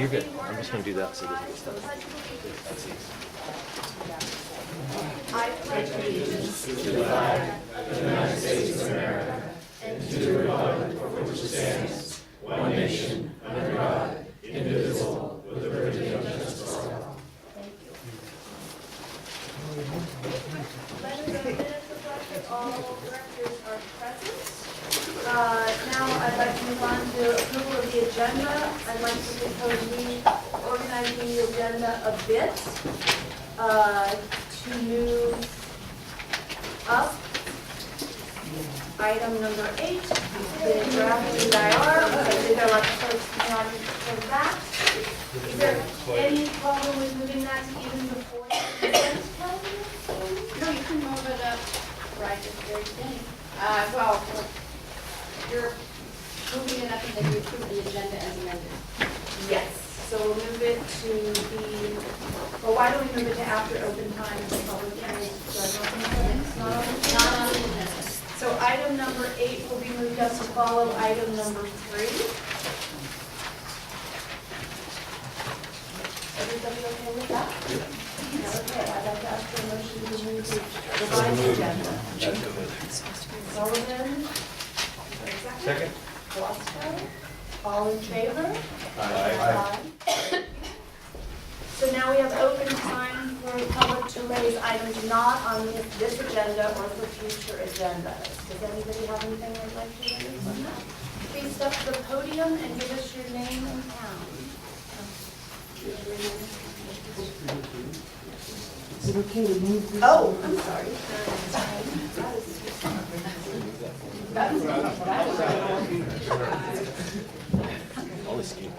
you're good. I'm just going to do that so it doesn't get stuck. That's easy. I pledge allegiance to the flag of the United States of America and to the republic for which it stands, one nation, under God, indivisible, with liberty and justice for all. Letters of minutes reflect all directors are present. Now I'd like to move on to approval of the agenda. I'd like to propose reorganizing the agenda a bit to move up item number 8, the draft EIR. I think there are lots of folks on for that. Is there any problem with moving that to even before the consent calendar? No, you can move it up right at the very beginning. Well, you're moving it up and then you approve the agenda as amended. Yes, so we'll move it to the, well, why don't we move it to after open time and public hearing? Not on the agenda. So item number 8 will be moved up to follow item number 3. Everybody okay with that? Okay, I'd like to ask for a motion to move to revised agenda. Sullivan? Second. Gloucester? All in favor? Aye. So now we have open time for the public to raise items not on this agenda or for future agendas. Does anybody have anything they'd like to raise on that? Please step to the podium and give us your name and town. Is it okay to move this? Oh, I'm sorry. Always scheme.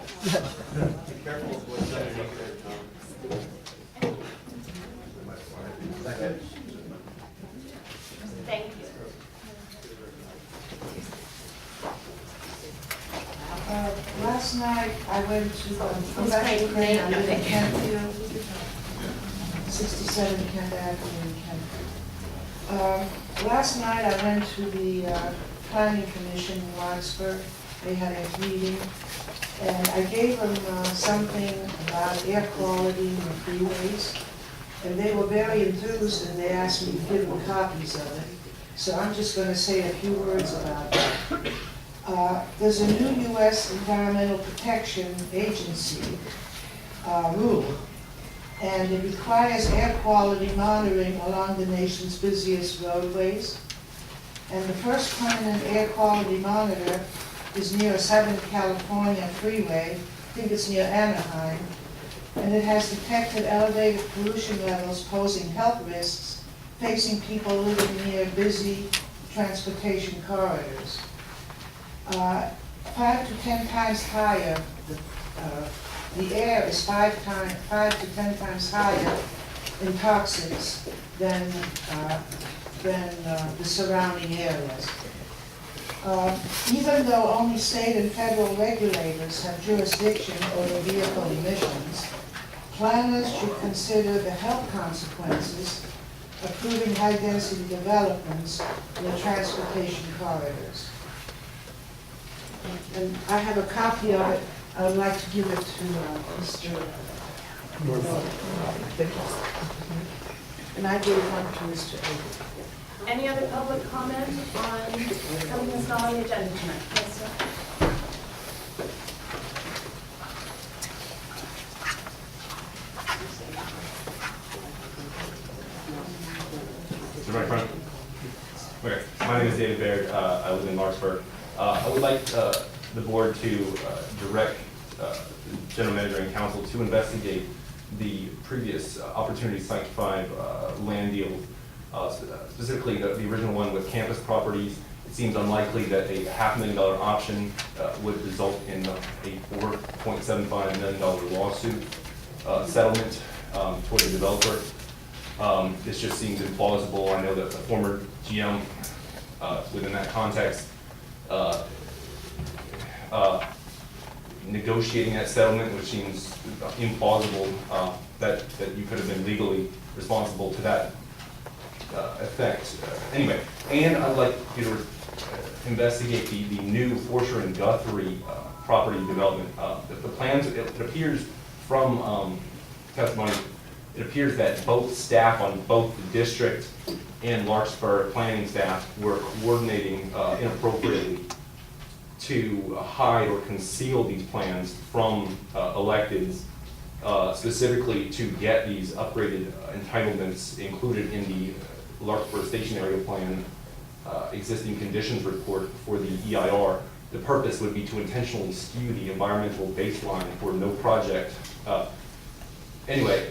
Thank you. Last night I went to Rebecca Crane on Kentfield, 67 Kent Avenue in Kent. Last night I went to the Planning Commission in Larkspur. They had a meeting, and I gave them something about air quality in the freeways, and they were very enthused, and they asked me to give them copies of it. So I'm just going to say a few words about that. There's a new U.S. Environmental Protection Agency rule, and it requires air quality monitoring along the nation's busiest roadways. And the first permanent air quality monitor is near a Southern California freeway. I think it's near Anaheim, and it has detected elevated pollution levels posing health risks facing people living near busy transportation corridors. 5 to 10 times higher, the air is 5 to 10 times higher in toxics than the surrounding areas. Even though only state and federal regulators have jurisdiction over vehicle emissions, planners should consider the health consequences of approving high-density developments in transportation corridors. And I have a copy of it. I would like to give it to Mr. And I gave one to Mr. Avery. Any other public comment on something that's not on the agenda tonight? Yes, sir. Is it right in front? Okay. My name is David Baird. I live in Larkspur. I would like the board to direct the general manager and council to investigate the previous Opportunity Site 5 land deal, specifically the original one with campus properties. It seems unlikely that a $500,000 option would result in a $4.75 million lawsuit settlement for the developer. This just seems implausible. I know that the former GM within that context negotiating that settlement, which seems implausible that you could have been legally responsible to that effect. Anyway, and I'd like you to investigate the new Forsher and Guthrie property development. The plans, it appears from testimony, it appears that both staff on both the district and Larkspur planning staff were coordinating inappropriately to hide or conceal these plans from electeds, specifically to get these upgraded entitlements included in the Larkspur Station Area Plan existing conditions report for the EIR. The purpose would be to intentionally skew the environmental baseline for no project. Anyway,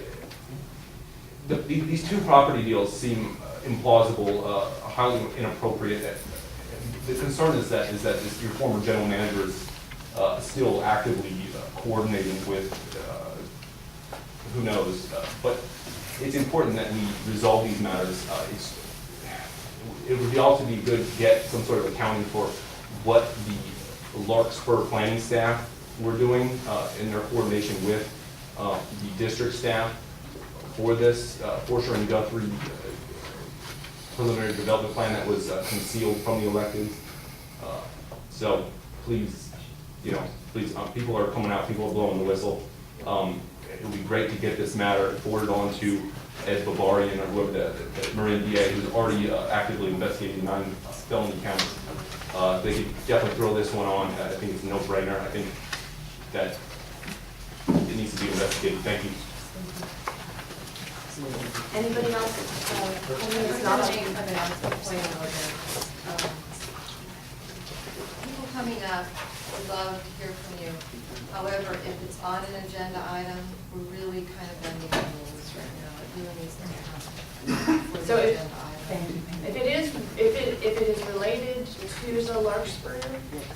these two property deals seem implausible, highly inappropriate. The concern is that your former general manager is still actively coordinating with who knows, but it's important that we resolve these matters. It would also be good to get some sort of accounting for what the Larkspur planning staff were doing in their coordination with the district staff for this Forsher and Guthrie preliminary development plan that was concealed from the electeds. So please, please, people are coming out, people are blowing the whistle. It would be great to get this matter forwarded on to Ed Bavarian or whoever the Marin DA, who's already actively investigating 9 felony counts. They could definitely throw this one on. I think it's a no-brainer. I think that it needs to be investigated. Thank you. Anybody else? People coming up would love to hear from you. However, if it's on an agenda item, we're really kind of bending the rules right now. It really needs to happen for So the if- agenda item. If it is related to the Larkspur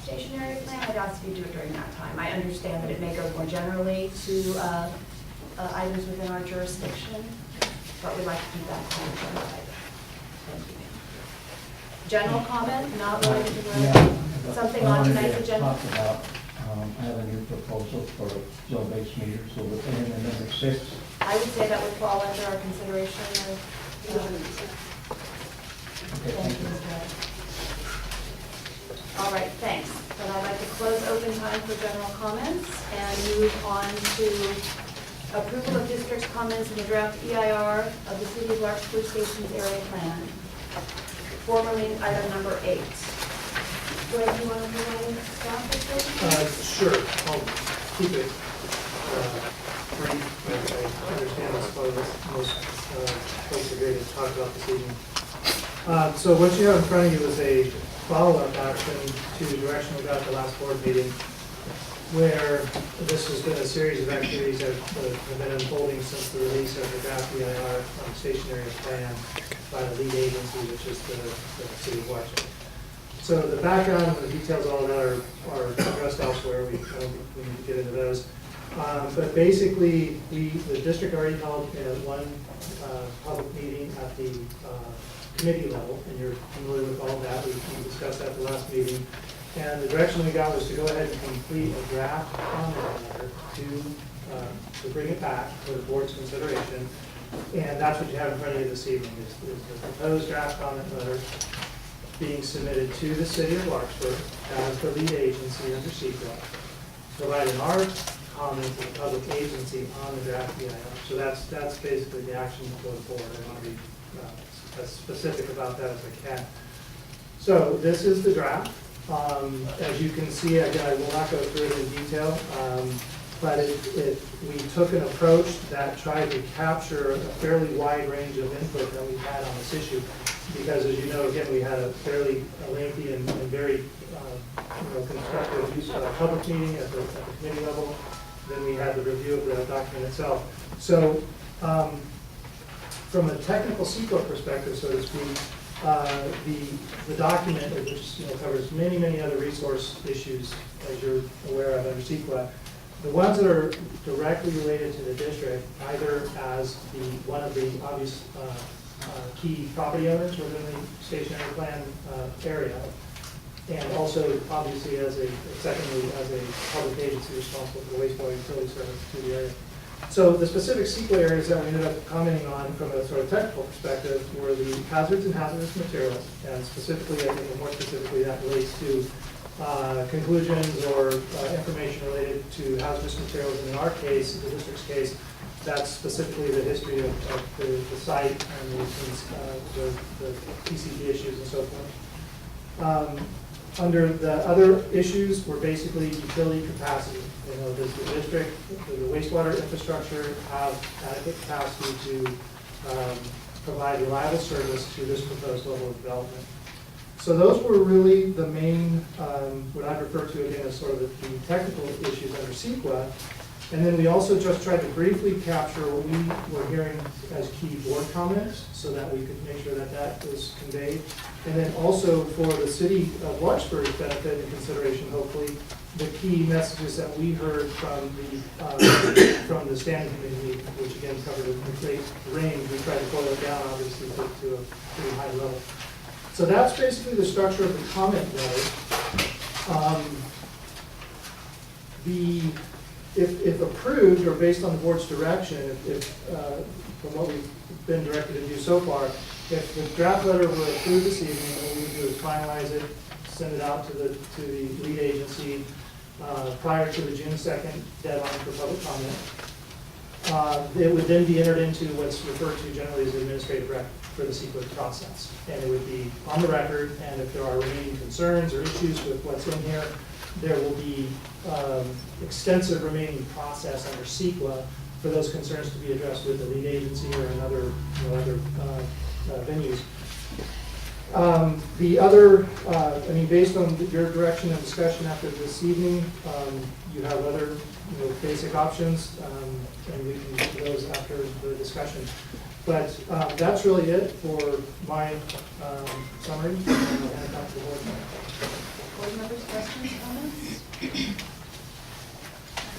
stationary plan, I'd ask you to do it during that time. I understand that it may go more generally to items within our jurisdiction, but we'd like to keep that on the agenda item. Thank you. General comment, not related to something on tonight's agenda? Talk about, I have a new proposal for zone-based meters, so we're paying the number 6. I would say that would fall under our consideration of. Okay, Thank you, Mr. Wright. All right, thanks. Then I'd like to close open time for general comments and move on to approval of district's comments in the draft EIR of the City of Larkspur Stations Area Plan, formerly item number 8. Greg, you want to provide a staff report? Sure, I'll keep it brief. I understand that's probably what most folks are here to talk about this evening. So what you have in front of you is a follow-up action to the direction we got at the last board meeting, where this has been a series of activities that have been unfolding since the release of the draft EIR stationary plan by the lead agency, which is the City of Larkspur. So the background and the details of all of that are addressed elsewhere. We need to get into those. But basically, the district already held one public meeting at the committee level, and you're familiar with all of that. We discussed that at the last meeting. And the direction we got was to go ahead and complete a draft comment letter to bring it back for the board's consideration. And that's what you have in front of you this evening, is the proposed draft comment letter being submitted to the City of Larkspur as the lead agency under CEQA, providing our comments to the public agency on the draft EIR. So that's basically the action before the board. I want to be as specific about that as I can. So this is the draft. As you can see, again, I will not go through it in detail, but we took an approach that tried to capture a fairly wide range of input that we had on this issue, because as you know, again, we had a fairly lengthy and very constructive public meeting at the committee level. Then we had the review of the document itself. So from a technical CEQA perspective, so to speak, the document, which covers many other resource issues, as you're aware of under CEQA, the ones that are directly related to the district, either as one of the obvious key property owners within the stationary plan area, and also obviously secondly as a public agency responsible for the wastewater utility service to the area. So the specific CEQA areas that we ended up commenting on from a sort of technical perspective were the hazards and hazardous materials, and specifically, I think more specifically, that relates to conclusions or information related to hazardous materials. And in our case, the district's case, that's specifically the history of the site and the PCP issues and so forth. Under the other issues were basically utility capacity. You know, does the district, the wastewater infrastructure have adequate capacity to provide reliable service to this proposed level of development? So those were really the main, what I refer to again as sort of the technical issues under CEQA. And then we also just tried to briefly capture what we were hearing as key board comments so that we could make sure that that was conveyed. And then also for the city of Larkspur's benefit and consideration, hopefully, the key messages that we heard from the standing committee meeting, which again covered a great range. We tried to boil it down, obviously, to a pretty high level. So that's basically the structure of the comment letter. If approved or based on the board's direction, from what we've been directed to do so far, if the draft letter were approved this evening, what we would do is finalize it, send it out to the lead agency prior to the June 2nd deadline for public comment. It would then be entered into what's referred to generally as the administrative record for the CEQA process. And it would be on the record, and if there are remaining concerns or issues with what's in here, there will be extensive remaining process under CEQA for those concerns to be addressed with the lead agency or in other venues. The other, based on your direction and discussion after this evening, you have other basic options, and we can get to those after the discussion. But that's really it for my summary. And I'll hand it back to the board. Board members, questions, comments? I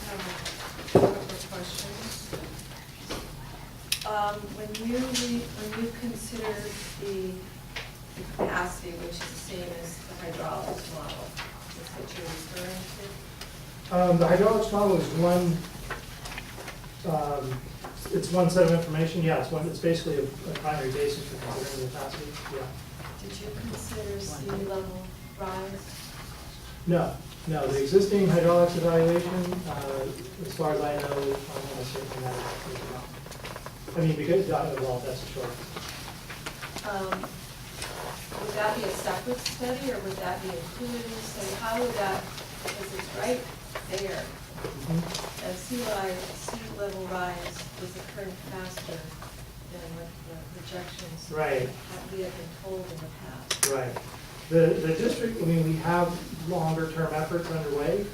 have a couple of questions. When you consider the capacity, which is the same as the hydraulics model, is what you're referring to? The hydraulics model is one. It's one set of information. Yeah, it's basically a primary basis for considering the capacity. Yeah. Did you consider sea level rise? No. The existing hydraulics evaluation, as far as I know, I'm almost certain that is not. Because well, that's a short. Would that be a separate study, or would that be included in the study? How would that, because it's right there, and sea level rise is occurring faster than what the projections Right. we have been told in the past. Right. The district, we have longer term efforts underway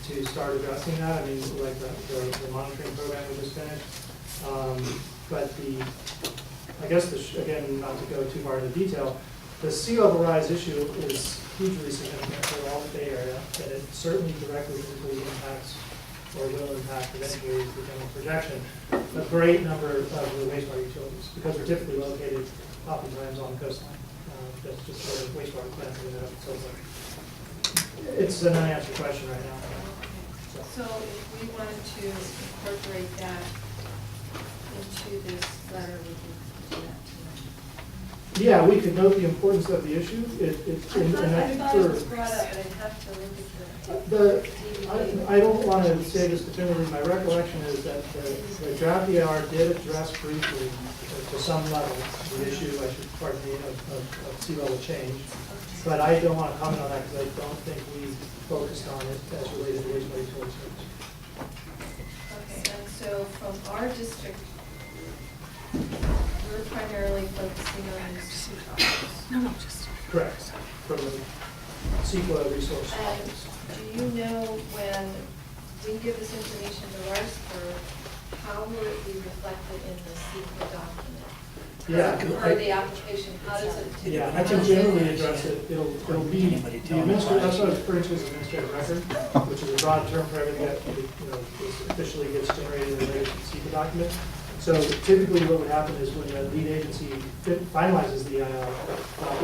to start addressing that. Like the monitoring program we just finished. But I guess, again, not to go too far into detail, the sea level rise issue is hugely significant for all the Bay Area, and it certainly directly impacts or will impact eventually the general projection a great number of the wastewater utilities, because we're typically located oftentimes on the coastline. That's just sort of wastewater plants in and of itself. It's an unanswered question right now. So if we wanted to incorporate that into this letter, we could do that tonight. Yeah, we could note the importance of the issue. I thought it was brought up, but I'd have to look at I don't want to say this definitively. My recollection is that the draft EIR did address briefly, to some level, the issue, pardon me, of sea level change. But I don't want to comment on that because I don't think we focused on it as related to wastewater utility service. Okay, and so from our district, we're primarily focusing on these two topics. Correct. From the CEQA resource. And do you know when we give this information to Larkspur, how will it be reflected in the CEQA document? Yeah. Or the application, how does it? Yeah, I can generally address it. It'll be the administrative, that's what I was referring to as administrative record, which is a broad term for everything that officially gets generated in the CEQA document. So typically what would happen is when the lead agency finalizes the EIR,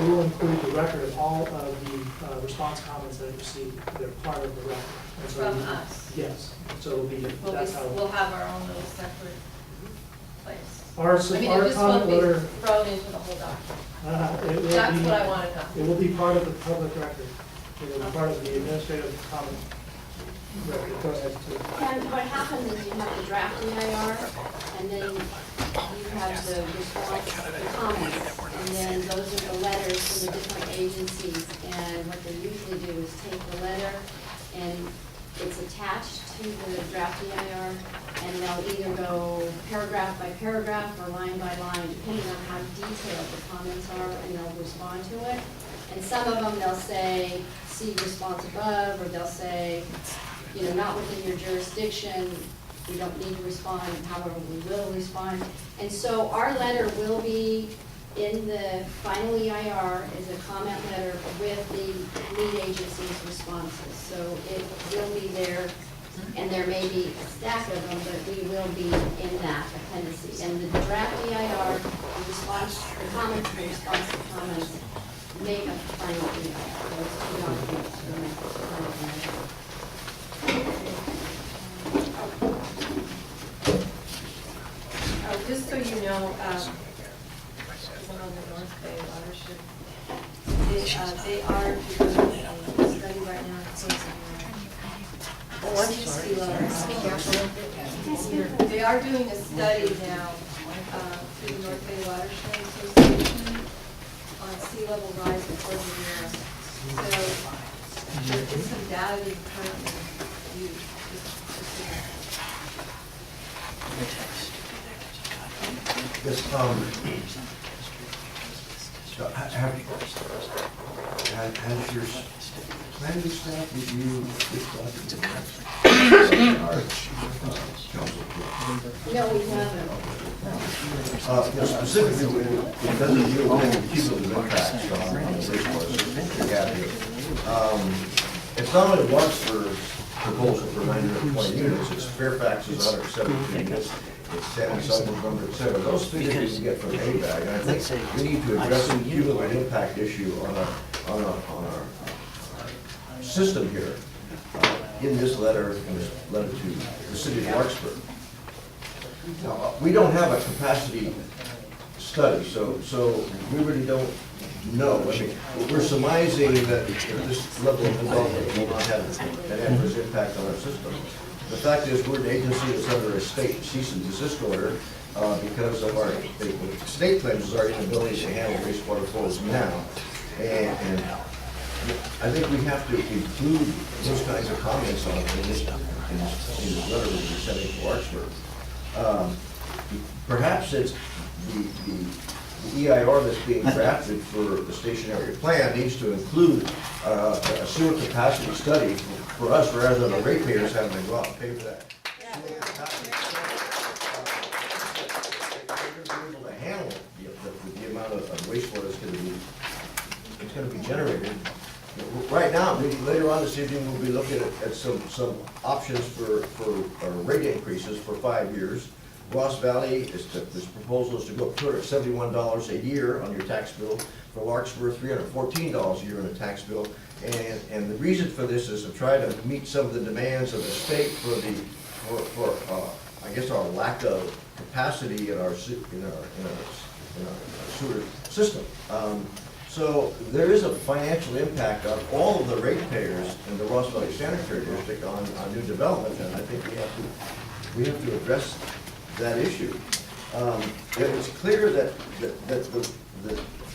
it will include the record of all of the response comments that it received. They're part of the record. And so From us? Yes. So it'll be, that's how. We'll have our own little separate place. Our It comment just won't be letter. thrown into the whole document. It will That's be- what I want to know. It will be part of the public record. It was part of the administrative comment. Right, go ahead, too. And what happens is you have the draft EIR, and then you have the response, the comments, and then those are the letters from the different agencies. And what they usually do is take the letter, and it's attached to the draft EIR, and they'll either go paragraph by paragraph or line by line, depending on how detailed the comments are, and they'll respond to it. And some of them, they'll say, see response above, or they'll say, you know, not within your jurisdiction, we don't need to respond, however, we will respond. And so our letter will be in the final EIR as a comment letter with the lead agency's responses. So it will be there, and there may be a stack of them, but we will be in that appendices. And the draft EIR, the response, the comments, the response to comments, make a final EIR. Those two documents will make a final EIR. Just so you know, one on the North Bay watershed, they are doing a study right now. Sea level. They are doing a study now through the North Bay Watershed Association on sea level rise in Cordillera. So there is some data being currently used. Yes, has your planning staff reviewed this document? No, we haven't. Specifically, it doesn't deal with the cumulative impacts on the wastewater we have here. It's not only Larkspur's proposal for 920 units, it's Fairfax's 172 units. It's San Antonio's number, etc. Those figures you can get from ABAG, and I think we need to address the cumulative impact issue on our system here in this letter to the city of Larkspur. Now, we don't have a capacity study, so we really don't know. I mean, we're surmising that this level of development will not have an adverse impact on our system. The fact is, we're an agency that's under a state cease and desist order because of our state claims our inability to handle wastewater flows now. And I think we have to include those kinds of comments on in this letter that we're sending to Larkspur. Perhaps it's the EIR that's being drafted for the stationary plan needs to include a sewer capacity study for us rather than the ratepayers having to go out and pay for that. Sewer capacity study. Able to handle the amount of wastewater that's going to be generated. Right now, later on this evening, we'll be looking at some options for rate increases for 5 years. Ross Valley, this proposal is to go up $271 a year on your tax bill. For Larkspur, $314 a year on a tax bill. And the reason for this is to try to meet some of the demands of the state for I guess our lack of capacity in our sewer system. So there is a financial impact on all of the ratepayers in the Ross Valley Sanitary District on new development, and I think we have to address that issue. It was clear that the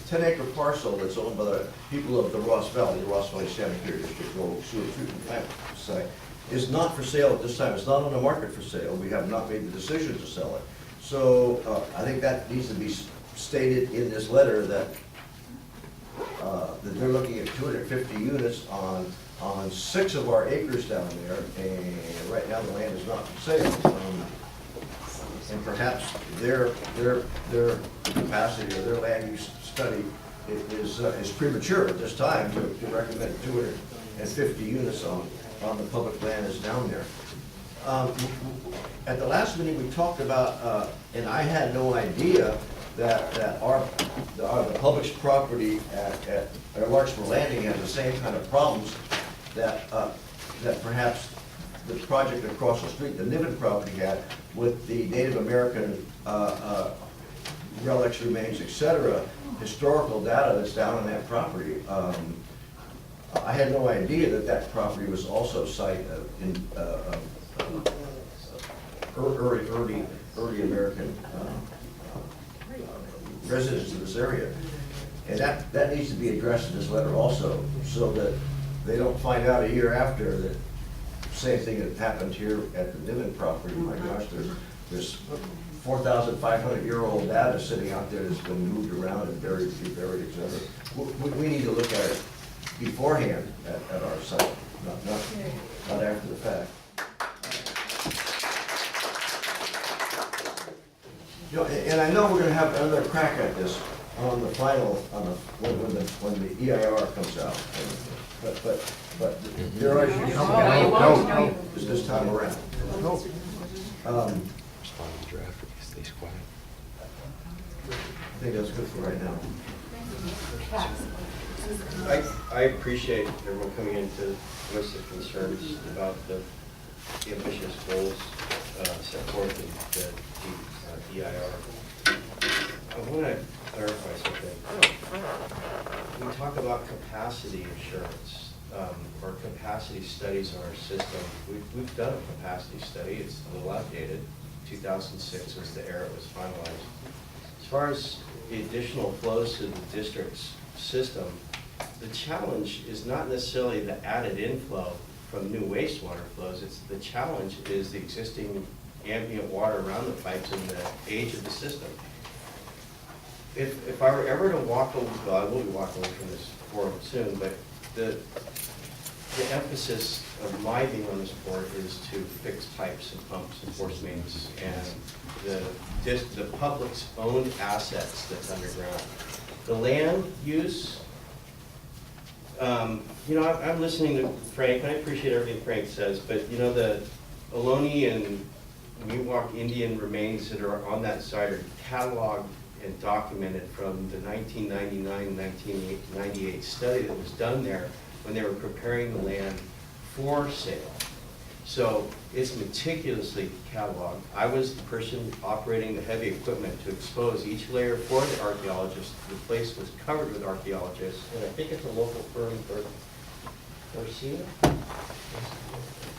10-acre parcel that's owned by the people of the Ross Valley Sanitary District, or sewer treatment plant site, is not for sale at this time. It's not on the market for sale. We have not made the decision to sell it. So I think that needs to be stated in this letter that they're looking at 250 units on 6 of our acres down there, and right now the land is not for sale. And perhaps their capacity or their land use study is premature at this time to recommend 250 units on the public land that's down there. At the last meeting, we talked about, and I had no idea that the public's property at Larkspur Landing has the same kind of problems that perhaps the project across the street, the Niven property, had with the Native American relics, remains, etc., historical data that's down on that property. I had no idea that that property was also site in early American residents of this area. And that needs to be addressed in this letter also, so that they don't find out a year after that same thing that happened here at the Niven property. My gosh, there's 4,500-year-old data sitting out there that's been moved around and buried, etc. We need to look at it beforehand at our site, not after the fact. You know, and I know we're going to have another crack at this on the final, when the EIR comes out. But there are issues. No, this time around. Respond to the draft, if he stays quiet. I think that's good for right now. I appreciate everyone coming in to voice their concerns about the ambitious goals set forth in the EIR. I want to clarify something. We talk about capacity assurance or capacity studies on our system. We've done a capacity study. It's a little outdated. 2006 was the era it was finalized. As far as the additional flows to the district's system, the challenge is not necessarily the added inflow from new wastewater flows. The challenge is the existing ambient water around the pipes and the age of the system. If I were ever to walk away, well, I will be walking away from this forum soon, but the emphasis of my being on this board is to fix pipes and pumps and force mains and the public's own assets that's underground. The land use, you know, I'm listening to Frank, and I appreciate everything Frank says, but you know, the Ohlone and Miwok Indian remains that are on that site are cataloged and documented from the 1999-1998 study that was done there when they were preparing the land for sale. So it's meticulously cataloged. I was the person operating the heavy equipment to expose each layer for the archaeologists. The place was covered with archaeologists, and I think it's a local firm, Garcia?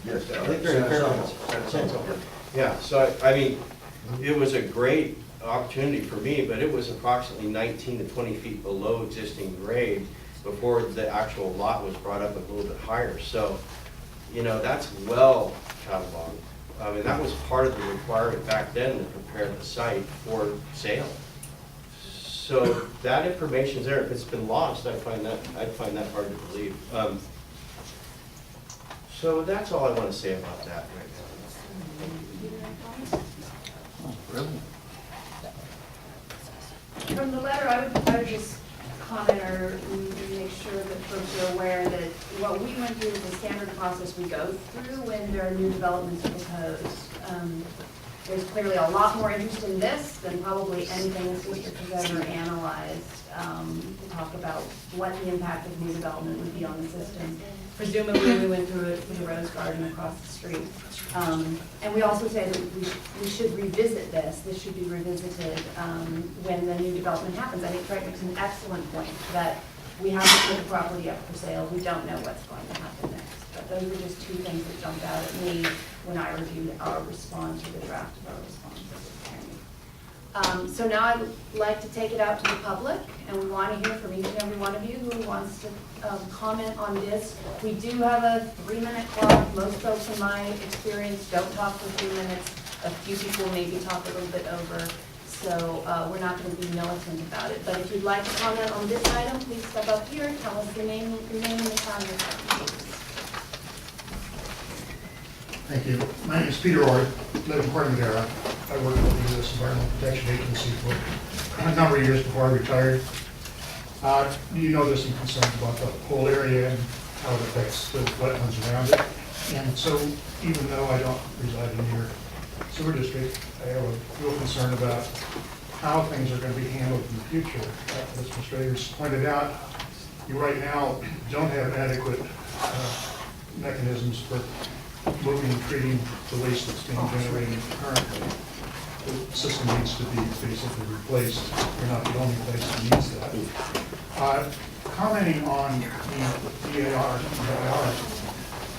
Yes, I think they're in Fairfield. Yeah, so I mean, it was a great opportunity for me, but it was approximately 19 to 20 feet below existing grade before the actual lot was brought up a little bit higher. So, you know, that's well cataloged. I mean, that was part of the requirement back then to prepare the site for sale. So that information's there. If it's been lost, I'd find that hard to believe. So that's all I want to say about that right now. From the letter, I would just comment or make sure that folks are aware that what we went through is the standard process we go through when there are new developments proposed. There's clearly a lot more interest in this than probably anything this district has ever analyzed to talk about what the impact of new development would be on the system. Presumably, we went through it with the Rose Garden across the street. And we also say that we should revisit this. This should be revisited when the new development happens. I think Frank makes an excellent point that we have to put the property up for sale. We don't know what's going to happen next. But those were just two things that jumped out at me when I reviewed our response to the draft of our response. So now I would like to take it out to the public, and we want to hear from each and every one of you who wants to comment on this. We do have a 3-minute clock. Most folks, in my experience, don't talk for 3 minutes. A few people maybe talk a little bit over, so we're not going to be militant about it. But if you'd like to comment on this item, please step up here, tell us your name and the town you're from, please. Thank you. My name is Peter Ord, live in Corte Madera. I worked with the U.S. Environmental Protection Agency for a number of years before I retired. You know there's some concerns about the whole area and how it affects the wetlands around it. And so even though I don't reside in your sewer district, I have a real concern about how things are going to be handled in the future. As Mr. Ayers pointed out, you right now don't have adequate mechanisms for moving and treating the waste that's being generated currently. The system needs to be basically replaced. You're not the only place that needs that. commenting on the DAR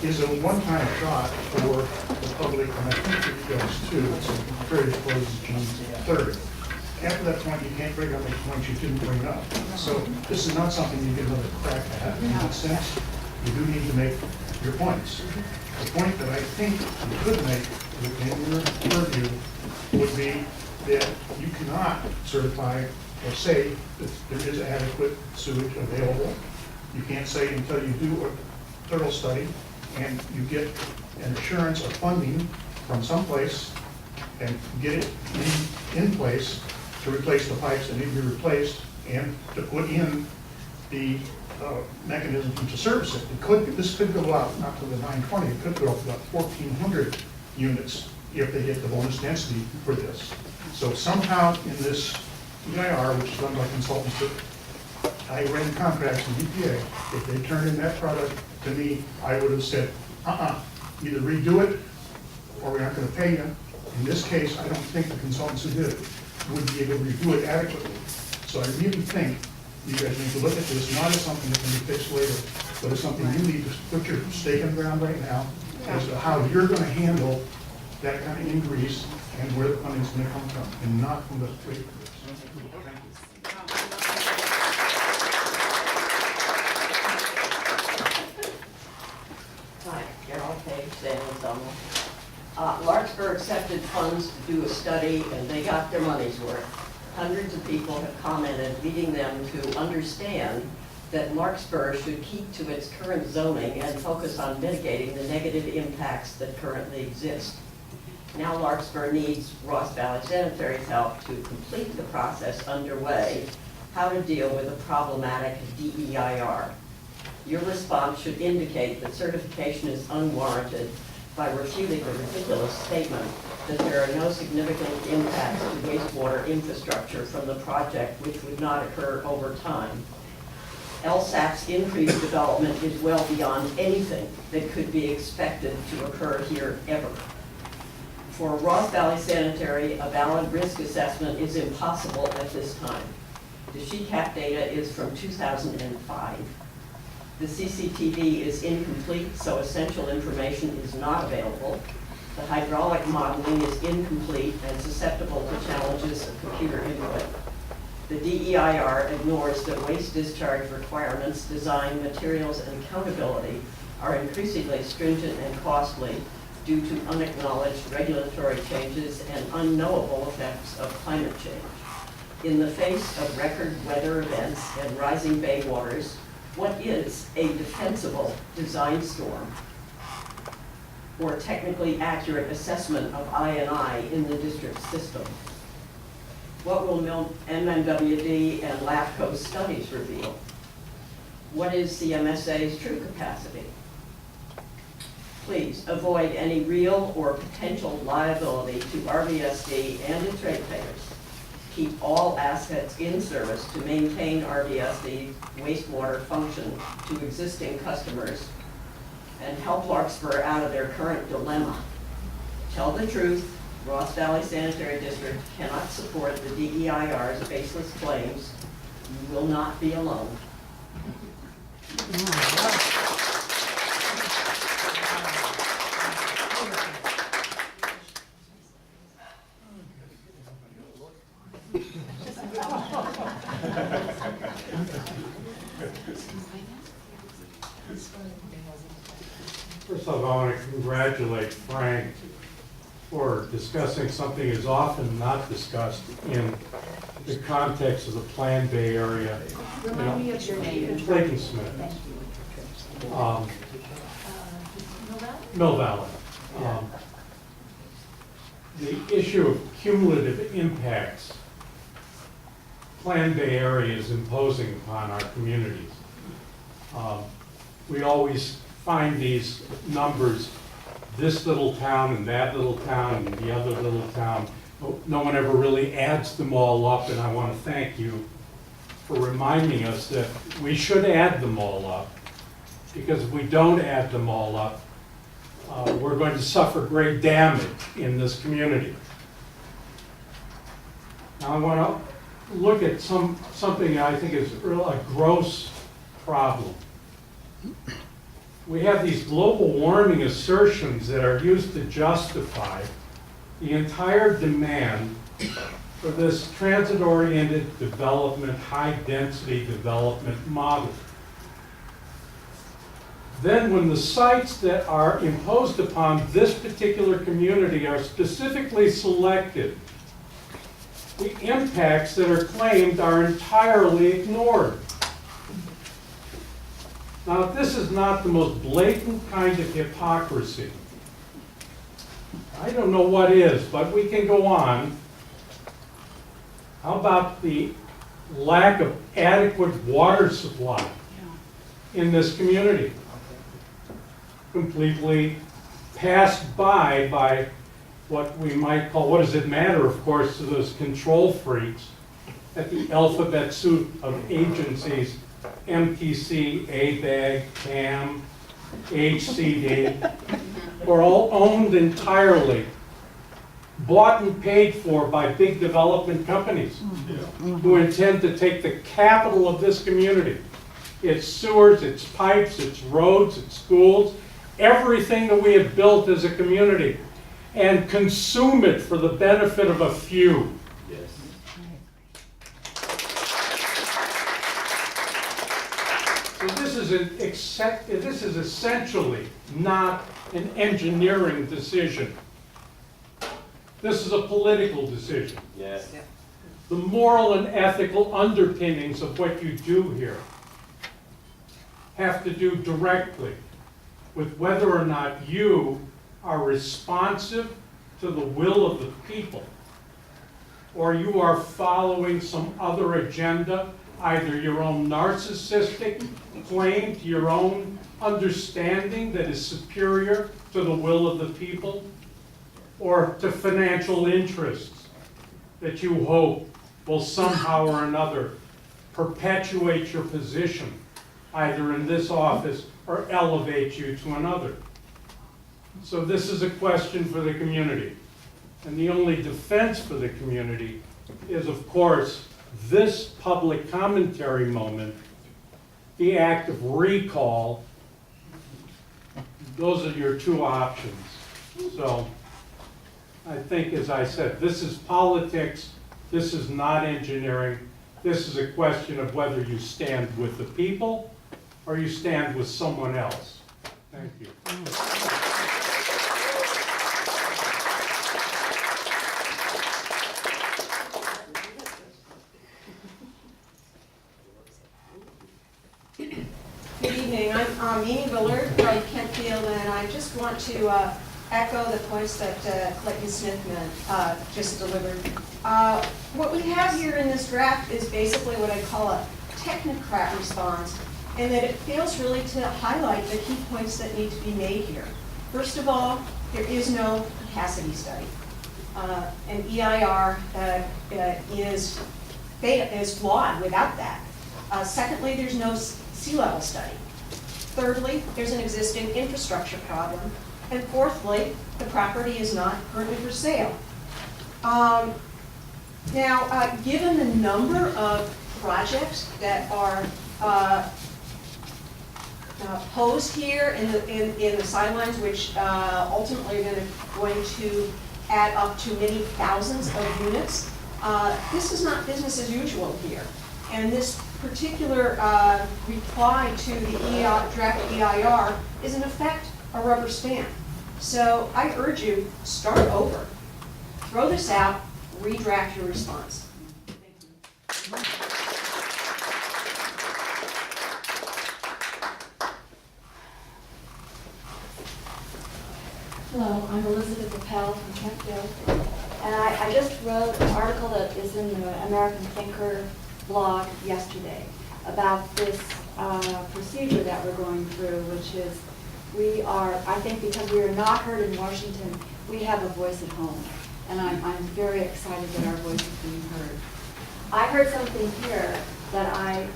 is a one-time shot for the public, and I think it goes too. It's a period closes June 3rd. After that point, you can't bring up any points you didn't bring up. So this is not something you get another crack at. In that sense, you do need to make your points. The point that I think you could make within your purview would be that you cannot certify or say that there is adequate sewage available. You can't say until you do a thorough study and you get an assurance of funding from someplace and get it in place to replace the pipes that need to be replaced and to put in the mechanism to service it. This could go out, not to the 920, it could go up to about 1,400 units if they get the bonus density for this. So somehow in this EIR, which is done by consultants that I ran contracts with EPA, if they turned in that product to me, I would have said, either redo it or we're not going to pay you. In this case, I don't think the consultants who did it would be able to redo it adequately. So I really think you guys need to look at this not as something that can be fixed later, but as something you need to put your stake in the ground right now as to how you're going to handle that kind of increase and where the funding's going to come from, and not from the wait for this. Hi, Carol Page, San Antonio. Larkspur accepted funds to do a study, and they got their money's worth. Hundreds of people have commented, leading them to understand that Larkspur should keep to its current zoning and focus on mitigating the negative impacts that currently exist. Now Larkspur needs Ross Valley Sanitary's help to complete the process underway, how to deal with a problematic DEIR. Your response should indicate that certification is unwarranted by refuting the ridiculous statement that there are no significant impacts to wastewater infrastructure from the project which would not occur over time. LSAP's increased development is well beyond anything that could be expected to occur here ever. For Ross Valley Sanitary, a valid risk assessment is impossible at this time. The SheCap data is from 2005. The CCTV is incomplete, so essential information is not available. The hydraulic modeling is incomplete and susceptible to challenges of computer input. The DEIR ignores that waste discharge requirements, design, materials, and accountability are increasingly stringent and costly due to unacknowledged regulatory changes and unknowable effects of climate change. In the face of record weather events and rising bay waters, what is a defensible design storm or technically accurate assessment of I&I in the district system? What will MNWD and LAFCO's studies reveal? What is CMSA's true capacity? Please avoid any real or potential liability to RVSD and its ratepayers. Keep all assets in service to maintain RVSD's wastewater function to existing customers and help Larkspur out of their current dilemma. Tell the truth. Ross Valley Sanitary District cannot support the DEIR's baseless claims. You will not be alone. First of all, I want to congratulate Frank for discussing something is often not discussed in the context of the Planned Bay Area. Remind me of your name. Clayton Smith. Mill Valley. The issue of cumulative impacts Planned Bay Area is imposing upon our communities. We always find these numbers, this little town and that little town and the other little town. No one ever really adds them all up, and I want to thank you for reminding us that we should add them all up, because if we don't add them all up, we're going to suffer great damage in this community. Now I want to look at something I think is a gross problem. We have these global warming assertions that are used to justify the entire demand for this transit-oriented development, high-density development model. Then when the sites that are imposed upon this particular community are specifically selected, the impacts that are claimed are entirely ignored. Now, if this is not the most blatant kind of hypocrisy, I don't know what is, but we can go on. How about the lack of adequate water supply in this community? Completely passed by what we might call, what does it matter, of course, to those control freaks at the alphabet soup of agencies, MTC, ABAG, CAM, HCD, are all owned entirely, bought and paid for by big development companies who intend to take the capital of this community, its sewers, its pipes, its roads, its schools, everything that we have built as a community, and consume it for the benefit of a few. So this is essentially not an engineering decision. This is a political decision. Yes. The moral and ethical underpinnings of what you do here have to do directly with whether or not you are responsive to the will of the people, or you are following some other agenda, either your own narcissistic claim to your own understanding that is superior to the will of the people, or to financial interests that you hope will somehow or another perpetuate your position, either in this office or elevate you to another. So this is a question for the community. And the only defense for the community is, of course, this public commentary moment, the act of recall. Those are your two options. So I think, as I said, this is politics. This is not engineering. This is a question of whether you stand with the people or you stand with someone else. Thank you. Good evening. I'm Amy Willard from Kentfield, and I just want to echo the points that Clayton Smith just delivered. What we have here in this draft is basically what I call a technocrat response, and that it fails really to highlight the key points that need to be made here. First of all, there is no capacity study. An EIR is flawed without that. Secondly, there's no sea level study. Thirdly, there's an existing infrastructure problem. And fourthly, the property is not currently for sale. Now, given the number of projects that are posed here in the sidelines, which ultimately are going to add up to many thousands of units, this is not business as usual here. And this particular reply to the draft EIR is in effect a rubber stamp. So I urge you, start over. Throw this out, redraft your response. Hello, I'm Elizabeth Appel from Kentfield, and I just wrote an article that is in the American Thinker blog yesterday about this procedure that we're going through, which is I think because we are not heard in Washington, we have a voice at home, and I'm very excited that our voice is being heard. I heard something here that I'm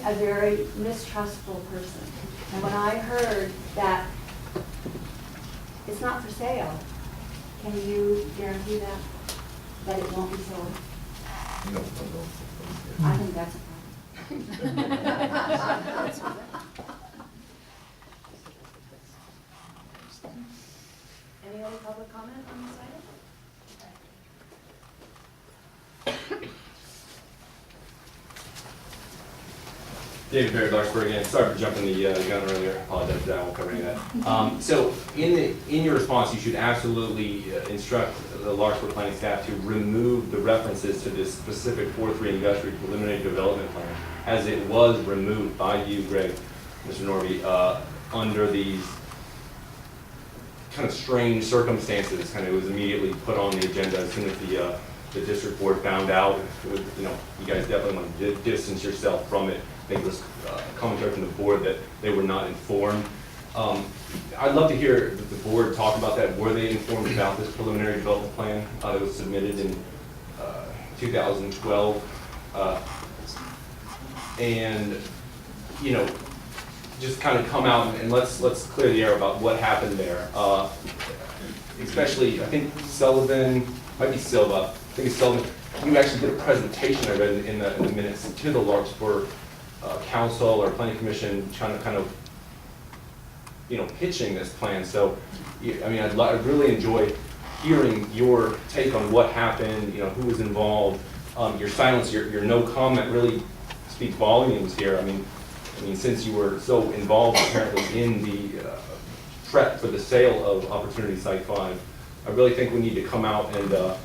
a very mistrustful person, and when I heard that it's not for sale, can you guarantee that it won't be sold? No. I think that's a problem. Any other public comment on this item? David Barrett, Larkspur again. Sorry for jumping the gun earlier. Apologize for that. I won't cover any of that. So in your response, you should absolutely instruct the Larkspur planning staff to remove the references to this specific 4-3 industrial preliminary development plan, as it was removed by you, Greg, Mr. Norby, under these kind of strange circumstances. Kind of, it was immediately put on the agenda as soon as the district board found out. It was, you guys definitely want to distance yourself from it. I think it was commentary from the board that they were not informed. I'd love to hear the board talk about that. Were they informed about this preliminary development plan that was submitted in 2012? And, just kind of come out and let's clear the air about what happened there. Especially, I think Sullivan, might be Silva, I think it's Sullivan. You actually did a presentation, I read in the minutes, to the Larkspur council or planning commission, trying to kind of, pitching this plan. So, I'd really enjoy hearing your take on what happened, who was involved. Your silence, your no comment really speaks volumes here. I mean, since you were so involved apparently in the prep for the sale of Opportunity Site 5, I really think we need to come out and to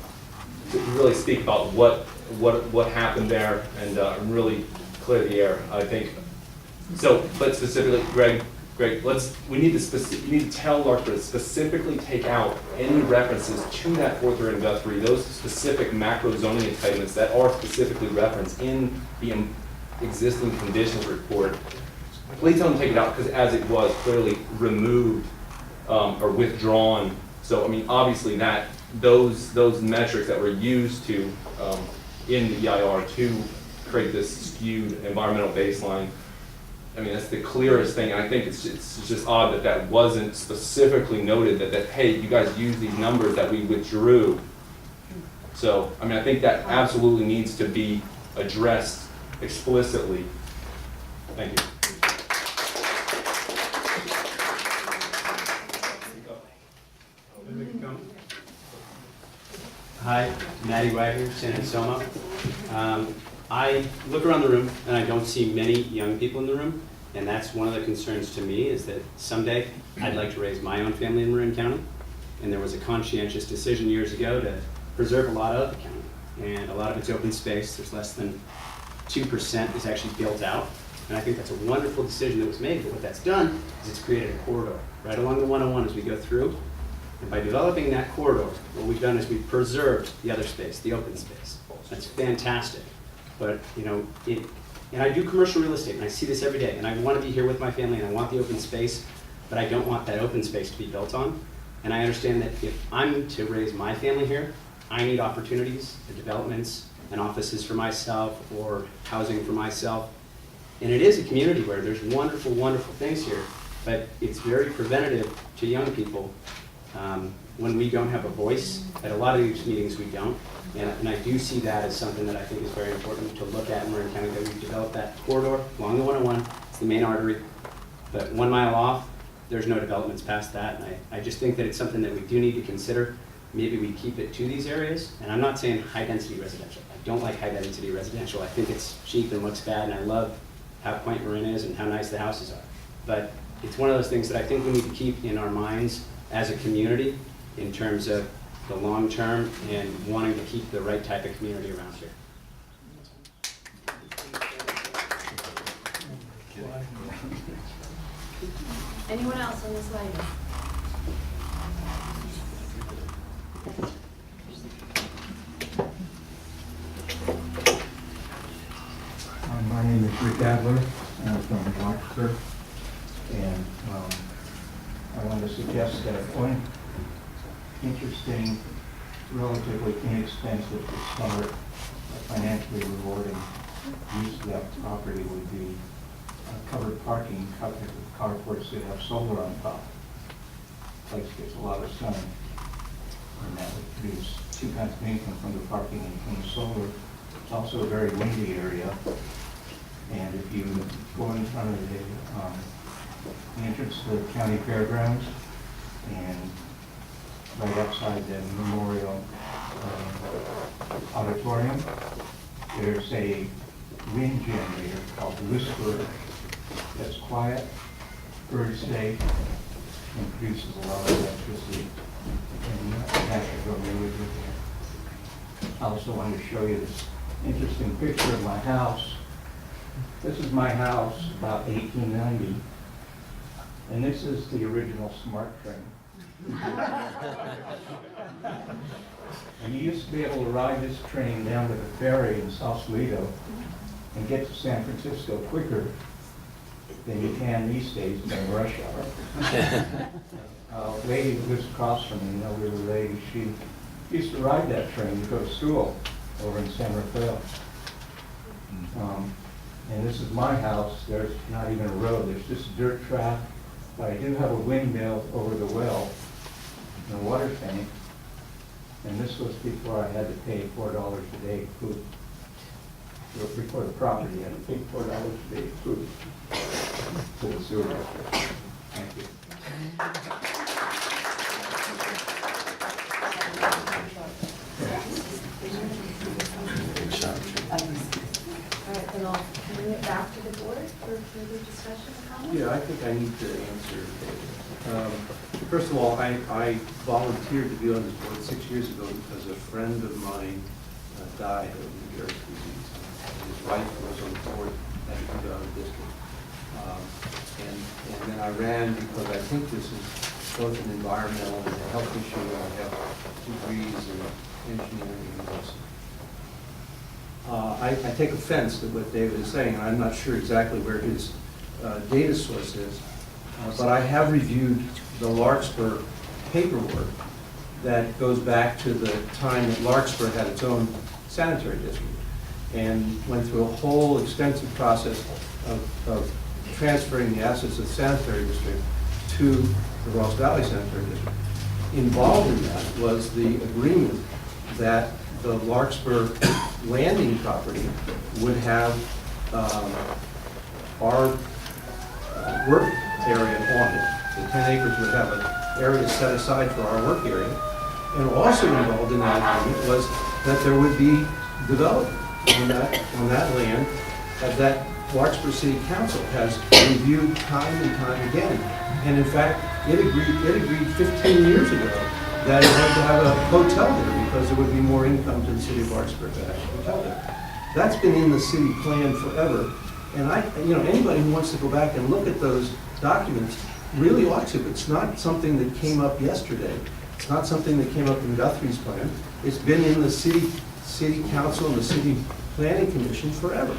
really speak about what happened there and really clear the air. I think so. But specifically, Greg, we need to tell Larkspur to specifically take out any references to that 4-3 industrial, those specific macro zoning entitlements that are specifically referenced in the existing conditions report. Please tell them to take it out, because as it was clearly removed or withdrawn. So obviously those metrics that were used to in the EIR to create this skewed environmental baseline, that's the clearest thing. And I think it's just odd that wasn't specifically noted that hey, you guys used these numbers that we withdrew. So I think that absolutely needs to be addressed explicitly. Thank you. Hi, Matty Wagner, San Anselmo. I look around the room and I don't see many young people in the room, and that's one of the concerns to me, is that someday I'd like to raise my own family in Marin County, and there was a conscientious decision years ago to preserve a lot of the county, and a lot of it's open space. There's less than 2% is actually built out, and I think that's a wonderful decision that was made. But what that's done is it's created a corridor right along the 101 as we go through, and by developing that corridor, what we've done is we've preserved the other space, the open space. That's fantastic. But and I do commercial real estate, and I see this every day, and I want to be here with my family, and I want the open space, but I don't want that open space to be built on. And I understand that if I'm to raise my family here, I need opportunities, and developments, and offices for myself, or housing for myself. And it is a community where there's wonderful, wonderful things here, but it's very preventative to young people when we don't have a voice. At a lot of these meetings, we don't. And I do see that as something that I think is very important to look at in Marin County, that we've developed that corridor along the 101. It's the main artery. But 1 mile off, there's no developments past that. And I just think that it's something that we do need to consider. Maybe we keep it to these areas. And I'm not saying high-density residential. I don't like high-density residential. I think it's cheap and looks bad, and I love how quaint Marin is and how nice the houses are. But it's one of those things that I think we need to keep in our minds as a community in terms of the long term and wanting to keep the right type of community around here. Anyone else on this item? My name is Rick Adler, I'm from Larkspur, and I want to suggest that one interesting, relatively inexpensive to start, financially rewarding use of that property would be covered parking, covered carports that have solar on top. The place gets a lot of sun, and that would produce 2 kinds of income from the parking and from the solar. It's also a very windy area, And if you go in front of the entrance to the county fairgrounds and right outside the memorial auditorium, there's a wind generator called Whisper that's quiet, very safe, and produces a lot of electricity. And that should go really good there. I also wanted to show you this interesting picture of my house. This is my house about 1890, and this is the original smart train. And you used to be able to ride this train down to the ferry in Sausalito and get to San Francisco quicker than you can these days during rush hour. A lady who lives across from me, an elderly lady, she used to ride that train to go to school over in San Rafael. And this is my house. There's not even a road. There's just a dirt track. But I do have a windmill over the well and a water tank. And this was before I had to pay $4 a day food. Before the property, I had to pay $4 a day food to the sewer district. Thank you. All right, then I'll bring it back to the board for further discussion and comment. Yeah, I think I need to answer. First of all, I volunteered to be on this board 6 years ago because a friend of mine died of Lou Gehrig's disease. His wife was on the board, had to come out of the district. And then I ran because I think this is both an environmental and a health issue. I have degrees in engineering and medicine. I take offense to what David is saying, and I'm not sure exactly where his data source is, but I have reviewed the Larkspur paperwork that goes back to the time that Larkspur had its own sanitary district and went through a whole extensive process of transferring the assets of the sanitary district to the Ross Valley Sanitary District. Involved in that was the agreement that the Larkspur landing property would have our work area on it. The 10 acres would have an area set aside for our work area. And also involved in that agreement was that there would be development on that land that Larkspur City Council has reviewed time and time again. And in fact, it agreed 15 years ago that it had to have a hotel there because there would be more income to the city of Larkspur to have a hotel there. That's been in the city plan forever. And anybody who wants to go back and look at those documents really ought to. It's not something that came up yesterday. It's not something that came up in Guthrie's plan. It's been in the city council and the city planning commission forever.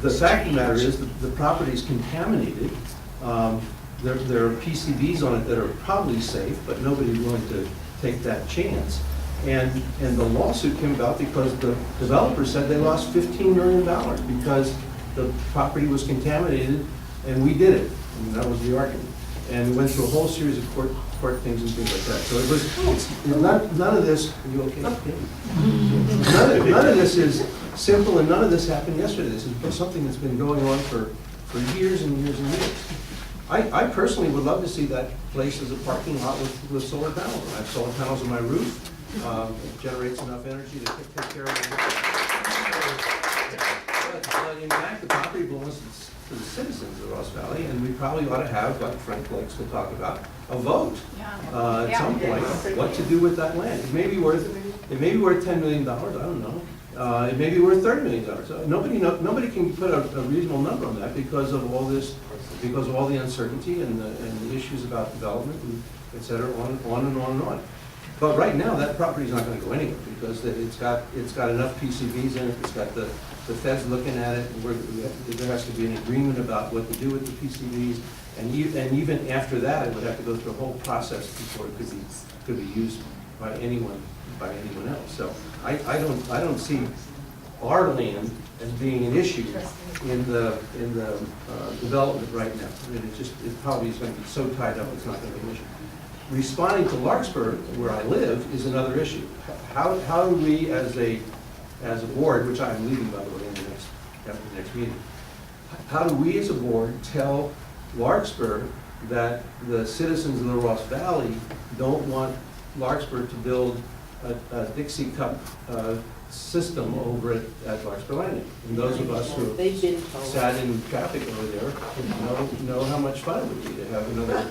The fact of the matter is that the property is contaminated. There are PCBs on it that are probably safe, but nobody's willing to take that chance. And the lawsuit came about because the developer said they lost $15 million because the property was contaminated, and we did it. I mean, that was the argument. And we went through a whole series of court things and things like that. So none of this, are you okay? None of this is simple, and none of this happened yesterday. This is something that's been going on for years and years and years. I personally would love to see that place as a parking lot with solar panels. I have solar panels on my roof. It generates enough energy to take care of it. But in fact, the property belongs to the citizens of Ross Valley, and we probably ought to have, like Frank likes to talk about, a vote at some point what to do with that land. It may be worth $10 million. I don't know. It may be worth $30 million. Nobody can put a reasonable number on that because of all this, because of all the uncertainty and the issues about development and et cetera, on and on and on. But right now, that property is not going to go anywhere because it's got enough PCBs in it. It's got the feds looking at it. There has to be an agreement about what to do with the PCBs, and even after that, it would have to go through a whole process before it could be used by anyone else. So I don't see our land as being an issue in the development right now. I mean, it probably is going to be so tied up, it's not going to be an issue. Responding to Larkspur, where I live, is another issue. How do we, as a board, which I'm leaving, by the way, after the next meeting, how do we as a board tell Larkspur that the citizens of the Ross Valley don't want Larkspur to build a Dixie Cup system over at Larkspur Landing? And those of us who sat in traffic over there know how much fun it would be to have another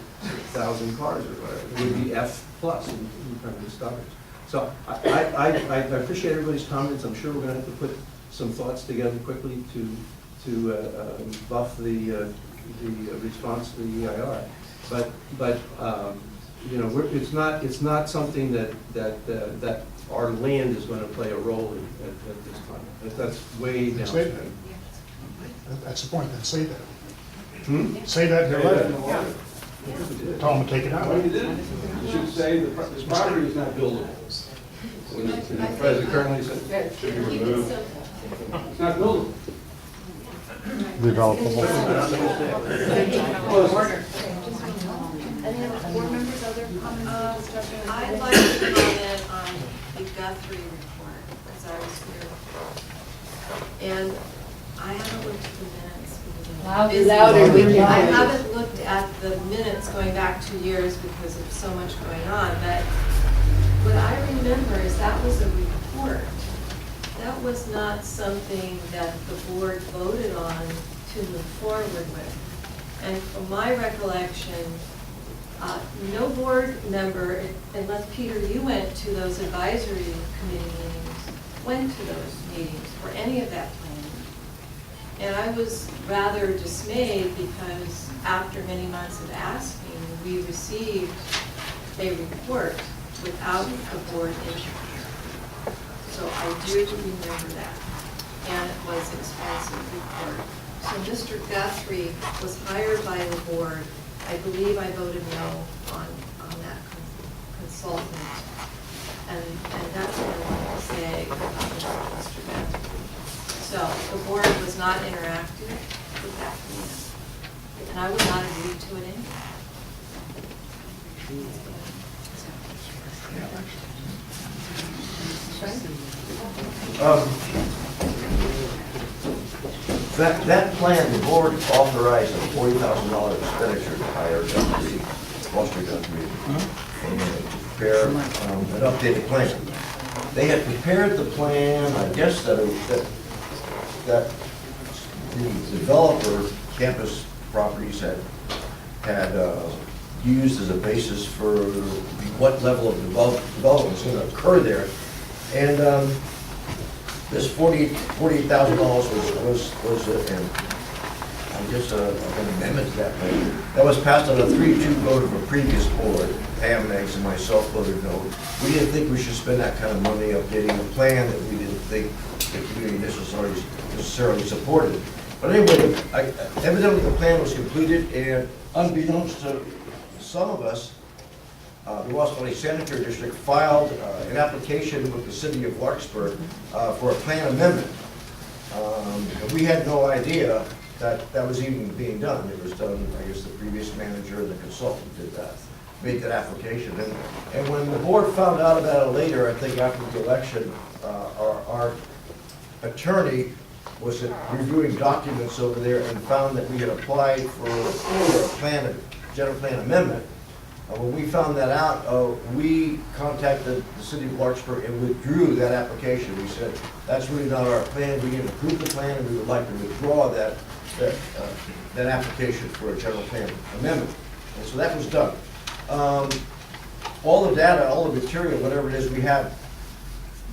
1,000 cars or whatever. It would be F plus in terms of stoppage. So I appreciate everybody's comments. I'm sure we're going to have to put some thoughts together quickly to buff the response to the EIR. But you know, it's not something that our land is going to play a role in at this time. That's way downstream. That's the point, then say that. Say that in the letter. Tell them to take it out. Well, you did. You should say the property is not buildable. When the president currently said it should be removed. It's not buildable. Developable. Any other board members, other comments, discussion? I'd like to comment on the Guthrie report, because I was here. And I haven't looked at the minutes because I'm busy. I haven't looked at the minutes going back 2 years because of so much going on, but what I remember is that was a report. That was not something that the board voted on to move forward with. And from my recollection, no board member, unless Peter, you went to those advisory committee meetings, went to those meetings or any of that planning. And I was rather dismayed because after many months of asking, we received a report without the board input. So I do remember that. And it was an expensive report. So Mr. Guthrie was hired by the board. I believe I voted no on that consultant. And that's what I want to say about Mr. Guthrie. So the board was not interactive with that committee. And I would not agree to it anyway. That plan, the board authorized a $40,000 expenditure to hire Guthrie, Foster Guthrie, and to prepare an updated plan. They had prepared the plan, I guess that the developer, Campus Properties, had used as a basis for what level of development was going to occur there. And this $48,000 was I guess an amendment to that plan. That was passed on a 3-2 vote of a previous board. Pam, Meggs, and myself voted no. We didn't think we should spend that kind of money updating a plan that we didn't think the community necessarily supported. But anyway, evidently the plan was completed, and unbeknownst to some of us, the Ross Valley Sanitary District filed an application with the city of Larkspur for a plan amendment. And we had no idea that that was even being done. It was done, I guess the previous manager and the consultant did that, made that application. And when the board found out about it later, I think after the election, our attorney was reviewing documents over there and found that we had applied for a general plan amendment. When we found that out, we contacted the city of Larkspur and withdrew that application. We said, that's really not our plan. We didn't approve the plan, and we would like to withdraw that application for a general plan amendment. And so that was done. All the data, all the material, whatever it is we have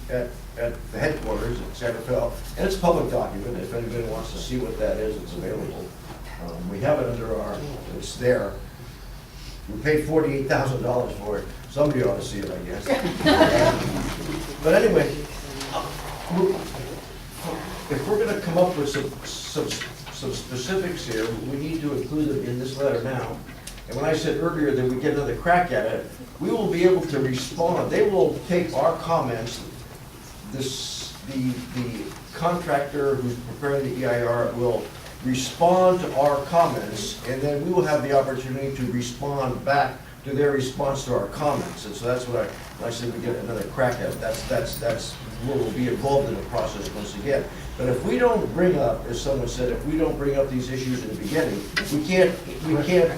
at the headquarters at Santa Fe, and it's a public document. If anybody wants to see what that is, it's available. We have it it's there. We paid $48,000 for it. Somebody ought to see it, I guess. But anyway, if we're going to come up with some specifics here, we need to include them in this letter now. And when I said earlier that we get another crack at it, we will be able to respond. They will take our comments. The contractor who's preparing the EIR will respond to our comments, and then we will have the opportunity to respond back to their response to our comments. And so that's what I said we get another crack at it. That's where we'll be involved in the process once again. But if we don't bring up, as someone said, if we don't bring up these issues in the beginning, we can't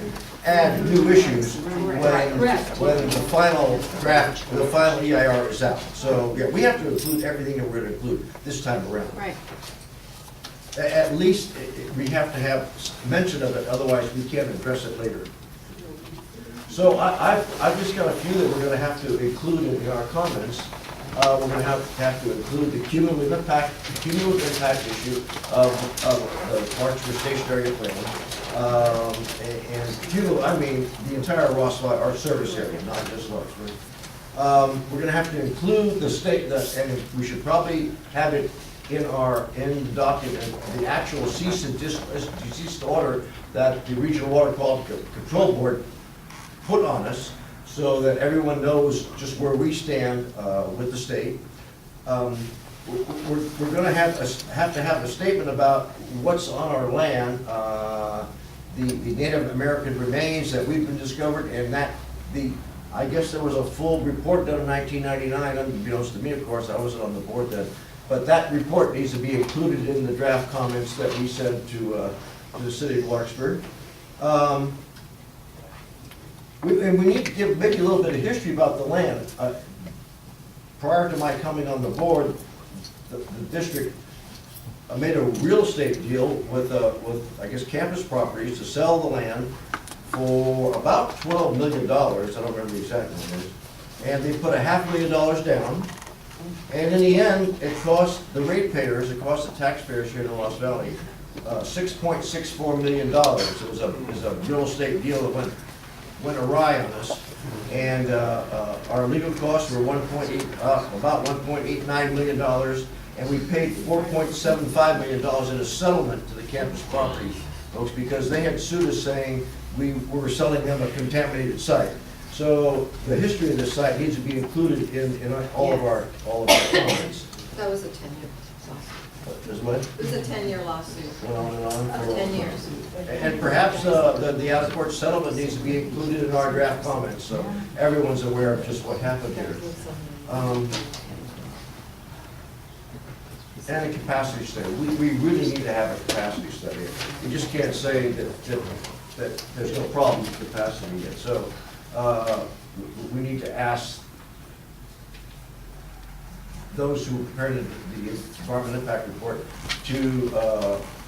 add new issues when the final draft, the final EIR is out. So, yeah, we have to include everything that we're going to include this time around. Right. At least we have to have mention of it, otherwise we can't address it later. So I've just got a few that we're going to have to include in our comments. We're going to have to include the cumulative impact issue of the Larkspur stationary plan. And cumulative, I mean the entire Rossville, our service area, not just Larkspur. We're going to have to include the state, and we should probably have it in the document, the actual cease and desist order that the Regional Water Quality Control Board put on us, so that everyone knows just where we stand with the state. We're going to have to have a statement about what's on our land, the Native American remains that we've been discovered, and that I guess there was a full report done in 1999, unbeknownst to me, of course, I wasn't on the board then. But that report needs to be included in the draft comments that we sent to the city of Larkspur. And we need to give maybe a little bit of history about the land. Prior to my coming on the board, the district made a real estate deal with I guess Campus Properties to sell the land for about $12 million. I don't remember the exact numbers. And they put $500,000 down. And in the end, it cost the ratepayers, it cost the taxpayers here in Lost Valley, $6.64 million. It was a real estate deal that went awry on us. And our legal costs were about $1.89 million, and we paid $4.75 million in a settlement to the Campus Property folks because they had sued us saying we were selling them a contaminated site. So the history of this site needs to be included in all of our comments. That was a 10-year lawsuit. Is what? It was a 10-year lawsuit. Went on and on Of for 10 years. And perhaps the out-of-court settlement needs to be included in our draft comments, so everyone's aware of just what happened here. And a capacity study. We really need to have a capacity study. We just can't say that there's no problem with capacity yet. So we need to ask those who prepared the environmental impact report to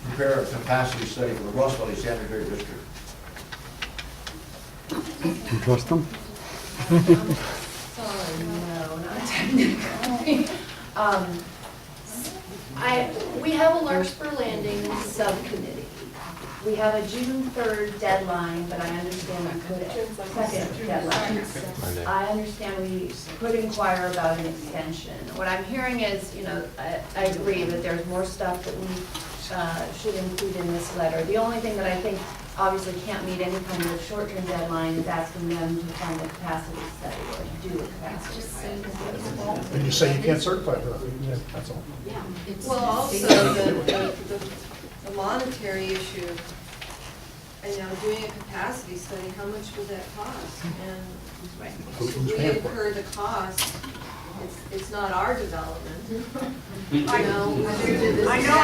prepare a capacity study for the Ross Valley Sanitary District. Do you trust them? Sorry, no, not technically. We have a Larkspur Landing subcommittee. We have a June 3rd deadline, but I understand we could, second deadline. I understand we could inquire about an extension. What I'm hearing is, I agree that there's more stuff that we should include in this letter. The only thing that I think obviously can't meet any kind of short-term deadline is asking them to find a capacity study or to do a capacity study. And you say you can't certify for that, yeah, that's all. Yeah. Well, also, the monetary issue, and doing a capacity study, how much would that cost? And if we incur the cost, it's not our development. I know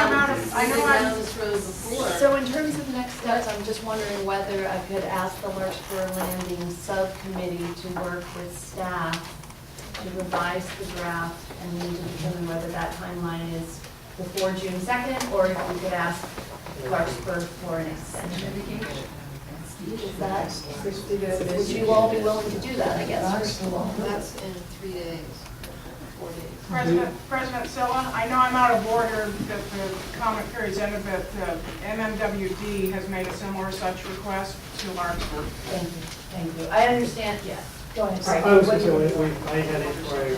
down this road before. So in terms of next steps, I'm just wondering whether I could ask the Larkspur Landing subcommittee to work with staff to revise the draft and we need to determine whether that timeline is before June 2nd, or if we could ask Larkspur for an extension. Is that, would you all be willing to do that, I guess, first of all? That's in 3 days, 4 days. President Silla, I know I'm out of order, that the comment period's ended, but MMWD has made a similar such request to Larkspur. Thank you. I understand, yes. Go ahead. I was going to say, I had inquiry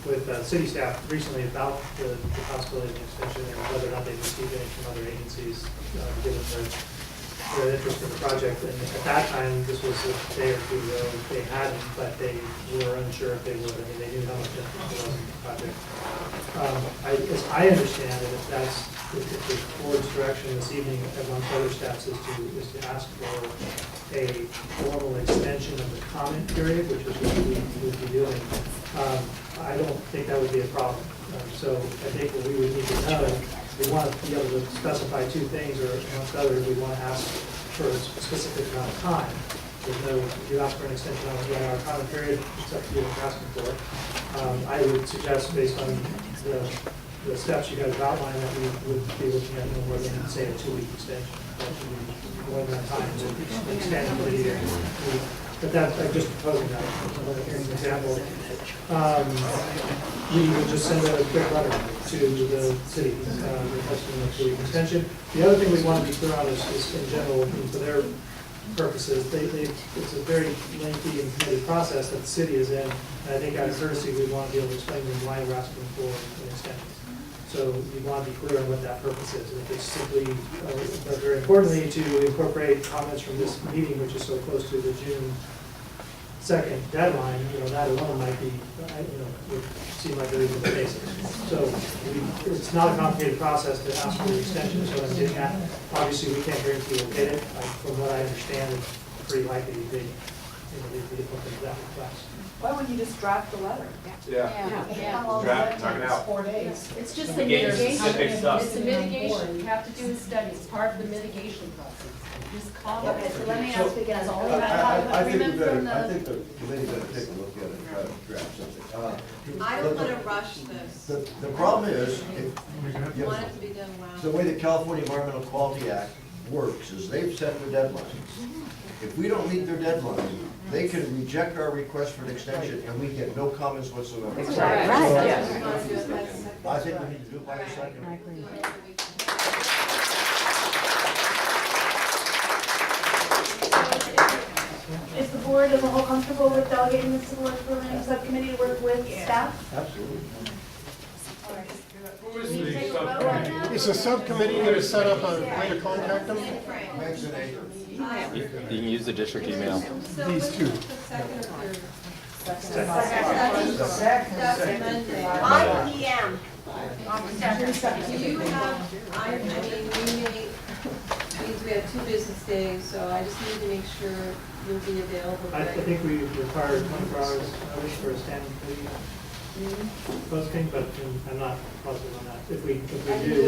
with city staff recently about the possibility of an extension and whether or not they've received any from other agencies, given the interest in the project. And at that time, this was a day or two ago, they hadn't, but they were unsure if they would. I mean, they knew how much interest there was in the project. As I understand it, if the board's direction this evening, amongst other steps, is to ask for a formal extension of the comment period, which is what we would be doing, I don't think that would be a problem. So I think what we would need to know, we want to be able to specify two things, or amongst others, we want to ask for a specific amount of time. There's no, if you ask for an extension on the 1-hour comment period, it's up to you what you're asking for. I would suggest, based on the steps you guys have outlined, that we would be looking at no more than, say, a 2-week extension. That should be more than enough time to extend for the year. But that's, I'm just proposing that. Here's an example. We would just send a quick letter to the city requesting a 2-week extension. The other thing we want to be clear on is in general, for their purposes, it's a very lengthy and committed process that the city is in. And I think out of courtesy, we want to be able to explain to them why we're asking for an extension. So we want to be clear on what that purpose is. And if it's simply, but very importantly, to incorporate comments from this meeting, which is so close to the June 2nd deadline, that alone might be, would seem like a reasonable basis. So it's not a complicated process to ask for the extension, is what I'm getting at. Obviously, we can't guarantee we'll get it. From what I understand, it's pretty likely they'd be open to that request. Why wouldn't you just draft the letter? Yeah. Draft, knock it out. 4 days. It's just We the get your mitigation. specific stuff. It's the mitigation. You have to do a study. It's part of the mitigation process. Just comment. Okay, so let me ask again. I think the committee better take a look at it and try to draft something. I don't want to rush this. The problem is, I want it to be done well. the way the California Environmental Quality Act works is they've set their deadlines. If we don't meet their deadline, they can reject our request for an extension and we get no comments whatsoever. Right. So, Yes. I think we need to do it by the second. Is the board as a whole comfortable with delegating this to the planning subcommittee to work with staff? Absolutely. Is the subcommittee going to set up a way to contact them? You can use the district email. These two. Second. 5 p.m. Do you have, I mean, we have 2 business days, so I just need to make sure you'll be available. I think we require 24 hours notice for a standing committee posting, but I'm not positive on that. If we do, we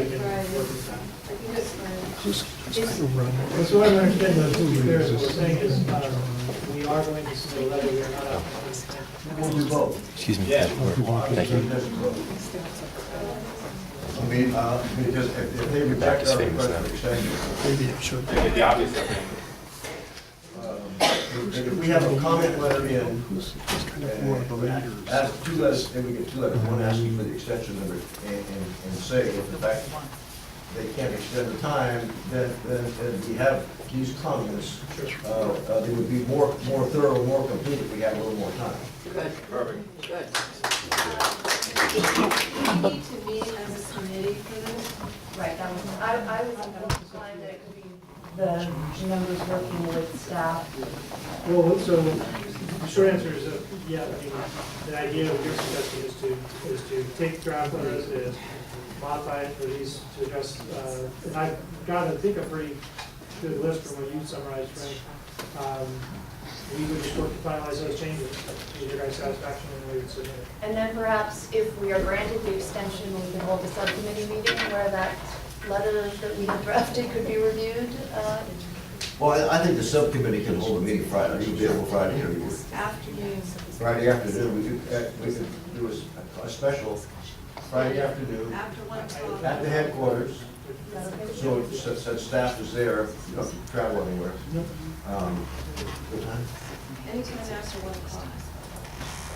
can work with that. I think it's fine. So what I'm understanding, to be clear, what we're saying is, we are going to submit a letter, we are not out. We'll do both. Excuse me. Yeah. Thank you. I mean, because if they reject our request for extension, Maybe it should. Make it the obvious thing. if we have a comment letter in, Who's kind of more of the leader? ask 2 letters, then we get 2 letters, one asking for the extension of it, and say, if in fact they can't extend the time, then we have these comments, they would be more thorough, more complete if we had a little more time. Good. Perfect. Good. We need to meet as a committee for this. Right, that was, I was inclined that it could be the members working with staff. Well, so the short answer is, yeah, I mean, the idea of your suggestion is to take draft letter as it is, modify it for these to address, and I've got, I think, a pretty good list from what you summarized, Frank. We would just work to finalize those changes to your guys' satisfaction, and we would submit it. And then perhaps if we are granted the extension, we can hold a subcommittee meeting where that letter that we have drafted could be reviewed. Well, I think the subcommittee can hold a meeting Friday, are you available Friday? Or you- Afternoon. Friday afternoon, we could do a special Friday afternoon After 1 o'clock. at the headquarters. So that staff is there, you don't have to travel anywhere. What time? Anytime after 1 o'clock.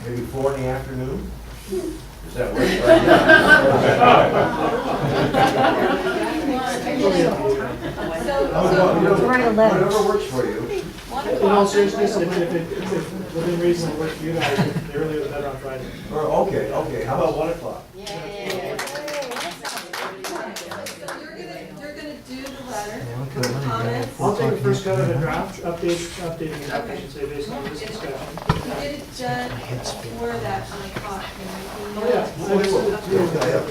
Maybe 4 in the afternoon? Does that work? Whatever works for you. In all seriousness, if within reason it works for you guys, the earlier the better on Friday. Okay, how about 1 o'clock? So you're gonna do the letter, comment, I'll take a first cut of a draft, updating the draft, I should say, based on this discussion. You did it before that on a clock. Oh, yeah. As soon as I get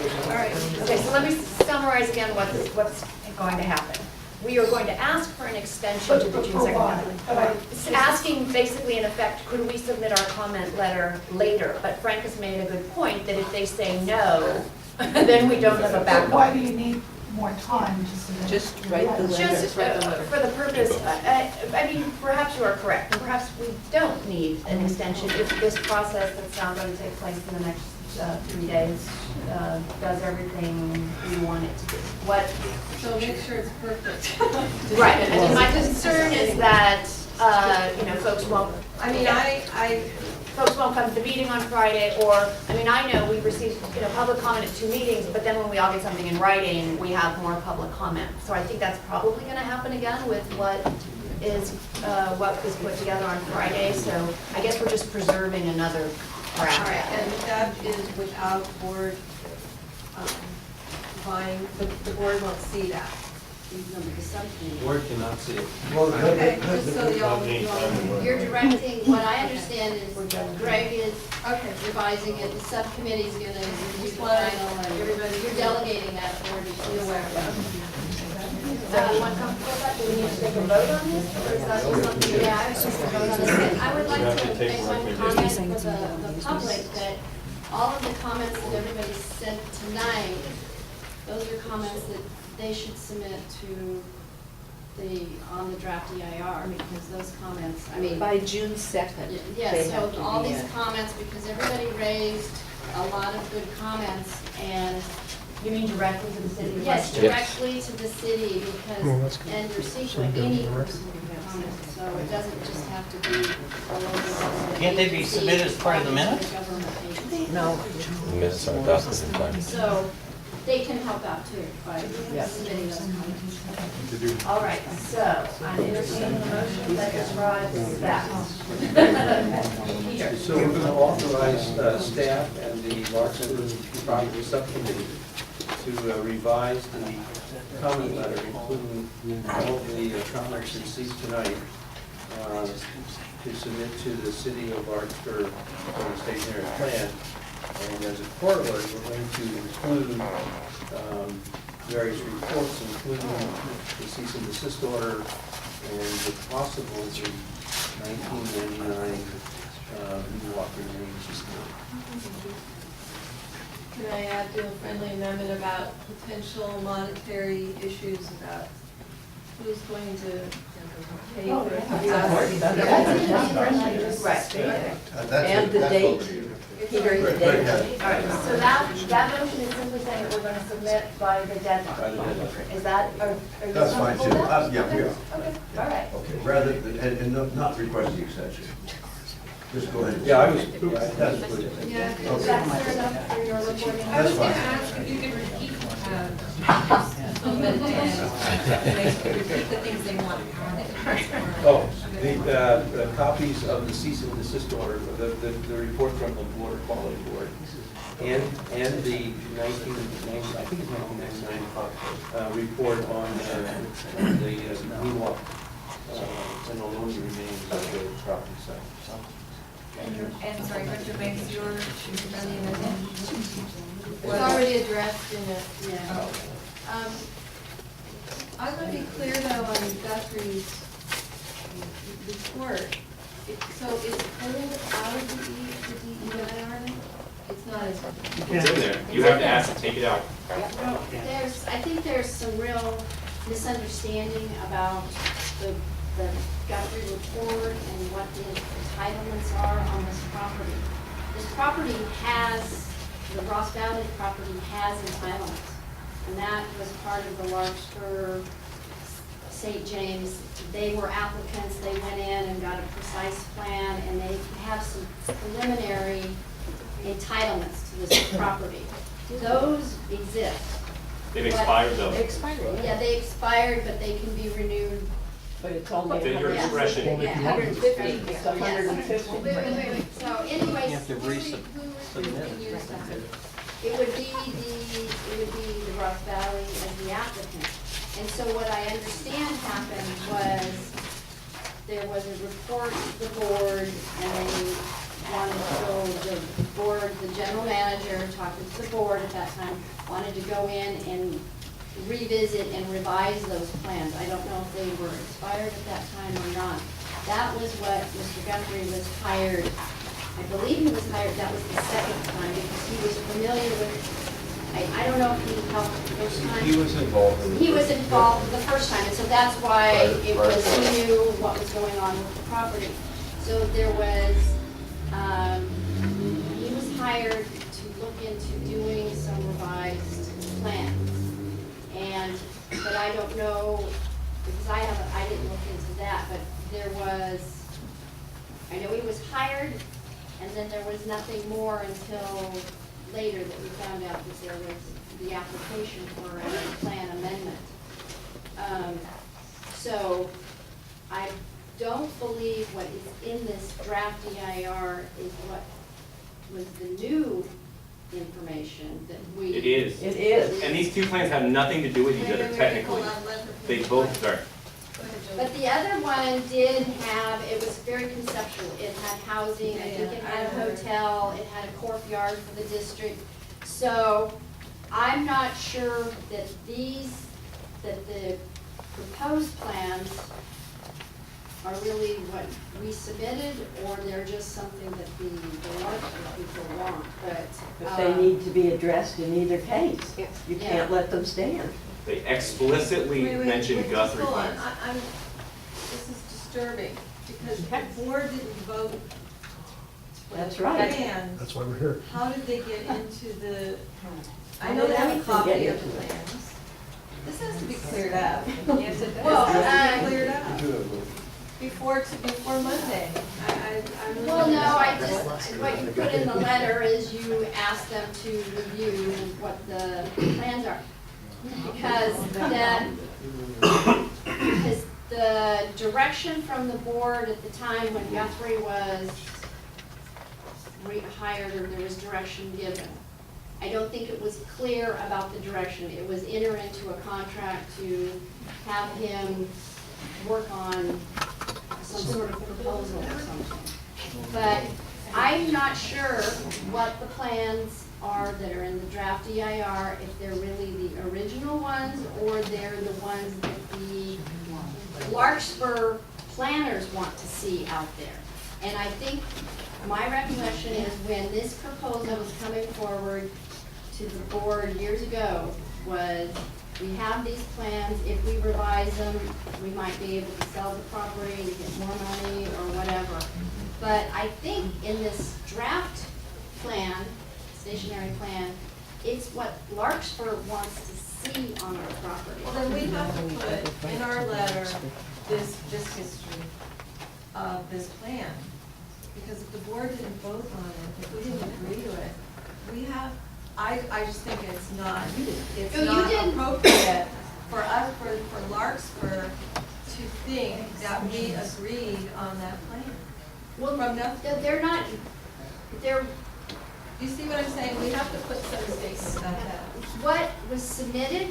it. All right. Okay, so let me summarize again what's going to happen. We are going to ask for an extension to the June 2nd deadline. It's asking basically in effect, could we submit our comment letter later? But Frank has made a good point that if they say no, then we don't have a backup. Why do you need more time to submit? Just write the letter. Just for the purpose, I mean, perhaps you are correct, and perhaps we don't need an extension if this process that's now going to take place in the next 3 days does everything we want it to do. So make sure it's perfect. Right, I mean, my concern is that, folks won't, folks won't come to the meeting on Friday, or, I mean, I know we received, public comment at 2 meetings, but then when we all get something in writing, we have more public comment. So I think that's probably gonna happen again with what was put together on Friday, so I guess we're just preserving another All draft. right, and that is without board buying, the board won't see that. Board cannot see it. Okay, just so y'all. You're directing, what I understand is Greg is revising it, the subcommittee's gonna do the final, and you're delegating that board to aware Is everyone comfortable with that? Do we need to take a vote on this, or is that just something? Yeah, I was just gonna vote on this. I would like to make one comment for the public, that all of the comments that everybody said tonight, those are comments that they should submit to on the draft EIR, because those comments, I mean. By June 2nd. Yes, so all these comments, because everybody raised a lot of good comments, and. You mean directly to the city? Yes, directly to the city, because, and your secret, any person can comment, so it doesn't just have to be all over. Can't they be submitted as part of the minutes? No. The minutes are adopted in time. So they can help out too by submitting those comments. All right, so I'm entertaining a motion that describes that. Peter? So we're going to authorize staff and the Larkspur Property Subcommittee to revise the comment letter, including all of the comments received tonight, to submit to the city of Larkspur on the stationary plan. And as a corollary, we're going to include various reports, including the cease and desist order and if possible the 1999 Walker Lane system. Can I add to a friendly amendment about potential monetary issues about who's going to pay for it? And the date. Peter, the date. All right, so that motion is simply saying that we're going to submit by the deadline. Is that, are you That's fine too. comfortable with that? Yeah, we are. Okay, all right. Okay, rather, and not request the extension. Just go ahead. Yeah, I was, That's good. Yeah. Is that clear enough for your reporting? That's fine. Ask if you could repeat, so that, repeat the things they want on it. oh, the copies of the cease and desist order, the report from the Water Quality Board, and the 1990, I think it's 1999 report on the Blue Walk and the loan remains of the property site. And sorry, Dr. Banks, your, It's already addressed in it, yeah. I want to be clear though on Guthrie's report. So it's pulled out of the DEIR? It's not as. It's in there. You have to ask to take it out. I think there's some real misunderstanding about the Guthrie report and what the entitlements are on this property. This property has, the Ross Valley property has entitlements. And that was part of the Larkspur, St. James. They were applicants, they went in and got a precise plan, and they have some preliminary entitlements to this property. Those exist. They've expired though. They expired. Yeah, they expired, but they can be renewed. But it's only. Within your discretion. Yeah, 150. It's 150. Wait. So anyways, You have to who resubmit. can use that? It would be the Ross Valley as the applicant. And so what I understand happened was there was a report to the board and they wanted to go, the board, the general manager, talking to the board at that time, wanted to go in and revisit and revise those plans. I don't know if they were expired at that time or not. That was what Mr. Guthrie was hired, I believe he was hired, that was the second time, because he was familiar with, I don't know if he helped the first time. He was involved in. He was involved the first time, and so that's why it was, he knew what was going on with the property. So there was, he was hired to look into doing some revised plans. And, but I don't know, because I didn't look into that, but there was, I know he was hired, and then there was nothing more until later that we found out that there was the application for a plan amendment. So I don't believe what is in this draft EIR is what was the new information that we. It is. It is. And these two plans have nothing to do with each other technically. They both, sorry. But the other one did have, it was very conceptual. It had housing, I think it had a hotel, it had a courtyard for the district. So I'm not sure that that the proposed plans are really what we submitted, or they're just something that the larger people want, But they need to be addressed in either case. You can't let them stand. They explicitly mentioned Guthrie Hold on, plans. this is disturbing, because the board didn't vote. That's right. Plans. That's why we're here. How did they get into the, I How know did they have a anything copy get of the into it? plans. This has to be cleared up. Yes, it does. Well, This has to be cleared up before Monday. I'm Well, no, I just, what you put in the letter is you ask them to review what the plans are. Because the direction from the board at the time when Guthrie was rehired, or there was direction given, I don't think it was clear about the direction. It was enter into a contract to have him work on some sort of proposal or something. But I'm not sure what the plans are that are in the draft EIR, if they're really the original ones, or they're the ones that the Larkspur planners want to see out there. And I think my recollection is when this proposal was coming forward to the board years ago was, we have these plans, if we revise them, we might be able to sell the property and get more money or whatever. But I think in this draft plan, stationary plan, it's what Larkspur wants to see on our property. Well, then we have to put in our letter this history of this plan. Because if the board didn't vote on it, if we didn't agree to it, we have, I just think it's not appropriate for us, for Larkspur to think that we agreed on that plan. Well, From no, they're not, they're, you see what I'm saying? We have to put some statements about that. what was submitted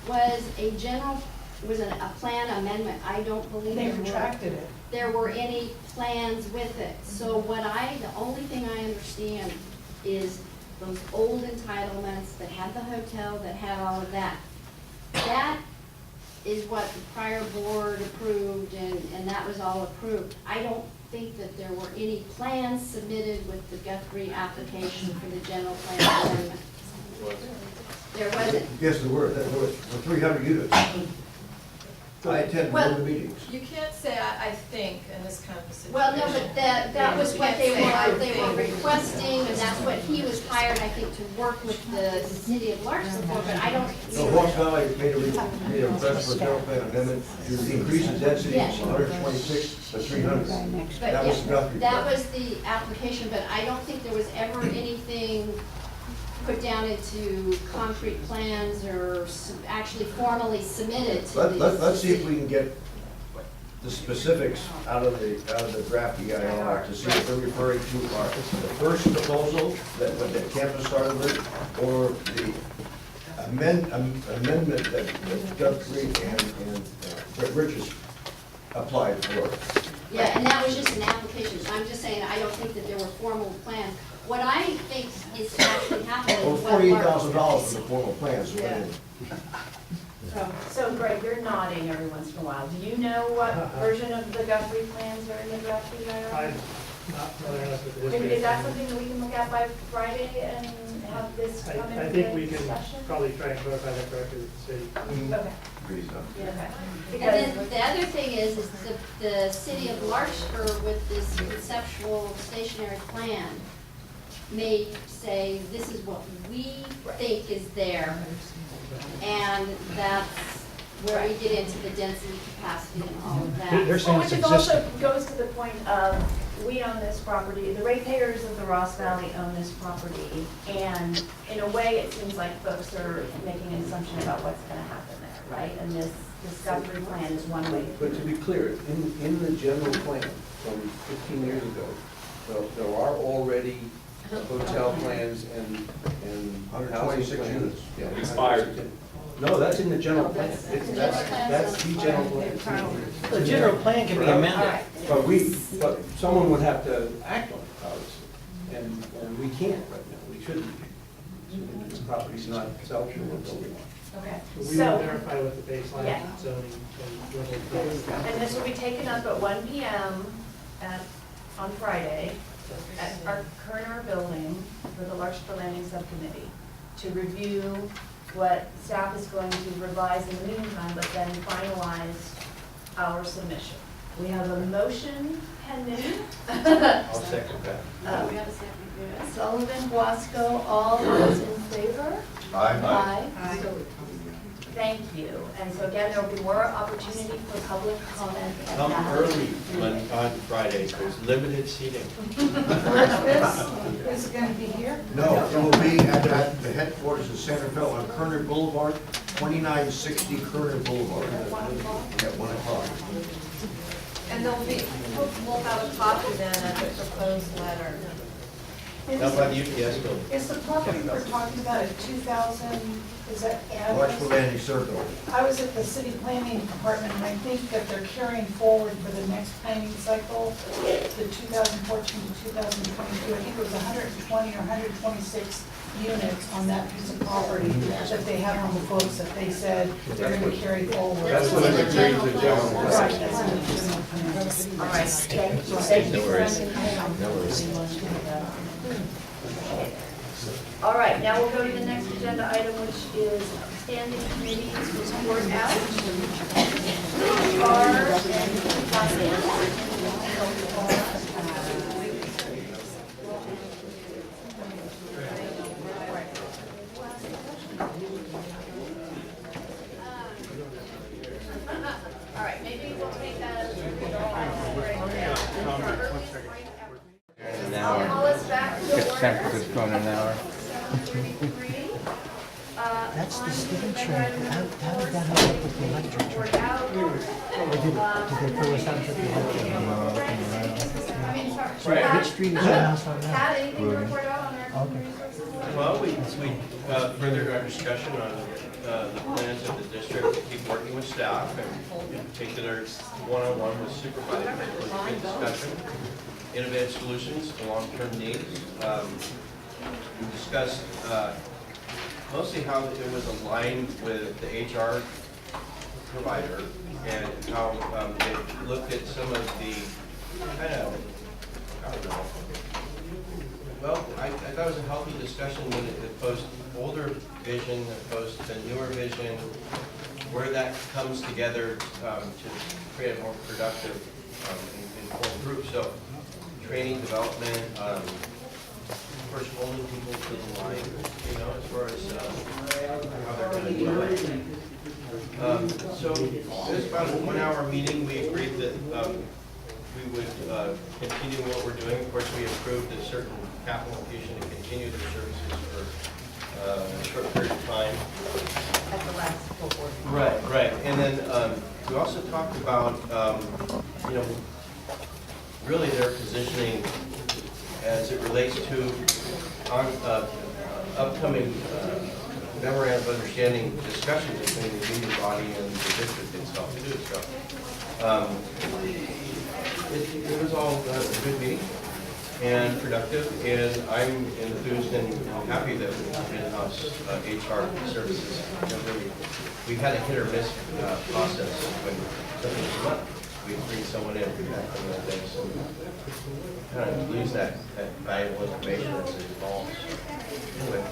was a plan amendment. I don't believe They there retracted it. there were any plans with it. So the only thing I understand is those old entitlements that had the hotel, that had all of that. That is what the prior board approved, and that was all approved. I don't think that there were any plans submitted with the Guthrie application for the general plan amendment. There wasn't. Yes, there were 300 units. I attended one of the meetings. You can't say, I think, in this kind of a situation. Well, no, but that was what they were requesting, and that's what he was hired, I think, to work with the city of Larkspur for, but I don't. So Hawks Valley made a request for a general plan amendment to increase the density from 126 to 300. But That was Guthrie. that was the application, but I don't think there was ever anything put down into concrete plans or actually formally submitted to the. Let's see if we can get the specifics out of the draft EIR to see if they're referring to the first proposal that campus started with, or the amendment that Guthrie and Richards applied for. Yeah, and that was just an application. I'm just saying, I don't think that there were formal plans. What I think is actually happening. Well, is what $48,000 for the formal plans. Yeah. So Greg, you're nodding every once in a while. Do you know what version of the Guthrie plans are in the draft EIR? I'm not familiar with this. Is that something that we can look at by Friday and have this come I into think we can discussion? probably try and clarify that correctly with the city. Okay. And Because then the other thing is the city of Larkspur with this conceptual stationary plan may say, this is what we think is there. And that's where we get into the density, capacity, and all of that. They're saying Which it's is also existing. goes to the point of, we own this property, the ratepayers of the Ross Valley own this property, and in a way, it seems like folks are making an assumption about what's gonna happen there, right? And this Guthrie plan is one way. But to be clear, in the general plan from 15 years ago, there are already hotel plans and housing 126 plans. units. Yeah, Expired. No, that's in the general plan. That's the general plan. The general plan can be amended. But someone would have to act on it, obviously. And we can't right now, we shouldn't. This property's not self-sure what we want. Okay, So we will so, verify with the baseline Yeah. zoning and level. and this will be taken up at 1 PM on Friday at our current building for the Larkspur Landing Subcommittee to review what staff is going to revise in the meantime, but then finalize our submission. We have a motion pending. I'll second that. We have a second. Sullivan, Wasco, all those in favor? Aye. Aye. So, thank you. And so again, there will be more opportunity for public comment. at Come that. early on Fridays, there's limited seating. Where's this? Is it gonna be here? No, it will be at the headquarters of Centerville on Kerner Boulevard, 2960 Kerner Boulevard. At 1 o'clock. And there'll be, we'll have a copy then of the proposed letter. Down by the UPS building. Is the property we're talking about at 2,000, is that Larkspur Landing Circle. I was at the city planning department, and I think that they're carrying forward for the next planning cycle, the 2014 to 2022. I think it was 120 or 126 units on that piece of property that they have on the books that they said they're going to carry forward. That's what it agreed to general. Right, that's in the general plan. All right, thank you. Thank you for All right, now we'll go to the next agenda item, which is standing committees report out. HR All right, maybe we'll take a break now. I'll call us back to order. That's the steam train. How did that hook up with the electric train? Or did they pull us out to the electric? Right. Which street is your house on now? Pat, anything to report out on our resources? Well, we furthered our discussion on the plans of the district to keep working with staff and in particular one-on-one with supervisors. It was a good discussion. Innovative solutions to long-term needs. We discussed mostly how it was aligned with the HR provider and how they looked at some of the kind of, I don't know. Well, I thought it was a healthy discussion when it opposed older vision opposed to newer vision, where that comes together to create a more productive and informed group. So training, development, of course, holding people to the line, you know, as far as how they're going to do it. So it was about a 1 hour meeting. We agreed that we would continue what we're doing. Of course, we approved a certain capital allocation to continue the services for a short period of time. At the last full board. Right. And then we also talked about, you know, really their positioning as it relates to upcoming memorandum of understanding discussions between the union body and the district itself too, so. It was all a good meeting and productive, and I'm enthused and happy that we have in-house HR services. We've had a hit or miss process when something comes up. We bring someone in from that thing, so kind of lose that valuable information as it evolves. Anyway.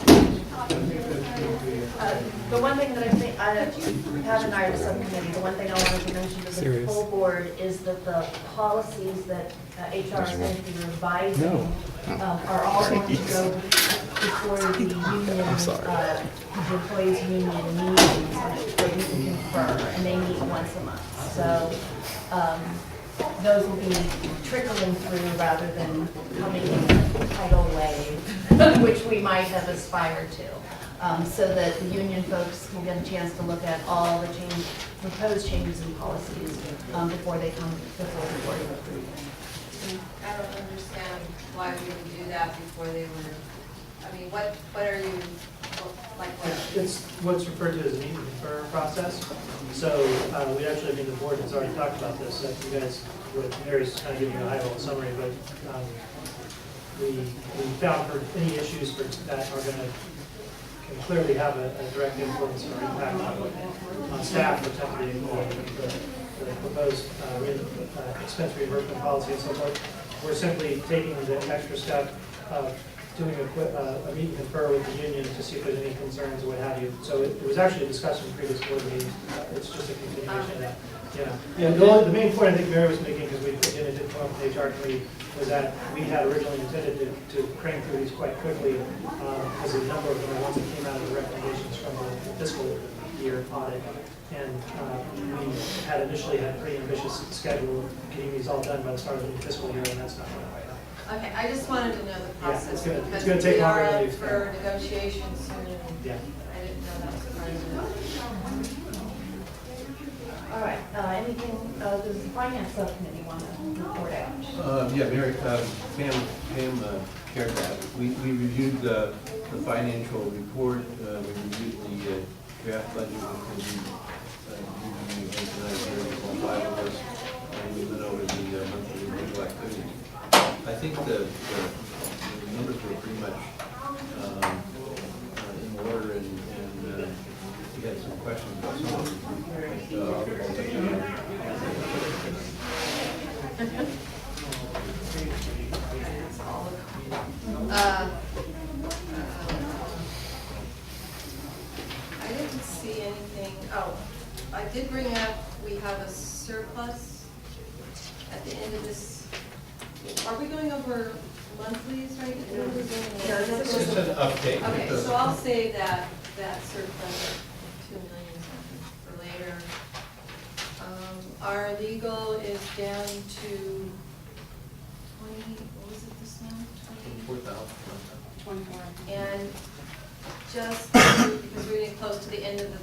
The one thing that I think, Pat and I are the subcommittee, the one thing I wanted to mention to the full board is that the policies that HR is going to be revising are all going to go before the union, the employees union meetings, where you can confer, and they meet once a month. So those will be trickling through rather than coming in a tidal wave, which we might have aspired to. So that the union folks will get a chance to look at all the proposed changes in policies before they come before the board of approval. I don't understand why we would do that before they were, I mean, what are you, like what? It's what's referred to as a meet and confer process. So we actually, I mean, the board has already talked about this, that you guys, Mary's kind of giving you a high level summary, but we found for any issues that are going to can clearly have a direct influence or impact on staff, for example, the proposed expense reimbursement policy and so forth. We're simply taking the extra step of doing a meet and confer with the union to see if there's any concerns or what have you. So it was actually discussed in previous board meetings. It's just a continuation of that. Yeah. The main point I think Mary was making, because we did come up with the HR committee, was that we had originally intended to crank through these quite quickly, because a number of them are ones that came out of the recommendations from the fiscal year audit. And we had initially had a pretty ambitious schedule of getting these all done by the start of the fiscal year, and that's not going to quite happen. Okay, I just wanted to know the process. Yeah, it's going to take longer than we because we are up for negotiations soon. Yeah. I didn't know that was part of it. All right, anything, does the finance subcommittee want to report out? Yeah, Mary, Pam cared that. We reviewed the financial report, we reviewed the draft budget, because we tonight here with all five of us, and we went over the monthly individual activity. I think the numbers were pretty much in order, and we had some questions about some of them. I didn't see anything, oh, I did bring up, we have a surplus at the end of this. Are we going over monthlies right now? What are we doing? It's just an update. Okay, so I'll say that surplus of 2 million for later. Our legal is down to 20, what was it this month? 24,000. 24. And just because we're getting close to the end of the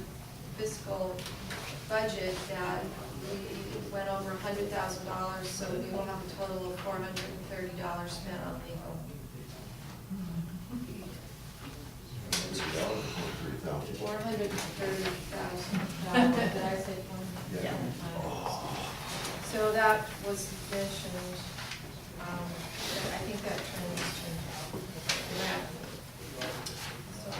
fiscal budget, that we went over $100,000, so we will have a total of $430 spent on legal. $430,000. Did I say 400? Yeah. So that was mentioned. I think that transition. So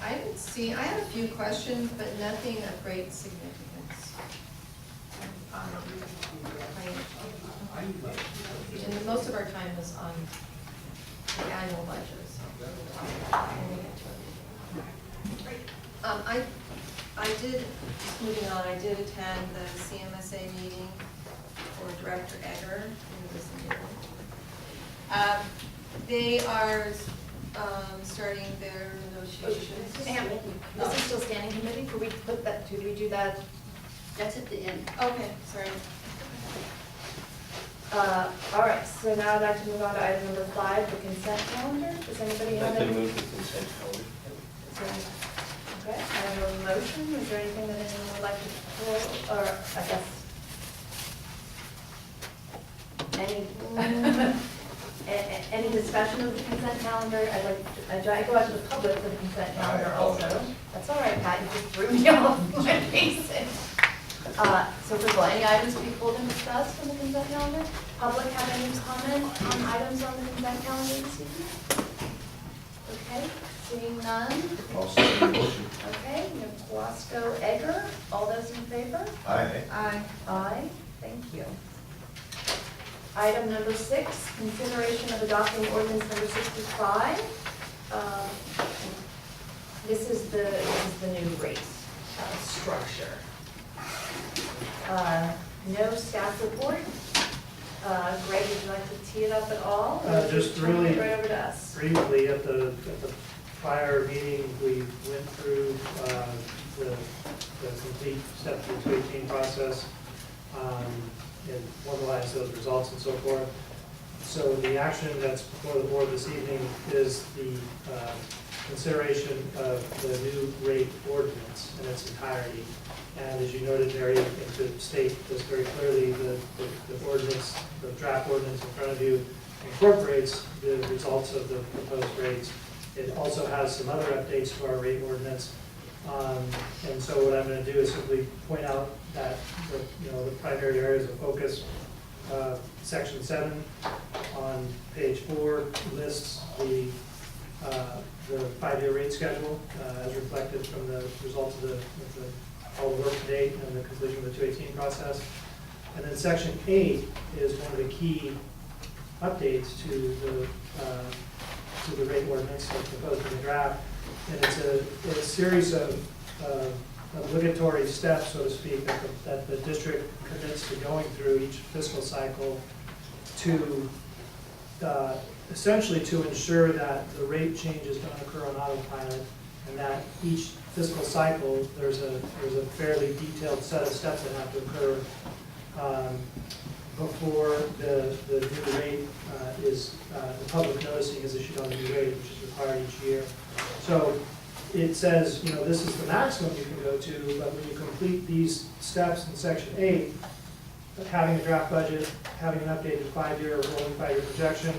I didn't see. I had a few questions, but nothing of great significance. And most of our time was on the annual budget. So we'll get to it. I did, moving on, I did attend the CMSA meeting for Director Egger, who was in here. They are starting their negotiations. This is still standing committee? Could we put that, did we do that? That's at the end. Okay, sorry. All right, so now I'd like to move on to item number 5, the consent calendar. Does anybody have I'd like any? to move the consent calendar. Okay, I have a motion. Is there anything that anyone would like to pull, or I guess, any? Any discussion of the consent calendar? I go out to the public for the consent calendar also. That's all right, Pat, you just threw me off my basic. So first of all, any items to be pulled and discussed from the consent calendar? Public have any comment on items on the consent calendar this evening? Okay, seeing none. I'll second the motion. Okay, we have Wasco, Egger, all those in favor? Aye. Aye. Aye, thank you. Item number 6, consideration of adopting ordinance number 65. This is the new rate structure. No staff report. Greg, would you like to tee it up at all? Or Just turn it really right over to us. briefly, at the prior meeting, we went through the complete step through 218 process and formalized those results and so forth. So the action that's before the board this evening is the consideration of the new rate ordinance in its entirety. And as you noted, Mary, and to state this very clearly, the ordinance, the draft ordinance in front of you incorporates the results of the proposed rates. It also has some other updates to our rate ordinance. And so what I'm going to do is simply point out that the primary areas of focus. Section 7 on page 4 lists the 5-year rate schedule as reflected from the results of all the work to date and the completion of the 218 process. And then section 8 is one of the key updates to the rate ordinance that's proposed in the draft. And it's a series of obligatory steps, so to speak, that the district commits to going through each fiscal cycle to essentially to ensure that the rate changes don't occur on autopilot, and that each fiscal cycle there's a fairly detailed set of steps that have to occur before the new rate the public noticing is issued on the new rate, which is required each year. So it says, this is the maximum you can go to, but when you complete these steps in section 8, having a draft budget, having an updated 5-year or rolling 5-year projection,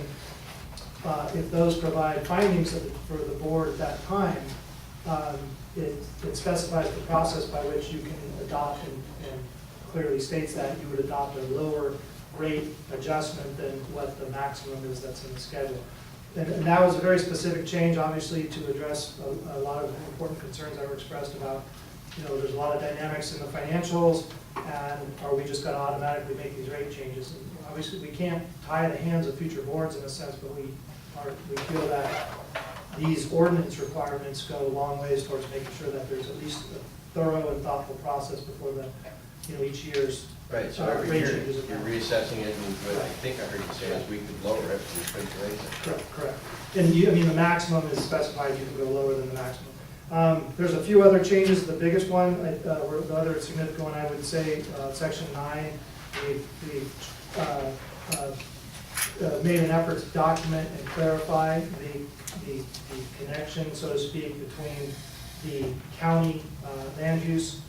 if those provide findings for the board at that time, it specifies the process by which you can adopt and clearly states that you would adopt a lower rate adjustment than what the maximum is that's in the schedule. And that was a very specific change, obviously, to address a lot of important concerns that were expressed about, there's a lot of dynamics in the financials, and are we just going to automatically make these rate changes? And obviously, we can't tie the hands of future boards in a sense, but we feel that these ordinance requirements go a long ways towards making sure that there's at least a thorough and thoughtful process before each year's Right, so every year changes. you're reassessing it, and what I think I heard you say is we could lower it, we could raise it. Correct. And the maximum is specified, you can go lower than the maximum. There's a few other changes. The biggest one, the other significant one, I would say, section 9, we've made an effort to document and clarify the connection, so to speak, between the county land use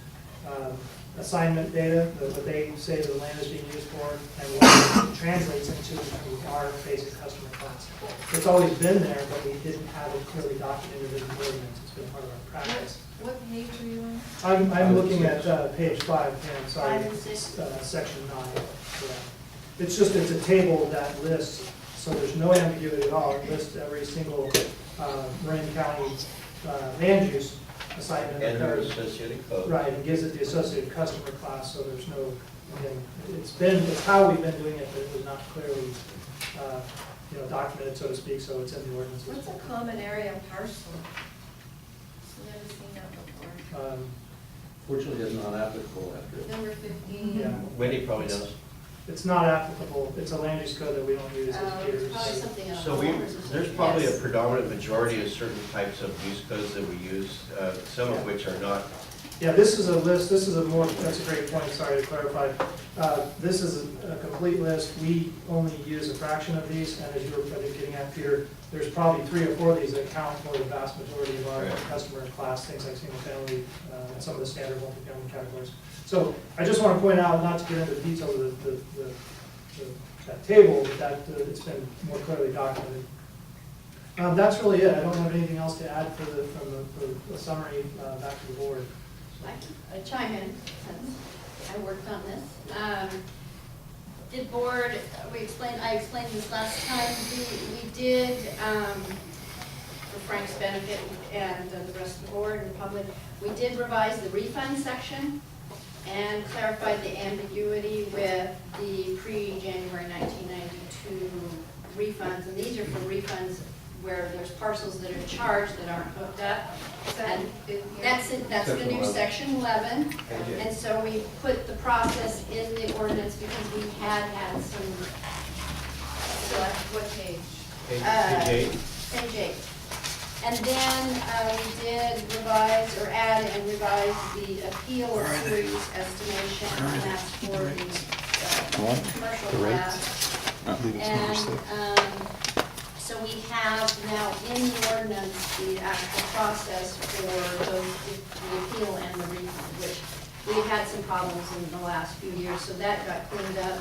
assignment data, what they say the land is being used for, and what it translates into our basic customer class. It's always been there, but we didn't have it clearly documented in the ordinance. It's been part of our practice. What page are you on? I'm looking at page 5, Pam, sorry. 5 and 6. Section 9. Yeah. It's a table that lists, so there's no ambiguity at all. It lists every single Marin County land use assignment. And their associated code. Right, and gives it the associated customer class, so there's no, again, it's how we've been doing it, but it was not clearly, documented, so to speak, so it's in the ordinance. What's a common area parcel? I've never seen that before. Fortunately, it's not applicable after. Number 15. Yeah. Wendy probably knows. It's not applicable, it's a land use code that we don't use as It's peers. probably something else. So there's probably a predominant majority of certain types of use codes that we use, some of which are not. Yeah, this is a list, that's a great point, sorry to clarify. This is a complete list. We only use a fraction of these, and as you were getting at, Peter, there's probably 3 or 4 of these that count for the vast majority of our customer class, things like single family, and some of the standard multifamily categories. So I just want to point out, not to get into the details of the that table, but that, it's been more clearly documented. That's really it. I don't have anything else to add from the summary back to the board. I can chime in, since I worked on this. Did board, I explained this last time, we did, for Frank's benefit and the rest of the board and the public, we did revise the refund section and clarified the ambiguity with the pre-January 1992 refunds. And these are for refunds where there's parcels that are charged that aren't hooked up. And that's the new section 11. And so we put the process in the ordinance because we had some. What page? Page 8. Page 8. And then we did revise or add and revise the appeal of sewer use estimation, and that's for the commercial lab. And so we have now in the ordinance the actual process for the appeal and the refund, which we've had some problems in the last few years, so that got cleaned up.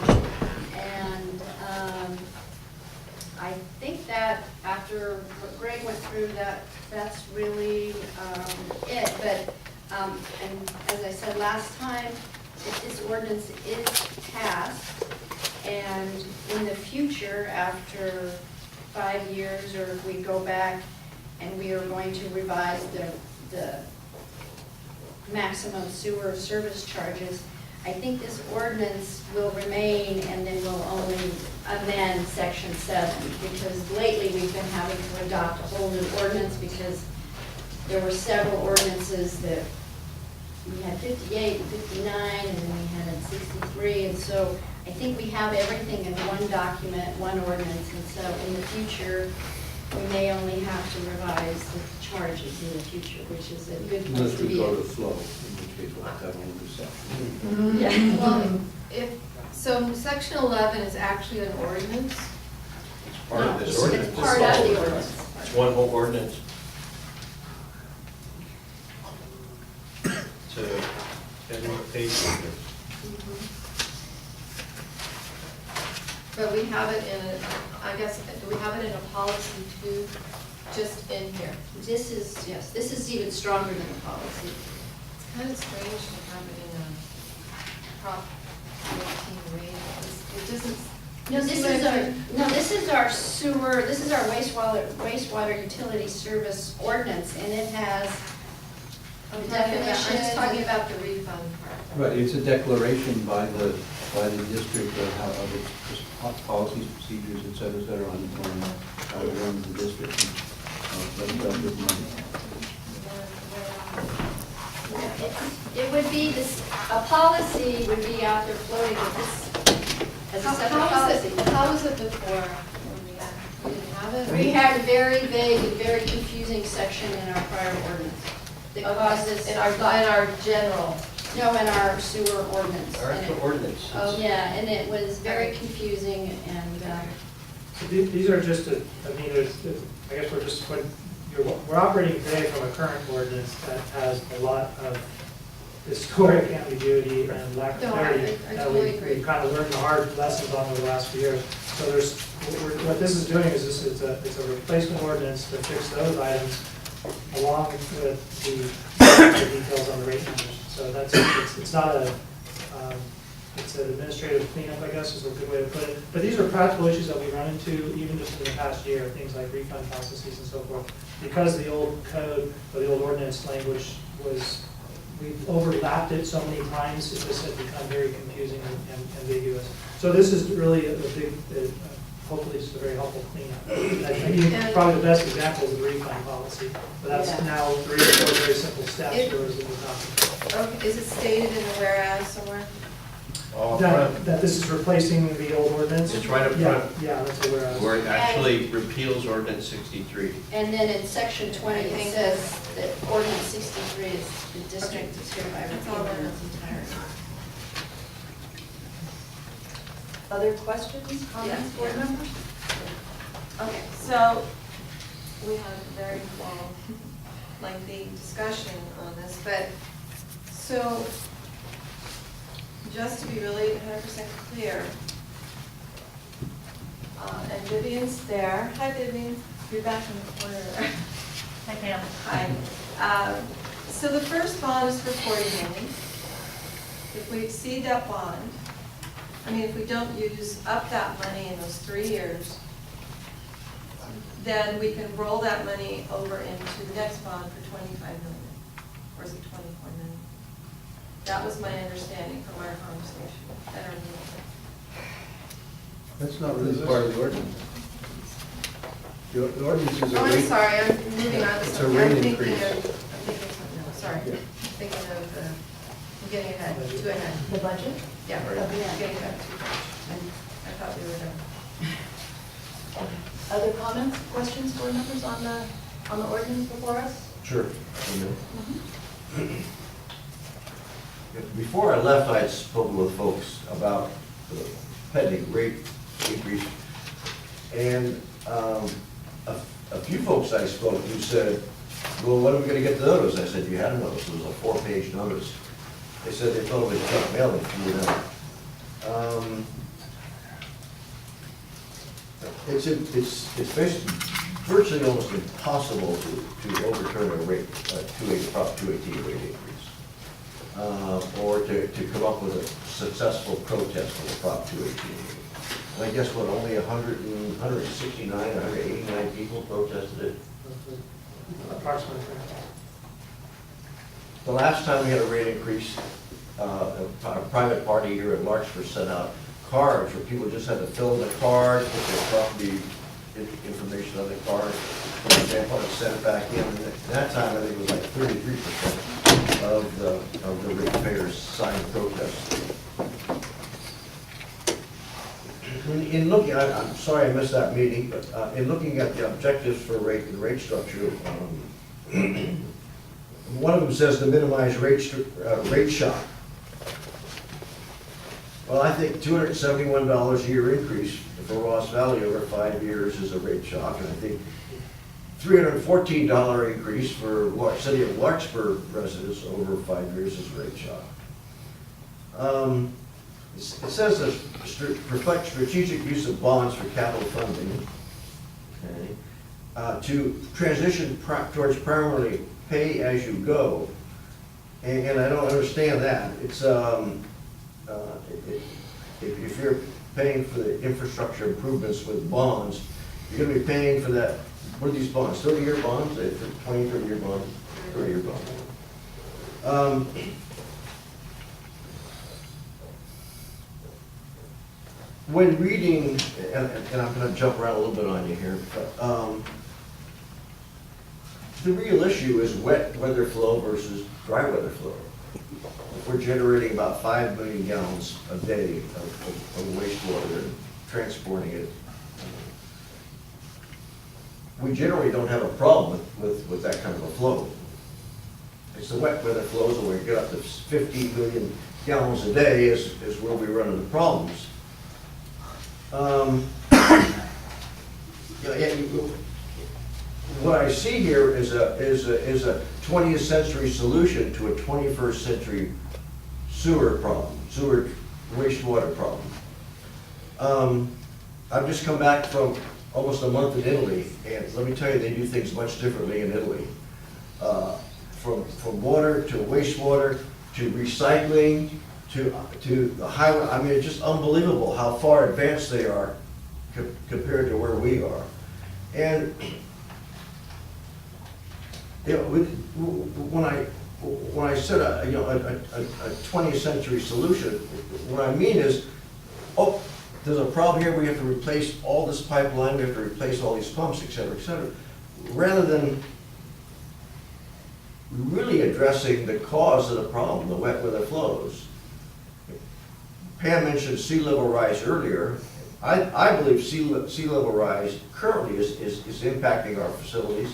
And I think that after what Greg went through, that's really it. But and as I said last time, if this ordinance is passed, and in the future, after 5 years, or if we go back and we are going to revise the maximum sewer service charges, I think this ordinance will remain, and then we'll only amend section 7, because lately we've been having to adopt a whole new ordinance because there were several ordinances that we had 58 and 59, and then we had 63, and so I think we have everything in one document, one ordinance, and so in the future, we may only have to revise the charges in the future, which is a good place to be. Unless we go to flow, in which case we'll have to have a new section. Mm-hmm. Yeah. Well, so section 11 is actually an ordinance? It's part of this ordinance. It's part of the ordinance. It's one whole ordinance. So, what page is it? But we have it in, I guess, do we have it in a policy too, just in here? This is, yes, this is even stronger than the policy. It's kind of strange to have it in a Prop 18 rate. It doesn't. No, this is our sewer, this is our wastewater utility service ordinance, and it has I'm the talking definitions. about the refund part. Right, it's a declaration by the district of how, of its policies, procedures, et cetera, on how to run the district. With money. It would be this, a policy would be out there floating with this as a separate policy. How was it before? We didn't have it? We had a very vague and very confusing section in our prior ordinance that causes. In our general. No, in our sewer ordinance. Our And actual it- ordinance. Oh, yeah, and it was very confusing and, So these are just, I mean, I guess we're operating today from a current ordinance that has a lot of historic ambiguity and lack of No, clarity. I that totally agree. We've kind of learned the hard lessons on over the last few years. So what this is doing is it's a replacement ordinance to fix those items along with the details on the rate numbers. So it's not it's an administrative cleanup, I guess, is a good way to put it. But these are practical issues that we run into even just in the past year, things like refund processes and so forth. Because the old code, or the old ordinance language we overlapped it so many times, it just had become very confusing and ambiguous. So this is really a big, hopefully it's a very helpful cleanup. And I think probably the best example is the refund policy, but that's now 3 or 4 very simple steps, whereas it was not. Okay, is it stated in the whereas somewhere? That this is replacing the old ordinance? It's right up Yeah, front. yeah, that's where I was. Where it actually repeals ordinance 63. and then in section 20, it says that ordinance 63 is the district is hereby repealed in its entirety. Other questions, comments, board members? Okay, so we had a very long, lengthy discussion on this, but so just to be really 100% clear, and Vivian's there. Hi, Vivian. You're back in the corner there. Hi, Pam. Hi. So the first bond is for 40 million. If we exceed that bond, if we don't use up that money in those 3 years, then we can roll that money over into the next bond for 25 million, or is it 24 million? That was my understanding from our conversation at our meeting. That's not really part of the ordinance. The ordinance is a Oh, I'm rate. sorry, I'm moving on to It's a something. rate I'm thinking increase. of something else, sorry. Yeah. Thinking of, I'm getting ahead, too ahead. The budget? Yeah, Right. I'm getting ahead too much. I thought we were done. Other comments, questions, board members on the ordinance before us? Sure. Before I left, I had spoken with folks about the pending rate increase. And a few folks I spoke to said, well, when are we going to get the notice? I said, you had a notice. It was a 4-page notice. They said they thought it was junk mail and threw it out. It's basically virtually almost impossible to overturn a rate, Prop 218 rate increase, or to come up with a successful protest for the Prop 218. And I guess what, only 169, 189 people protested it? Approximately. The last time we had a rate increase, a private party here in Larkspur sent out cards where people just had to fill in the card, put their property information on the card, for example, and send it back in. And at that time, I think it was like 33% of the ratepayers signed protests. In looking, I'm sorry I missed that meeting, but in looking at the objectives for rate and rate structure, one of them says to minimize rate shock. Well, I think $271 a year increase for Ross Valley over 5 years is a rate shock, and I think $314 increase for City of Larkspur residents over 5 years is a rate shock. It says that reflect strategic use of bonds for capital funding, okay, to transition towards primarily pay as you go, and I don't understand that. It's if you're paying for the infrastructure improvements with bonds, you're going to be paying for that. What are these bonds? 30-year bonds? 20, 30-year bonds? 30-year bonds. When reading, and I'm going to jump around a little bit on you here, but the real issue is wet weather flow versus dry weather flow. We're generating about 5 million gallons a day of wastewater and transporting it. We generally don't have a problem with that kind of a flow. It's the wet weather flows where we get up to 50 million gallons a day is where we run into problems. What I see here is a 20th century solution to a 21st century sewer problem, sewer wastewater problem. I've just come back from almost a month in Italy, and let me tell you, they do things much differently in Italy. From water to wastewater to recycling to the highway. I mean, it's just unbelievable how far advanced they are compared to where we are. And you know, when I said a 20th century solution, what I mean is, oh, there's a problem here. We have to replace all this pipeline. We have to replace all these pumps, et cetera, rather than really addressing the cause of the problem, the wet weather flows. Pam mentioned sea level rise earlier. I believe sea level rise currently is impacting our facilities.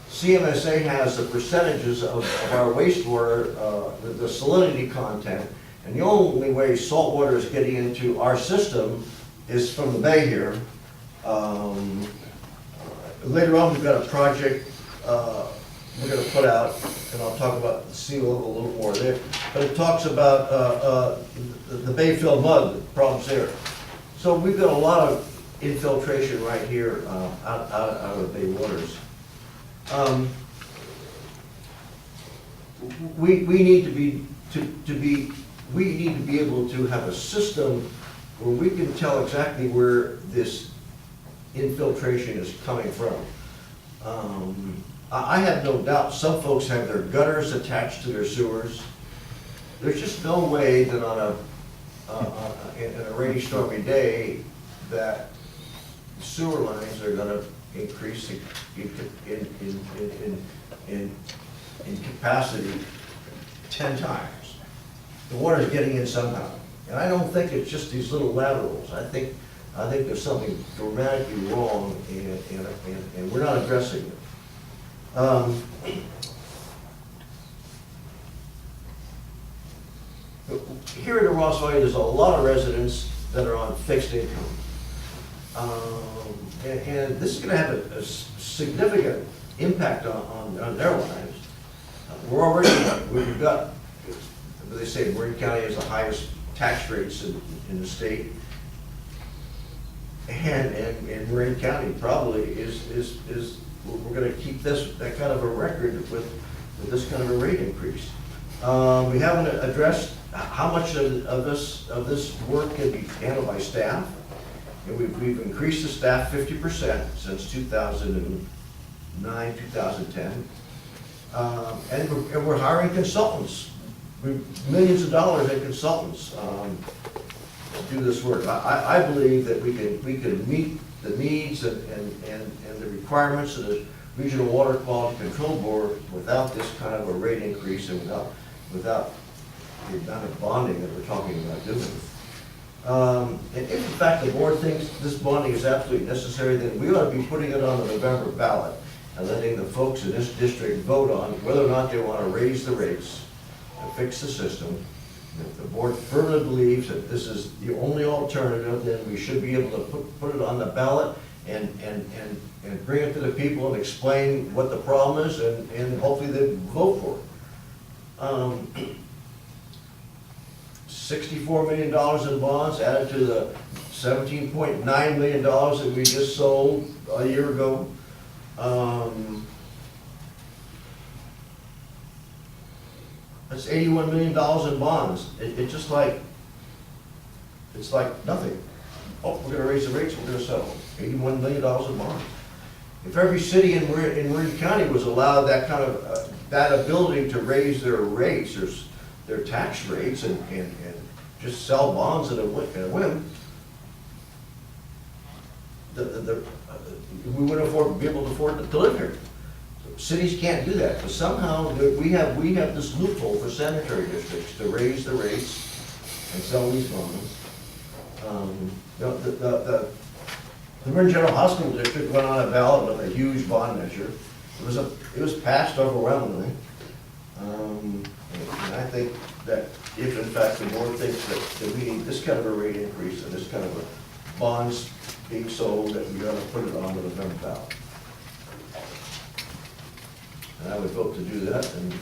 CMSA has the percentages of our wastewater, the salinity content, and the only way salt water is getting into our system is from the bay here. Later on, we've got a project we're going to put out, and I'll talk about the sea level a little more there, but it talks about the bay fill mud, the problems there. So we've got a lot of infiltration right here out of the Bay Waters. We need to be able to have a system where we can tell exactly where this infiltration is coming from. I have no doubt some folks have their gutters attached to their sewers. There's just no way that in a rainy, stormy day that sewer lines are gonna increase in capacity 10 times. The water's getting in somehow. And I don't think it's just these little laterals. I think there's something dramatically wrong and we're not addressing it. Here in the Ross Valley, there's a lot of residents that are on fixed income. And this is going to have a significant impact on their lives. We've got, they say Marin County has the highest tax rates in the state. And Marin County probably we're going to keep that kind of a record with this kind of a rate increase. We haven't addressed how much of this work can be handled by staff. And we've increased the staff 50% since 2009, 2010. And we're hiring consultants. Millions of dollars in consultants to do this work. I believe that we can meet the needs and the requirements of the Regional Water Quality Control Board without this kind of a rate increase and without the amount of bonding that we're talking about doing. And if in fact the board thinks this bonding is absolutely necessary, then we ought to be putting it on the November ballot and letting the folks in this district vote on whether or not they want to raise the rates and fix the system. If the board firmly believes that this is the only alternative, then we should be able to put it on the ballot and bring it to the people and explain what the problem is, and hopefully they vote for it. $64 million in bonds added to the $17.9 million that we just sold a year ago. That's $81 million in bonds. It's just like, it's like nothing. Oh, we're gonna raise the rates, we're gonna settle. $81 million in bonds. If every city in Marin County was allowed that kind of, that ability to raise their rates, their tax rates, and just sell bonds at a whim, we wouldn't be able to afford to live here. Cities can't do that, but somehow we have this loophole for sanitary districts to raise the rates and sell these bonds. The Marin General Hospital District went on a ballot with a huge bond measure. It was passed overwhelmingly. And I think that if in fact the board thinks that we need this kind of a rate increase and this kind of a bonds being sold, that we ought to put it on the November ballot. And I would vote to do that and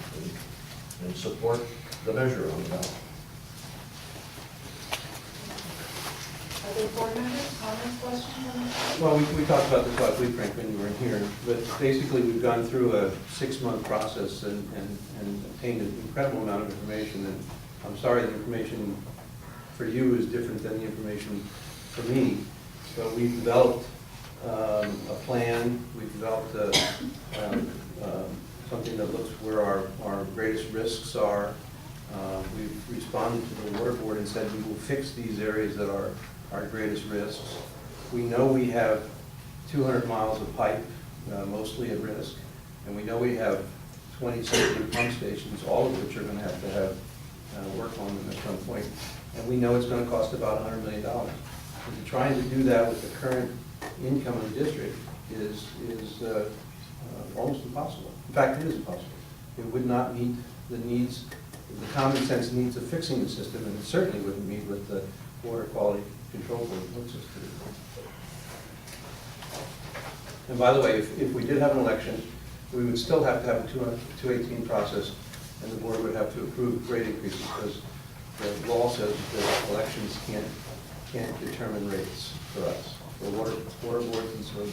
support the measure on the ballot. Other board members, comments, questions on this? Well, we talked about this last week, Frank, when you were in here, but basically we've gone through a 6-month process and obtained an incredible amount of information, and I'm sorry the information for you is different than the information for me. So we've developed a plan, we've developed something that looks where our greatest risks are. We've responded to the water board and said we will fix these areas that are our greatest risks. We know we have 200 miles of pipe, mostly at risk, and we know we have 27 pump stations, all of which are going to have work on them at some point, and we know it's going to cost about $100 million. And trying to do that with the current income of the district is almost impossible. In fact, it is impossible. It would not meet the needs, the common sense needs of fixing the system, and it certainly wouldn't meet with the Water Quality Control Board looks us to do. And by the way, if we did have an election, we would still have to have a 218 process, and the board would have to approve rate increases, because the law says that elections can't determine rates for us. or water board concerned.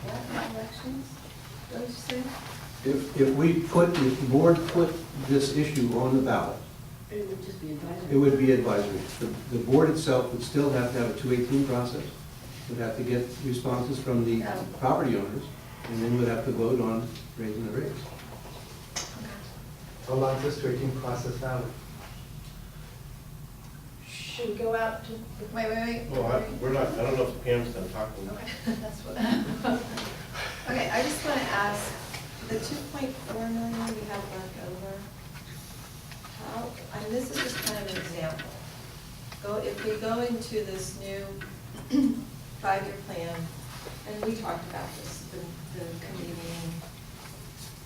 Elections, don't you say? If the board put this issue on the ballot, It would just be advisory. it would be advisory. The board itself would still have to have a 218 process, would have to get responses from the property owners, and then would have to vote on raising the rates. How long is this 218 process valid? Should we go out to? Wait. Well, we're not, I don't know if Pam's done talking. Okay, that's what. Okay, I just want to ask, the 2.4 million we have left over, how, and this is just kind of an example. If we go into this new 5-year plan, and we talked about this, the committee meeting.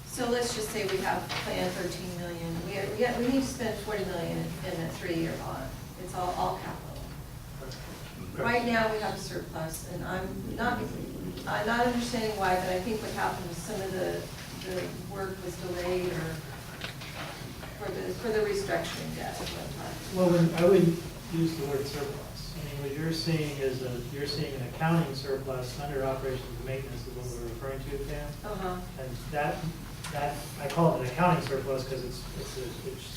So let's just say we have planned 13 million. We need to spend 40 million in a 3-year bond. It's all capital. Right now, we have a surplus, and I'm not understanding why, but I think what happened was some of the work was delayed or for the restructuring debt at one time. Well, I wouldn't use the word surplus. I mean, what you're seeing is you're seeing an accounting surplus under operations and maintenance is what we're referring to, Pam. And that I call it an accounting surplus because it's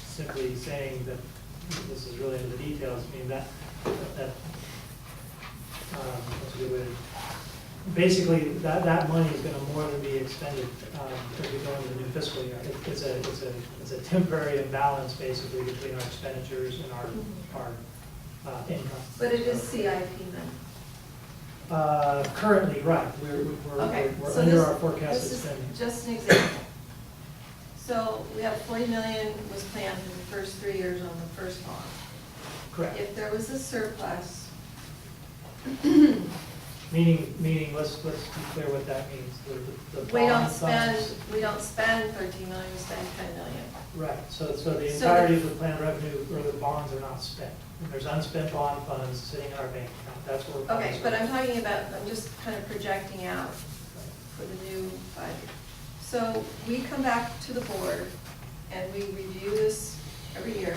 simply saying that this is really in the details. I mean what's a good way to, basically that money is going to more than be expended as we go into the new fiscal year. It's a temporary imbalance basically between our expenditures and our income. But it is CIP money. Currently, right. We're So under this- our forecasted this is spending. just an example. So we have 40 million was planned for the first 3 years on the first bond. Correct. If there was a surplus, Meaning, let's be clear what that means. The we don't bond spend, funds- we don't spend 13 million, we spend 10 million. Right, so the So entirety the- of the planned revenue or the bonds are not spent. There's unspent bond funds sitting in our bank account. That's what we're. Okay, but I'm talking about, I'm just kind of projecting out for the new budget. So we come back to the board and we review this every year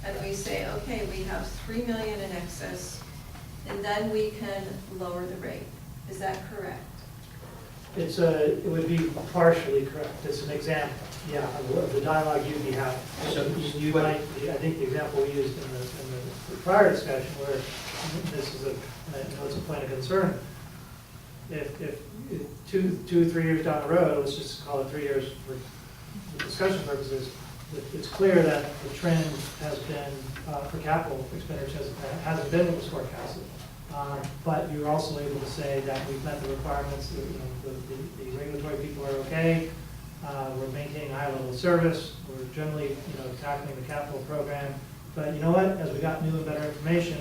and we say, okay, we have 3 million in excess and then we can lower the rate. Is that correct? It would be partially correct. It's an example, yeah, of the dialogue you'd be having. So you might, I think the example we used in the prior discussion where this is I know it's a point of concern. If 2 or 3 years down the road, let's just call it 3 years for discussion purposes, it's clear that the trend has been, for capital expenditures, hasn't been what was forecasted. But you're also able to say that we've met the requirements, the regulatory people are okay, we're maintaining a high level of service, we're generally, tackling the capital program. But you know what, as we got new and better information,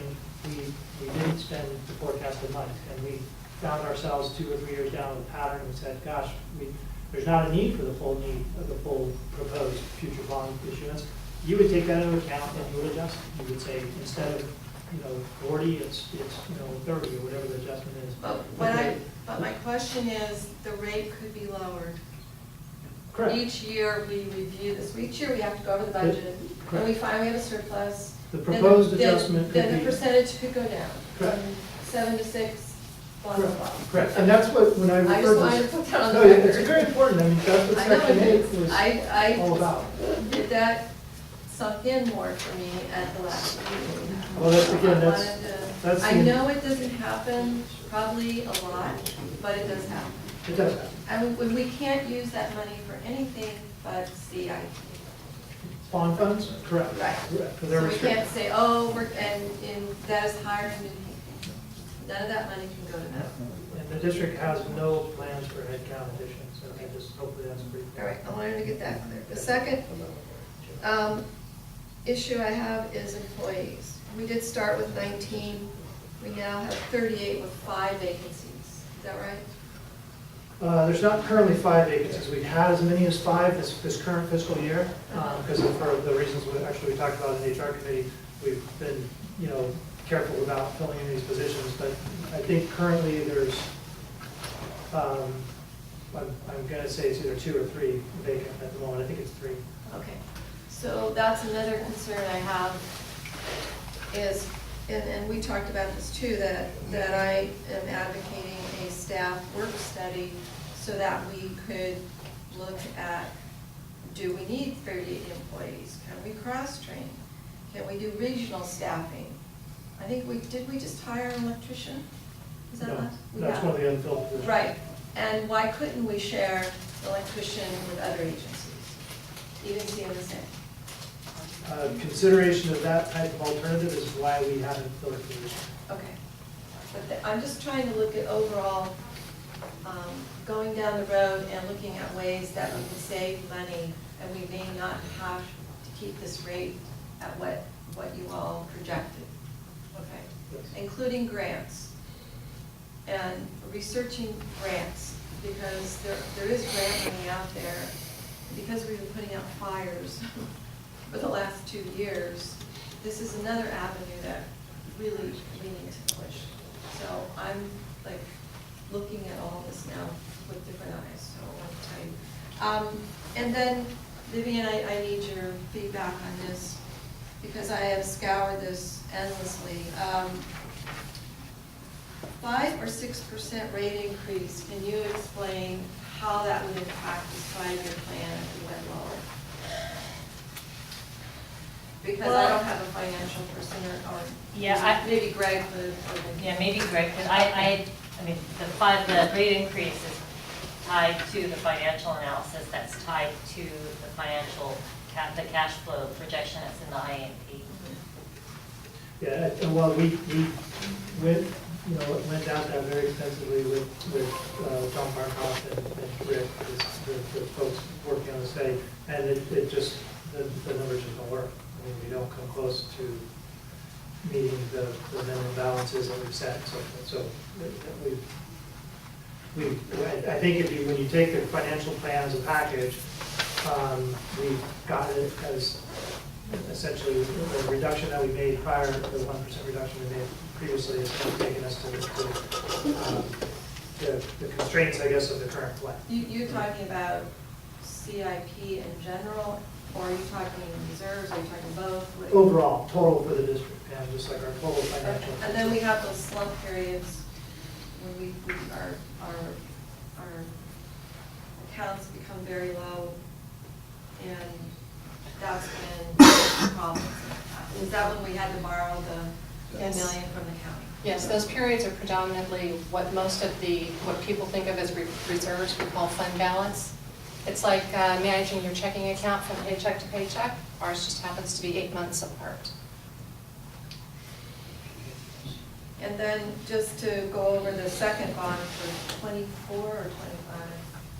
we didn't spend the forecasted money, and we found ourselves 2 or 3 years down the pattern and said, gosh, there's not a need for the full proposed future bond issuance. You would take that into account and you would adjust. You would say, instead of 40, it's 30 or whatever the adjustment is. But my question is, the rate could be lowered. Correct. Each year we review this. Each year we have to go over the budget. When we find we have a surplus. The proposed adjustment could Then the be- percentage could go down. Correct. From 7 to 6, blah, blah, blah. Correct, and that's what, when I refer to. I just wanted to put that on the No, record. it's very important, I mean, that's what I know Section it 8 is. was I all about. did that sunk in more for me at the last meeting. Well, that's, again, I that's, wanted to- that's. I the- know it doesn't happen probably a lot, but it does happen. It does happen. And we can't use that money for anything but CIP. Bond funds, correct. Right. Correct, 'cause they're So we restricted. can't say, and that is higher than, none of that money can go to that. And the district has no plans for headcount additions, so I just, hopefully that's pretty. All right, I wanted to get that clear. The second issue I have is employees. We did start with 19, we now have 38 with 5 vacancies. Is that right? There's not currently 5 vacancies. We've had as many as 5 this current fiscal year, because for the reasons we talked about in the HR committee, we've been, careful about filling in these positions, but I think currently there's, I'm gonna say it's either 2 or 3 vacant at the moment. I think it's 3. Okay, so that's another concern I have. is, and we talked about this too, that I am advocating a staff work study so that we could look at, do we need 38 employees? Can we cross-train? Can we do regional staffing? I think did we just hire an electrician? Is that No, last? We that's have. one of the unfilled positions. Right, and why couldn't we share the electrician with other agencies, even CMSA? Consideration of that type of alternative is why we haven't filled a position. Okay, but I'm just trying to look at overall, going down the road and looking at ways that we can save money, and we may not have to keep this rate at what you all projected, okay? Yes. Including grants, and researching grants, because there is grant money out there, because we've been putting out fires for the last 2 years. This is another avenue that really we need to push. So I'm like looking at all this now with different eyes, so I want to tell you. And then, Vivian, I need your feedback on this, because I have scoured this endlessly. 5 or 6% rate increase, can you explain how that would impact this 5-year plan if we went lower? Because I don't have a financial person or Yeah, maybe Greg could. Yeah, maybe Greg, because I mean, the rate increase is tied to the financial analysis, that's tied to the financial, the cash flow projection that's in the INP. Yeah, and well, we went, went down that very extensively with John Markoff and Rick, the folks working on the study, and it just, the numbers just don't work. I mean, we don't come close to meeting the minimum balances that we've set, and so forth. So I think when you take the financial plan as a package, we've got it as essentially the reduction that we made prior, the 1% reduction we made previously has kind of taken us to the constraints, I guess, of the current plan. You're talking about CIP in general, or are you talking reserves, are you talking both? Overall, total for the district, and just like our total financial. And then we have those slump periods when our accounts become very low, and that's when problems happen. Is that when we had to borrow the 10 million from the county? Yes, those periods are predominantly what what people think of as reserves, we call fund balance. It's like managing your checking account from paycheck to paycheck. Ours just happens to be 8 months apart. And then just to go over the second bond for 24 or 25?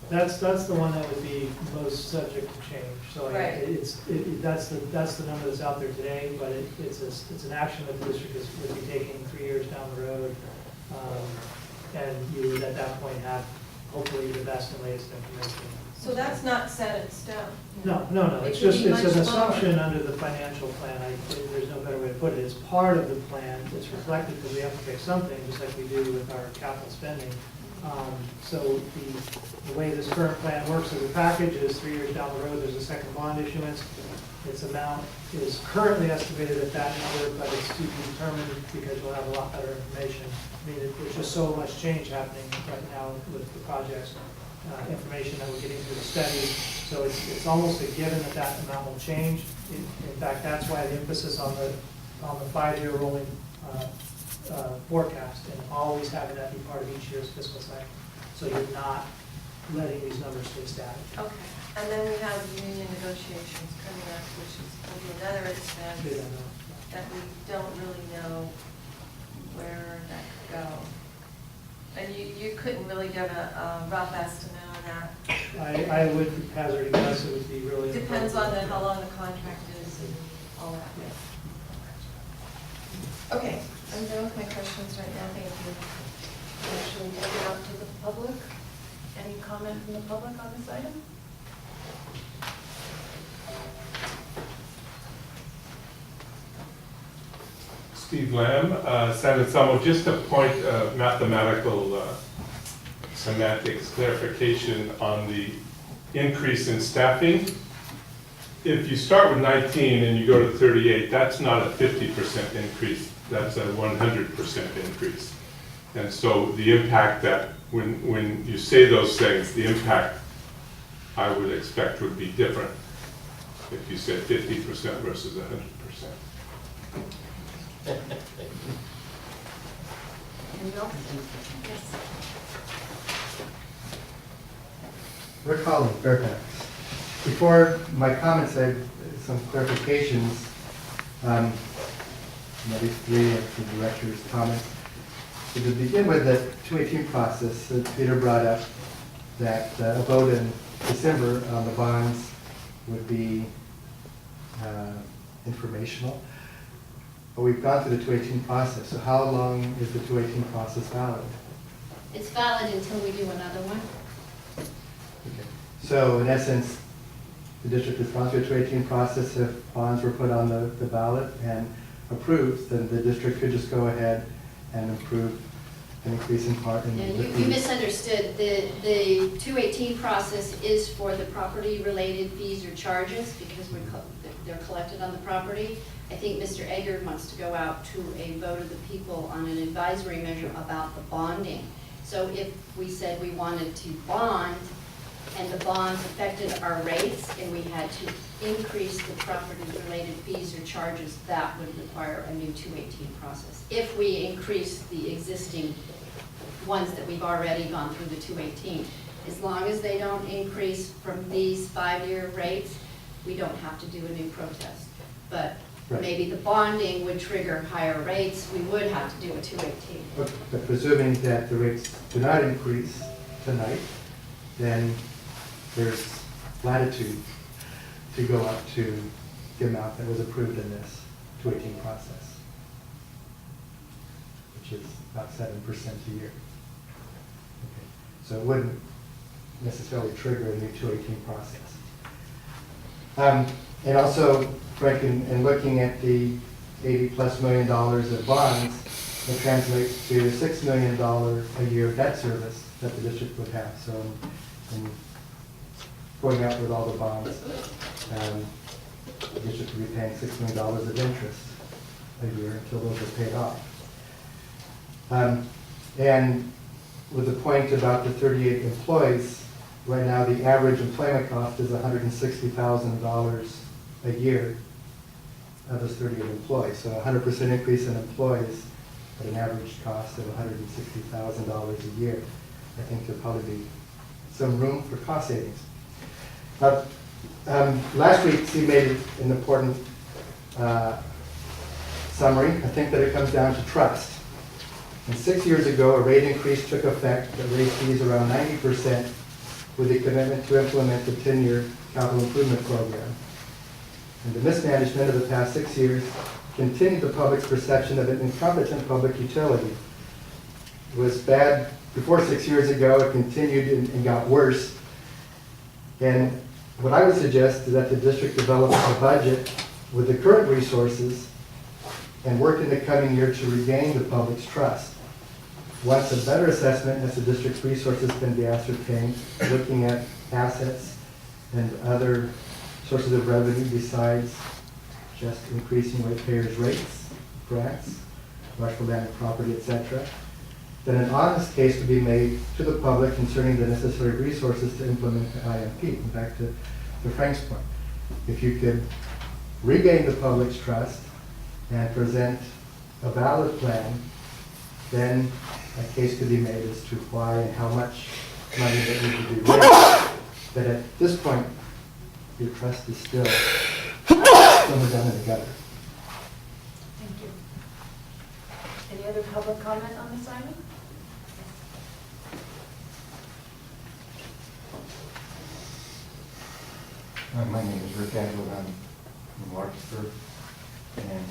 That's the one that would be most subject to change. So Right. That's the number that's out there today, but it's an action that the district would be taking 3 years down the road. And you would at that point have hopefully the best and latest information. So that's not set in stone? No, It it's could just, be it's much an assumption lower. under the financial plan. There's no better way to put it. It's part of the plan. It's reflected because we have to pick something, just like we do with our capital spending. So the way this current plan works as a package is 3 years down the road, there's a second bond issuance. Its amount is currently estimated at that number, but it's to be determined because we'll have a lot better information. I mean, there's just so much change happening right now with the projects, information that we're getting through the study. So it's almost a given that that amount will change. In fact, that's why the emphasis on the 5-year rolling forecast, and always having that be part of each year's fiscal cycle. So you're not letting these numbers stay static. Okay, and then we have union negotiations coming up, which is will be another expense that we don't really know where that could go. And you couldn't really give a rough estimate on that? I would hazard a guess it would be really. Depends on how long the contract is and all that. Okay, I'm done with my questions right now, thank you. Should we take it out to the public? Any comment from the public on this item? Steve Lamb, San Anselmo, just a point of mathematical semantics clarification on the increase in staffing. if you start with 19 and you go to 38, that's not a 50% increase, that's a 100% increase. And so the impact that, when you say those things, the impact I would expect would be different if you said 50% versus 100%. Rick Holland, Fairfax. Before my comments, I have some clarifications, maybe three of the director's comments. So to begin with, the 218 process, Peter brought up that a vote in December on the bonds would be informational. But we've gone through the 218 process, so how long is the 218 process valid? It's valid until we do another one. So in essence, the district has gone through the 218 process. If bonds were put on the ballot and approved, then the district could just go ahead and approve an increase in part. Yeah, you misunderstood. The 218 process is for the property-related fees or charges because they're collected on the property. I think Mr. Egger wants to go out to a vote of the people on an advisory measure about the bonding. So if we said we wanted to bond and the bonds affected our rates and we had to increase the property-related fees or charges, that would require a new 218 process. If we increase the existing ones that we've already gone through the 218, as long as they don't increase from these 5-year rates, we don't have to do a new protest. But maybe the bonding would trigger higher rates, we would have to do a 218. But presuming that the rates do not increase tonight, then there's latitude to go up to the amount that was approved in this 218 process, which is about 7% a year. Okay. So it wouldn't necessarily trigger a new 218 process. And also, Frank, in looking at the $80+ million of bonds, it translates to $6 million a year debt service that the district would have. So in going out with all the bonds, the district would be paying $6 million of interest a year until those are paid off. And with the point about the 38 employees, right now the average employment cost is $160,000 a year of those 38 employees. So 100% increase in employees at an average cost of $160,000 a year. I think there'll probably be some room for cost savings. Last week, Steve made an important summary. I think that it comes down to trust. And 6 years ago, a rate increase took effect that raised fees around 90% with a commitment to implement the 10-year capital improvement program. And the mismanagement of the past 6 years continued the public's perception of an incompetent public utility. It was bad before 6 years ago, it continued and got worse. And what I would suggest is that the district develop a budget with the current resources and work in the coming year to regain the public's trust. Once a better assessment as the district's resources can be ascertained, looking at assets and other sources of revenue besides just increasing ratepayers' rates, grants, commercial land and property, etc., then an honest case to be made to the public concerning the necessary resources to implement the IMP. And back to Frank's point, if you could regain the public's trust and present a valid plan, then a case could be made as to why and how much money that needs to be raised. But at this point, your trust is still somewhere down in the gutter. Thank you. Any other public comment on this item? My name is Rick Adler. I'm from Larkspur, and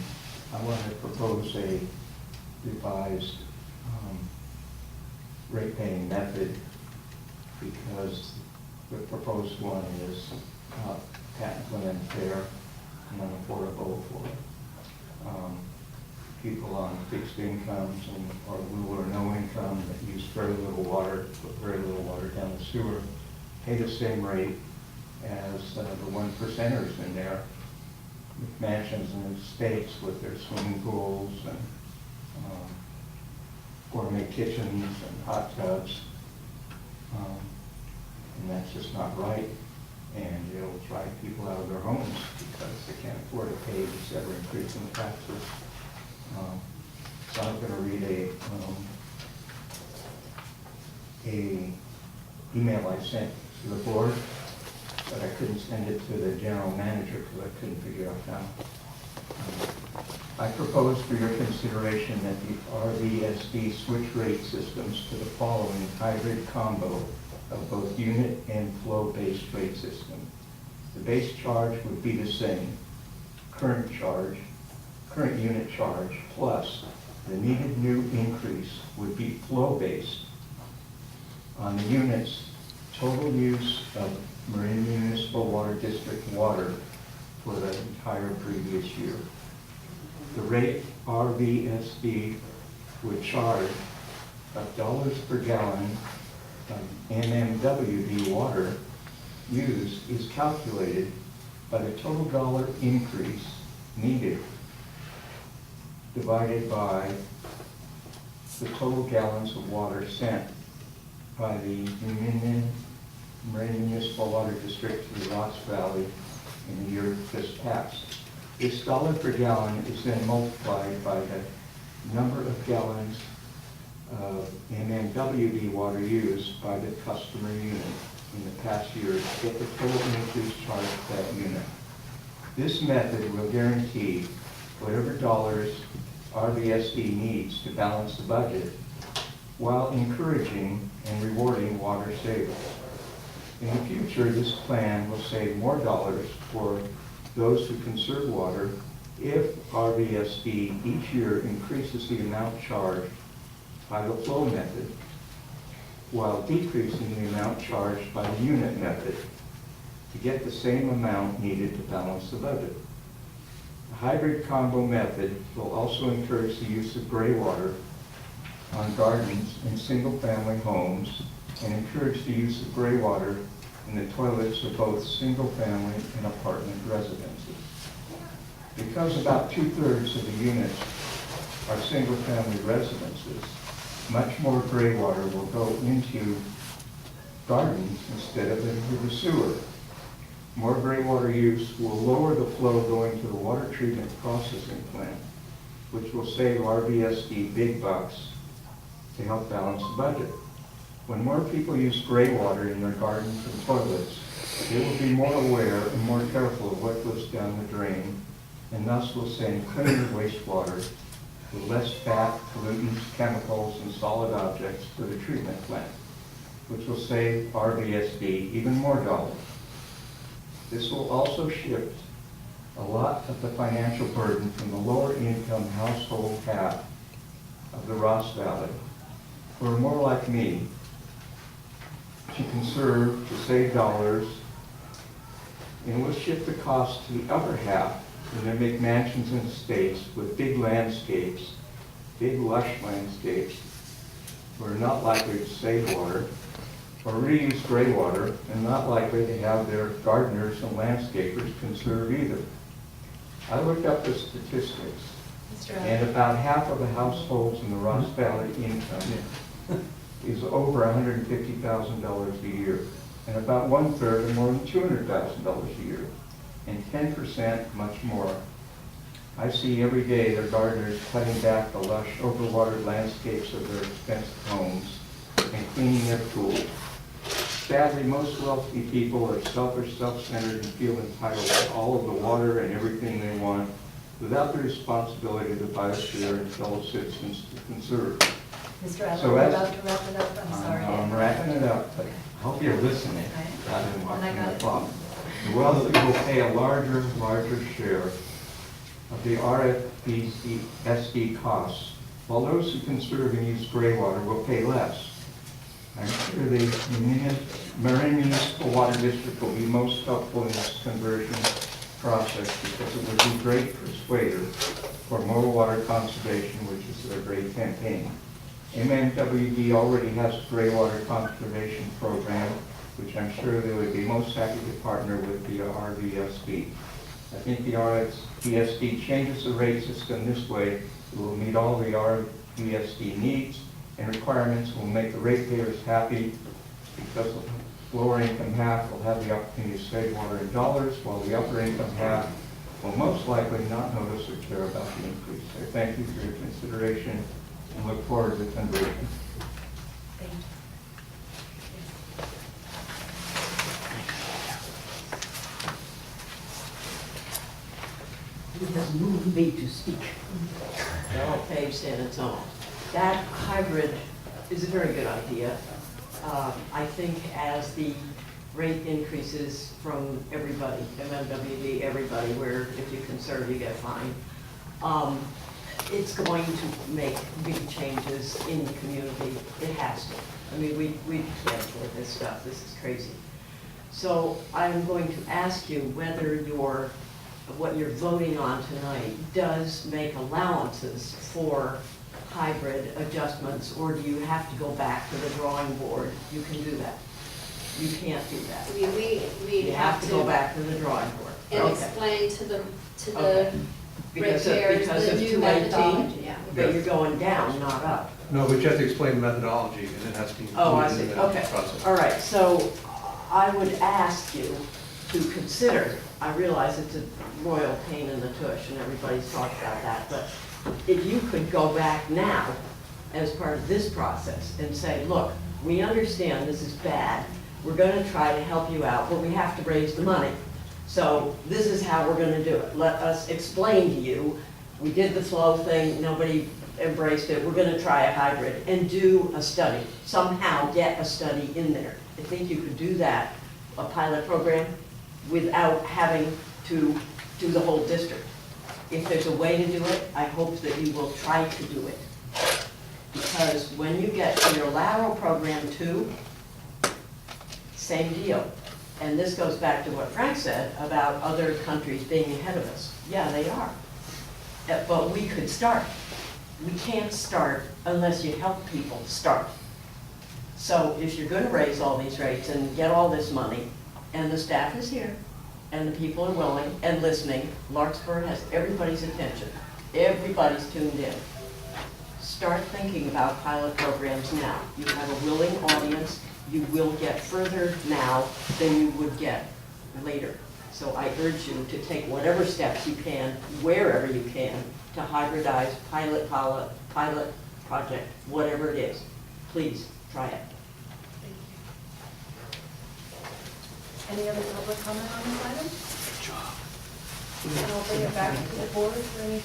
I want to propose a revised rate-paying method because the proposed one is not technical and fair and unaffordable for people on fixed incomes and or little or no income that use very little water, put very little water down the sewer, pay the same rate as the one percenters in there, with mansions and estates with their swimming pools and gourmet kitchens and hot tubs. And that's just not right. And it'll drive people out of their homes because they can't afford to pay this ever-increasing taxes. So I'm going to read a email I sent to the board, but I couldn't send it to the general manager because I couldn't figure out how. I propose for your consideration that the RVSD switch rate systems to the following hybrid combo of both unit and flow-based rate system. The base charge would be the same, current unit charge, plus the needed new increase would be flow-based on the unit's total use of Marin Municipal Water District water for the entire previous year. The rate RVSD would charge of dollars per gallon of MMWD water used is calculated by the total dollar increase needed divided by the total gallons of water sent by the Marin Municipal Water District to the Ross Valley in the year just passed. This dollar per gallon is then multiplied by the number of gallons of MMWD water used by the customer unit in the past year to get the total increase charged for that unit. This method will guarantee whatever dollars RVSD needs to balance the budget while encouraging and rewarding water savers. In the future, this plan will save more dollars for those who conserve water if RVSD each year increases the amount charged by the flow method while decreasing the amount charged by the unit method to get the same amount needed to balance the budget. The hybrid combo method will also encourage the use of gray water on gardens in single-family homes and encourage the use of gray water in the toilets of both single-family and apartment residences. Because about 2/3 of the units are single-family residences, much more gray water will go into gardens instead of into the sewer. More gray water use will lower the flow going to the water treatment processing plant, which will save RVSD big bucks to help balance the budget. When more people use gray water in their gardens and toilets, they will be more aware and more careful of what goes down the drain, and thus will send cleaner wastewater with less fat, pollutants, chemicals, and solid objects to the treatment plant, which will save RVSD even more dollars. This will also shift a lot of the financial burden from the lower income household half of the Ross Valley, who are more like me, to conserve, to save dollars, and will shift the cost to the upper half when they make mansions and estates with big landscapes, big lush landscapes, who are not likely to save water, or reuse gray water, and not likely to have their gardeners and landscapers conserve either. I looked up the statistics, and about half of the households in the Ross Valley income is over $150,000 a year, and about 1/3 are more than $200,000 a year, and 10% much more. I see every day their gardeners cutting back the lush, overwatered landscapes of their expensive homes and cleaning their pools. Sadly, most wealthy people are selfish, self-centered, and feel entitled to all of the water and everything they want without the responsibility to the biosphere and fellow citizens to conserve. Mr. Adler, So we're as- about to wrap it up, I'm sorry. I'm wrapping it up, but I hope you're listening rather than And I watching got the it. clock. The wealthy will pay a larger share of the RFBSD costs, while those who conserve and use gray water will pay less. I'm sure the Marin Municipal Water District will be most helpful in this conversion process because it would be great persuader for more water conservation, which is their great campaign. MMWD already has a gray water conservation program which I'm sure they would be most happy to partner with the RVSD. I think the RVSD changes the rate system this way. It will meet all the RVSD needs and requirements, will make the ratepayers happy because the lower income half will have the opportunity to save water in dollars, while the upper income half will most likely not notice or care about the increase. I thank you for your consideration and look forward to the conversion. Thank you. It has moved me to speak. Carol Page, San Antonio. That hybrid is a very good idea. I think as the rate increases from everybody, MMWD, everybody, where if you conserve, you get fined, it's going to make big changes in the community. It has to. I mean, we can't afford this stuff. This is crazy. So I'm going to ask you whether what you're voting on tonight does make allowances for hybrid adjustments, or do you have to go back to the drawing board? You can do that. You can't do that. I mean, we You have to go back to the drawing board. and Okay. explain to the Okay. Because of ratepayers the 218, new methodology, yeah. but you're going down, not up. No, but you have to explain the methodology, and it has to be Oh, I included see, in the okay. process. All right, so I would ask you to consider, I realize it's a royal pain in the tush, and everybody's talked about that, but if you could go back now as part of this process and say, look, we understand this is bad, we're gonna try to help you out, but we have to raise the money. So this is how we're gonna do it. Let us explain to you, we did the flow thing, nobody embraced it, we're gonna try a hybrid and do a study, somehow get a study in there. I think you could do that, a pilot program, without having to do the whole district. If there's a way to do it, I hope that you will try to do it. Because when you get to your lateral program too, same deal. And this goes back to what Frank said about other countries being ahead of us. Yeah, they are. But we could start. We can't start unless you help people start. So if you're gonna raise all these rates and get all this money, and the staff is here, and the people are willing and listening, Larkspur has everybody's attention. Everybody's tuned in. Start thinking about pilot programs now. You have a willing audience. You will get further now than you would get later. So I urge you to take whatever steps you can, wherever you can, to hybridize, pilot project, whatever it is. Please, try it. Any other public comment on this item? Good job. And I'll bring it back to the board for any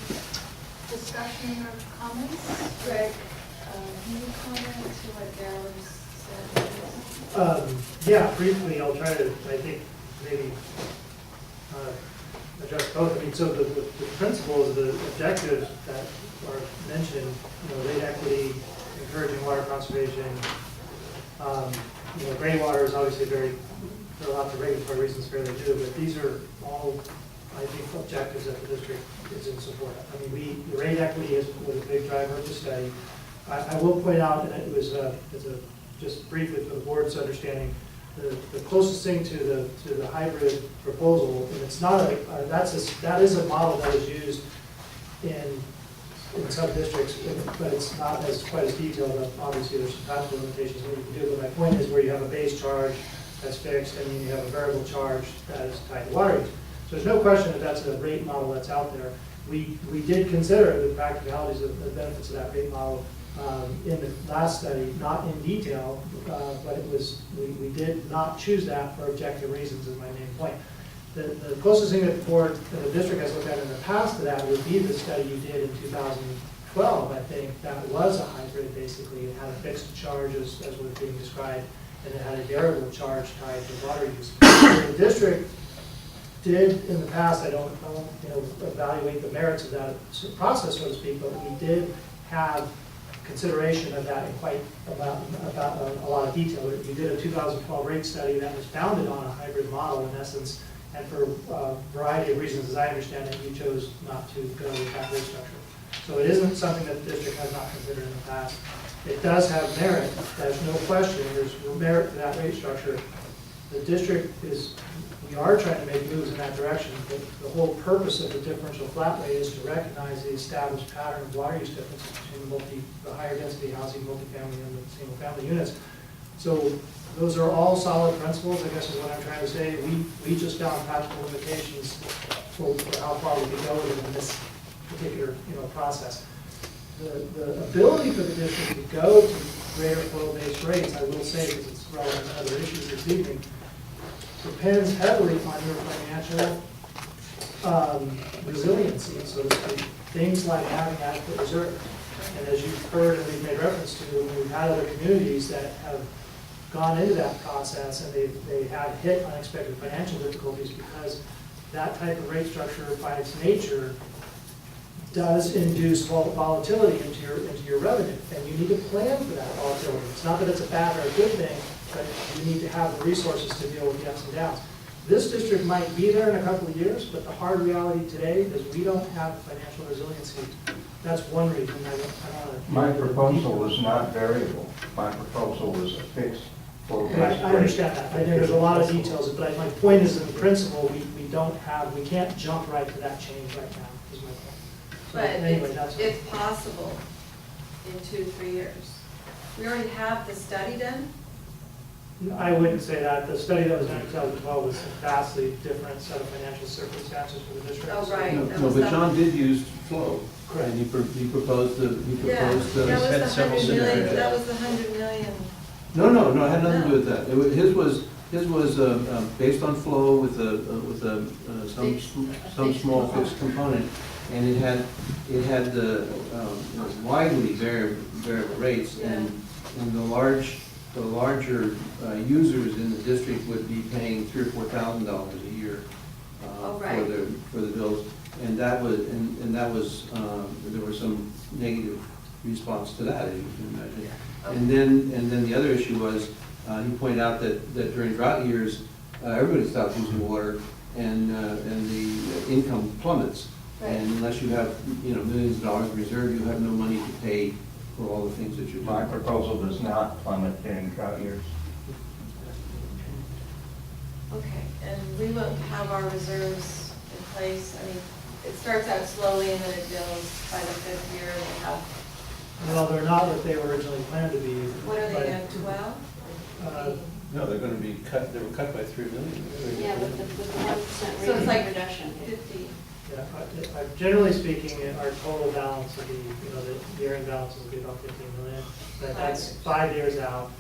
discussion or comments. Greg, can you comment to what Darrell said? Yeah, briefly, I'll try to, I think, maybe address both. I mean, so the principles, the objectives that are mentioned, rate equity, encouraging water conservation, gray water is obviously there are lots of regulatory reasons for they do, but these are all, I think, objectives that the district is in support of. I mean, the rate equity was a big driver of the study. I will point out, and it was just briefly for the board's understanding, the closest thing to the hybrid proposal, and it's not that is a model that is used in some districts, but it's not quite as detailed. Obviously, there's some practical limitations that you can do, but my point is where you have a base charge that's fixed, and then you have a variable charge that is tied to water use. So there's no question that that's a rate model that's out there. We did consider the practicalities of the benefits of that rate model in the last study, not in detail, but it was we did not choose that for objective reasons is my main point. The closest thing that the board and the district has looked at in the past to that would be the study you did in 2012, I think, that was a hybrid basically. It had a fixed charge as was being described, and it had a variable charge tied to water use. The district did in the past, I don't evaluate the merits of that process, so to speak, but we did have consideration of that in quite about a lot of detail. We did a 2012 rate study that was founded on a hybrid model in essence, and for a variety of reasons, as I understand it, you chose not to go with that rate structure. So it isn't something that the district has not considered in the past. It does have merit, there's no question, there's merit to that rate structure. The district is, we are trying to make moves in that direction, but the whole purpose of the differential flat rate is to recognize the established pattern of water use differences between the higher density housing, multifamily, and the single family units. So those are all solid principles, I guess is what I'm trying to say. We just found practical limitations for how far we can go in this particular, process. The ability for the district to go to greater flow-based rates, I will say, because it's relevant to other issues this evening, depends heavily on your financial resiliency, so to speak. Things like having adequate reserves. And as you've heard and we've made reference to, we've had other communities that have gone into that process and they have hit unexpected financial difficulties because that type of rate structure by its nature does induce volatility into your revenue. And you need to plan for that volatility. It's not that it's a bad or a good thing, but you need to have the resources to deal with the ups and downs. This district might be there in a couple of years, but the hard reality today is we don't have financial resiliency. That's one reason I don't want to. My proposal was not variable. My proposal was a fixed flow-based rate. I understand that. I think there's a lot of details, but my point is, in principle, we can't jump right to that change right now, is my point. So But anyway, that's it's possible in 2-3 years. We already have the study done. I wouldn't say that. The study that was done in 2012 was a vastly different set of financial circumstances for the district. Oh, right. No, but John did use flow. Correct. And he proposed the, Yeah, that was the had several 100 million, scenarios. that was the 100 million. No, it had nothing to do with that. His was based on flow with some small fixed component, and it had the widely variable rates, and the larger users in the district would be paying $3,000 or $4,000 a year for the bills, and that was there was some negative response to that, as you can imagine. And then the other issue was he pointed out that during drought years everybody stops using water, and the income plummets. Right. And unless you have millions of dollars in reserve, you have no money to pay for all the things that you're doing. My proposal does not plummet during drought years. Okay, and we won't have our reserves in place. I mean, it starts out slowly and then it builds by the 5th year. We'll have. Well, they're not what they were originally planned to be. What are they at, 12? No, they're going to be cut. They were cut by 3 million. Yeah, with the 1% So it's like reduction. 50. Yeah, generally speaking, our total balance will be, the year-end balance will be about 15 million. But that's 5 years out,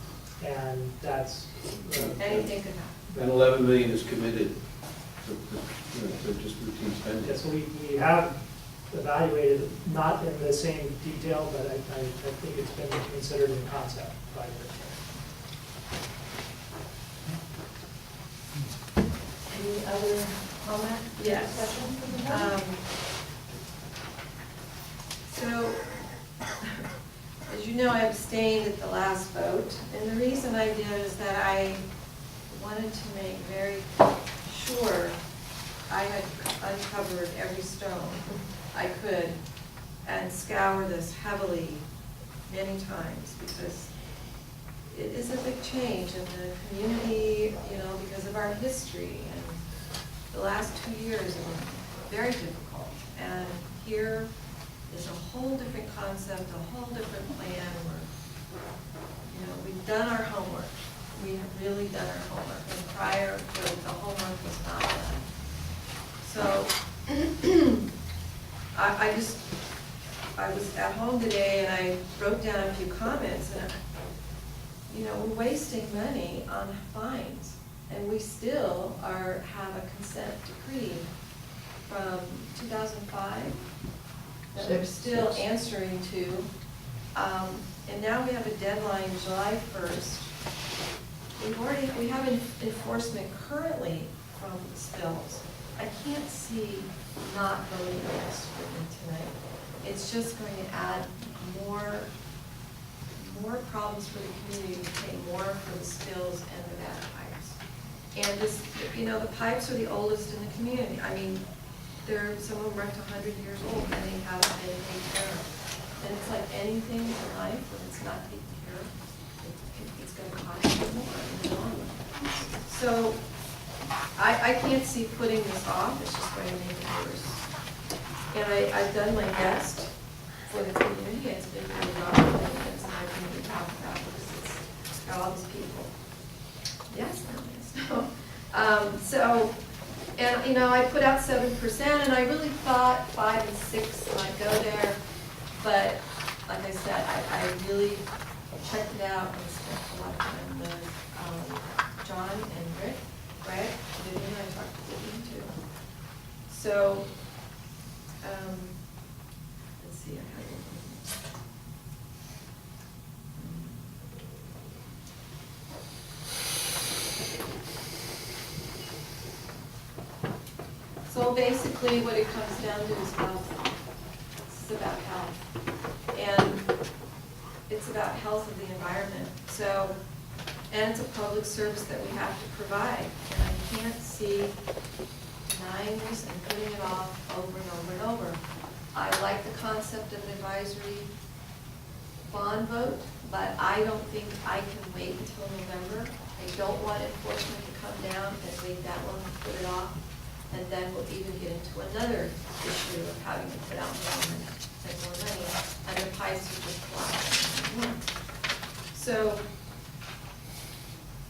and that's. Anything could happen. And 11 million is committed to just routine spending. Yeah, so we have evaluated, not in the same detail, but I think it's been considered in concept by the. Any other comment? Yes. Discussion from the board? So, as you know, I abstained at the last vote, and the reason I did is that I wanted to make very sure I had uncovered every stone I could and scour this heavily many times, because it is a big change in the community, because of our history, and the last 2 years have been very difficult. And here is a whole different concept, a whole different plan. We've done our homework. We have really done our homework, and prior to it, the homework was not done. So I was at home today and I wrote down a few comments, and we're wasting money on fines, and we still have a consent decree from 2005 that we're still answering to, and now we have a deadline, July 1st. We have enforcement currently from spills. I can't see not voting yes for them tonight. It's just going to add more problems for the community to pay more for the spills and the bad pipes. And this, the pipes are the oldest in the community. I mean, some of them are up to 100 years old, and they haven't been taken care of. And it's like anything in life, when it's not taken care of, it's gonna cost you more in the long run. So, I can't see putting this off, it's just going to make it worse. And I've done my best for the community, it's been really rough, and it's a hard thing to talk about because it's got all these people. Yes, no, yes. So, and you know, I put out 7%, and I really thought 5 and 6 might go there, but like I said, I really checked it out and spent a lot of time with John and Rick, Greg, Vivian, I talked to Vivian too. So, let's see, I have it. So basically what it comes down to is health. This is about health. And it's about health of the environment. So, and it's a public service that we have to provide. And I can't see denying this and putting it off over and over and over. I like the concept of an advisory bond vote, but I don't think I can wait until November. I don't want enforcement to come down and make that one put it off. And then we'll even get into another issue of having to put out more money, and the pipes are just collapsing. So,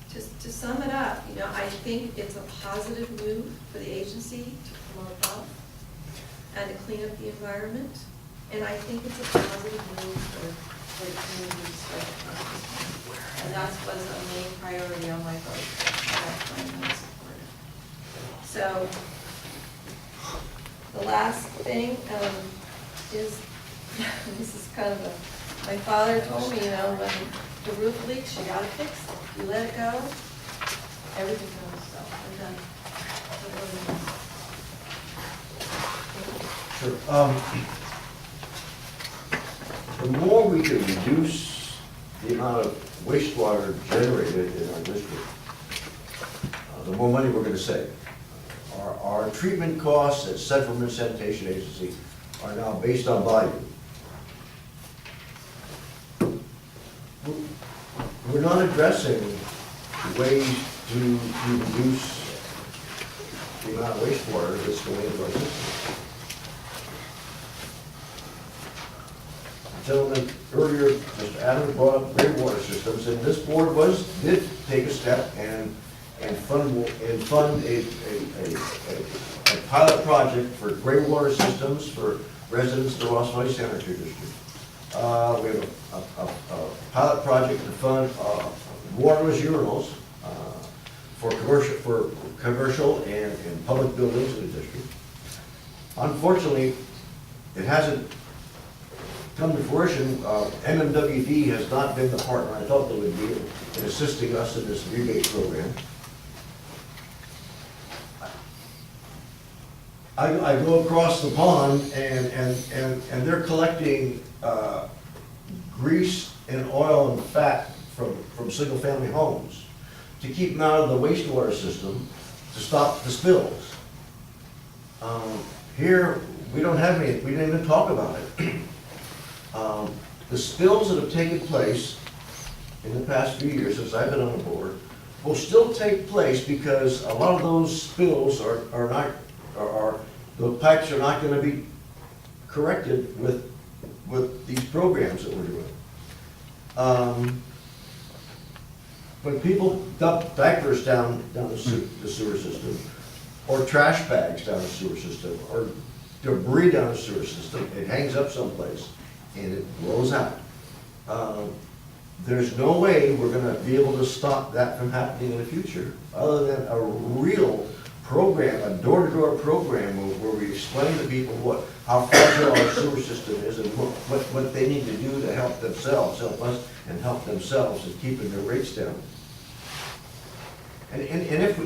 just to sum it up, you know, I think it's a positive move for the agency to promote health and to clean up the environment, and I think it's a positive move for the community to start the process. And that was a main priority on my vote. That's why I'm going to support it. So, the last thing is, this is kind of my father told me, you know, when the roof leaks, you gotta fix it. If you let it go, everything goes, so Sure. I'm done. The more we can reduce the amount of wastewater generated in our district, the more money we're going to save. Our treatment costs at Central Marin Sanitation Agency are now based on volume. We're not addressing ways to reduce the amount of wastewater that's going into our system. Gentlemen, earlier, Mr. Adams brought up gray water systems, and this board did take a step and fund a pilot project for gray water systems for residents of the Ross Valley Sanitary District. We have a pilot project to fund waterless urinals for commercial and public buildings in the district. Unfortunately, it hasn't come to fruition. MMWD has not been the partner I thought they would be in assisting us in this rebate program. I go across the pond and they're collecting grease and oil and fat from single-family homes to keep them out of the wastewater system to stop the spills. Here, we don't have any, we didn't even talk about it. The spills that have taken place in the past few years since I've been on the board will still take place because a lot of those spills the pipes are not going to be corrected with these programs that we're doing. When people dump diapers down the sewer system, or trash bags down the sewer system, or debris down the sewer system, it hangs up someplace and it blows out. There's no way we're going to be able to stop that from happening in the future, other than a real program, a door-to-door program where we explain to people how fragile our sewer system is and what they need to do to help themselves, help us, and help themselves in keeping their rates down. And if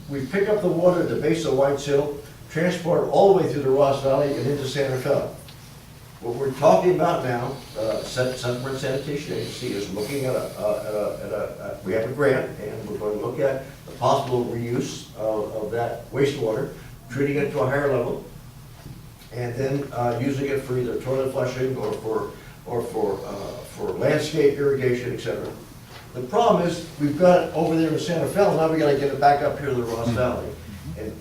we pick up the water at the base of White's Hill, transport it all the way through the Ross Valley and into Santa Fe. What we're talking about now, Central Marin Sanitation Agency is looking at we have a grant, and we're going to look at the possible reuse of that wastewater, treating it to a higher level, and then using it for either toilet flushing or for landscape, irrigation, etc. The problem is, we've got it over there in Santa Fe, now we gotta get it back up here to the Ross Valley. And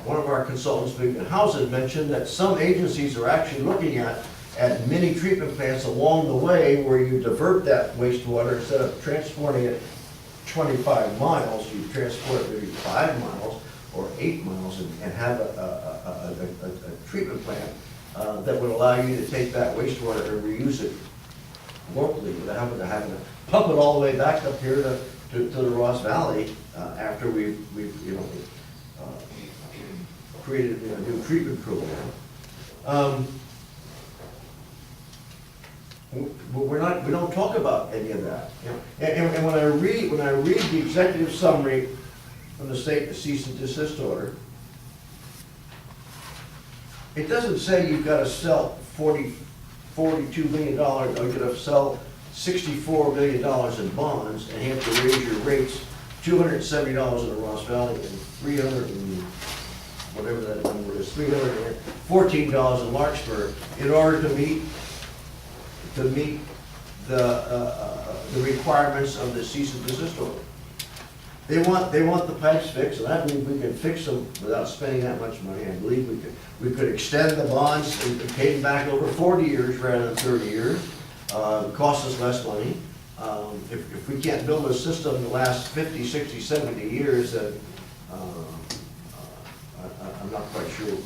one of our consultants, Vivian Housen, mentioned that some agencies are actually looking at mini treatment plants along the way where you divert that wastewater, instead of transporting it 25 miles, you transport it maybe 5 miles or 8 miles and have a treatment plant that would allow you to take that wastewater and reuse it locally without having to pump it all the way back up here to the Ross Valley after we've created a new treatment program. We don't talk about any of that. And when I read the executive summary from the state, the cease and desist order, it doesn't say you've got to sell $42 million, or you've got to sell $64 million in bonds, and you have to raise your rates $270 in the Ross Valley and $300 and whatever that number is, $314 in Larkspur, in order to meet the requirements of the cease and desist order. They want the pipes fixed, and I believe we can fix them without spending that much money. I believe we could extend the bonds and pay them back over 40 years rather than 30 years. Cost us less money. If we can't build a system that lasts 50, 60, 70 years, then I'm not quite sure,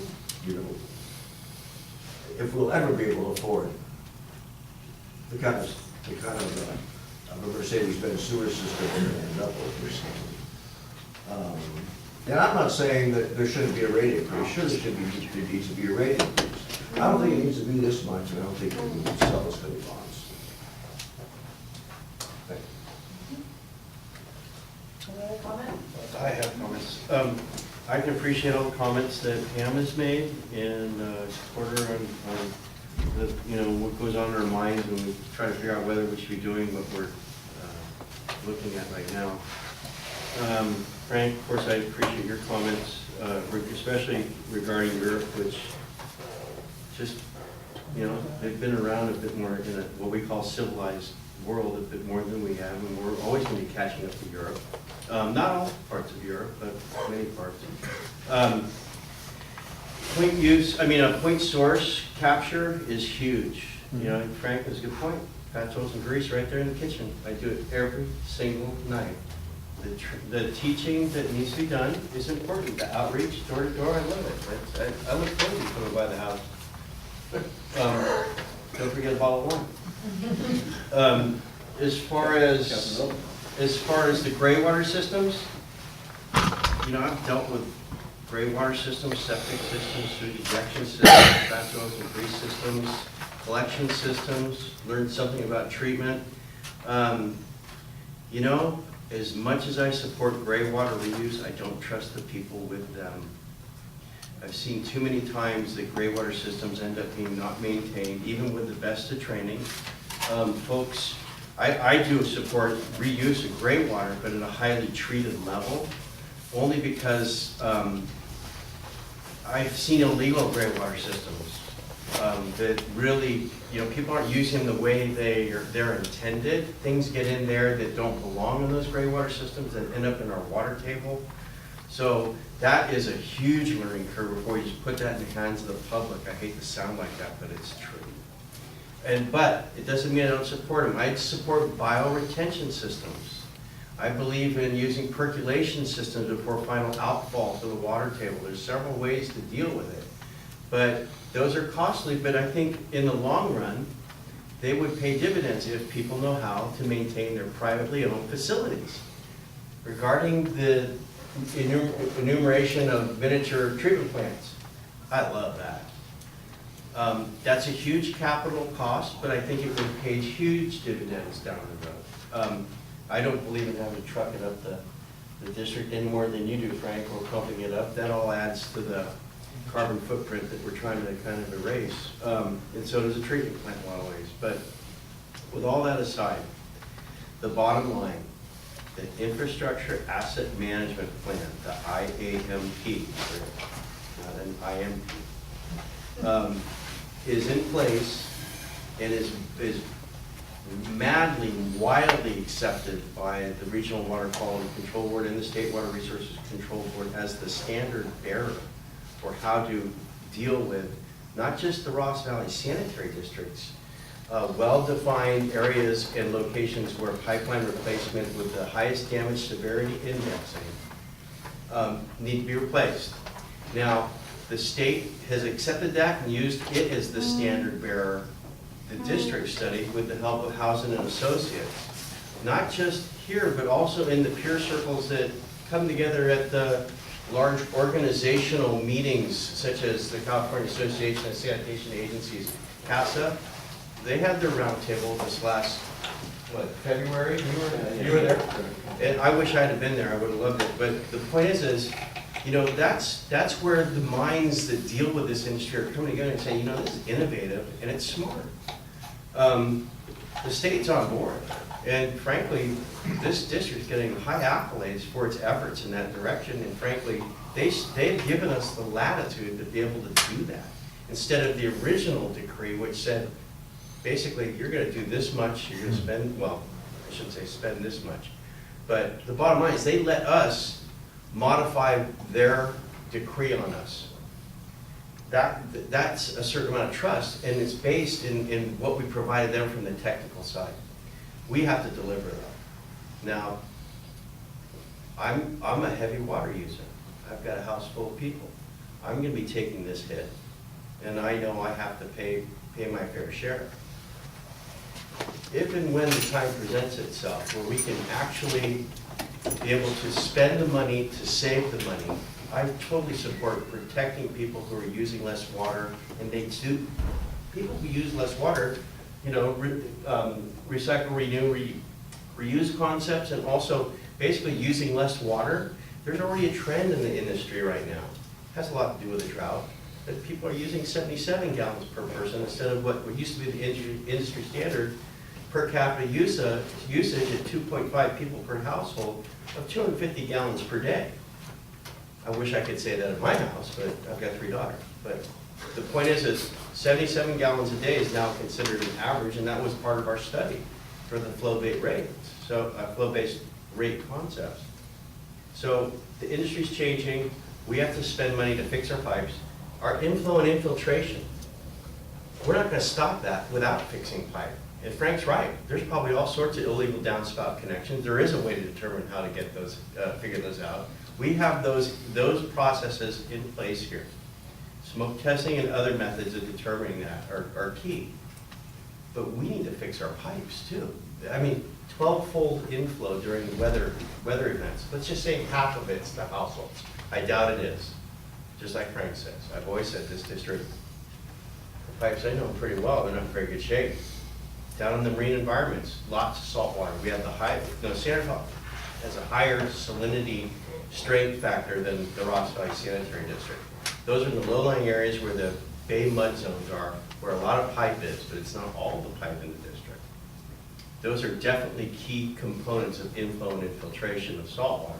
if we'll ever be able to afford the kind of a Mercedes-Benz sewer system we're going to end up with. And I'm not saying that there shouldn't be a rate increase. Sure, there needs to be a rate increase. I don't think it needs to be this much, and I don't think we need to sell this many bonds. Thank you. Any other comment? I have comments. I can appreciate all the comments that Pam has made and support her on the, what goes on in our minds when we try to figure out whether we should be doing what we're looking at right now. Frank, of course, I appreciate your comments, especially regarding Europe, which just, they've been around a bit more in what we call civilized world, a bit more than we have, and we're always going to be catching up to Europe. Not all parts of Europe, but many parts. Point source capture is huge. Frank has a good point. Fat toast and grease right there in the kitchen. I do it every single night. The teaching that needs to be done is important. The outreach, door to door, I love it. I look forward to coming by the house. Don't forget a bottle of wine. As far as the gray water systems, I've dealt with gray water systems, septic systems, sewage ejection systems, fat oils and grease systems, collection systems, learned something about treatment. As much as I support gray water reuse, I don't trust the people with them. I've seen too many times that gray water systems end up being not maintained, even with the best of training. Folks, I do support reuse of gray water, but at a highly treated level, only because I've seen illegal gray water systems that really, people aren't using the way they're intended. Things get in there that don't belong in those gray water systems that end up in our water table. So that is a huge learning curve before you just put that in the hands of the public. I hate to sound like that, but it's true. But it doesn't mean I don't support them. I support bioretention systems. I believe in using percolation systems before final outfall to the water table. There's several ways to deal with it. But those are costly, but I think in the long run, they would pay dividends if people know how to maintain their privately owned facilities. Regarding the enumeration of miniature treatment plants, I love that. That's a huge capital cost, but I think it would pay huge dividends down the road. I don't believe in having to truck it up the district any more than you do, Frank, or pumping it up. That all adds to the carbon footprint that we're trying to kind of erase. And so does a treatment plant in a lot of ways. But with all that aside, the bottom line, the Infrastructure Asset Management Plan, the IAMP, not an IMP, is in place and is madly, wildly accepted by the Regional Water Quality Control Board and the State Water Resources Control Board as the standard bearer for how to deal with not just the Ross Valley sanitary districts, well-defined areas and locations where pipeline replacement with the highest damage severity indexing need to be replaced. Now, the state has accepted that and used it as the standard bearer, the district study, with the help of Housing and Associates. Not just here, but also in the peer circles that come together at the large organizational meetings, such as the California Association of Sanitation Agencies, CASA. They had their roundtable this last, February? You were there? And I wish I had been there, I would have loved it. But the point is, that's where the minds that deal with this industry are coming together and saying, this is innovative and it's smart. The state's on board. And frankly, this district's getting high accolades for its efforts in that direction. And frankly, they've given us the latitude to be able to do that. Instead of the original decree, which said, basically, you're going to do this much, you're going to spend, well, I shouldn't say spend this much. But the bottom line is they let us modify their decree on us. That's a certain amount of trust, and it's based in what we provided them from the technical side. We have to deliver that. Now, I'm a heavy water user. I've got a house full of people. I'm going to be taking this hit, and I know I have to pay my fair share. If and when the time presents itself where we can actually be able to spend the money to save the money, I totally support protecting people who are using less water, and people who use less water, recycle, renew, reuse concepts, and also basically using less water. There's already a trend in the industry right now. It has a lot to do with the drought, that people are using 77 gallons per person instead of what used to be the industry standard per capita usage at 2.5 people per household of 250 gallons per day. I wish I could say that at my house, but I've got 3 daughters. But the point is 77 gallons a day is now considered an average, and that was part of our study for the flow-based rates, so flow-based rate concepts. So the industry's changing. We have to spend money to fix our pipes. Our inflow and infiltration, we're not going to stop that without fixing pipe. And Frank's right. There's probably all sorts of illegal downspout connections. There is a way to determine how to get those, figure those out. We have those processes in place here. Smoke testing and other methods of determining that are key. But we need to fix our pipes too. I mean, 12-fold inflow during weather events. Let's just say half of it's the households. I doubt it is. Just like Frank says. I've always said this district, the pipes I know pretty well, they're not in very good shape. Down in the marine environments, lots of salt water. We have Sanitary has a higher salinity strength factor than the Ross Valley Sanitary District. Those are the low-lying areas where the bay mud zones are, where a lot of pipe is, but it's not all the pipe in the district. Those are definitely key components of inflow and infiltration of salt water.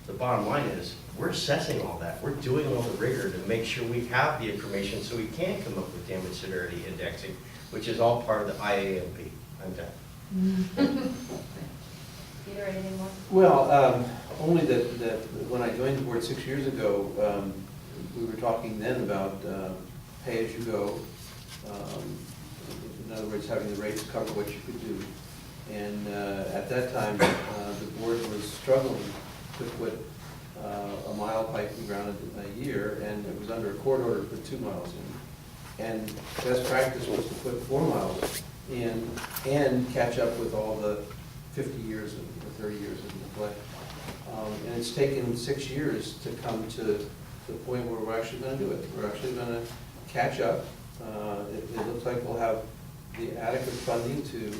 The bottom line is, we're assessing all that. We're doing all the rigor to make sure we have the information so we can come up with damage severity indexing, which is all part of the IAMP. I'm done. Peter, anything more? Well, only that when I joined the board 6 years ago, we were talking then about pay-as-you-go. In other words, having the rates cover what you could do. And at that time, the board was struggling to put a mile pipe in the ground a year, and it was under a court order to put 2 miles in. And best practice was to put 4 miles in and catch up with all the 50 years or 30 years of neglect. And it's taken 6 years to come to the point where we're actually going to do it. We're actually going to catch up. It looks like we'll have the adequate funding to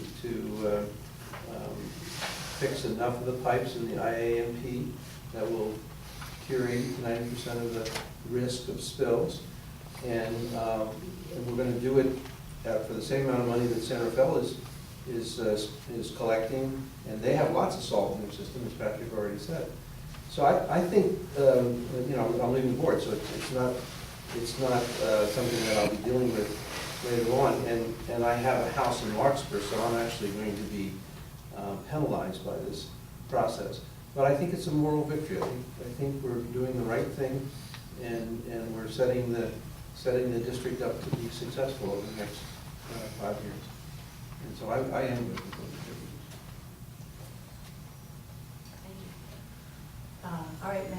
fix enough of the pipes in the IAMP that will cure 80% to 90% of the risk of spills. And we're going to do it for the same amount of money that Santa Fe is collecting, and they have lots of salt in their system, as Patrick already said. So I think, I'm leaving the board, so it's not something that I'll be dealing with later on, and I have a house in Larkspur, so I'm actually going to be penalized by this process. But I think it's a moral victory. I think we're doing the right thing, and we're setting the district up to be successful over the next 5 years. And so I am with the All right, may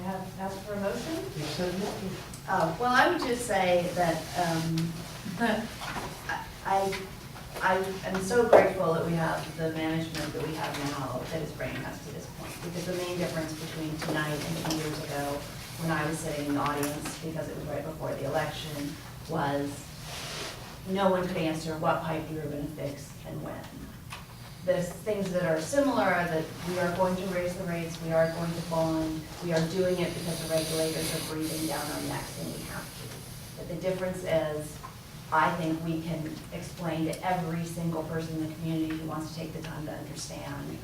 I ask for a motion? You said no. Well, I would just say that I am so grateful that we have the management that we have now that is bringing us to this point. Because the main difference between tonight and 2 years ago, when I was sitting in the audience, because it was right before the election, was no one could answer what pipe you were going to fix and when. The things that are similar are that we are going to raise the rates, we are going to bond, we are doing it because the regulators are breathing down our necks and we have to. But the difference is, I think we can explain to every single person in the community who wants to take the time to understand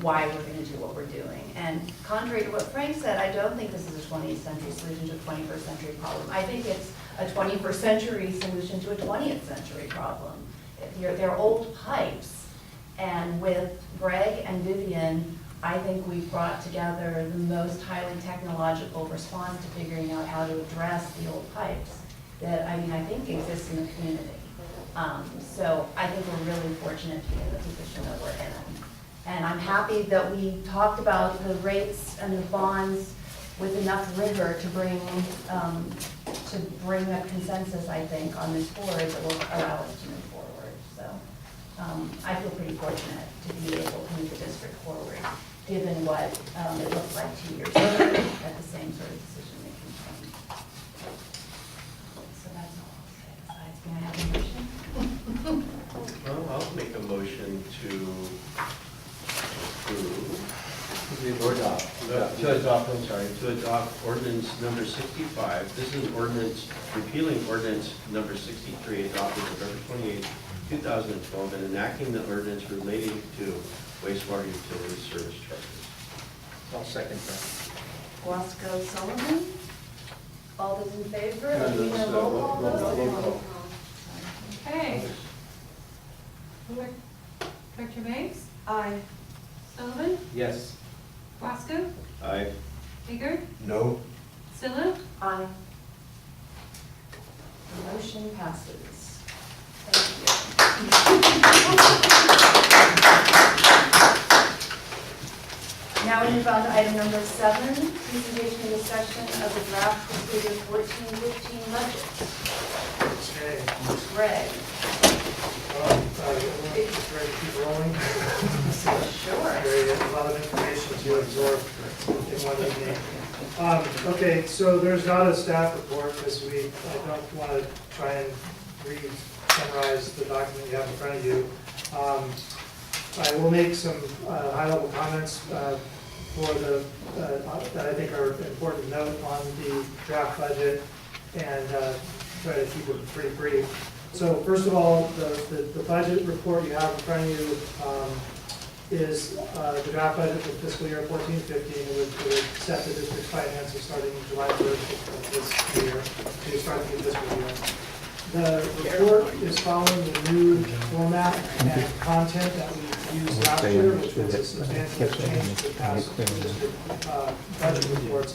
why we're going to do what we're doing. And contrary to what Frank said, I don't think this is a 20th century solution to a 21st century problem. I think it's a 21st century solution to a 20th century problem. They're old pipes. And with Greg and Vivian, I think we've brought together the most highly technological response to figuring out how to address the old pipes that, I think exists in the community. So I think we're really fortunate to be in the position that we're in. And I'm happy that we talked about the rates and the bonds with enough rigor to bring a consensus, I think, on this board that will allow us to move forward. So I feel pretty fortunate to be able to move the district forward, given what it looked like 2 years ago at the same sort of decision-making point. So that's all I'll say. Besides, may I have a motion? Well, I'll make a motion to approve. Or adopt. To adopt ordinance number 65. This is an ordinance repealing ordinance number 63 adopted November 28, 2012, and enacting the ordinance relating to wastewater utility service charges. I'll second that. Wasco, Sullivan? All those in favor? No, Or do we have roll call vote? roll call. Okay. Director Banks? Aye. Sullivan? Yes. Wasco? Aye. Hager? No. Silla? Aye. The motion passes. Thank you. Now we move on to item number 7, presentation and discussion of the draft fiscal year 14-15 budget. Okay. Greg. Ready to keep rolling? Sure. A lot of information to absorb in one evening. Okay, so there's not a staff report this week. I don't want to try and re-summarize the document you have in front of you. I will make some high-level comments for that I think are important to note on the draft budget and try to keep it pretty brief. So first of all, the budget report you have in front of you is the draft budget for fiscal year 14-15. It would set the district's finances starting July 1st of this year, to start the fiscal year. The report is following the new format and content that we used last year, which was a substantial change to the past district budget reports.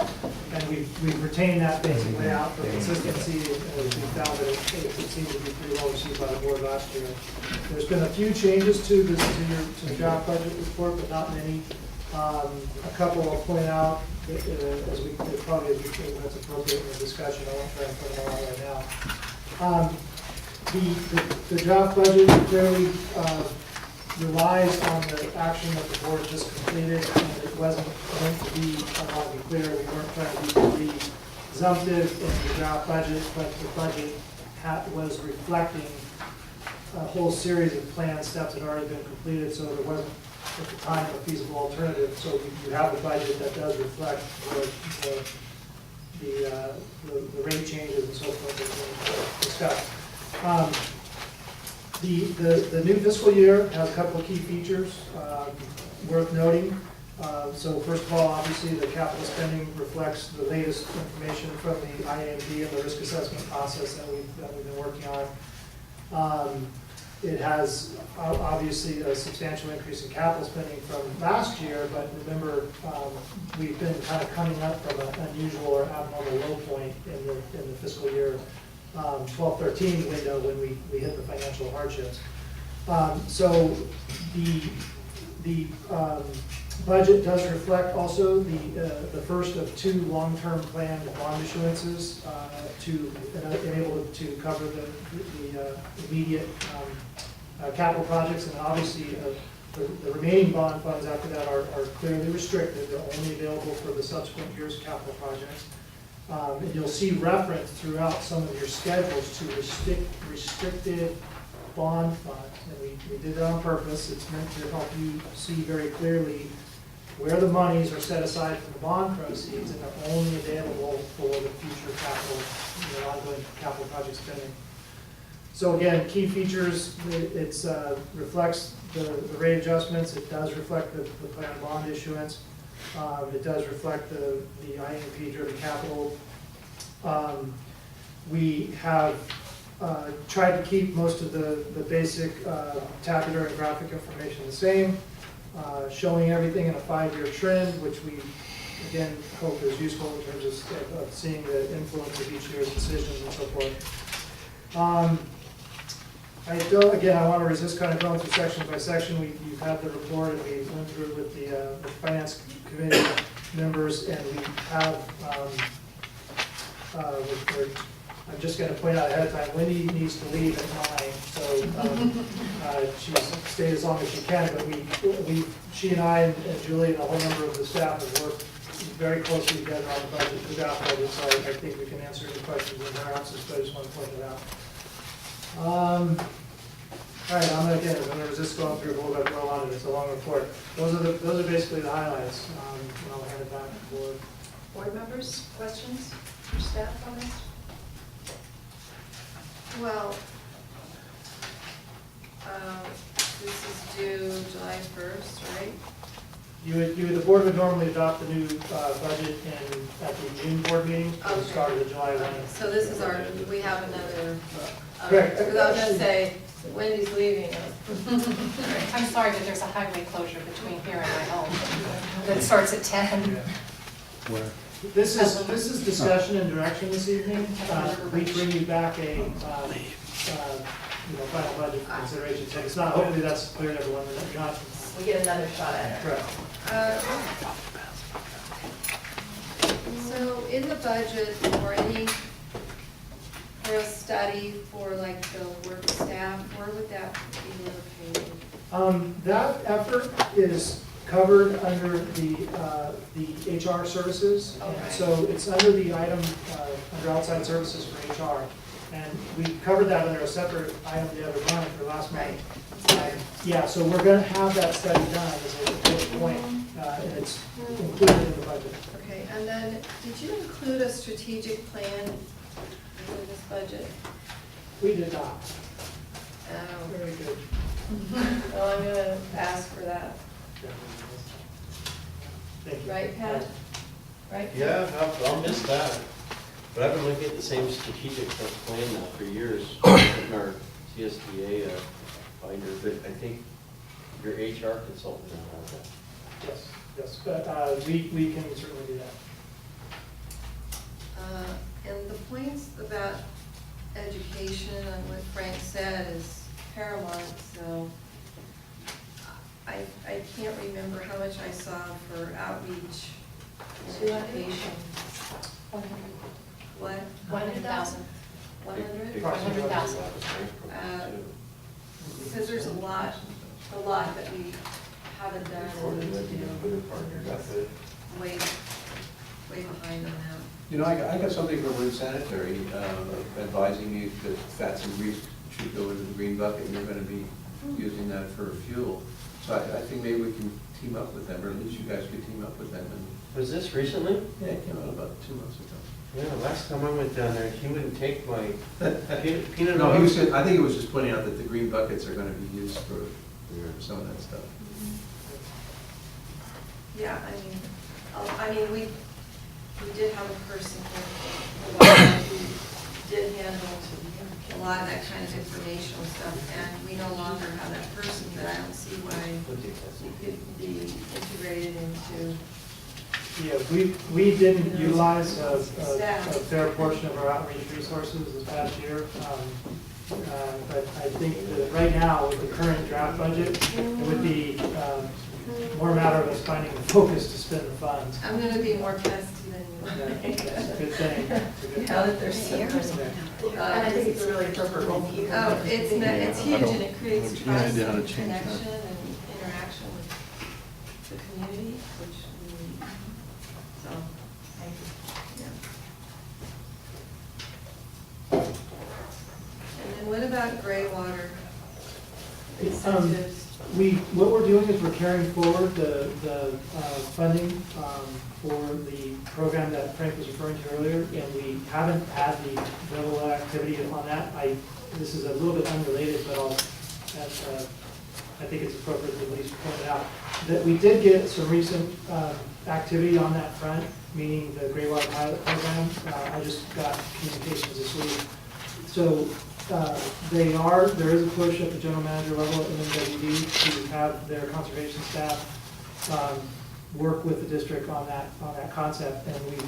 And we've retained that basic layout for consistency, and we found that it seemed to be pretty well received by the board last year. There's been a few changes to the draft budget report, but not many. A couple I'll point out as we probably when it's appropriate in the discussion. I won't try and put them all out right now. The draft budget clearly relies on the action that the board just completed, and it wasn't meant to be, I want to be clear, we weren't trying to be presumptive in the draft budget, but the budget was reflecting a whole series of planned steps that had already been completed, so there wasn't at the time a feasible alternative. So you have a budget that does reflect the rate changes and so forth that we discussed. The new fiscal year has a couple of key features worth noting. So first of all, obviously, the capital spending reflects the latest information from the IAMD and the risk assessment process that we've been working on. It has obviously a substantial increase in capital spending from last year, but remember, we've been kind of coming up from an unusual or abnormal low point in the fiscal year 12-13 window when we hit the financial hardships. So the budget does reflect also the first of 2 long-term planned bond issuances to enable to cover the immediate capital projects, and obviously the remaining bond funds after that are clearly restricted. They're only available for the subsequent year's capital projects. And you'll see reference throughout some of your schedules to restricted bond funds. And we did that on purpose. It's meant to help you see very clearly where the monies are set aside for the bond proceeds and are only available for the future capital, ongoing capital project spending. So again, key features, it reflects the rate adjustments. It does reflect the planned bond issuance. It does reflect the INP-driven capital. We have tried to keep most of the basic tabular and graphic information the same, showing everything in a 5-year trend, which we, again, hope is useful in terms of seeing the influence of each year's decisions and so forth. Again, I want to resist kind of going through section by section. You've had the report, and we went through it with the finance committee members, and we have, I'm just going to point out ahead of time, Wendy needs to leave at 9, so she's stayed as long as she can, but she and I and Julie and a whole number of the staff have worked very closely together on the budget, the draft budget, so I think we can answer any questions in her absence, but I just want to point it out. All right, I'm going to resist going through a little bit more on it. It's a long report. Those are basically the highlights. And I'll hand it back to the board. Board members, questions for staff on this? Well, this is due July 1st, right? The board would normally adopt the new budget at the June board meeting, so the start of the July 1. So this is we have another, correct. because I was going to say, Wendy's leaving us. I'm sorry, but there's a highway closure between here and my home that starts at 10. This is discussion and direction this evening. We bring you back a final budget for consideration. So it's not, hopefully that's clear to everyone that you're not. We get another shot at it. Correct. So in the budget or for a study for like the work staff, where would that be located? That effort is covered under the HR services. Okay. And so it's under the item, under outside services for HR. And we covered that under a separate item the other month or last month. Yeah, so we're going to have that study done as a first point, and it's included in the budget. Okay, and then did you include a strategic plan in this budget? We did not. Oh. Very good. Well, I'm going to ask for that. Thank you. Right, Pat? Right? Yeah, I'll miss that. But I've been looking at the same strategic plan now for years in our CSDA binder, but I think your HR consultant will have that. Yes, but we can certainly do that. And the points about education and what Frank said is paramount, so I can't remember how much I saw for outreach and education. 100. What? 100,000. 100? 100,000. Because there's a lot that we haven't done and way behind on that. You know, I got something from Marin Sanitary advising me that fats and grease should go into the green bucket, and you're going to be using that for fuel. So I think maybe we can team up with them, or at least you guys could team up with them. And Was this recently? yeah, it came out about 2 months ago. Yeah, last time I went down there, he wouldn't take my peanut No, oil. I think he was just pointing out that the green buckets are going to be used for some of that stuff. Yeah, I mean, we did have a person who did handle a lot of that kind of informational stuff, and we no longer have that person, but I don't see why it could be integrated into. Yeah, we didn't utilize a fair portion of our outreach resources this past year. But I think that right now, with the current draft budget, it would be more a matter of us finding the focus to spend the funds. I'm gonna be more pesky than you. It's a good thing. It's a good Now thing. that there's so much. And I think it's a really appropriate role. Oh, it's huge, and it creates any trust idea how to and change that. connection and interaction with the community, which we need. So, thank you. Yeah. And then what about gray water incentives? What we're doing is we're carrying forward the funding for the program that Frank was referring to earlier, and we haven't had the level of activity on that. This is a little bit unrelated, but I think it's appropriate to at least point it out, that we did get some recent activity on that front, meaning the gray water pilot program. I just got communications this week. So there is a push at the general manager level at MWD to have their conservation staff work with the district on that concept. And we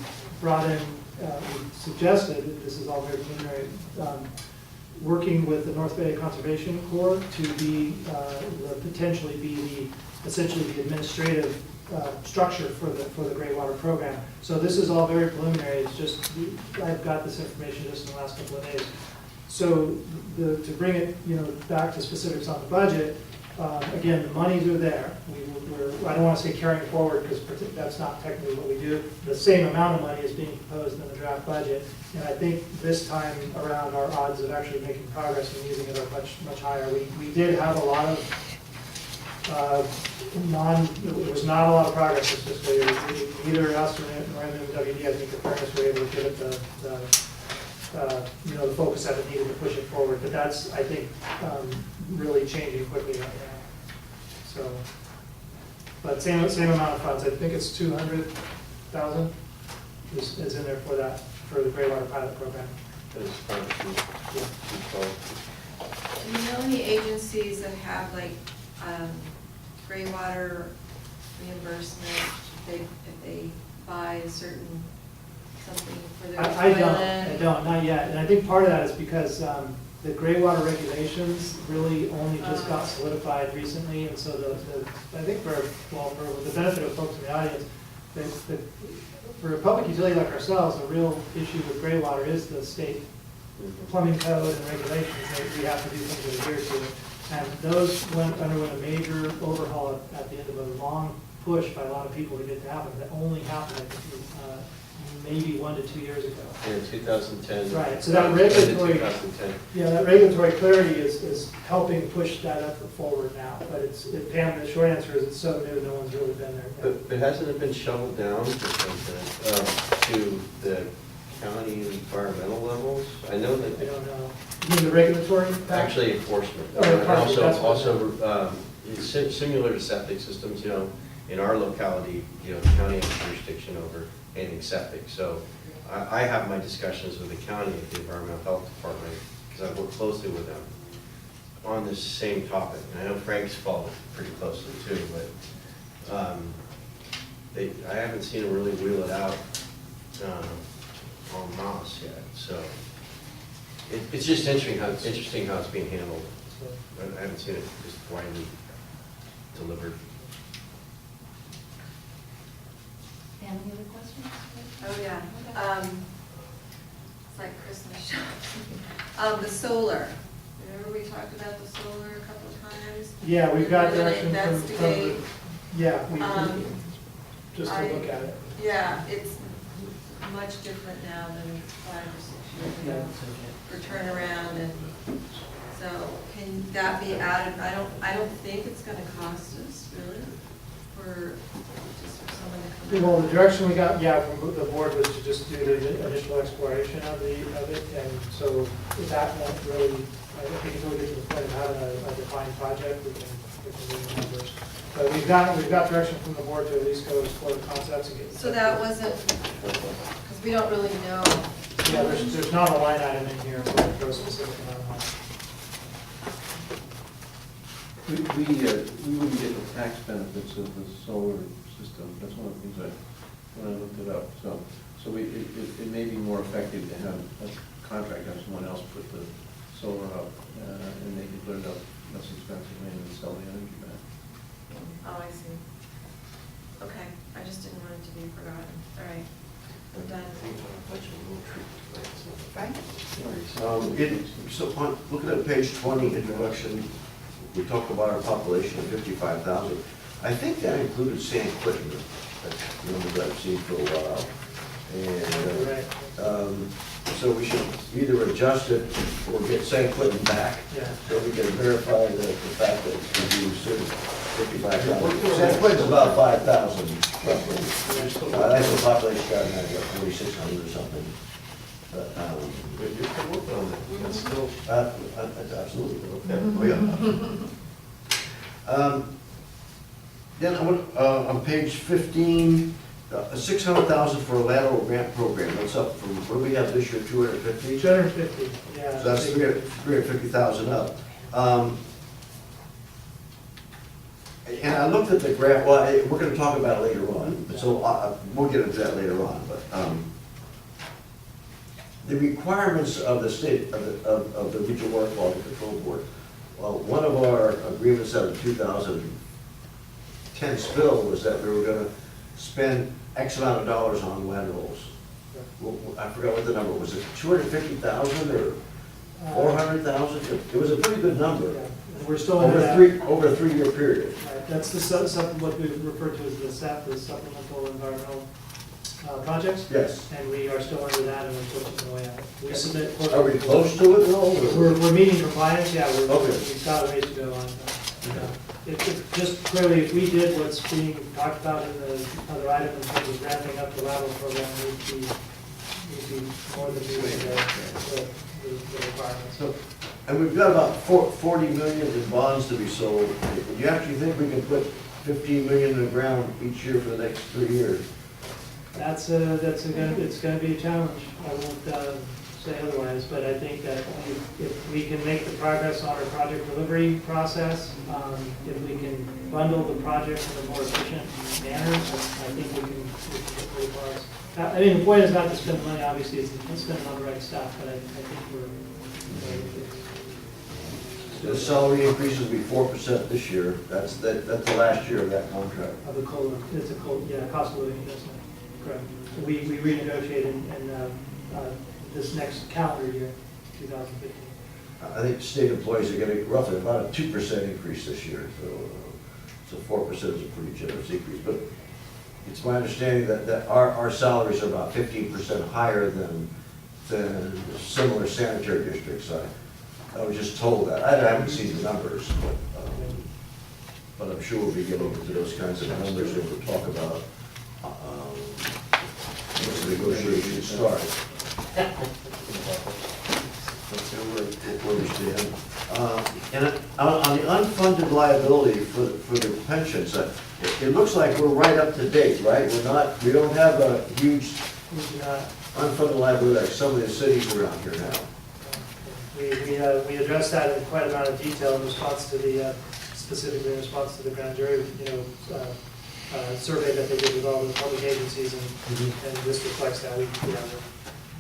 brought in, we suggested, this is all very preliminary, working with the North Bay Conservation Corps to be, potentially be essentially the administrative structure for the gray water program. So this is all very preliminary. It's just, I've got this information just in the last couple of days. So to bring it, back to specifics on the budget, again, the monies are there. I don't want to say carrying forward because that's not technically what we do. The same amount of money is being proposed in the draft budget, and I think this time around our odds of actually making progress and using it are much higher. We did have a lot of there was not a lot of progress this fiscal year. Either us or MWD, I think, in fairness, were able to give it the focus that it needed to push it forward. But that's, I think, really changing quickly right now. So, but same amount of funds. I think it's 200,000 is in there for the gray water pilot program. That is fine. Do you know any agencies that have like gray water reimbursement if they buy a certain something for their toilet? I don't, not yet. And I think part of that is because the gray water regulations really only just got solidified recently, and so I think for the benefit of folks in the audience, for a public utility like ourselves, the real issue with gray water is the state plumbing code and regulations that we have to do things that adhere to. And those underwent a major overhaul at the end of a long push by a lot of people to get to happen. That only happened, I think, maybe 1 to 2 years ago. In 2010. Right, so that regulatory, 2010. yeah, that regulatory clarity is helping push that effort forward now. But Pam, the short answer is it's so new, no one's really been there yet. But hasn't it been shoveled down to the county environmental levels? I know that. I don't know. You mean the regulatory? Actually enforcement. Oh, And also similar to septic systems, in our locality, the county has jurisdiction over anything septic. So I have my discussions with the county at the environmental health department, because I work closely with them on this same topic. And I know Frank's followed pretty closely too, but I haven't seen them really wheel it out en masse yet. So it's just interesting how it's being handled. I haven't seen it just widely delivered. Any other questions? Oh, yeah. It's like Christmas shopping. The solar. Remember we talked about the solar a couple of times? Yeah, we've got We're gonna direction from investigate. yeah, we just to look at it. Yeah, it's much different now than 5 or 6 years ago for turnaround, and so can that be added? I don't think it's going to cost us really for someone to come in. Well, the direction we got, from the board was to just do the initial exploration of it, and so that won't really, I think until we get to the point of having a defined project, we can the numbers. But we've got direction from the board to at least go explore the concepts and get. So that wasn't, because we don't really know. Yeah, there's not a line item in here for a specific amount of money. We wouldn't get the tax benefits of the solar system. That's one of the things when I looked it up. So it may be more effective to have a contract, have someone else put the solar up, and they can put it up less expensively and sell the energy back. Oh, I see. Okay, I just didn't want it to be forgotten. All right, I'm done. Frank? Looking at page 20, introduction, we talked about our population of 55,000. I think that included San Quentin, that's the number that I've seen for a while. And so we should either adjust it or get San Quentin back, so we can verify the fact that it's reduced to 55,000. San Quentin's about 5,000 roughly. I think the population got like 4,600 or something. But, You can work on that. That's still. absolutely. Okay. Oh, yeah. Then on page 15, 600,000 for a lateral grant program. That's up from, what do we have this year, 250? 250, yeah. So that's 350,000 up. And I looked at the grant, well, we're going to talk about it later on, so we'll get into that later on. But the requirements of the state, of the Regional Water Quality Control Board, well, one of our agreements out of 2010 spill was that we were going to spend X amount of dollars on laterals. Well, I forgot what the number was. It 250,000 or 400,000? It was a pretty good number. Yeah. We're still over that. Over a 3-year period. Right, that's the what we refer to as the SAP, the Supplemental Environmental Projects. Yes. And we are still under that, and we're still chipping away at it. We submit. Are we close to it at all? We're meeting compliance, yeah, Okay. we've got a ways to go on that. If just clearly, if we did what's being talked about in the other item in terms of ramping up the lateral program, we'd be more than meeting the requirements. So, and we've got about 40 million in bonds to be sold. Do you actually think we can put 15 million in the ground each year for the next 3 years? It's gonna be a challenge. I won't say otherwise, but I think that if we can make the progress on our project delivery process, if we can bundle the projects in a more efficient manner, I think we can get pretty close. I mean, the point is not to spend money, obviously, it's to spend on the right stuff, but I think we're The salary increases will be 4% this year. That's the last year of that contract. of the COLA, it's a COLA, yeah, cost of living adjustment, correct. We renegotiated in this next calendar year, 2015. I think state employees are getting roughly about a 2% increase this year. So 4% is a pretty generous increase. But it's my understanding that our salaries are about 15% higher than similar sanitary districts. I was just told that. I haven't seen the numbers, but I'm sure we'll be getting into those kinds of numbers and we'll talk about once the negotiations start. Let's see where we stand. And on the unfunded liability for the pensions, it looks like we're right up to date, right? We don't have a huge unfunded liability like some of the cities around here now. We addressed that in quite a amount of detail in response to the, specifically in response to the grand jury, survey that they did with all the public agencies, and this reflects that.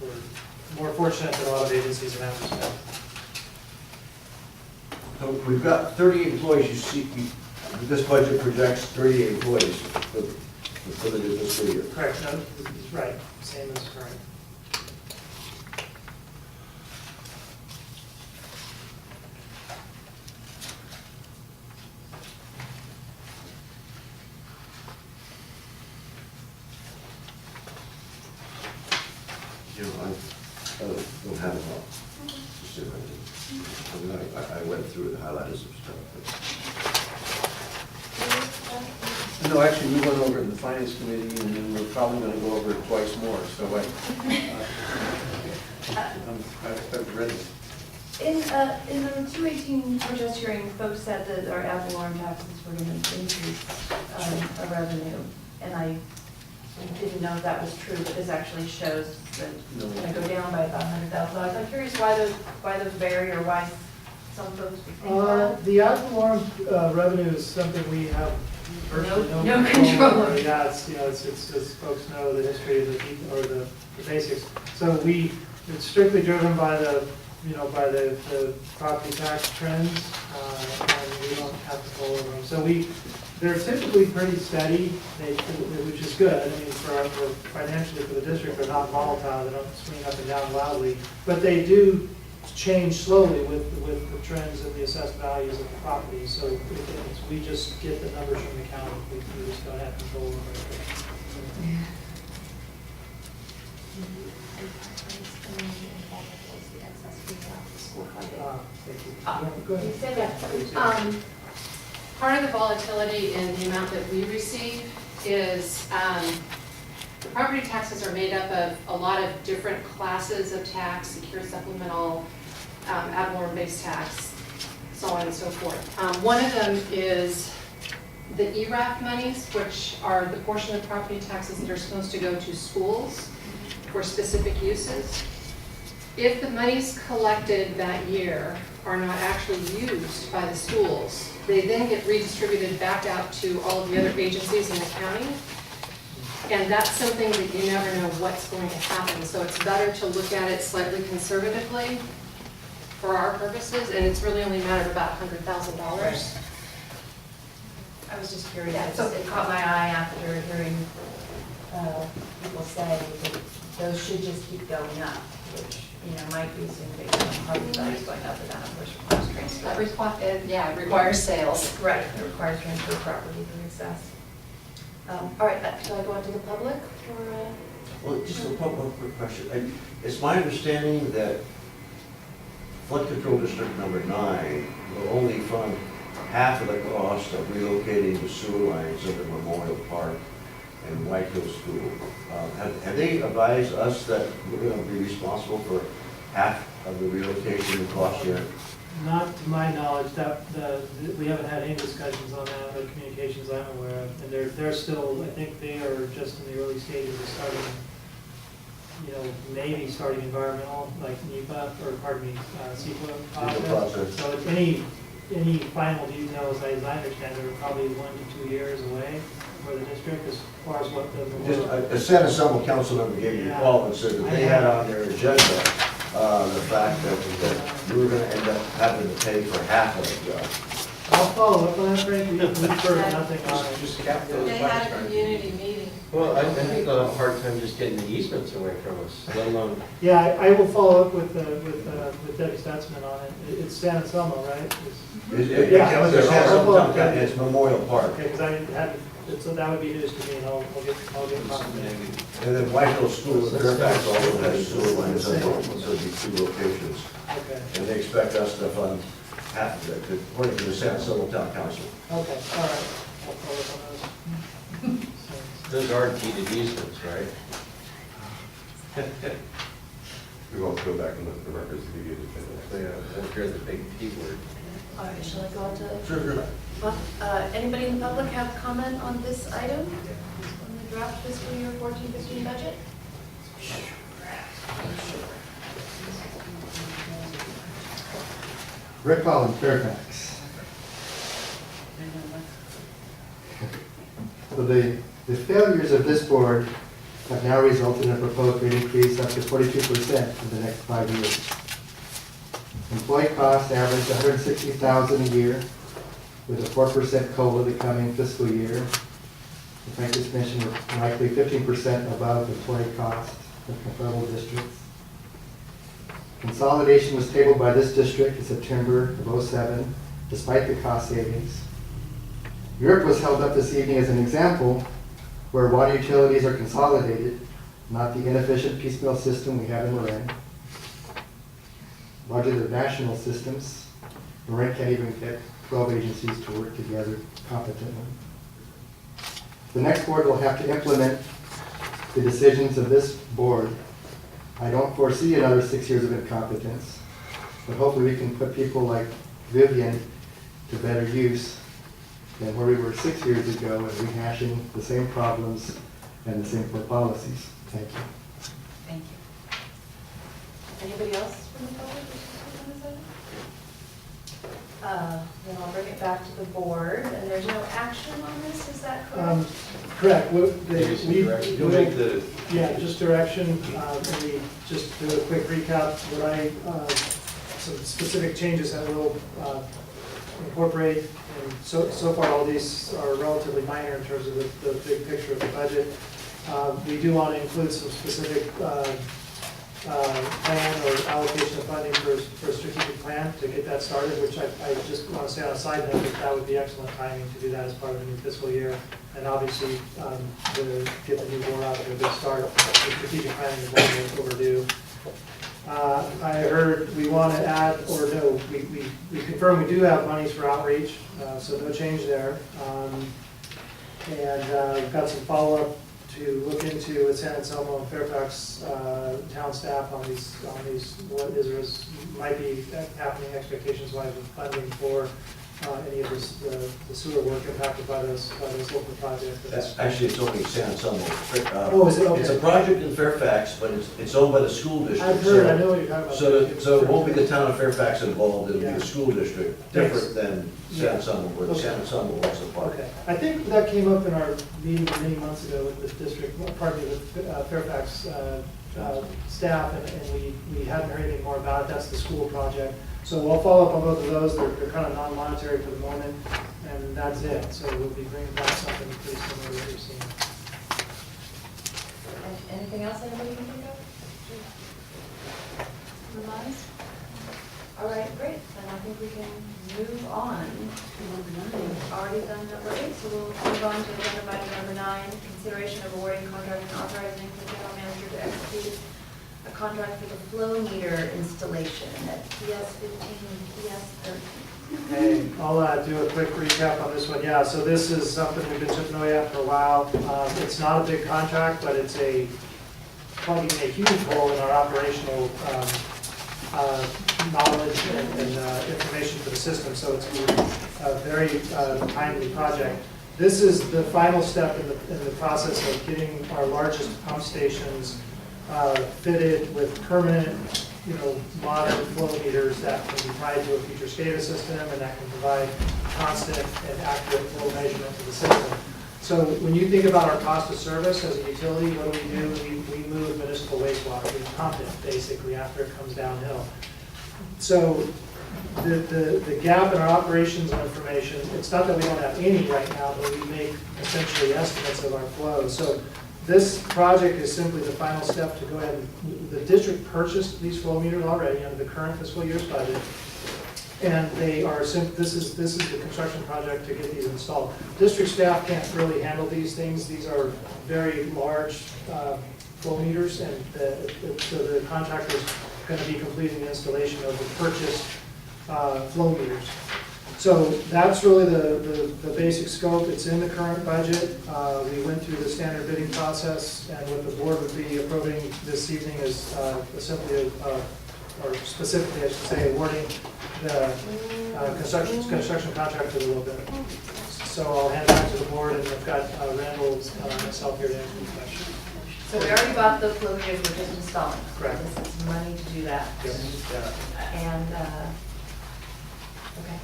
We're more fortunate than a lot of agencies in that respect. So we've got 30 employees. You see, this budget projects 30 employees for the new fiscal year. Correct, no, right, same as current. I don't have it all. Just so I went through and highlighted some stuff. No, actually, we went over it in the finance committee, and then we're probably going to go over it twice more, so I've read it. In the 218 protest hearing, folks said that our ad valorem taxes were going to increase our revenue, and I didn't know if that was true, but this actually shows that it's going to go down by about $100,000. I'm curious why those vary, or why some folks would think that. The ad valorem revenue is something we have virtually No control over. Yeah, it's, you know, it's as folks know, the history of the basics. So it's strictly driven by the property tax trends, and we don't have control over them. So they're typically pretty steady, which is good. I mean, for financially for the district, they're not volatile, they don't swing up and down loudly. But they do change slowly with the trends and the assessed values of the property. So we just get the numbers from the county, we just don't have control over it. You said that. Part of the volatility in the amount that we receive is the property taxes are made up of a lot of different classes of tax, secure supplemental, ad valorem-based tax, so on and so forth. One of them is the ERAF monies, which are the portion of property taxes that are supposed to go to schools for specific uses. If the monies collected that year are not actually used by the schools, they then get redistributed back out to all of the other agencies in the county. And that's something that you never know what's going to happen. So it's better to look at it slightly conservatively for our purposes, and it's really only a matter of about $100,000. I was just curious. It caught my eye after hearing people say that those should just keep going up, which, you know, might be assumed based on property values going up, but that of course requires transfer. It requires sales. Right, it requires transfer of property through excess. All right, shall I go into the public for? Well, just one quick question. It's my understanding that Flood Control District number 9 will only fund half of the cost of relocating the sewer lines under Memorial Park and White Hill School. Have they advised us that we're going to be responsible for half of the relocation cost yet? Not to my knowledge, we haven't had any discussions on that, or communications I'm aware of, and they're still, I think they are just in the early stages of starting, you know, maybe starting environmental, like NEPA, or pardon me, CEQA process. So if any final details, as I understand, they're probably 1 to 2 years away for the district, as far as what the. Just a San Anselmo council member gave me a call and said that they had on their agenda the fact that we were going to end up having to pay for half of the job. I'll follow up on that, Frank. We've heard nothing on it. Just cap those They had a community meeting. Well, I think they'll have a hard time just getting the easements away from us, let alone. Yeah, I will follow up with Debbie Stutzman on it. It's San Anselmo, right? It's Memorial Park. Okay, because I hadn't, so that would be news to me, and I'll get a copy. And then White Hill School in Fairfax also has sewer lines, so there'll be 2 locations. Okay. And they expect us to fund half of it, according to the San Anselmo Town Council. Okay, all right. I'll follow up on those. Those are deeded easements, right? We won't go back and look at the records to give you the Yeah, that's where the big P word. All right, shall I go on to? Sure. Anybody in the public have comment on this item? On the draft fiscal year 14-15 budget? Rick Collins, Fairfax. So the failures of this board have now resulted in a proposed rate increase up to 42% for the next 5 years. Employee costs average $160,000 a year, with a 4% COLA the coming fiscal year. The Frank just mentioned we're likely 15% above employee costs of comparable districts. Consolidation was tabled by this district in September of '07, despite the cost savings. Europe was held up this evening as an example where water utilities are consolidated, not the inefficient piecemeal system we have in Marin. Largely the national systems, Marin can't even get 12 agencies to work together competently. The next board will have to implement the decisions of this board. I don't foresee another 6 years of incompetence, but hopefully we can put people like Vivian to better use than where we were 6 years ago and rehashing the same problems and the same poor policies. Thank you. Thank you. Anybody else from the public? Then I'll bring it back to the board, and there's no action on this, is that correct? Correct. You'll make the, Yeah, just direction, and we just do a quick recap, some specific changes that we'll incorporate. And so far, all these are relatively minor in terms of the big picture of the budget. We do want to include some specific plan or allocation of funding for a strategic plan to get that started, which I just want to say on a side note that would be excellent timing to do that as part of the new fiscal year. And obviously, to get the new board out of a good start, the strategic planning is long overdue. I heard we want to add, or no, we confirm we do have monies for outreach, so no change there. And we've got some follow-up to look into with San Anselmo and Fairfax town staff on these what is might be happening expectations-wise with funding for any of the sewer work impacted by those local projects. Actually, it's only San Anselmo. Oh, is it? Okay. It's a project in Fairfax, but it's owned by the school district. I've heard, I know what you're talking about. So it won't be the town of Fairfax involved, it'll be the school district, different than San Anselmo, where the San Anselmo owns the park. Okay, I think that came up in our meeting many months ago with the district, pardon me, with Fairfax staff, and we hadn't heard anything more about it. That's the school project. So we'll follow up on both of those. They're kind of non-monetary for the moment, and that's it. So we'll be bringing back something pretty similar to what you're seeing. Anything else anybody can think of? Revise? All right, great. Then I think we can move on. We've already done number 8, so we'll move on to agenda item number 9, consideration of awarding contract and authorizing the general manager to execute a contract for the flow meter installation at PS 15 and PS 13. Okay, I'll do a quick recap on this one. Yeah, so this is something we've been chipping away at for a while. It's not a big contract, but it's plugging a huge hole in our operational knowledge and information for the system, so it's a very timely project. This is the final step in the process of getting our largest pump stations fitted with permanent, modern flow meters that can be tied to a future SCADA system and that can provide constant and accurate flow measurement to the system. So when you think about our cost of service as a utility, what do? We move municipal wastewater. We pump it basically after it comes downhill. So the gap in our operations information, it's not that we don't have any right now, but we make essentially estimates of our flow. So this project is simply the final step to go ahead and, the district purchased these flow meters already under the current fiscal year's budget. And they are, this is the construction project to get these installed. District staff can't really handle these things. These are very large flow meters, and so the contractor's going to be completing the installation of the purchased flow meters. So that's really the basic scope. It's in the current budget. We went through the standard bidding process, and what the board would be approving this evening is simply, or specifically, I should say, awarding the construction contract to the low bidder. So I'll hand it back to the board, and I've got Randall and myself here to answer the question. So we already bought the flow meters, we're just installing. Correct. This is money to do that. Yes. And, okay.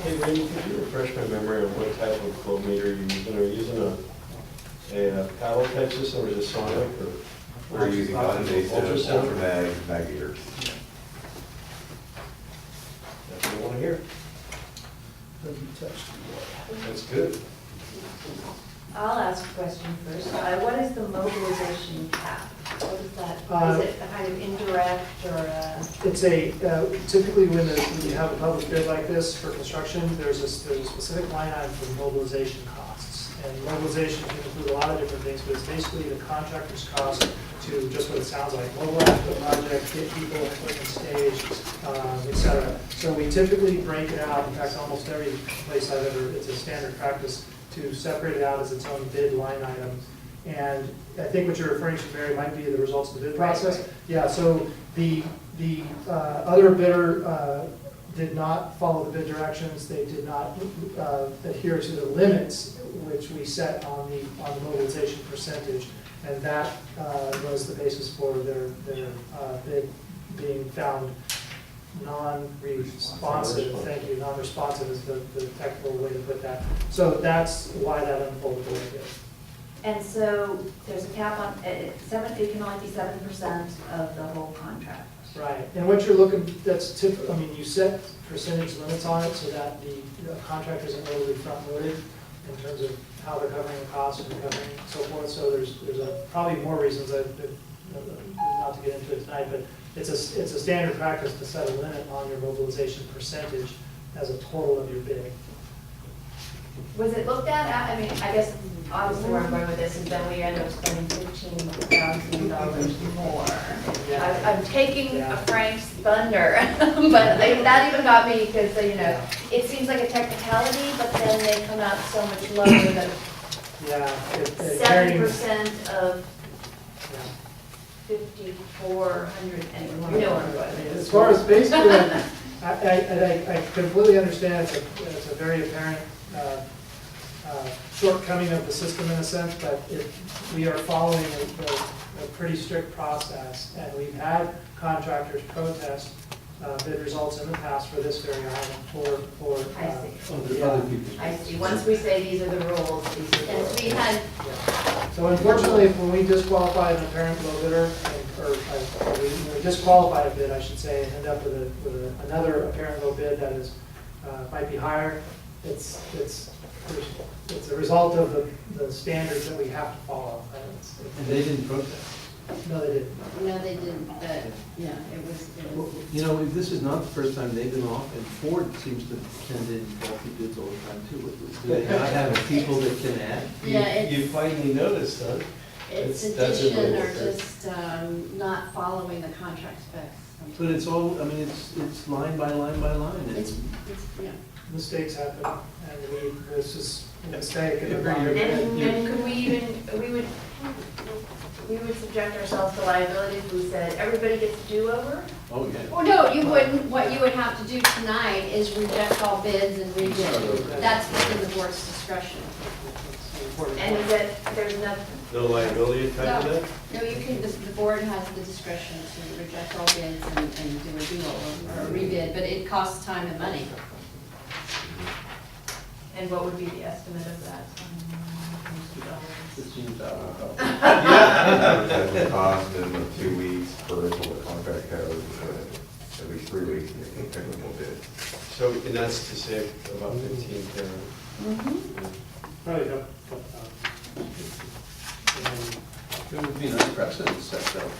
Hey, Randy, could you refresh my memory on what type of flow meter you're using? Are you using a paddle type system, or is it sonic, or? We're using ultrasound mag meters. That's what I want to hear. That's good. I'll ask a question first. What is the mobilization cap? What is that? Is it a kind of indirect or? It's typically when you have a public bid like this for construction, there's a specific line item for mobilization costs. And mobilization can include a lot of different things, but it's basically the contractor's cost to just what it sounds like, mobilize the project, get people, equipment staged, et cetera. So we typically break it out. In fact, almost every place I've ever, it's a standard practice to separate it out as its own bid line item. And I think what you're referring to, Mary, might be the results of the bid process. Right. Yeah, so the The other bidder did not follow the bid directions. They did not adhere to the limits which we set on the mobilization percentage. And that was the basis for their bid being found non-responsive. Thank you, non-responsive is the technical way to put that. So that's why that unfolded the way it did. And so there's a cap on, it can only be 7% of the whole contract. Right, and what you're looking, that's typical, I mean, you set percentage limits on it so that the contract isn't overly front-loaded in terms of how they're covering the costs and covering so forth. So there's probably more reasons, not to get into it tonight, but it's a standard practice to set a limit on your mobilization percentage as a total of your bid. Was it looked at, I mean, I guess obviously where I'm going with this is that we end up spending $15,000 more. I'm taking a Frank's thunder, but that even got me because, you know, it seems like a technicality, but then they come out so much lower than 7% of 5,400, and you know what I'm going with. As far as basically, I completely understand it's a very apparent shortcoming of the system in a sense, but we are following a pretty strict process, and we've had contractors protest bid results in the past for this very item for Other people. I see, once we say these are the rules, these are the rules. We had, So unfortunately, when we disqualify an apparent low bidder, or when we disqualify a bid, I should say, and end up with another apparent low bid that is, might be higher, it's a result of the standards that we have to follow. And they didn't protest. No, they didn't. no, they didn't, but, yeah, it was. You know, this is not the first time they've been off, and Ford seems to send in faulty bids all the time too. Do they not have people that can add? Yeah, You finally noticed, huh? it's That's a addition rule. or just not following the contract specs. But it's all, I mean, it's line by line by line. It's, yeah. Mistakes happen, and this is a mistake. Every And year. And could we would subject ourselves to liability if we said, everybody gets a do-over? Oh, yeah. Well, no, you wouldn't. What you would have to do tonight is reject all bids and rebid. That's within the board's discretion. And is that, there's nothing, No liability attached to that? No, you can, the board has the discretion to reject all bids and do a do-over or a rebid, but it costs time and money. and what would be the estimate of that? $15,000. That would cost them 2 weeks per until the contract goes, at least 3 weeks to make a technical bid. So, and that's to say about 15,000. Probably up. It would be a nice precedent set though.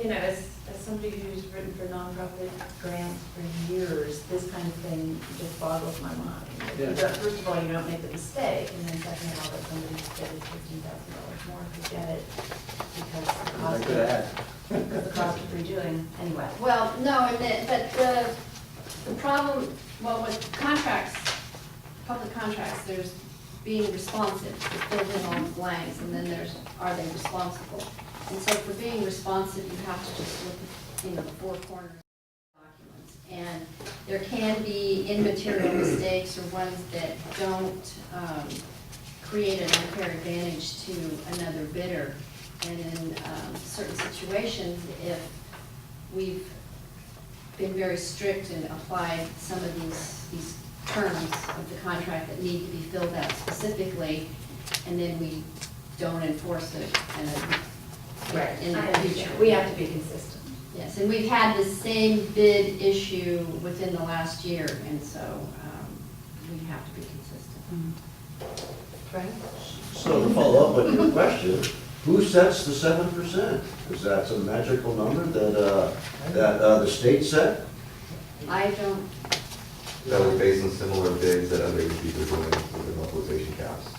You know, as somebody who's written for nonprofit grants for years, this kind of thing just boggles my mind. Yeah. But first of all, you don't make the mistake, and then second of all, that somebody's bid is $15,000 more if you get it, because the cost I could add. because the cost of redoing, anyway. Well, no, but the problem, well, with contracts, public contracts, there's being responsive, to fill in all the blanks, and then there's, are they responsible? And so for being responsive, you have to just look at, you know, the four corners of documents. And there can be immaterial mistakes or ones that don't create an unfair advantage to another bidder. And in certain situations, if we've been very strict and applied some of these terms of the contract that need to be filled out specifically, and then we don't enforce it in the future. We have to be consistent. Yes, and we've had the same bid issue within the last year, and so we have to be consistent. Right? So to follow up on your question, who sets the 7%? Is that some magical number that the state set? I don't, That was based on similar bids that other agencies are doing with the mobilization caps.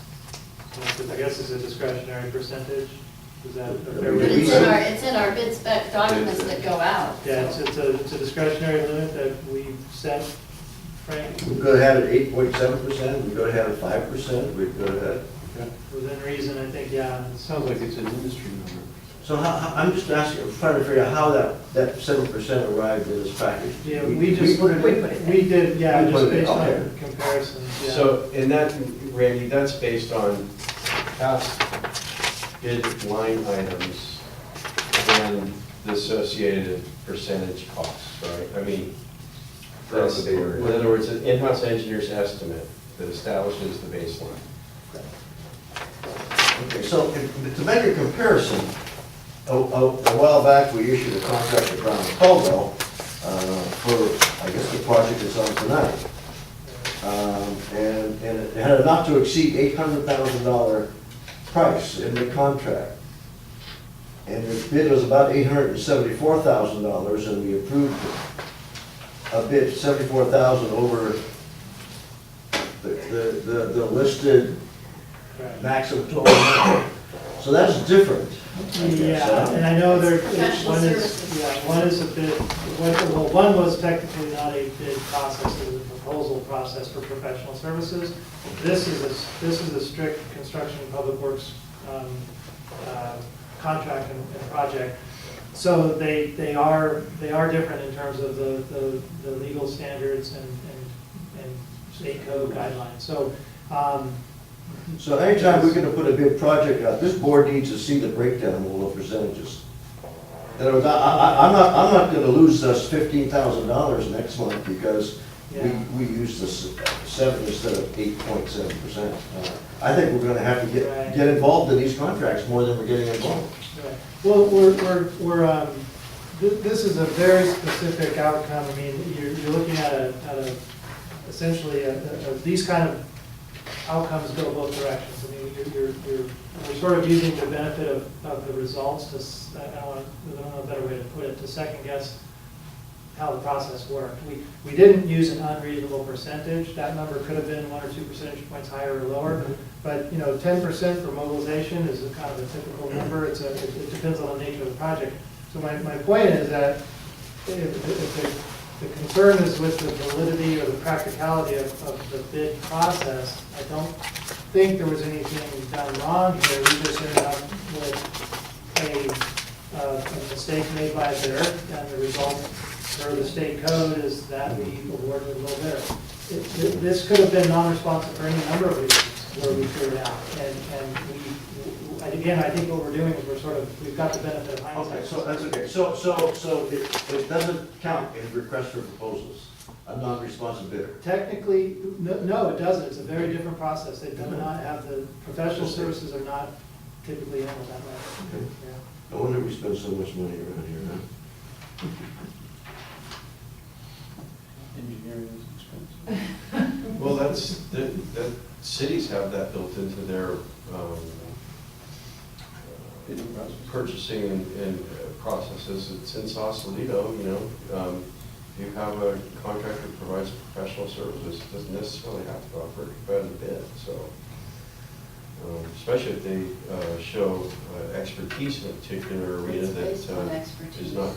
I guess it's a discretionary percentage. Is that a but fair way to it's put in our, it? it's in our bid spec documents that go out. Yeah, it's a discretionary limit that we've set, Frank, We could have had it 8.7%, we could have had it 5%, we could have had. within reason, I think, yeah. It sounds like it's an industry number. So I'm just asking, I'm trying to figure out how that 7% arrived in this package. Yeah, we just, put it in? we did, yeah, We put just it in, based okay. on comparisons, yeah. So, in that, Randy, that's based on past bid line items and the associated percentage costs, right? I mean, that's, in other words, an in-house engineer's estimate that establishes the baseline. Okay, so to make a comparison, a while back, we issued a contract to Brown and Caldwell for, I guess, the project that's on tonight. And it had a not to exceed $800,000 price in the contract. And the bid was about $874,000, and we approved a bid $74,000 over the listed maximum total amount. So that's different. Yeah, and I know there, Professional one services. is, yeah, one is a bid, well, one was technically not a bid process, it was a proposal process for professional services. This is a strict construction and public works contract and project. So they are different in terms of the legal standards and state code guidelines. So anytime we're gonna put a big project out, this board needs to see the breakdown of all the percentages. In other words, I'm not gonna lose us $15,000 next month because we used the 7 instead of 8.7%. I think we're gonna have to get involved in these contracts more than we're getting involved. Right. Well, this is a very specific outcome. I mean, you're looking at essentially these kind of outcomes go both directions. I mean, we're sort of using the benefit of the results to, I don't know a better way to put it, to second guess how the process worked. We didn't use an unreasonable percentage. That number could have been 1 or 2 percentage points higher or lower. But 10% for mobilization is a kind of a typical number. It depends on the nature of the project. So my point is that if the concern is with the validity or the practicality of the bid process, I don't think there was anything done wrong here. We just ended up with a mistake made by a bidder, and the result for the state code is that we awarded a low bidder. This could have been non-responsive for any number of reasons where we figured out. And again, I think what we're doing is we've got the benefit of hindsight. Okay, so that's okay. So it doesn't count in request for proposals, a non-responsive bidder. Technically, no, it doesn't. It's a very different process. They do not have the, professional services are not typically handled that way. Okay. Yeah. No wonder we spend so much money around here, huh? Engineering is expensive. Well, that cities have that built into their purchasing and processes. It's in Sausalito, you have a contractor that provides professional services, it doesn't necessarily have to go out for a competitive bid, so. Especially if they show expertise in a particular arena that It's based on is expertise. not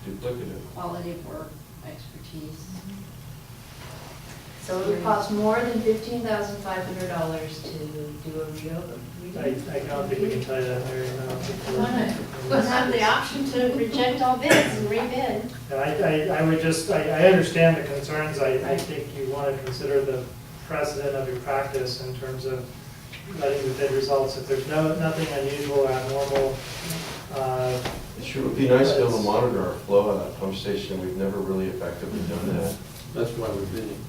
duplicative. Quality of work, expertise. So it would cost more than $15,500 to do a reopen. I don't think we can tell you that, Mary. I don't think we're- We'll have the option to reject all bids and rebid. I would just, I understand the concerns. I think you want to consider the precedent of your practice in terms of letting the bid results. If there's nothing unusual or abnormal. It sure would be nice to be able to monitor our flow at that pump station. We've never really effectively done that. That's why we're bidding.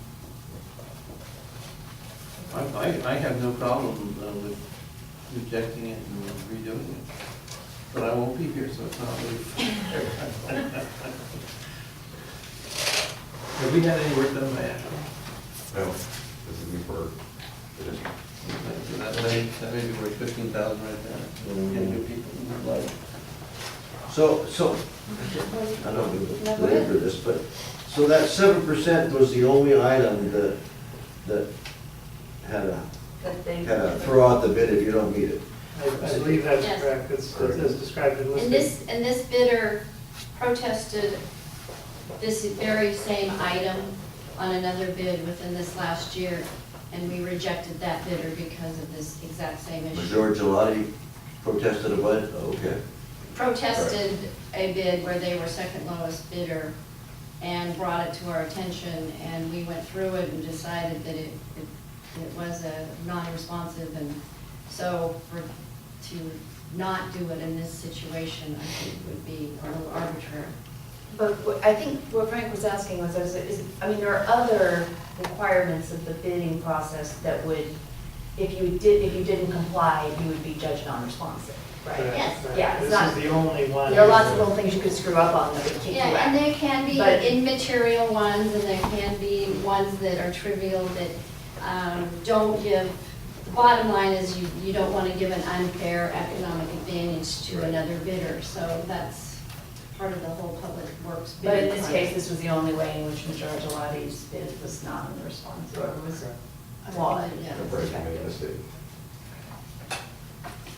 I have no problem with rejecting it and redoing it. But I won't be here, so it's not really. Have we had any work done by Ashland? No, this is new work. That may be worth 15,000 right there. Getting good people in their life. So, I don't belabor this, but, so that 7% was the only item that had a throw out the bid if you don't meet it. I believe that's Yes. correct. It's as described in the list. And this bidder protested this very same item on another bid within this last year, and we rejected that bidder because of this exact same issue. George Gelati Protested a what? Oh, okay. protested a bid where they were second lowest bidder and brought it to our attention, and we went through it and decided that it was a non-responsive, and so to not do it in this situation, I think would be a little arbitrary. But I think what Frank was asking was, I mean, there are other requirements of the bidding process that would, if you didn't comply, you would be judged non-responsive, right? Yes. Yeah, it's This not, is the only one. there are lots of little things you could screw up on that would keep you Yeah, out. and there can be But- immaterial ones, and there can be ones that are trivial that don't give, the bottom line is you don't want to give an unfair economic advantage to another bidder, so that's part of the whole public works But in bidding this process. case, this was the only way in which Mr. Argelotti's bid was not unresponsive, or was flawed. Yeah. The person made a mistake.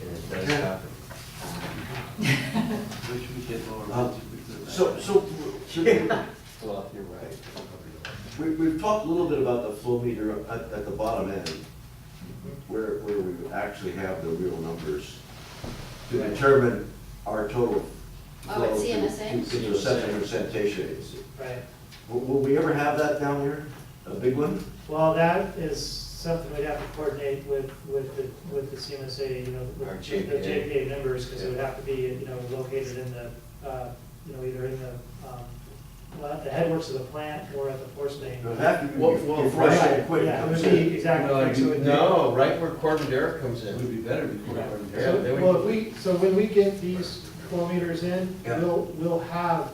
And it does happen. Wish we did lower Um, bids if we could. So, Well, you're right. we've talked a little bit about the flow meter at the bottom end, where we actually have the real numbers to determine our total Oh, flow at to CMSA? the central sanitation. Right. Will we ever have that down here? A big one? Well, that is something we'd have to coordinate with the CMSA, you know, with Our the JPA. JPA members, because it would have to be, you know, located in the, either in the, well, at the headworks of the plant or at the force main. It would have to be Well, before right. the equipment Yeah, it comes would in. be, exactly. So it'd be- No, right where Corbin comes It in. would be better before Yeah. we Yeah, So, then we- well, so when we get these flow meters in, Yeah. we'll have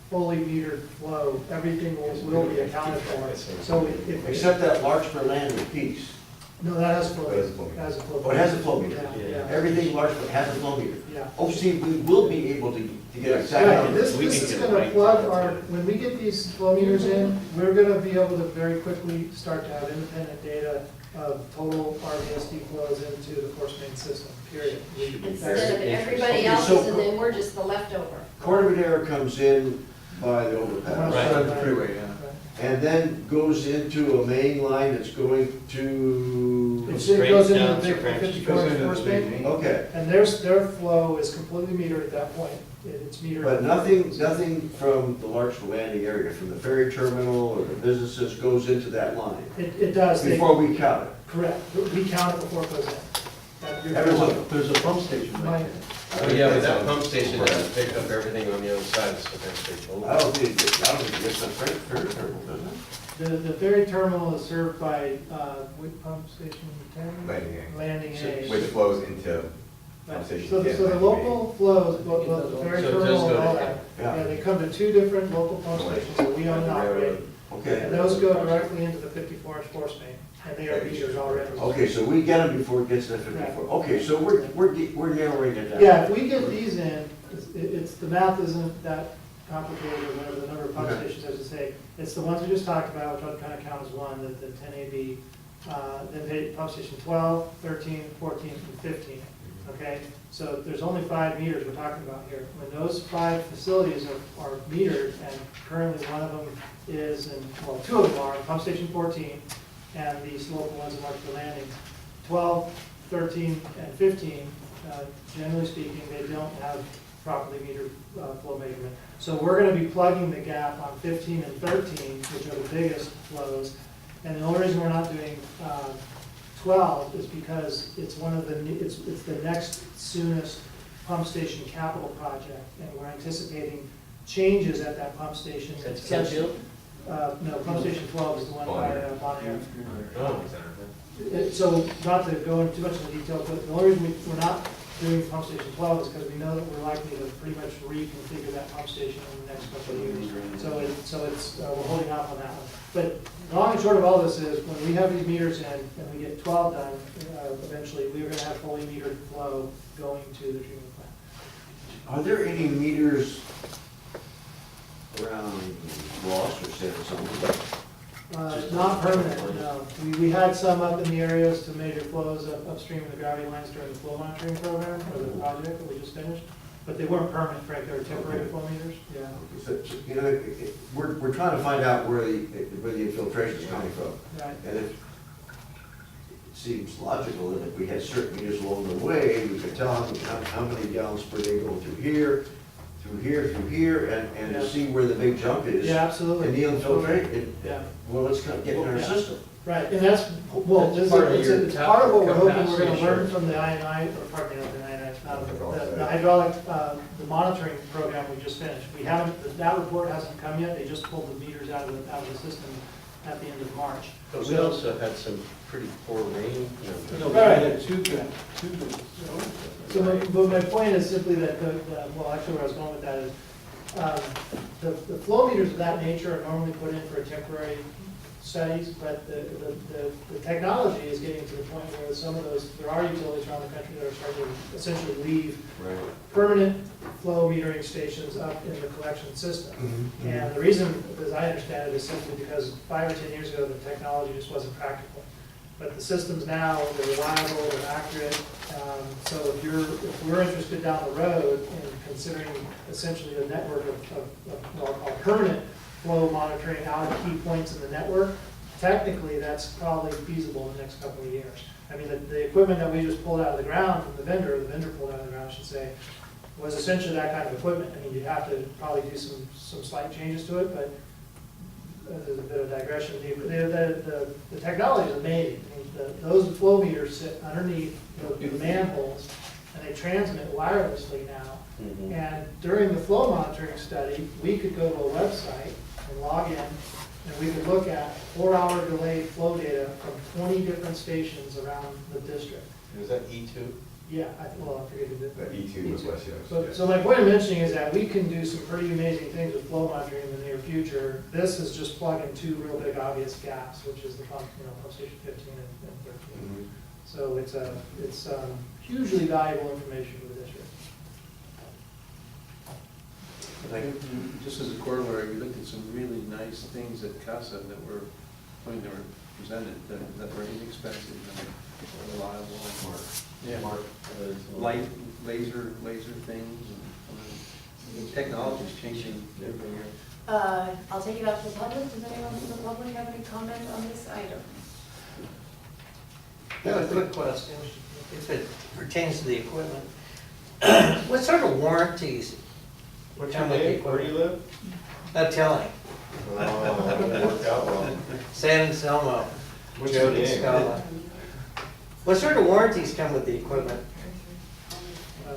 fully metered flow, everything will be accounted for. So if. Except that Larkspur landing piece. No, that has flow. It has a flow meter. Has a flow. Oh, it has a flow meter. Yeah, yeah. Everything Larkspur has a flow meter. Yeah. Oh, see, we will be able to get exact Right, numbers. this is gonna plug our, when we get these flow meters in, we're gonna be able to very quickly start to have independent data of total RVSD flows into the force main system, period. Instead of everybody Okay, else's, so- and then we're just the leftover. Corbin comes in by the overpass. Right. On the freeway, yeah. And then goes into a main line that's going to, It Straight goes into down the to big French. 54 Goes into force the big main, main. okay. and their flow is completely metered at that point. It's metered. But nothing from the Larkspur landing area, from the ferry terminal or the businesses goes into that line It does. before we count it. Correct. We count it before it goes in. There's a pump station right there. Oh, yeah, but that pump station doesn't pick up everything on the other side, so that's pretty I don't think it gets the ferry terminal, does it? The ferry terminal is served by, what pump station, 10? Landing A. Landing A. Which flows into pump Right. station. So the 10, landing local flows, both the ferry So it does terminal go and all to- that, yeah. yeah, they come to two different local pump stations that we own and operate. Okay. And those go directly into the 54-inch force main, and they are metered already. Okay, so we get them before it gets to 54. Okay, so we're narrowing it down. Yeah, if we get these in, it's, the math isn't that complicated, or whatever the number of pump Okay. stations has to say. It's the ones we just talked about, which I'd kind of count as one, the 10 AB, then they pump station 12, 13, 14, and 15, okay? So there's only 5 meters we're talking about here. When those 5 facilities are metered, and currently one of them is, and, well, 2 of them are, pump station 14, and these local ones in Larkspur Landing, 12, 13, and 15, generally speaking, they don't have properly metered flow measurement. So we're gonna be plugging the gap on 15 and 13, which are the biggest flows. And the only reason we're not doing 12 is because it's one of the, it's the next soonest pump station capital project, and we're anticipating changes at that pump station. That's Sunfield? No, pump station 12 is the one by Bonnier. Oh. So, not to go into too much into detail, but the only reason we're not doing pump station 12 is because we know that we're likely to pretty much reconfigure that pump station in the next couple of years. So it's, we're holding off on that one. But long and short of all this is, when we have these meters in and we get 12 done, eventually, we're gonna have fully metered flow going to the treatment plant. Are there any meters around Ross or San Francisco? Not permanent, no. We had some up in the areas to measure flows upstream of the gravity lines during the flow monitoring program, or the project that we just finished. But they weren't permanent, Frank, they were temporary flow meters, yeah. So, you know, we're trying to find out where the infiltration is coming from. Right. And if, seems logical, and if we had certain meters along the way, we could tell how many gallons per day go through here, through here, through here, and Yeah. to see where the big jump is. Yeah, absolutely. And the infiltrate, Yeah. well, let's get in our Yeah. system. Right, and that's, well, That's this is, part of it's your part of what we're hoping we're capacity gonna learn assurance. from the INI, or pardon me, not the INI, the hydraulic, the monitoring program we just finished. We haven't, that report hasn't come yet, they just pulled the meters out of the system at the end of March. But we also had some pretty poor rain. All right. So, but my point is simply that, well, actually where I was going with that is, the flow meters of that nature are normally put in for temporary studies, but the technology is getting to the point where some of those, there are utilities around the country that are starting to essentially leave permanent flow metering stations up in the collection system. And the reason, as I understand it, is simply because 5 or 10 years ago, the technology just wasn't practical. But the systems now, they're reliable, they're accurate. So if we're interested down the road in considering essentially a network of what I'll call permanent flow monitoring out at key points in the network, technically that's probably feasible in the next couple of years. I mean, the equipment that we just pulled out of the ground from the vendor pulled out of the ground, I should say, was essentially that kind of equipment. I mean, you'd have to probably do some slight changes to it, but there's a bit of digression. The technology is amazing. I mean, those flow meters sit underneath the manholes, and they transmit wirelessly now. And during the flow monitoring study, we could go to a website and log in, and we could look at 4-hour delayed flow data from 20 different stations around the district. Was that E2? Yeah, I forget who did that. E2 was less, yes. So my point of mentioning is that we can do some pretty amazing things with flow monitoring in the near future. This is just plugging two real big obvious gaps, which is the pump station 15 and 13. So it's hugely valuable information for the district. Just as a corollary, we looked at some really nice things at CASA that were, when they were presented, that were inexpensive and reliable. Yeah, light, laser things, and the technology's changing every year. I'll take it out to the public. Does anyone from the public have any comment on this item? Yeah, a quick question, if it pertains to the equipment. What sort of warranties? What's your name? Where do you live? Not telling. Worked out well. San Anselmo. What's your name? Scotland. What sort of warranties come with the equipment? I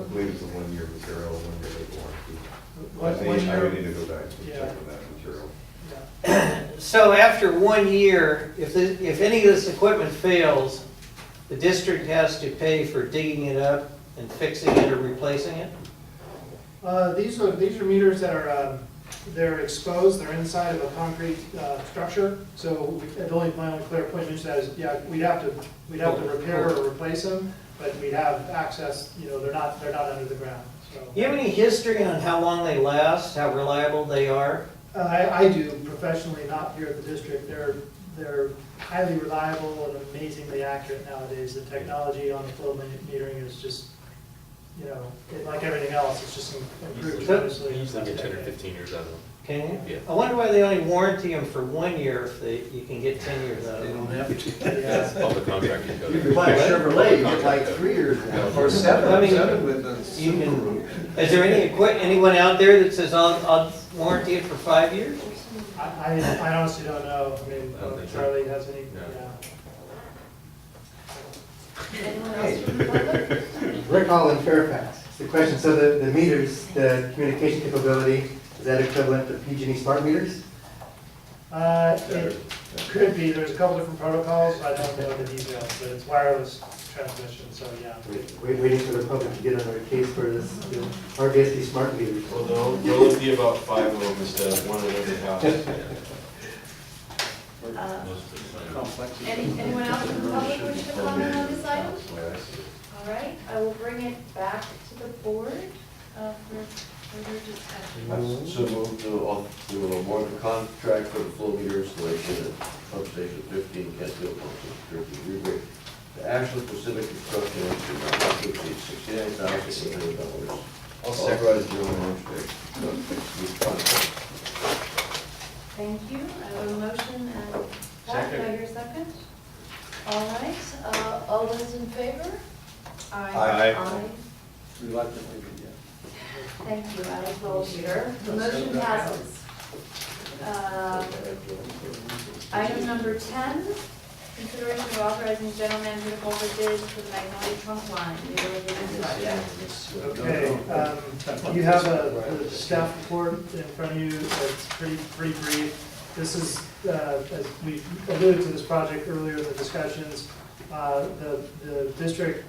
believe it's a 1-year material, 1-year labor What- warranty. I 1 would year? need to go back and Yeah. check on that material. So after 1 year, if any of this equipment fails, the district has to pay for digging it up and fixing it or replacing it? These are meters that are, they're exposed, they're inside of a concrete structure. So my only clear point is that is, yeah, we'd have to repair or replace them, but we'd have access, they're not under the ground, so. You have any history on how long they last, how reliable they are? I do professionally, not here at the district. They're highly reliable and amazingly accurate nowadays. The technology on the flow metering is just, like everything else, it's just improved tremendously. You usually get 10 or 15 years out of them. Can you? Yeah. I wonder why they only warranty them for 1 year if you can get 10 years out of them. That's public contracting. You can buy a Chevrolet, you get like 3 years now. Or seven, I mean, seven with the You can, Subaru. is there anyone out there that says I'll warranty it for 5 years? I honestly don't know. I mean, Charlie has any, Anyone else from the public? Rick Hall in Fairfax. The question, so the meters, the communication capability, is that equivalent to PG&E smart meters? It could be. There's a couple different protocols. I don't know the details, but it's wireless transmission, so yeah. Waiting for the public to get on their case for this, RBSD smart meters. Well, there'll only be about 5 of them instead of 1 in every house. Anyone else from the public wish to comment on this item? All right, I will bring it back to the board for further discussion. So move to award the contract for the flow meter installation at pump station 15, Kentfield Pump Station 13, Rebate. The Ashland Pacific Construction Industry, not to exceed $69,800. Authorize general manager to execute contract. Thank you. I have a motion and, Pat, do I hear a second? All right, all those in favor? Aye. Reluctantly, but yeah. Thank you, I as well, Peter. The motion passes. Item number 10, consideration of authorizing general manager to hold a bid for the Magnolia Trunk Line rehabilitation project. Okay, you have a staff report in front of you, it's pretty brief. This is, as we alluded to this project earlier in the discussions, the district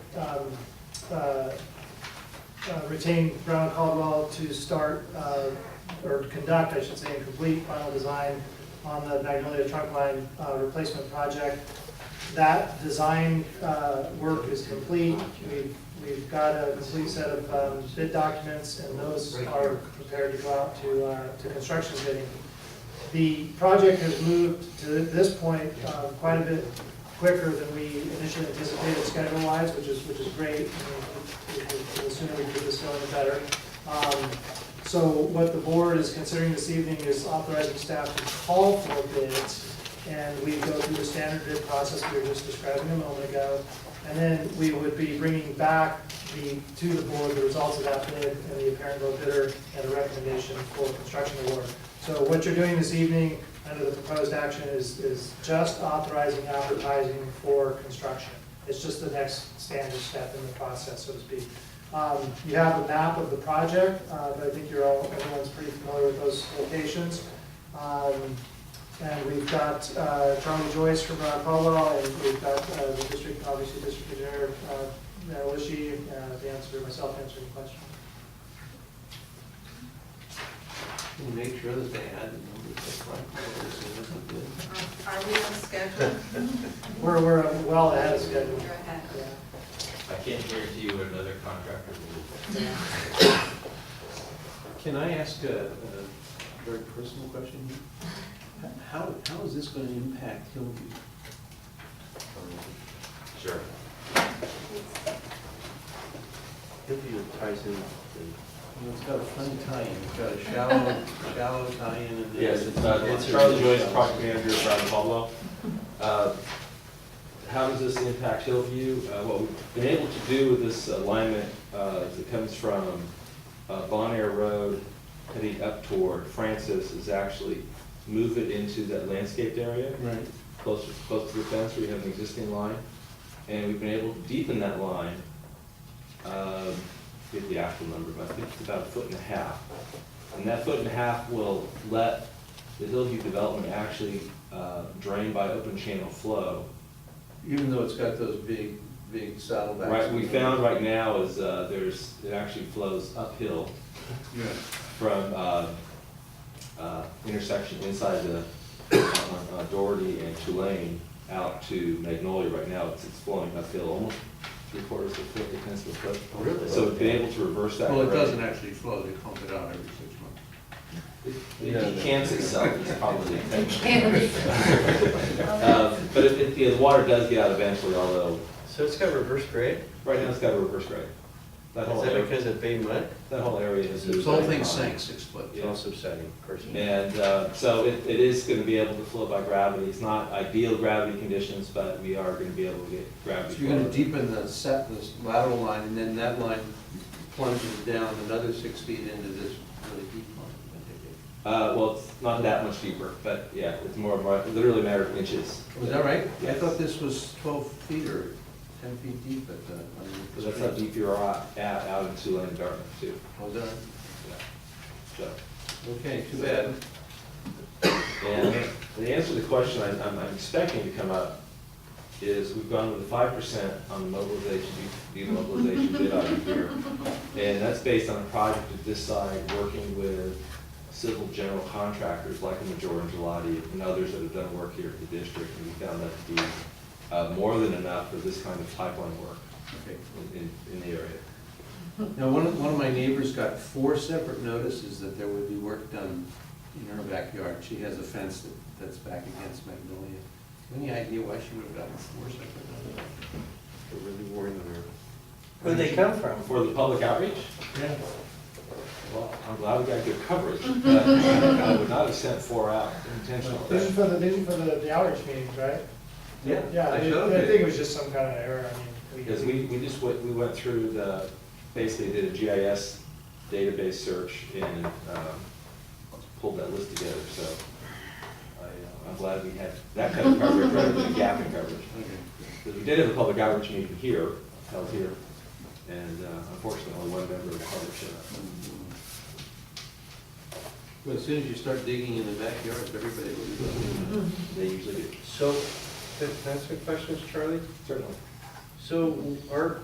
retained Brown Caldwell to start, or conduct, I should say, and complete final design on the Magnolia Trunk Line replacement project. That design work is complete. We've got a complete set of bid documents, and those are prepared to go out to construction bidding. The project has moved to this point quite a bit quicker than we initially anticipated schedule-wise, which is great. I mean, the sooner we get this going, the better. So what the board is considering this evening is authorizing staff to call for bids, and we go through the standard bid process we were just describing a moment ago, and then we would be bringing back to the board the results of that bid and the apparent low bidder and a recommendation for construction award. So what you're doing this evening under the proposed action is just authorizing advertising for construction. It's just the next standard step in the process, so to speak. You have a map of the project, but I think everyone's pretty familiar with those locations. And we've got Charlie Joyce from Caldwell, and we've got the district, obviously District Engineer Lishi, myself answering questions. Can you make sure that they had the numbers up front? Are we on schedule? We're well ahead of schedule. You're ahead. Yeah. I can't guarantee you what another contractor will. Can I ask a very personal question? How is this going to impact Hillview? Sure. Hillview ties in. It's got a funny tie-in. It's got a shallow tie-in. And then Yes, it's Charlie Joyce, project manager of Brown Caldwell. How does this impact Hillview? What we've been able to do with this alignment as it comes from Bon Air Road heading up toward Francis is actually move it into that landscaped area. Right. Close to the fence where you have an existing line. And we've been able to deepen that line, get the actual number, but I think it's about 1.5 feet. And that 1.5 feet will let the Hillview development actually drain by open channel flow. Even though it's got those big saddlebacks. Right, we found right now is it actually flows uphill from intersection inside the Doherty and Tulane out to Magnolia. Right now it's flowing uphill almost 3/4 of a foot, 1/10 of a foot. Really? So we've been able to reverse that. Well, it grade. doesn't actually flow, they pump it out every 6 months. It cans itself, it's probably. But the water does get out eventually, although. So it's got reverse grade? Right now it's got a reverse grade. Is that because of Bay mud? That whole area is. This whole thing sank 6 foot. It's all subsiding, of course. And so it is going to be able to flow by gravity. It's not ideal gravity conditions, but we are going to be able to get gravity. So you're going to deepen this lateral line, and then that line plunges down another 6 feet into this really deep line. Well, it's not that much deeper, but yeah, it's literally a matter of inches. Was that right? Yes. I thought this was 12 feet or 10 feet deep at the. So that's how deep you are out in Tulane and Dartmouth too. Was that right? Yeah. So. Okay, too bad. And the answer to the question I'm expecting to come up is we've gone with a 5% on the mobilization, demobilization bid item here. And that's based on a project of this side working with civil general contractors like the Major and Gelati and others that have done work here at the district. And we found that to be more than enough for this kind of pipeline work in the area. Now, one of my neighbors got 4 separate notices that there would be work done in her backyard. She has a fence that's back against Magnolia. Any idea why she would have gotten 4 separate notices? They're really worried about her. Where'd they come from? For the public outreach? Yeah. Well, I'm glad we got good coverage, but I would not have sent 4 out intentionally. These are for the outreach meetings, right? Yeah. Yeah, I showed think it. it was just some kind of error, I mean. Because we just went through basically did a GIS database search and pulled that list together, so I'm glad we had that kind of coverage rather than a gap in coverage. Because we did have a public outreach meeting here, held here, and unfortunately only one member of the public showed up. Well, as soon as you start digging in the backyard, everybody will be looking. They usually do. So, can I ask a question, Charlie? Certainly. So our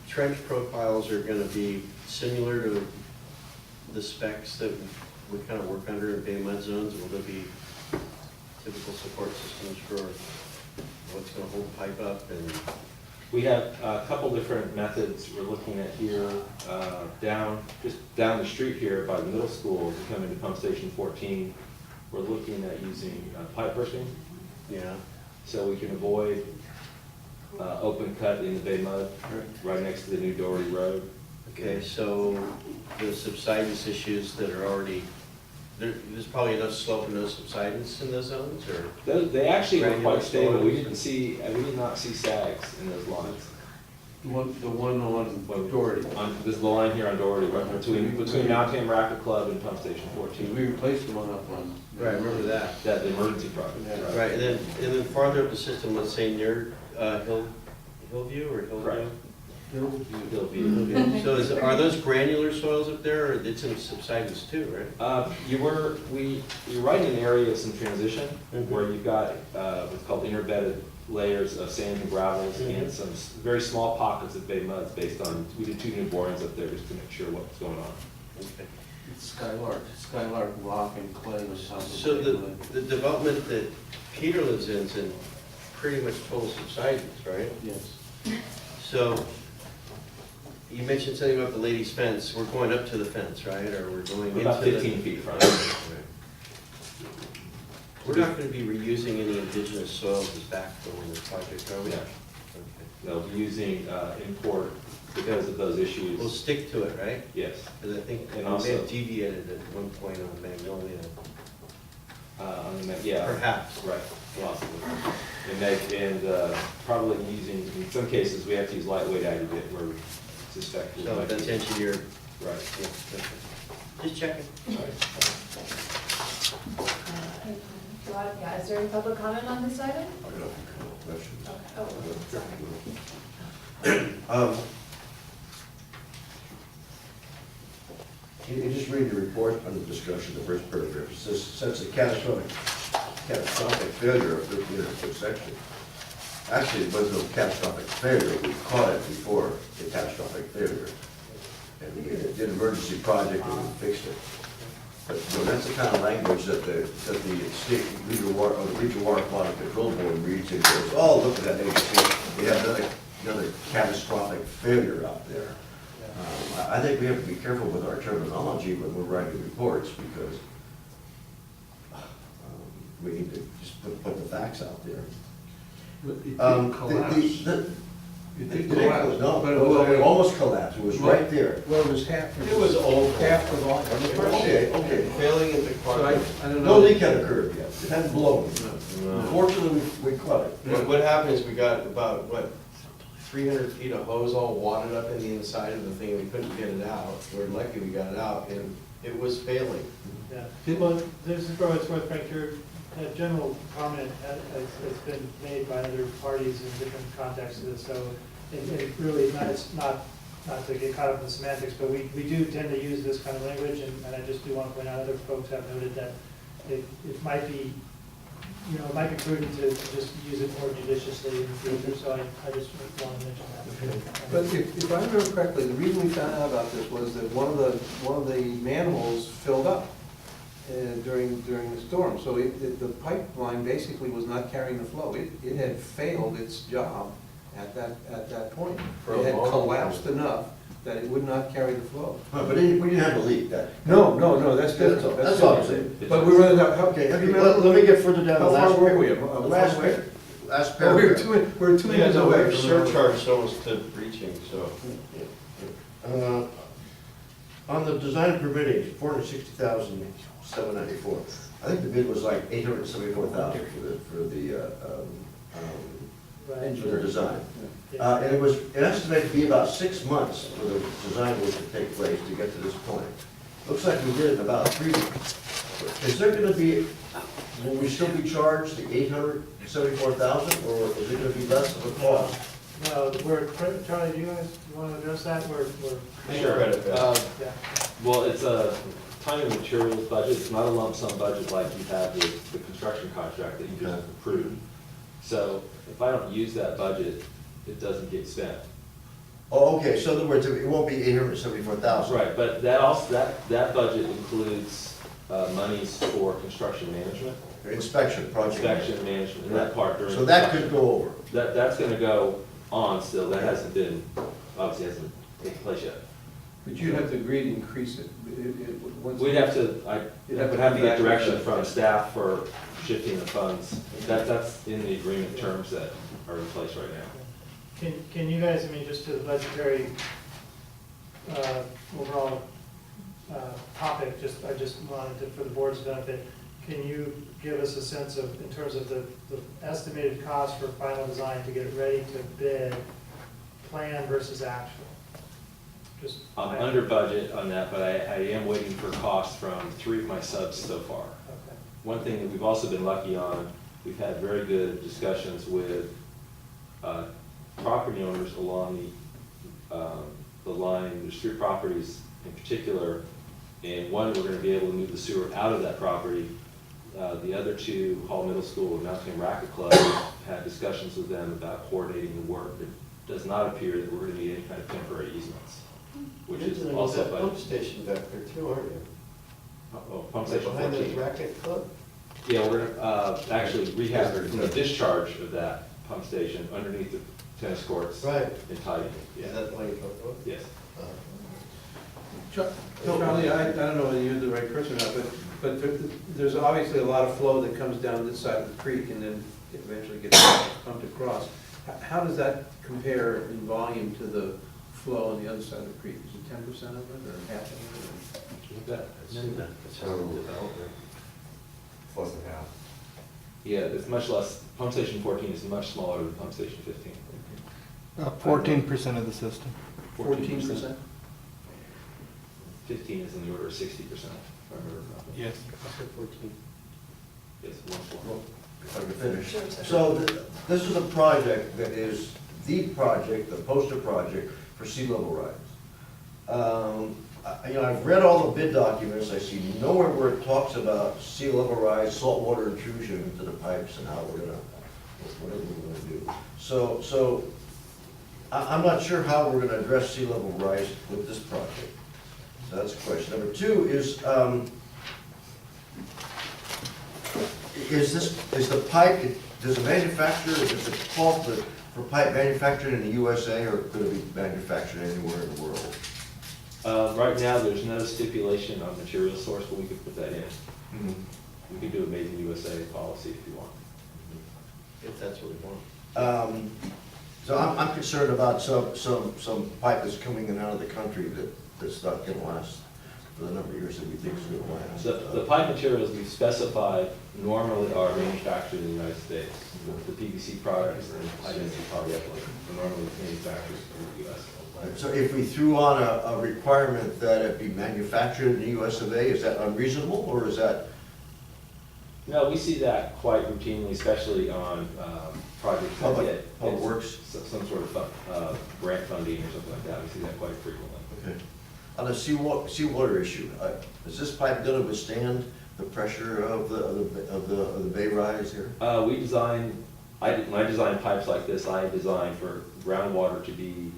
trench profiles are gonna be similar to the specs that we kind of work under in Bay Mud zones? Will there be typical support systems for what's gonna hold the pipe up and? We have a couple different methods we're looking at here, just down the street here by the middle school, to come into pump station 14. We're looking at using pipe bursting. Yeah. So we can avoid open cut in the Bay Mud, right next to the new Doherty Road. Okay, so the subsidence issues that are already, there's probably enough slope and no subsidence in those zones, or? They actually were Granular quite stable. We soils? did not see sags in those lines. The one on Doherty. This is the line here on Doherty, right between Mountain Racket Club and pump station 14. We replaced the one up on. Right, I remember that. That the emergency project. Right, and then farther up the system, let's say near Hillview or Hillview? Correct. Hillview. So are those granular soils up there, or did some subsidence too, right? You're right in an area of some transition where you've got what's called interbedded layers of sand and gravels and some very small pockets of Bay muds based on, we did 2 new borings up there just to make sure what's going on. Okay. It's Skylark rock and clay was how. So the development that Peter lives in is in pretty much total subsidence, right? Yes. So you mentioned something about the ladies' fence. We're going up to the fence, right? Or we're going into About the... 15 feet from it. We're not going to be reusing any indigenous soils as backfill in this project, are we? Yeah. Okay. They'll be using import because of those issues. We'll stick to it, right? Yes. Because I think we And may also- have deviated at one point on Magnolia. Yeah. Perhaps. Right, possibly. And probably using, in some cases, we have to use lightweight aggregate where we suspect. So that's engineered. Right. Yeah, okay. Just checking. Yeah, is there any public comment on this item? You just read the report under discussion, the first paragraph. It says, since the catastrophic failure of 1300-foot section, actually, it was no catastrophic failure. We caught it before the catastrophic failure. And we did an emergency project and we fixed it. But you know, that's the kind of language that the state regional water quality control board reads and goes, oh, look at that agency. We have another catastrophic failure out there. I think we have to be careful with our terminology when we're writing reports because we need to just put the facts out there. It didn't collapse. It did collapse. No, but it almost collapsed. It was right there. Well, it was half. It was over. Half the volume. Okay. Failing at the So I don't No know. leak had occurred yet. It hadn't blown. No. Fortunately, we caught it. What happened is we got about, 300 feet of hose all wadded up in the inside of the thing, and we couldn't get it out. We're lucky we got it out, and it was failing. Yeah, well, this is where it's worth, Frank, your general comment has been made by other parties in different contexts of this, so it really, it's not to get caught up in the semantics, but we do tend to use this kind of language, and I just do want to point out, other folks have noted that it might be, it might be prudent to just use it more judiciously in the future, so I just want to mention that. But if I remember correctly, the reason we found out about this was that one of the manholes filled up during the storm. So the pipeline basically was not carrying the flow. It had failed its job at that point. It had collapsed enough that it would not carry the flow. But we didn't have a leak that. No, that's different. That's all I'm saying. But we were, Okay, let me get further down. How The far last were we? the last Oh, we were paragraph. we're 2 inches away We're from surcharged almost to breaching, so. On the design and permitting, $460,794. I think the bid was like $874,000 for the for the design. And it was estimated to be about 6 months for the design work to take place to get to this point. Looks like we did it in about 3 months. Is there gonna be, will we still be charged the $874,000, or is it gonna be less of a cost? No, Charlie, do you guys want to address that? We're. Sure. Yeah. Well, it's a time and materials budget, it's not a lump sum budget like you have with the construction contract that you just approved. So if I don't use that budget, it doesn't get spent. Oh, okay, so in other words, it won't be 874,000. Right, but that also, that budget includes monies for construction management. Inspection, project. Inspection management, and that part during. So that could go over. That's gonna go on still, that hasn't been, obviously hasn't taken place yet. But you'd have to agree to increase it. We'd have to, I would have to get direction from staff for shifting the funds. That's in the agreement terms that are in place right now. Can you guys, I mean, just to the budgetary overall topic, I just wanted to, for the board's benefit, can you give us a sense of, in terms of the estimated cost for final design to get it ready to bid, plan versus actual? Just I'm under budget on that, but I am waiting for costs from 3 of my subs so far. Okay. One thing that we've also been lucky on, we've had very good discussions with property owners along the line. There's 3 properties in particular, and one, we're gonna be able to move the sewer out of that property. The other 2, Hall Middle School and Mountain Racket Club, had discussions with them about coordinating the work. It does not appear that we're gonna need any kind of temporary easements, which is also There's a pump station back there too, aren't you? Oh, pump station 14. Behind the racket club? Yeah, we're gonna actually rehab the discharge of that pump station underneath the tennis courts. Right. And tidying it. Is that the one you're talking about? Yes. Charlie, I don't know whether you're the right person or not, but there's obviously a lot of flow that comes down this side of the creek and then eventually gets pumped across. How does that compare in volume to the flow on the other side of the creek? Is it 10% of it or half of it? Less than half. Yeah, it's much less, pump station 14 is much smaller than pump station 15. 14% of the system. 14%? 15 is in the order of 60%, if I remember correctly. Yes. I said 14. Yes, 1 If I could finish. So this is a project that is the project, the poster project for sea level rise. I've read all the bid documents. I see nowhere where it talks about sea level rise, saltwater intrusion into the pipes and how we're gonna, whatever we're gonna do. So I'm not sure how we're gonna address sea level rise with this project. So that's a question. Number 2 is the pipe, does the manufacturer, is it called for pipe manufactured in the USA, or could it be manufactured anywhere in the world? Right now, there's no stipulation on material source, but we could put that in. Mm-hmm. We could do a Made in USA policy if you want. If that's what we want. So I'm concerned about some pipe that's coming in out of the country that's not gonna last for the number of years that we think it's gonna last. The pipe materials we specify normally are manufactured in the United States. The PVC products and high-density polyethylene are normally manufactured in the US. So if we threw on a requirement that it be manufactured in the US of A, is that unreasonable, or is that? No, we see that quite routinely, especially on projects that get Public works? some sort of grant funding or something like that. We see that quite frequently. Okay. On the seawater issue, is this pipe gonna withstand the pressure of the bay rise here? When I design pipes like this, I design for groundwater to be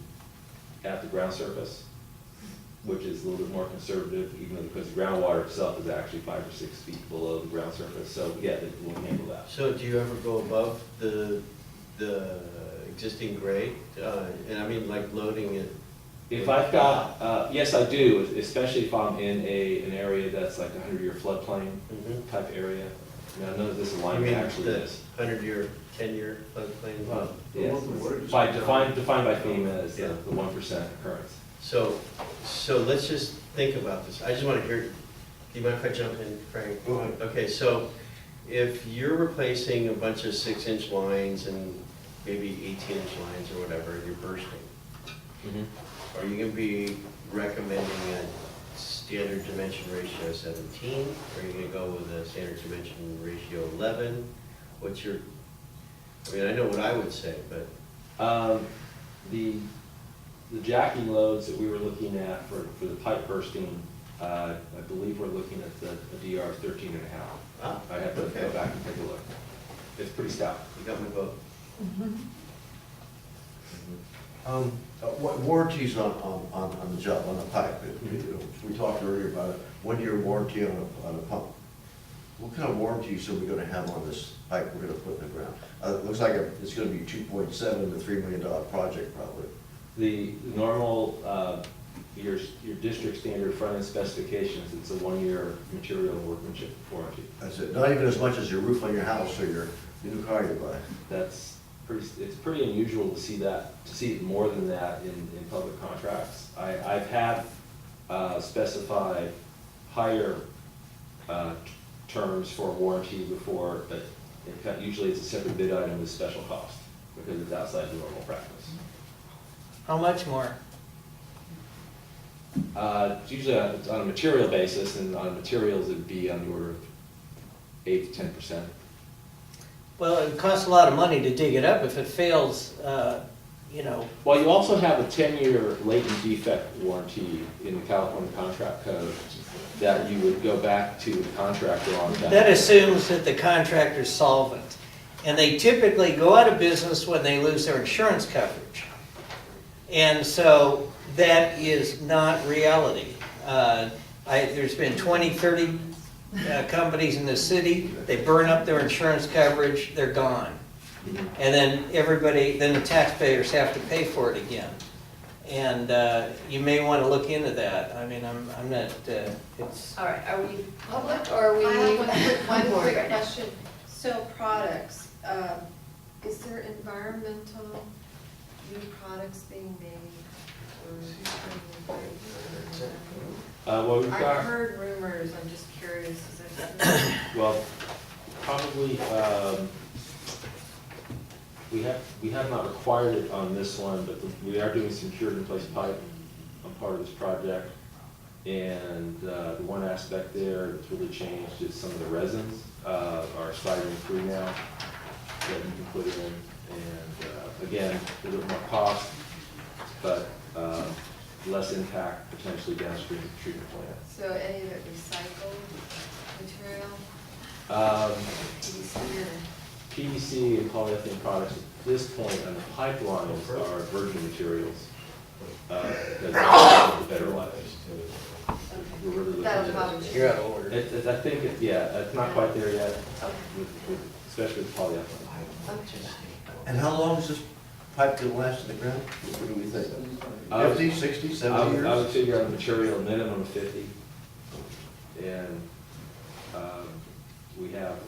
at the ground surface, which is a little bit more conservative, even though because the groundwater itself is actually 5 or 6 feet below the ground surface. So yeah, we'll handle that. So do you ever go above the existing grade? And I mean, like loading it? If I've got, yes, I do, especially if I'm in an area that's like a 100-year floodplain type area. Now, none of this alignment actually is. 100-year, 10-year floodplain? Yes, defined by FEMA as the 1% occurrence. So let's just think about this. I just want to hear, do you mind if I jump in, Frank? Go ahead. Okay, so if you're replacing a bunch of 6-inch lines and maybe 18-inch lines or whatever, and you're bursting. Mm-hmm. Are you gonna be recommending a standard dimension ratio of 17? Or are you gonna go with a standard dimension ratio 11? What's your, I mean, I know what I would say, but. The jacking loads that we were looking at for the pipe bursting, I believe we're looking at the DR 13 and a half. Ah, I have to okay. go back and take a look. It's pretty stout. You got my vote. What warranties on the job, on the pipe? We talked earlier about a 1-year warranty on a pump. What kind of warranties are we gonna have on this pipe we're gonna put in the ground? It looks like it's gonna be $2.7 to $3 million project probably. The normal, your district standard front-end specifications, it's a 1-year material and workmanship warranty. That's it, not even as much as your roof on your house or your new car you buy. That's it's pretty unusual to see that, to see more than that in public contracts. I've had specified higher terms for warranty before, but usually it's a separate bid item with special cost because it's outside the normal practice. How much more? It's usually on a material basis, and on materials it'd be on the order of 8 to 10%. Well, it costs a lot of money to dig it up. If it fails, you know. Well, you also have a 10-year latent defect warranty in the California Contract Code that you would go back to the contractor on that. That assumes that the contractor's solvent. And they typically go out of business when they lose their insurance coverage. And so that is not reality. There's been 20, 30 companies in the city, they burn up their insurance coverage, they're gone. And then then the taxpayers have to pay for it again. And you may want to look into that. I mean, I'm not, it's. All right, are we public or are we? I have one board quick right now? question. So products, is there environmental new products being made? Well, we've I've got, heard rumors, I'm just curious, is there? well, probably, we have not required it on this one, but we are doing some cured in place pipe on part of this project. And the one aspect there that's really changed is some of the resins are sliding through now that you can put in. And again, a little more cost, but less impact potentially downstream of the treatment plant. So any of it recycled material? PVC or? PVC and polyethylene products at this point on the pipelines are virgin materials. Because they're the better life. We're really looking That'll at probably it. You're out of order. I think, it's not quite there yet, especially with polyethylene. And how long is this pipe gonna last in the ground? What do we think? 50, 60, 70 years? I would figure on a material minimum of 50. And we have,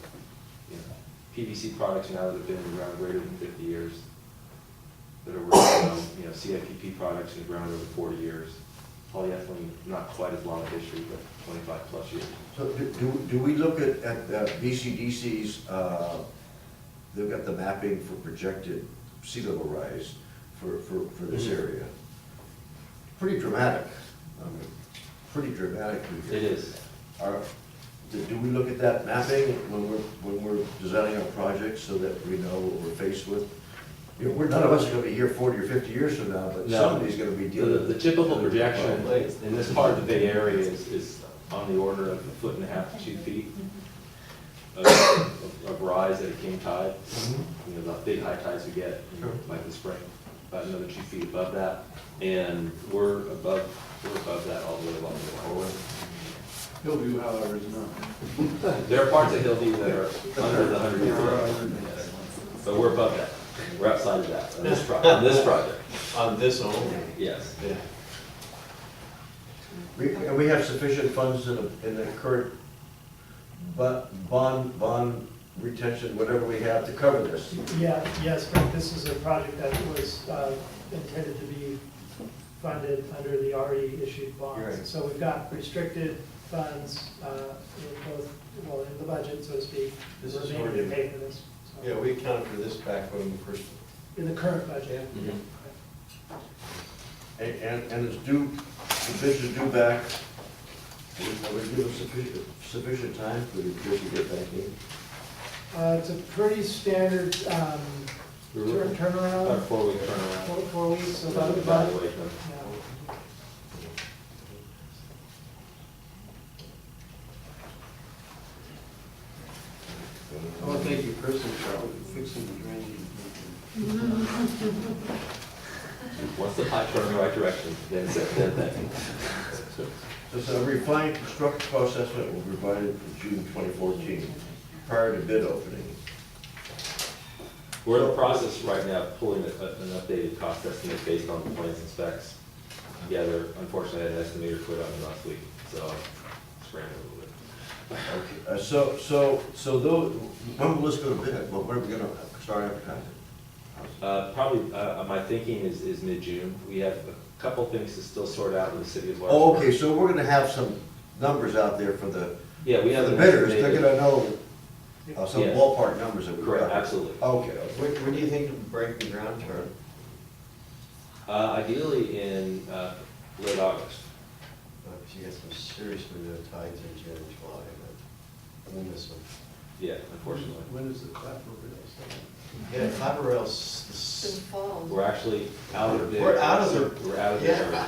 PVC products now that have been in the ground greater than 50 years that are working on, CIPP products in the ground over 40 years. Polyethylene, not quite as long a history, but 25 plus years. So do we look at BCDC's, they've got the mapping for projected sea level rise for this area? Pretty dramatic. I mean, pretty dramatic. It is. Do we look at that mapping when we're designing our projects so that we know what we're faced with? None of us are gonna be here 40 or 50 years from now, but No. somebody's gonna be dealing with The typical projection in this part of the Bay Area is on the order of 1.5 to 2 feet of rise at a king tide. The big high tides we get, like the spring, about another 2 feet above that. And we're above that all the way along the forward. Hillview, however, is not. There are parts of Hillview that are under the 100-year low, but we're above that. We're outside of that on this project. On this only? Yes. Yeah. And we have sufficient funds in the current bond retention, whatever we have to cover this. Yes, but this is a project that was intended to be funded under the already issued bonds. Right. So we've got restricted funds in the budget, so to speak, This is remaining to already- pay for this. So- Yeah, we accounted for this back when we first in the current budget. And it's due, the bid is due back, I would give us sufficient time for the bid to get back in. It's a pretty standard turnaround. About a 4-week turnaround. 4 weeks, so about, Evaluate them. yeah. I want to thank you personally, Charlie, for fixing the drainage. Once the pipe turns in the right direction, then thank you. So a refined construction cost estimate will be provided for June 2014, prior to bid opening. We're in the process right now of pulling an updated cost estimate based on the plans and specs together. Unfortunately, I had an estimator quit on me last week, so I'm scrambling a little bit. Okay, so those, when will this go to bid? When are we gonna start advertising? Probably, my thinking is mid-June. We have a couple things to still sort out in the city of Oh, Larkspur. okay, so we're gonna have some numbers out there for the, Yeah, we have for the an bidders, they're estimated- gonna know some Yes. ballpark numbers that we got. Correct, absolutely. Okay. When do you think the breaking ground turn? Ideally in late August. Because you got some serious tides in June and July, but we'll miss them. Yeah, unfortunately. When is the clapper rail starting? Yeah, Clapper Rail's, fall. We're actually out of there. We're out of the- We're out of yeah. there.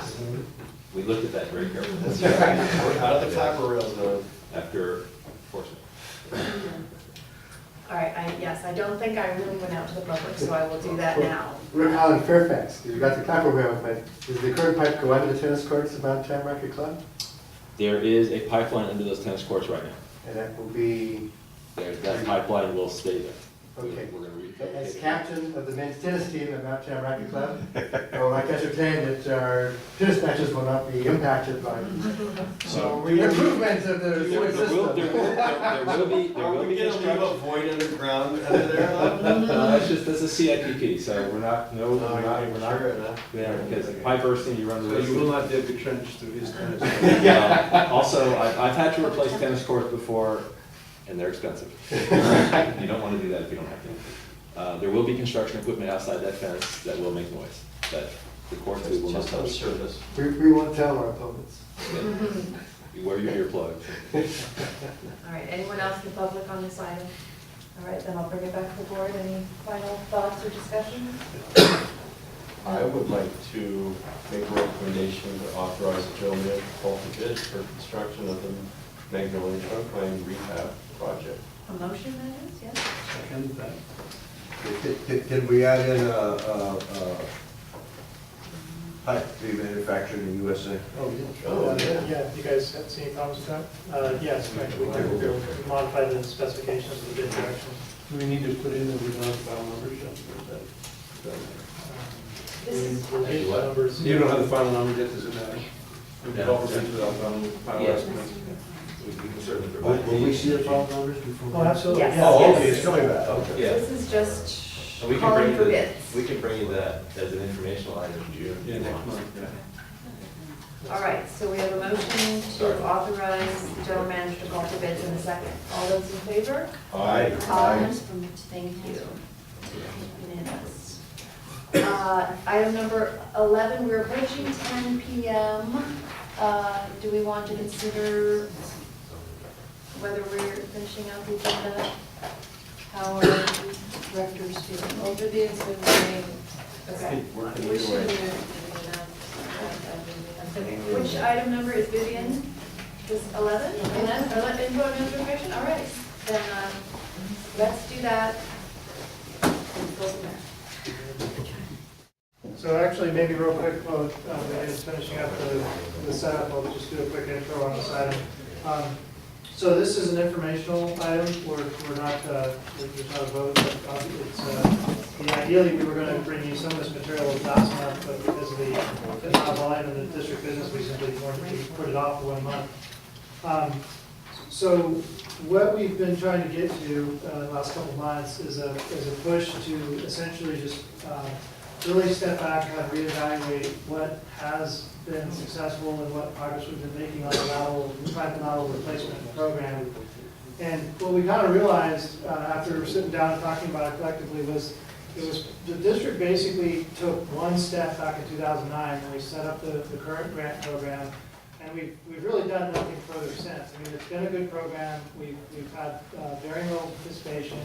We looked at that very carefully. That's right. We're out of the Clapper Rail zone. After, fortunately. All right, yes, I don't think I really went out to the public, so I will do that now. We're calling Fairfax, you got the clapper rail, but does the current pipe go under the tennis courts of Mount Tamarack Club? There is a pipeline under those tennis courts right now. And that will be, That pipeline will stay there. okay. We're gonna As captain of the men's tennis team at Mount Tamarack Club, I would like to ascertain that our tennis matches will not be impacted by improvements of the There system. will be Are we gonna leave a construction. void underground under there? That's a CIPP, so we're not, no, we're not, Sure enough. yeah, because pipe bursting, you run the So risk. you will not dig a trench through his tennis. Also, I've had to replace tennis courts before, and they're expensive. You don't want to do that if you don't have to. There will be construction equipment outside that fence that will make noise, but the courts we will not Just on touch. surface. We won't tell our opponents. You wear your earplugs. All right, anyone else in the public on this item? All right, then I'll bring it back to the board. Any final thoughts or discussion? I would like to make a recommendation to authorize the general manager to call for bids for construction of the Magnolia Trunk Line rehab project. A motion, that is, yes? Second, that. Can we add in pipe to be manufactured in the USA? Oh, yeah. Oh, yeah, you guys have any problems with that? Yes, actually, we'll modify the specifications of the bid direction. Do we need to put in the file numbers? Or is that- This is, We'll get the numbers. You don't have the final number yet, does it matter? We Yeah. can call for bids without final Yeah. estimates. We can certainly Will provide. will we see the file numbers before? Oh, absolutely. Yes. yeah. Oh, okay, it's coming back, okay. Yeah. this is just And we can calling bring for you bids. we can bring you that as an informational item in June. Yeah, next month, yeah. All right, so we have a motion to authorize the general manager to call for bids in a second. All those in favor? Aye. Thank you. Unanimous. Item number 11, we're approaching 10 PM. Do we want to consider whether we're finishing out the agenda? How are directors feeling? Well, Vivian's been doing, Okay. Working we should either do, Which item number is Vivian? This 11? And then, info and information? All right, then, let's do that. And go from there. So actually, maybe real quick, while Vivian's finishing up the setup, I'll just do a quick intro on this item. So this is an informational item, we're not, there's not a vote, but it's, ideally, we were gonna bring you some of this material last month, but because of the amount of volume in the district business, we simply wanted to put it off for 1 month. So what we've been trying to get to the last couple of months is a push to essentially just really step back and kind of reevaluate what has been successful and what progress we've been making on the private lateral replacement program. And what we kind of realized after sitting down and talking about it collectively was The district basically took one step back in 2009 when we set up the current grant program, and we've really done nothing further since. I mean, it's been a good program, we've had very little participation,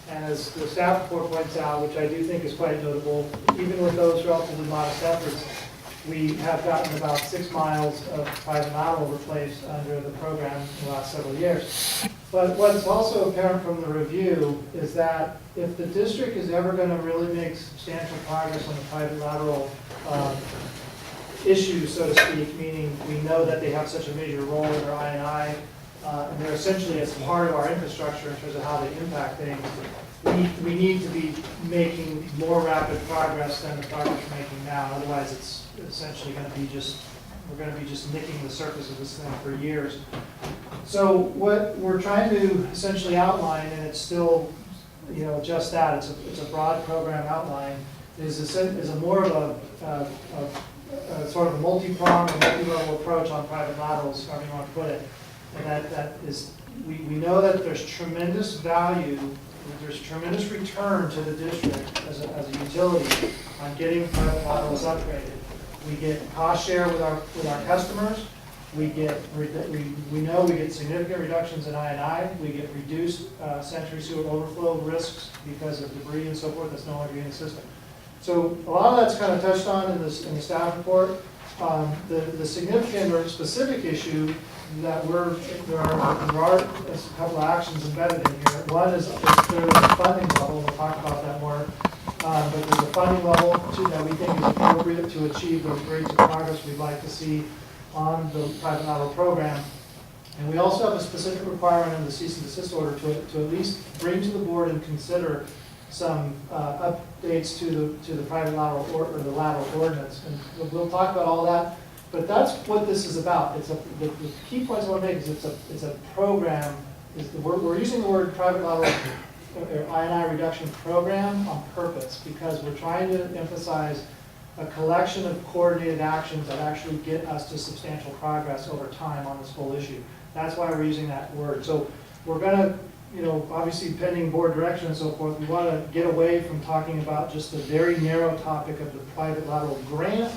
and as the staff report points out, which I do think is quite notable, even with those relatively modest efforts, we have gotten about 6 miles of private lateral replaced under the program in the last several years. But what's also apparent from the review is that if the district is ever going to really make substantial progress on the private lateral issue, so to speak, meaning we know that they have such a major role in our I&I, and they're essentially as part of our infrastructure in terms of how they impact things, we need to be making more rapid progress than the progress we're making now. Otherwise, it's essentially going to be we're going to be just nicking the surface of this thing for years. So what we're trying to essentially outline, and it's still, just that, it's a broad program outline, is a more of a sort of a multi-pronged or multi-level approach on private laterals, however you want to put it. And that is, we know that there's tremendous value, there's tremendous return to the district as a utility on getting private laterals upgraded. We get cost share with our customers. We know we get significant reductions in I&I. We get reduced sanitary sewer overflow risks because of debris and so forth that's no longer in the system. So a lot of that's kind of touched on in the staff report. The significant or specific issue that there are a couple of actions embedded in here. One is clearly the funding level. We'll talk about that more. But there's a funding level that we think is appropriate to achieve those rates of progress we'd like to see on the private lateral program. And we also have a specific requirement in the cease and desist order to at least bring to the board and consider some updates to the private lateral or the lateral ordinance. And we'll talk about all that. But that's what this is about. The key points I want to make is it's a program. We're using the word private lateral I&I reduction program on purpose because we're trying to emphasize a collection of coordinated actions that actually get us to substantial progress over time on this whole issue. That's why we're using that word. So we're going to, obviously pending board direction and so forth, we want to get away from talking about just the very narrow topic of the private lateral grant,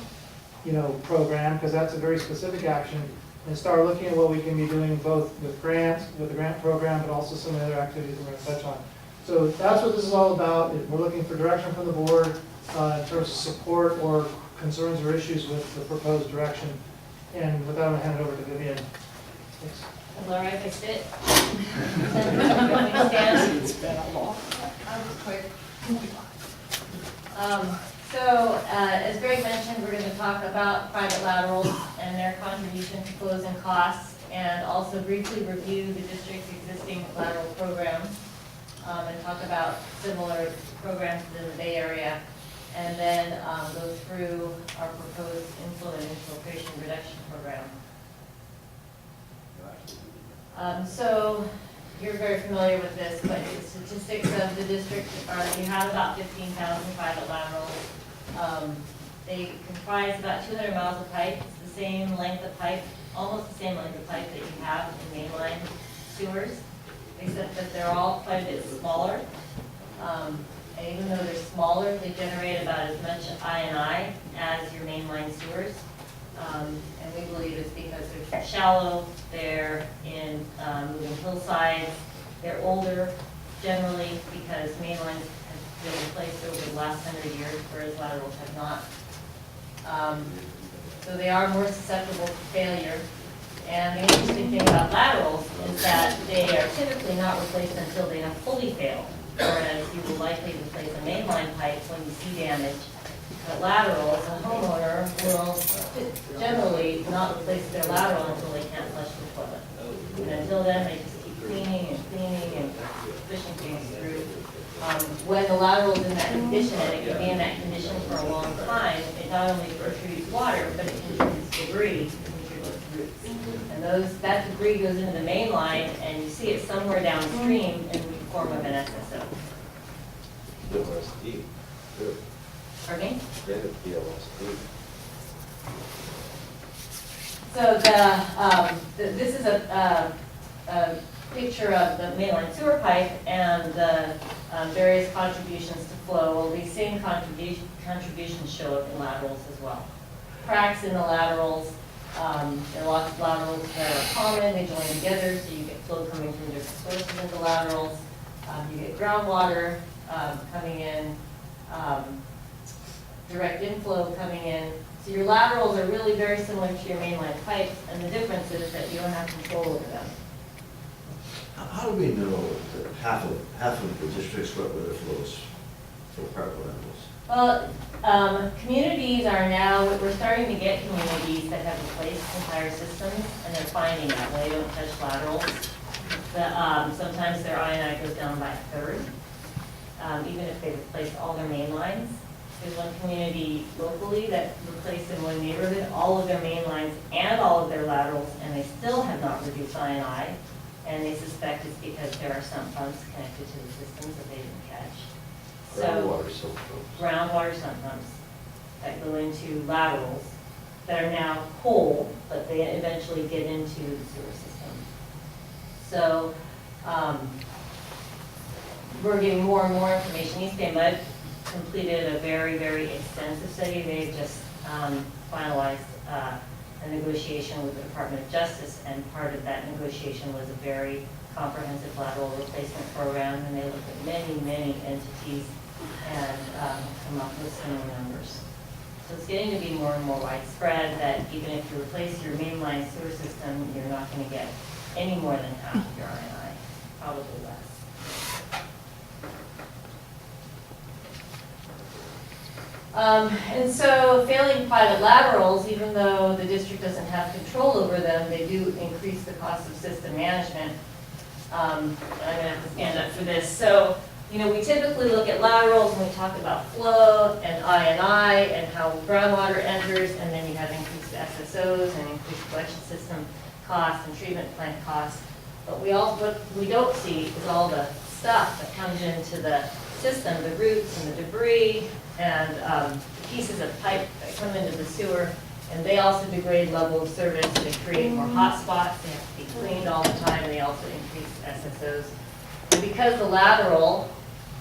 program, because that's a very specific action, and start looking at what we can be doing both with the grant program, but also some of the other activities we're going to touch on. So that's what this is all about. We're looking for direction from the board in terms of support or concerns or issues with the proposed direction. And with that, I'm going to hand it over to Vivian. Thanks. All right, I sit. It's been a long. I'll just quick. So, as Greg mentioned, we're going to talk about private laterals and their contribution to flows and costs, and also briefly review the district's existing lateral program, and talk about similar programs in the Bay Area, and then go through our proposed inflow and infiltration reduction program. So, you're very familiar with this, but the statistics of the district are we have about 15,000 private laterals. They comprise about 200 miles of pipe. It's the same length of pipe, almost the same length of pipe that you have in mainline sewers, except that they're all quite a bit smaller. And even though they're smaller, they generate about as much I&I as your mainline sewers. And we believe it's because they're shallow, they're in moving hillsides, they're older generally because mainlines have been replaced over the last 100 years, whereas laterals have not. So they are more susceptible to failure. And the interesting thing about laterals is that they are typically not replaced until they have fully failed, whereas you will likely replace a mainline pipe when you see damage. But laterals, a homeowner will generally not replace their lateral until they can't flush the toilet. And until then, they just keep cleaning and pushing things through. When the lateral is in that condition, and it can be in that condition for a long time, it not only protrudes water, but it contributes debris into those roots. And that debris goes into the main line, and you see it somewhere downstream in the form of an SSO. Pardon me? So this is a picture of the mainline sewer pipe, and the various contributions to flow. Well, these same contributions show up in laterals as well. Cracks in the laterals, there are lots of laterals that are common, they join together, so you get flow coming from different sources into laterals. You get groundwater coming in, direct inflow coming in. So your laterals are really very similar to your mainline pipes, and the difference is that you don't have control over them. How do we know that half of the district's wet weather flows for private levels? Well, communities are now, we're starting to get communities that have replaced entire systems, and they're finding that when they don't touch laterals. Sometimes their I&I goes down by a third, even if they replace all their main lines. There's one community locally that replaced in one neighborhood all of their main lines and all of their laterals, and they still have not reduced I&I, and they suspect it's because there are sump pumps connected to the systems that they didn't catch. Groundwater sump pumps. Groundwater sump pumps that go into laterals that are now cold, but they eventually get into the sewer system. So we're getting more and more information. East Bay Mud completed a very, very extensive study. They just finalized a negotiation with the Department of Justice, and part of that negotiation was a very comprehensive lateral replacement program, and they looked at many, many entities and come up with similar numbers. So it's getting to be more and more widespread that even if you replace your mainline sewer system, you're not going to get any more than half of your I&I, probably less. And so failing private laterals, even though the district doesn't have control over them, they do increase the cost of system management. I'm going to have to stand up for this. So, you know, we typically look at laterals when we talk about flow and I&I and how groundwater enters, and then you have increased SSOs and increased collection system costs and treatment plant costs. But what we don't see is all the stuff that comes into the system, the roots and the debris and pieces of pipe that come into the sewer, and they also degrade level of service. They create more hot spots. They have to be cleaned all the time. They also increase SSOs. And because the lateral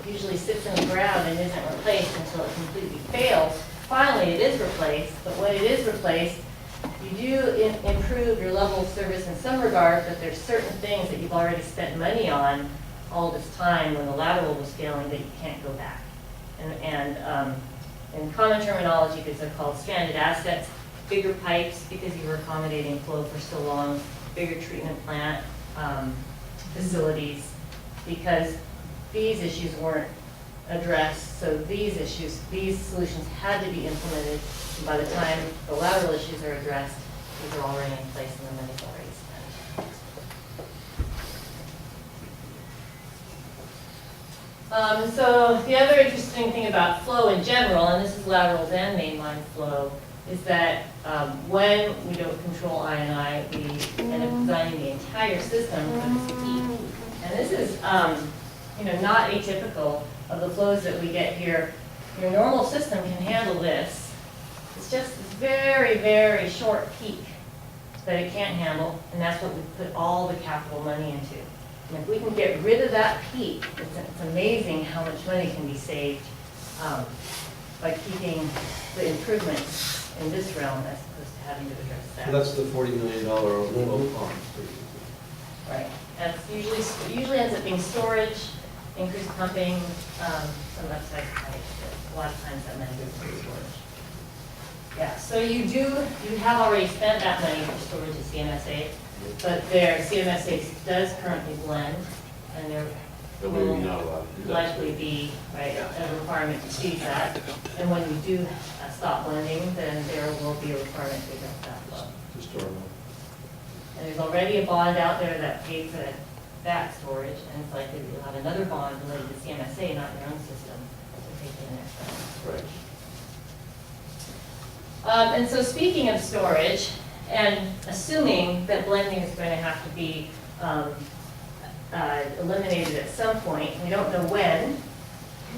usually sits in the ground and isn't replaced until it completely fails, finally it is replaced, but when it is replaced, you do improve your level of service in some regard, but there's certain things that you've already spent money on all this time when the lateral was failing that you can't go back. And in common terminology, these are called stranded assets, bigger pipes because you were accommodating flow for so long, bigger treatment plant facilities, because these issues weren't addressed. So these solutions had to be implemented. And by the time the lateral issues are addressed, these are already in place and the money's already spent. So the other interesting thing about flow in general, and this is laterals and mainline flow, is that when we don't control I&I, we end up designing the entire system for this peak. And this is not atypical of the flows that we get here. Your normal system can handle this. It's just this very, very short peak that it can't handle, and that's what we put all the capital money into. And if we can get rid of that peak, it's amazing how much money can be saved by keeping the improvements in this realm as opposed to having to address that. So that's the $40 million overall cost. Right. That's usually ends up being storage, increased pumping, some upside pipes. A lot of times that money goes to storage. Yeah, so you have already spent that money for storage at CMSA, but their CMSA does currently blend, and there will likely be a requirement to see that. And when you do stop blending, then there will be a requirement to address that flow. To store them. And there's already a bond out there that paid for that storage, and it's likely you'll have another bond related to CMSA, not your own system, to pay for the next round. Right. And so speaking of storage, and assuming that blending is going to have to be eliminated at some point, we don't know when.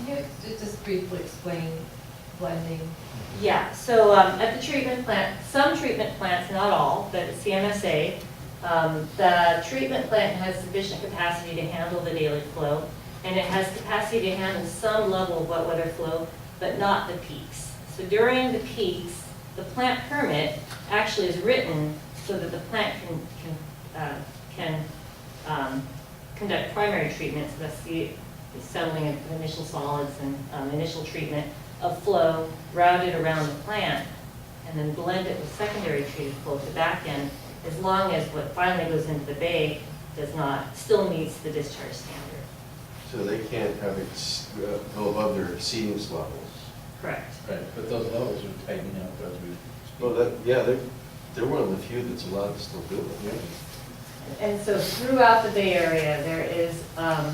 Can you just briefly explain blending? Yeah, so at the treatment plant, some treatment plants, not all, but at CMSA, the treatment plant has sufficient capacity to handle the daily flow. and it has capacity to handle some level of wet weather flow, but not the peaks. So during the peaks, the plant permit actually is written so that the plant can conduct primary treatments. That's the settling of initial solids and initial treatment of flow routed around the plant, and then blend it with secondary treated flow at the back end, as long as what finally goes into the bay still meets the discharge standard. So they can't have it go above their exceedance levels. Correct. Right, but those levels are tightening up as we. Well, they're one of the few that's allowed to still do it. Yeah. And so throughout the Bay Area, there is I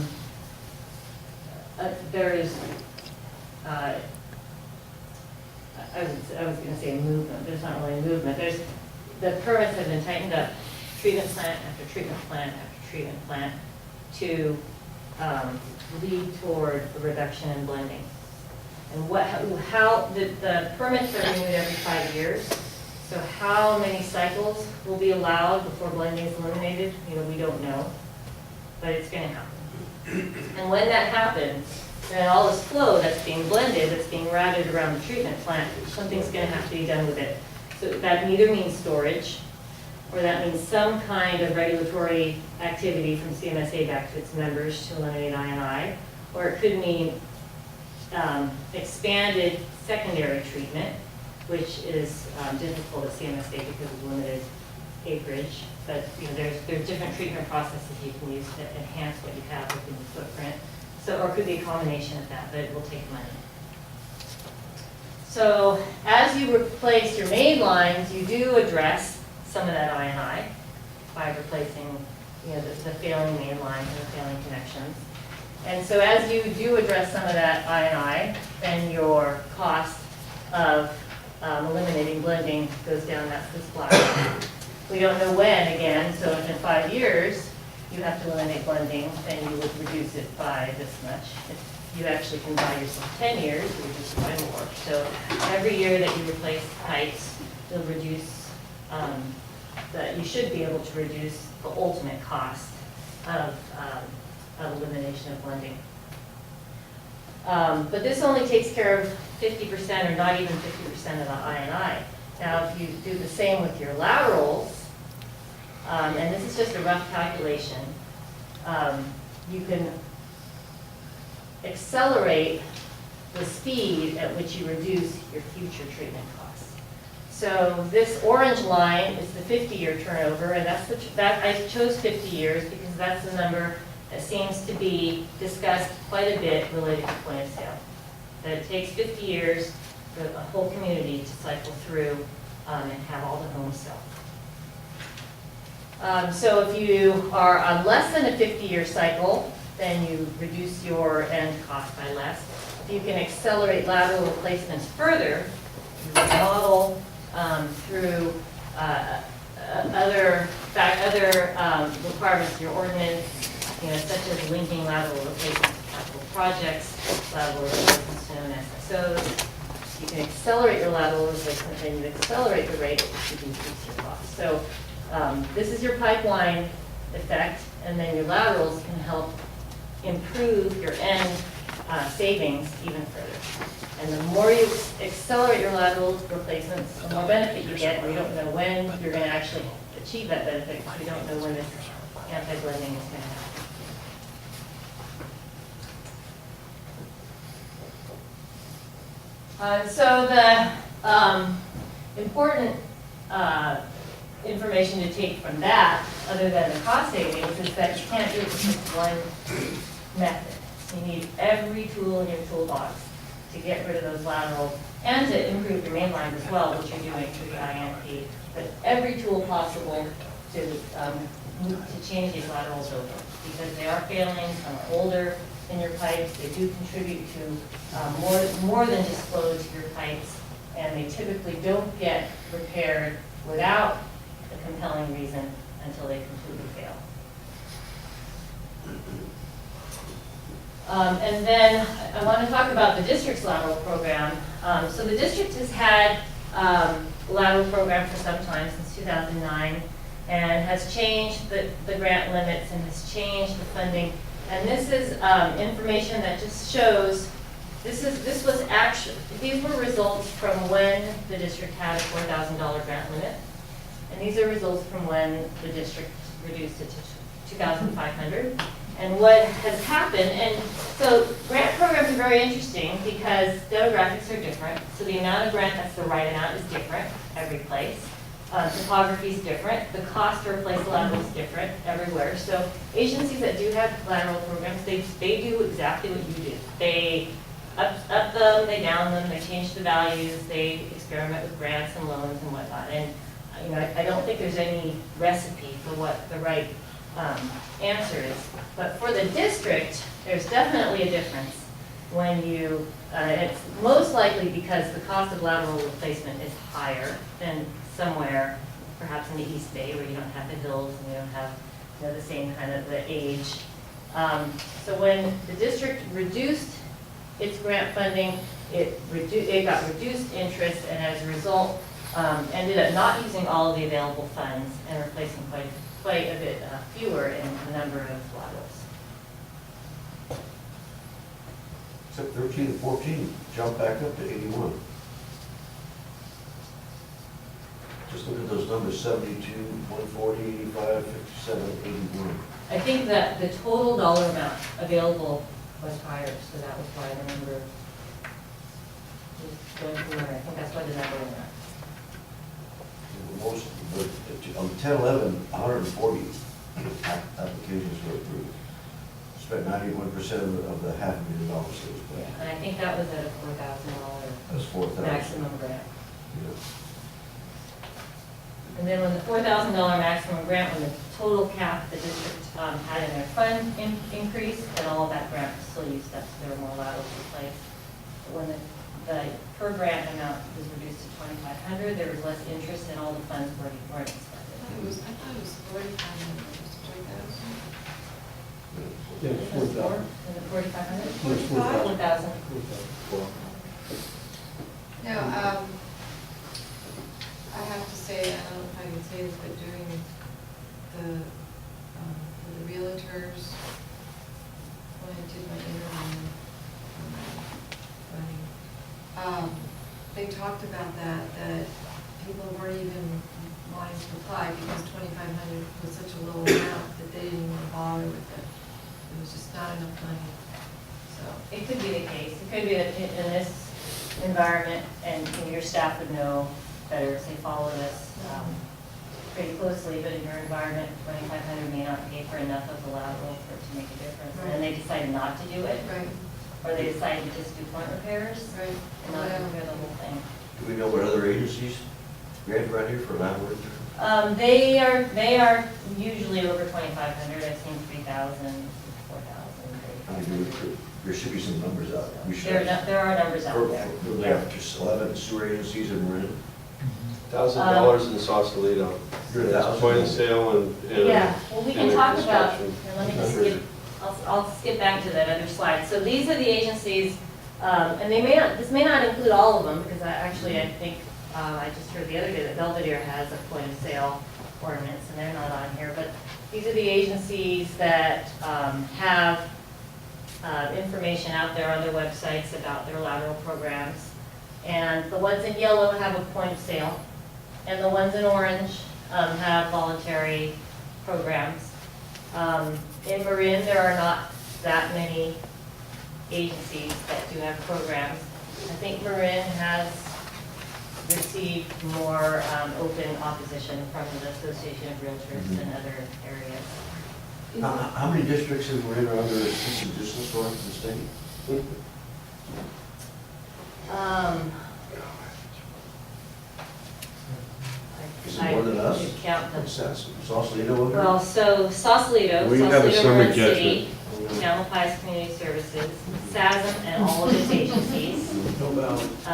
was going to say a movement. There's not really a movement. The permits have been tightened up, treatment plant after treatment plant after treatment plant, to lead toward a reduction in blending. And the permits are renewed every 5 years. So how many cycles will be allowed before blending is eliminated? We don't know, but it's going to happen. And when that happens, then all this flow that's being blended, that's being routed around the treatment plant, something's going to have to be done with it. So that either means storage, or that means some kind of regulatory activity from CMSA back to its members to eliminate I&I, or it could mean expanded secondary treatment, which is difficult at CMSA because of limited acreage. But there's different treatment processes you can use to enhance what you have within the footprint. So, or it could be a combination of that, but it will take money. So as you replace your main lines, you do address some of that I&I by replacing the failing main lines and the failing connections. And so as you do address some of that I&I, then your cost of eliminating blending goes down. That's this black line. We don't know when, again, so if in 5 years you have to eliminate blending, then you would reduce it by this much. If you actually can buy yourself 10 years, you reduce it by more. So every year that you replace pipes, you'll reduce, you should be able to reduce the ultimate cost of elimination of blending. But this only takes care of 50% or not even 50% of the I&I. Now, if you do the same with your laterals, and this is just a rough calculation, you can accelerate the speed at which you reduce your future treatment costs. So this orange line is the 50-year turnover, and I chose 50 years because that's the number that seems to be discussed quite a bit related to point of sale. That it takes 50 years for a whole community to cycle through and have all the homes sell. So if you are on less than a 50-year cycle, then you reduce your end cost by less. If you can accelerate lateral replacements further, you model through other requirements of your ordinance, such as linking lateral replacements to capital projects, lateral replacements to known SSOs. You can accelerate your lateral replacement, and you accelerate the rate at which you decrease your cost. So this is your pipeline effect, and then your laterals can help improve your end savings even further. And the more you accelerate your lateral replacements, the more benefit you get. We don't know when you're going to actually achieve that benefit, because we don't know when this anti-blending is going to happen. So the important information to take from that, other than the cost savings, is that you can't do it with just one method. You need every tool in your toolbox to get rid of those laterals and to improve your main lines as well, which you're doing through the INP. But every tool possible to change these laterals over, because they are failing, some are older in your pipes. They do contribute to more than just flow to your pipes, and they typically don't get repaired without a compelling reason until they completely fail. And then I want to talk about the district's lateral program. So the district has had a lateral program for some time, since 2009, and has changed the grant limits and has changed the funding And this is information that just shows, this was actually, these were results from when the district had a $4,000 grant limit. And these are results from when the district reduced it to $2,500. And what has happened, and so grant programs are very interesting because demographics are different. So the amount of grant that's the right amount is different every place. Topography is different. The cost to replace lateral is different everywhere. So agencies that do have lateral programs, they do exactly what you do. They up them, they down them, they change the values, they experiment with grants and loans and whatnot. And you know, I don't think there's any recipe for what the right answer is. But for the district, there's definitely a difference when you, it's most likely because the cost of lateral replacement is higher than somewhere, perhaps in the East Bay, where you don't have the hills and you don't have, you know, the same kind of the age. So when the district reduced its grant funding, it got reduced interest, and as a result, ended up not using all of the available funds and replacing quite a bit fewer in the number of laterals. Except 13 and 14 jumped back up to 81. Just look at those numbers, 72, 140, 85, 57, 81. I think that the total dollar amount available was higher, so that was why the number was going from there. I think that's why the number went up. Most, on 10, 11, 140 applications were approved. Spent 91% of the $500,000 that was spent. Yeah, and I think that was at a $4,000 That's 4,000. maximum grant. Yeah. And then when the $4,000 maximum grant, when the total cap the district had in their fund increased, and all of that grant was still used up, so there were more laterals replaced. But when the per grant amount was reduced to $2,500, there was less interest and all the funds weren't expended. I thought it was 4,500, 4,000. Yeah, 4,000. Was it 4,500? 4,000. 4,000. No, I have to say, I don't know if I can say this, but during the, for the realtors, when I did my interview, they talked about that people weren't even wanting to apply because 2,500 was such a low amount that they didn't even bother with it. It was just not enough money, so. It could be the case. It could be that in this environment, and you know, your staff would know better if they follow this pretty closely, but in your environment, 2,500 may not pay for enough of the lateral for it to make a difference. Right. And then they decide not to do it. Right. Or they decide to just do point repairs. Right. And not repair the whole thing. Do we know what other agencies grant right here for lateral? They are usually over 2,500. I've seen 3,000, 4,000. There should be some numbers out. We should. There are numbers out there. We have just 11 sewer agencies in Marin. $1,000 in Sausalito. It's point of sale and. Yeah, well, we can and talk about, construction. and let me just skip, I'll skip back to that other slide. So these are the agencies, and they may not, this may not include all of them, because I think, I just heard the other day that Belvedere has a point of sale ordinance, and they're not on here, but these are the agencies that have information out there on their websites about their lateral programs. And the ones in yellow have a point of sale, and the ones in orange have voluntary programs. In Marin, there are not that many agencies that do have programs. I think Marin has received more open opposition from the Association of Realtors than other areas. How many districts in Marin are under this distance for the state? Is it more than I us? could count them. Sausalito over there? Well, so Sausalito, We have a Sausalito summary Marin City, judgment. Tamalpais Community Services, SASM and all of its agencies, No balance.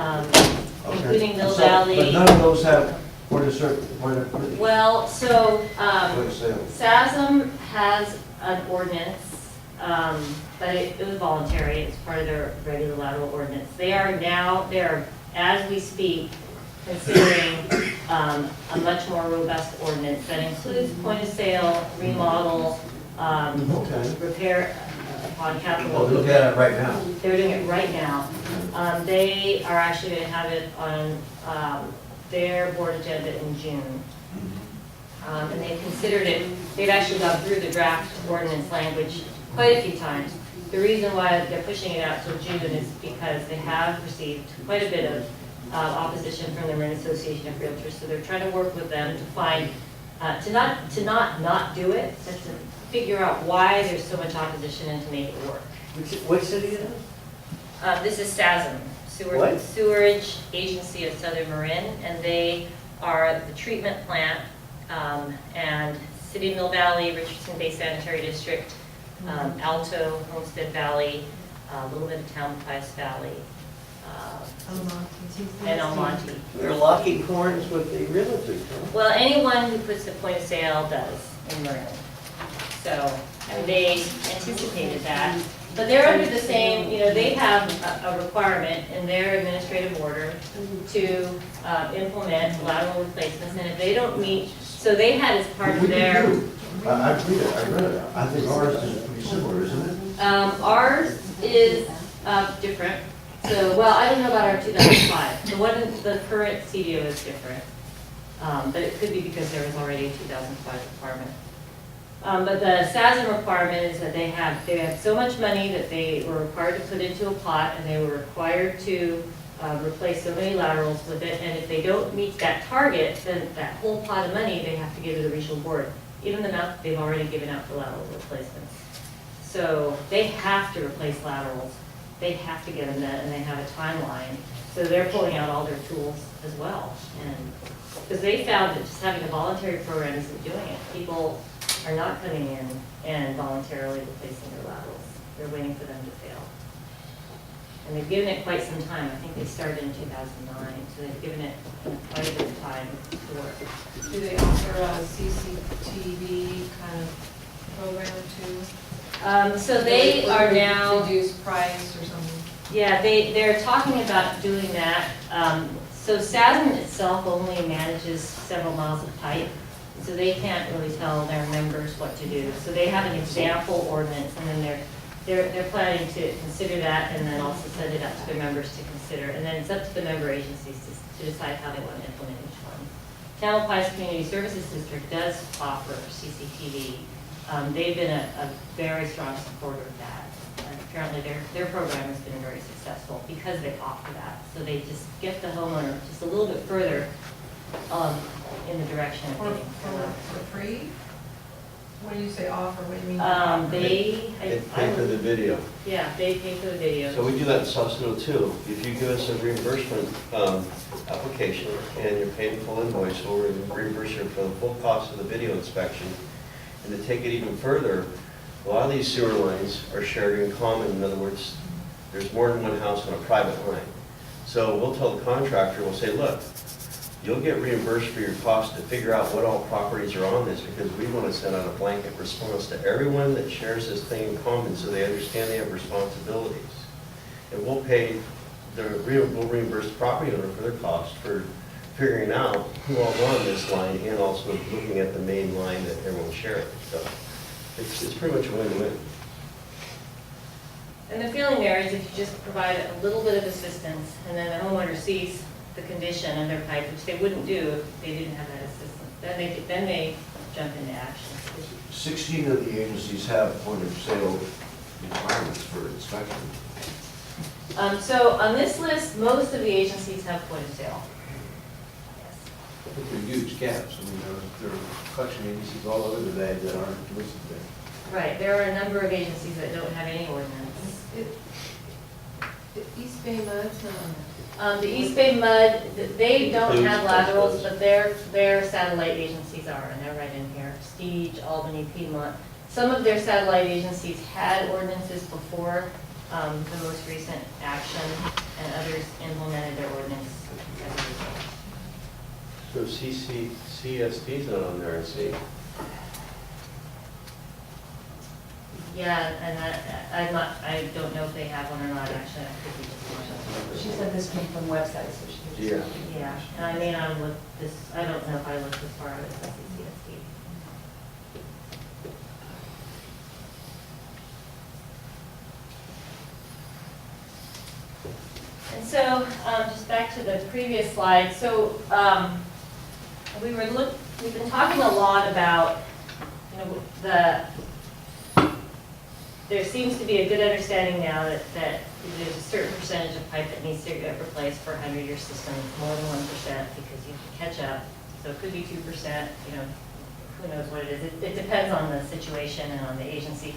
Okay. including Mill So, Valley. But none of those have point of service, point of. Well, so Point of sale. SASM has an ordinance, but it was voluntary. It's part of their regular lateral ordinance. They are, as we speak, considering a much more robust ordinance that includes point of sale, remodel, Okay. repair, upon capital. Oh, they're looking at it right now. They're doing it right now. They are actually going to have it on their board agenda in June. And they've considered it, they've actually gone through the draft ordinance language quite a few times. The reason why they're pushing it out till June is because they have received quite a bit of opposition from the Marin Association of Realtors. So they're trying to work with them to find, to not do it, but to figure out why there's so much opposition and to make it work. What city is it? This is SASM, What? Sewerage Agency of Southern Marin, and they are the treatment plant, and City of Mill Valley, Richardson Bay Sanitary District, Alto, Homestead Valley, a little bit of Tamalpais Valley, and El Monte. They're locking horns with the realtors, huh? Well, anyone who puts the point of sale does in Marin. So, and they anticipated that. But they're under the same, they have a requirement in their administrative order to implement lateral replacements, and if they don't meet, so they had as part of their. I read it. I think ours is pretty similar, isn't it? Ours is different. So, well, I don't know about our 2005. The current CDO is different. But it could be because there was already a 2005 requirement. But the SASM requirement is that they have so much money that they were required to put into a pot, and they were required to replace so many laterals with it. And if they don't meet that target, then that whole pot of money they have to give to the regional board, even the amount they've already given out for lateral replacements. So they have to replace laterals. They have to get them done, and they have a timeline. So they're pulling out all their tools as well. And because they found that just having a voluntary program isn't doing it. People are not coming in and voluntarily replacing their laterals. They're waiting for them to fail. And they've given it quite some time. I think they started in 2009, so they've given it quite a bit of time to work. Do they offer a CCTV kind of program too? So they are now. Reduced price or something? Yeah, they're talking about doing that. So SASM itself only manages several miles of pipe, so they can't really tell their members what to do. So they have an example ordinance, and then they're planning to consider that, and then also send it out to their members to consider. And then it's up to the member agencies to decide how they want to implement each one. Tamalpais Community Services District does offer CCTV. They've been a very strong supporter of that. And apparently their program has been very successful because they offer that. So they just get the homeowner just a little bit further in the direction of getting. For free? What do you say offer? What do you mean? They pay for the video. Yeah, they pay for the video. So we do that in Sausalito too. If you give us a reimbursement application and you're paying full invoice, we'll reimburse you for the full cost of the video inspection. And to take it even further, a lot of these sewer lines are shared in common. In other words, there's more than one house on a private line. So we'll tell the contractor, we'll say, look, you'll get reimbursed for your cost to figure out what all properties are on this, because we want to send out a blanket response to everyone that shares this thing in common so they understand they have responsibilities. And we'll reimburse the property owner for their cost for figuring out who all's on this line and also looking at the main line that everyone shares. So it's pretty much a win-win. And the feeling there is if you just provide a little bit of assistance, and then the homeowner sees the condition of their pipe, which they wouldn't do if they didn't have that assistance, then they jump into action. 16 of the agencies have point-of-sale requirements for inspection. So on this list, most of the agencies have point of sale. I think they're huge gaps. I mean, there are collection agencies all over today that aren't listed there. Right, there are a number of agencies that don't have any ordinance. The East Bay Mud's not on there. The East Bay Mud, they don't have laterals, but their satellite agencies are, and they're right in here. Stige, Albany, Piedmont. Some of their satellite agencies had ordinances before the most recent action, and others implemented their ordinance as a result. So CSD's not on there, I see. Yeah, and I don't know if they have one or not, actually. I could be just wrong. She said this came from websites, so she. Yeah. Yeah, and I may not have looked this, I don't know if I looked as far as CSD. And so, just back to the previous slide, so we've been talking a lot about, you know, there seems to be a good understanding now that there's a certain percentage of pipe that needs to get replaced per 100-year system, more than 1% because you have to catch up. So it could be 2%, you know, who knows what it is. It depends on the situation and on the agency.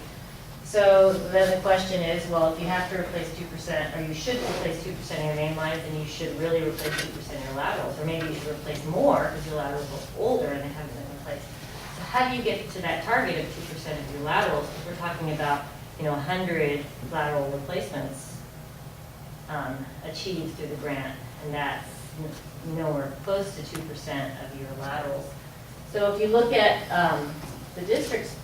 So then the question is, well, if you have to replace 2%, or you should replace 2% of your main lines, then you should really replace 2% of your laterals. Or maybe you should replace more because your laterals are older and they haven't been replaced. So how do you get to that target of 2% of your laterals? If we're talking about, you know, 100 lateral replacements achieved through the grant, and that's nowhere close to 2% of your laterals. So if you look at the district's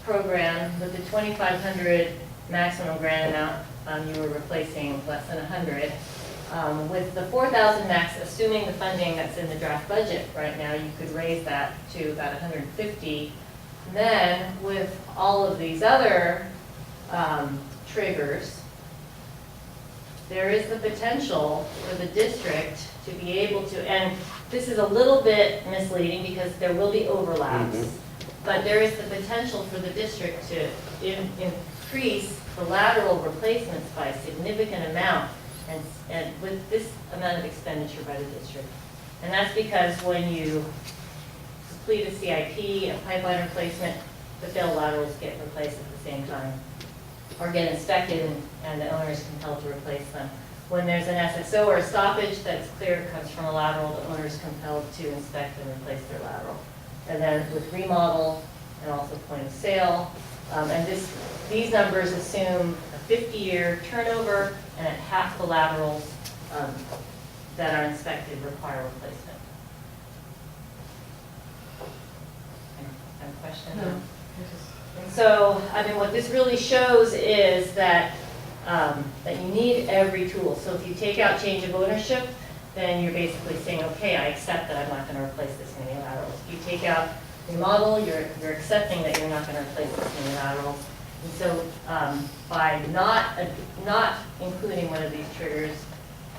program with the 2,500 maximum grant amount, you were replacing less than 100. With the 4,000 max, assuming the funding that's in the draft budget right now, you could raise that to about 150. And then with all of these other triggers, there is the potential for the district to be able to, and this is a little bit misleading because there will be overlaps, but there is the potential for the district to increase the lateral replacements by a significant amount, and with this amount of expenditure by the district. And that's because when you complete a CIP, a pipeline replacement, the failed laterals get replaced at the same time, or get inspected and the owner is compelled to replace them. When there's an SSO or a stoppage that's clear comes from a lateral, the owner is compelled to inspect and replace their lateral. And then with remodel and also point of sale, and these numbers assume a 50-year turnover and at half the laterals that are inspected require replacement. Any question? No. And so, I mean, what this really shows is that that you need every tool. So if you take out change of ownership, then you're basically saying, okay, I accept that I'm not going to replace this many laterals. If you take out remodel, you're accepting that you're not going to replace this many laterals. And so by not including one of these triggers,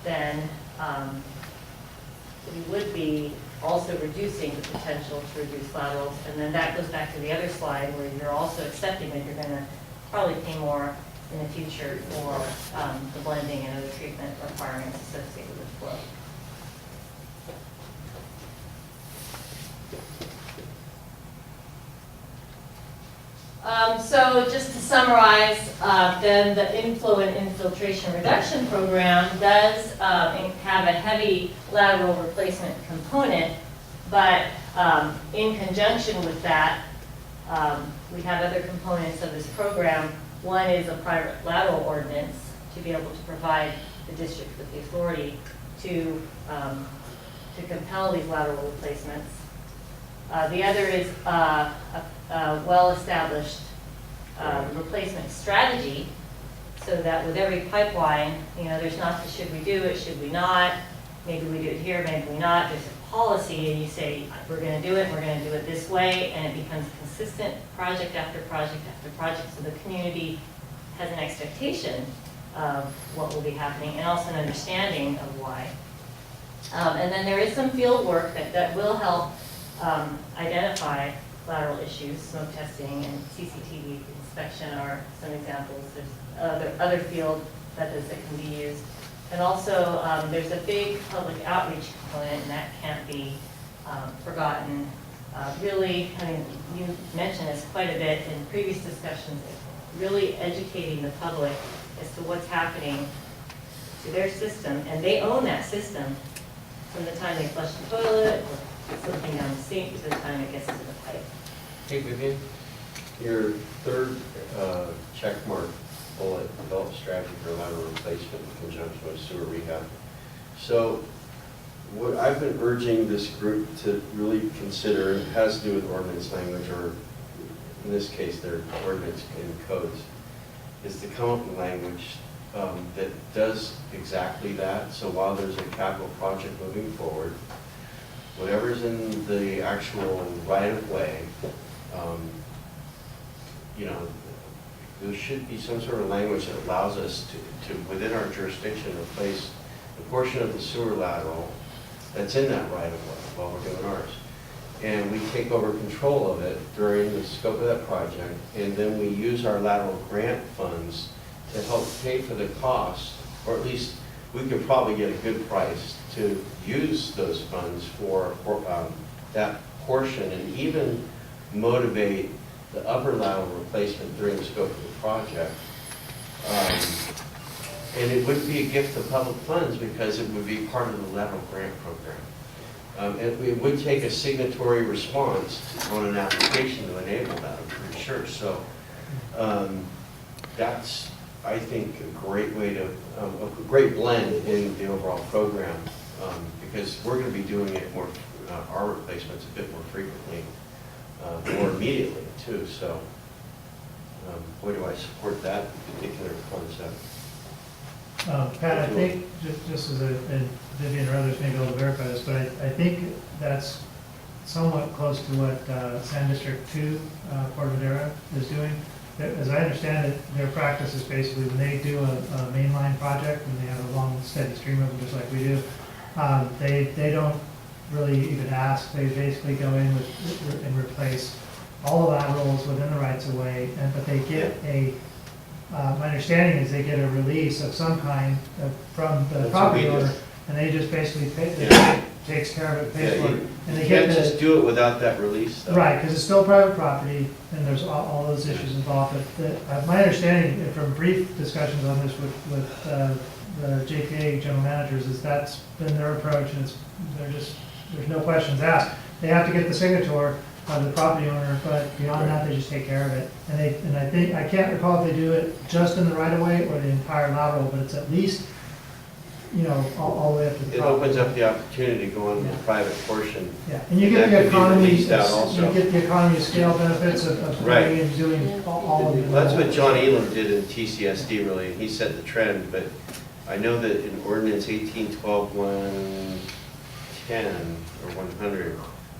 then we would be also reducing the potential to reduce laterals. And then that goes back to the other slide where you're also accepting that you're going to probably pay more in the future for the blending and other treatment requirements associated with flow. So just to summarize, then the inflow and infiltration reduction program does have a heavy lateral replacement component, but in conjunction with that, we have other components of this program. One is a private lateral ordinance to be able to provide the district with the authority to compel these lateral replacements. The other is a well-established replacement strategy, so that with every pipeline, you know, there's not the should we do it, should we not, maybe we do it here, maybe we not. There's a policy, and you say we're going to do it, we're going to do it this way, and it becomes consistent project after project after project, so the community has an expectation of what will be happening and also an understanding of why. And then there is some field work that will help identify lateral issues. Smoke testing and CCTV inspection are some examples. There's other field methods that can be used. And also, there's a big public outreach component, and that can't be forgotten. Really, I mean, you mentioned this quite a bit in previous discussions, really educating the public as to what's happening to their system, and they own that system from the time they flush the toilet or slipping down the sink to the time it gets into the pipe. Hey, Vivian, your third check mark bullet, develop strategy for lateral replacement in conjunction with sewer rehab. So what I've been urging this group to really consider, and it has to do with ordinance language, or in this case, their ordinance and codes, is to come up with language that does exactly that. So while there's a capital project moving forward, whatever's in the actual right-of-way, you know, there should be some sort of language that allows us to within our jurisdiction, replace the portion of the sewer lateral that's in that right of way while we're doing ours. And we take over control of it during the scope of that project, and then we use our lateral grant funds to help pay for the cost, or at least we could probably get a good price to use those funds for that portion, and even motivate the upper lateral replacement during the scope of the project. And it would be a gift of public funds because it would be part of the lateral grant program. And it would take a signatory response on an application to enable that, I'm pretty sure. So that's, I think, a great way to, a great blend in the overall program, because we're going to be doing it more, our replacements a bit more frequently, more immediately too. So boy, do I support that particular concept. Pat, I think, just as and Vivian or others may be able to verify this, but I think that's somewhat close to what Sand District 2, Port Madera, is doing. As I understand it, their practice is basically when they do a mainline project, and they have a long, steady stream of them, just like we do, they don't really even ask. They basically go in and replace all the laterals within the rights of way, but they get a my understanding is they get a release of some kind from the property owner, and they just basically pay, takes care of it, pays for it. And they can't just do it without that release, though. Right, because it's still private property, and there's all those issues involved. But my understanding from brief discussions on this with the JPA general managers is that's been their approach, and there's no questions asked. They have to get the signature of the property owner, but beyond that, they just take care of it. And I think, I can't recall if they do it just in the right of way or the entire lateral, but it's at least, all the way up to the It property. opens up the opportunity to go on the private portion. Yeah, and you get That the could be economy, released out also. you get the economy of scale benefits of Right. going and doing all of it. Well, that's what John Elam did in TCSD, really, and he set the trend, but I know that in ordinance 1812-110 or 100,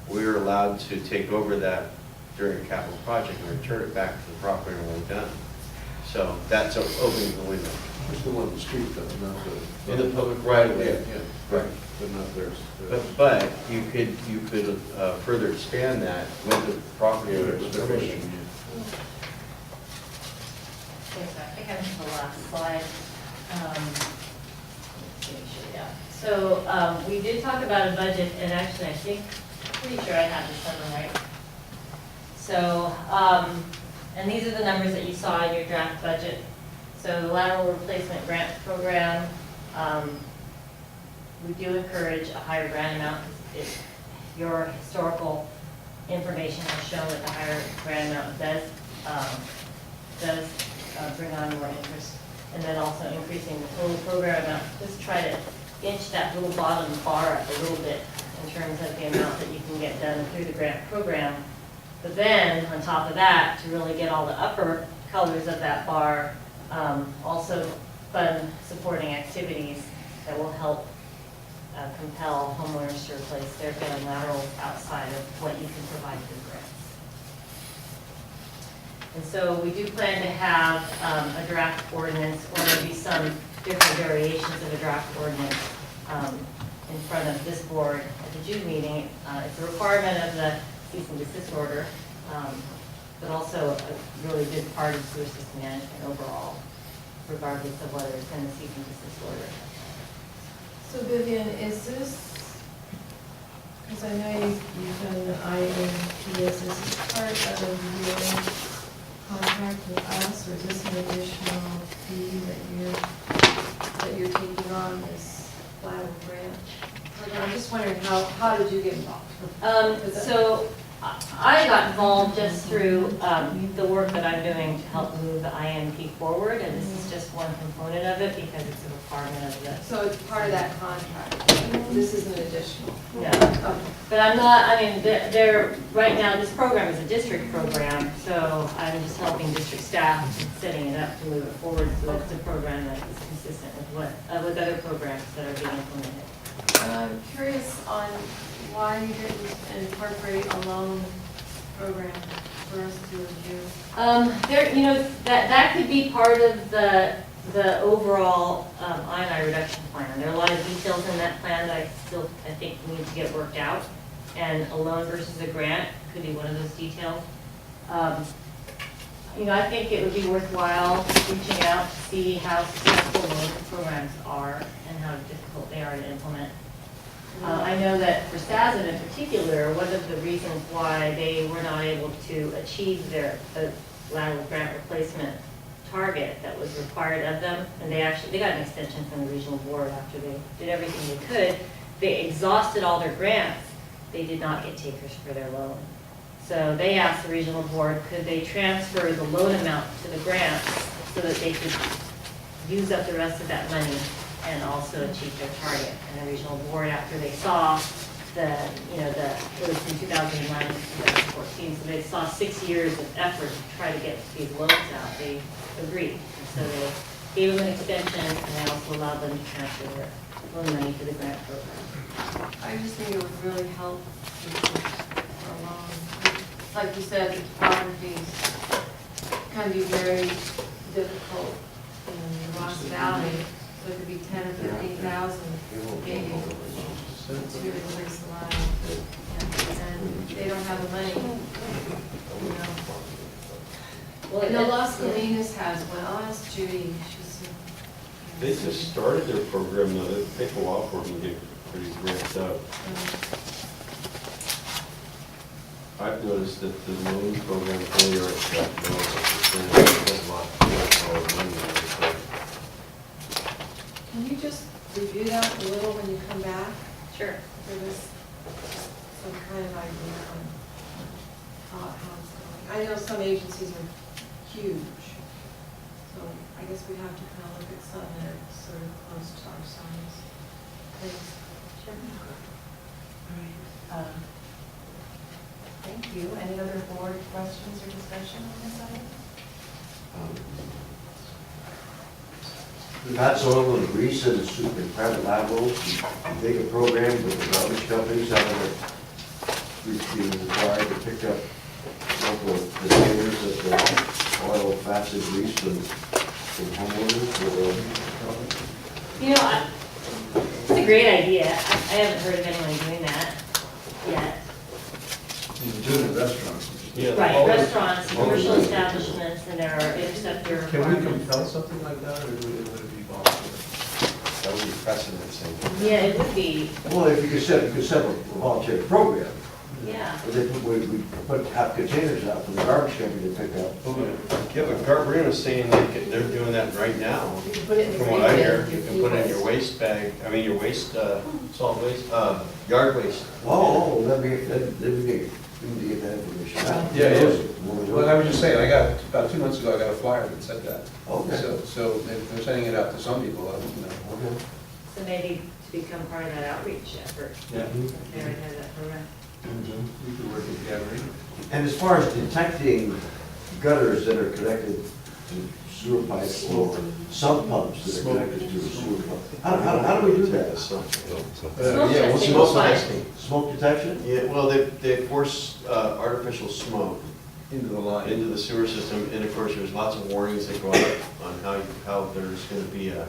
we're allowed to take over that during a capital project and return it back to the property when we're done. So that's opening the window. It's the one on the street though, not the. In the public right of way. Yeah, Right. but not theirs. But you could further expand that with the property owner's permission. Okay, so I think I'm to the last slide. Let's make sure, yeah. So we did talk about a budget, and actually, I think, pretty sure I have this number right. So, and these are the numbers that you saw in your draft budget. So the lateral replacement grant program, we do encourage a higher grant amount. If your historical information has shown that the higher grant amount does bring on more interest. And then also increasing the total program amount. Just try to inch that little bottom bar up a little bit in terms of the amount that you can get done through the grant program. But then, on top of that, to really get all the upper colors of that bar, also fund supporting activities that will help compel homeowners to replace their failing laterals outside of what you can provide through grants. And so we do plan to have a draft ordinance, or maybe some different variations of a draft ordinance in front of this board at the June meeting. It's a requirement of the cease and desist order, but also a really big part of sewer system management overall, regardless of whether it's in the cease and desist order. So Vivian, is this, because I know you've done the INPS, is this part of your contract with us, or is this an additional fee that you're taking on this lateral grant? I'm just wondering, how did you get involved? So I got involved just through the work that I'm doing to help move the IMP forward, and this is just one component of it because it's a requirement of the. So it's part of that contract. This isn't additional. No, but I'm not. I mean, they're right now. This program is a district program, so I'm just helping district staff and setting it up to move it forward. So it's a program that is consistent with with other programs that are being implemented. I'm curious on why you didn't incorporate a loan program for us to review. There, that could be part of the the overall INI reduction plan. There are a lot of details in that plan that I think need to get worked out. And a loan versus a grant could be one of those details. I think it would be worthwhile reaching out to see how successful loan programs are and how difficult they are to implement. I know that for SASN in particular, one of the reasons why they were not able to achieve their lateral grant replacement target that was required of them, and they got an extension from the regional board after they did everything they could. They exhausted all their grants. They did not get takers for their loan. So they asked the regional board, could they transfer the loan amount to the grants so that they could use up the rest of that money and also achieve their target. And the regional board, after they saw it was from 2009 to 2014, so they saw 6 years of effort to try to get these loans out, they agreed. And so they gave them an extension, and they also allowed them to transfer their loan money to the grant program. I just think it would really help for a long time. Like you said, the topographies can be very difficult in Ross Valley. So it could be 10 or 15,000 maybe to replace the line. And they don't have the money. Well, No, Las Colinas has one. I'll ask Judy. They just started their program, though. It'll take a while for them to get pretty ramped up. I've noticed that the loan program only are at that low, a lot of money. Can you just review that a little when you come back? Sure. For this, some kind of idea on how it's going. I know some agencies are huge, so I guess we have to kind of look at some that are sort of close to our size. Thanks. Sure. All right. Thank you. Any other board questions or discussion on this item? Pat Sullivan agrees to the super private laterals, to take a program with the garbage companies having it required to pick up local containers of the oil, fats, and grease from homeowners. It's a great idea. I haven't heard of anyone doing that yet. You can do it in restaurants. Yeah, Right, restaurants, commercial establishments, and there are interceptor Can we requirements. compel something like that, or would it be volunteer? That would be precedent setting. Yeah, it would be, Well, if you could set a volunteer program, yeah. we have containers out for the garbage company to pick up. Yeah, but Garbarino is saying they're doing that right now. You can put it in the From what I green hear, bin, you can put it in your waste bag, your waste, solid waste, yard waste. Oh, let me get that information out. Yeah. Well, I was just saying, about 2 months ago, I got a flyer that said that. Okay. So they're sending it out to some people, I don't know. Okay. So maybe to become part of that outreach effort. Yeah. They already have that program. You could work with Gary. And as far as detecting gutters that are connected to sewer pipes or sump pumps that are connected to a sewer pump, how do we do that? Yeah, well, smoke testing. Smoke detection? Yeah, well, they force artificial smoke Into the line. into the sewer system, and of course, there's lots of warnings that go out on how there's gonna be a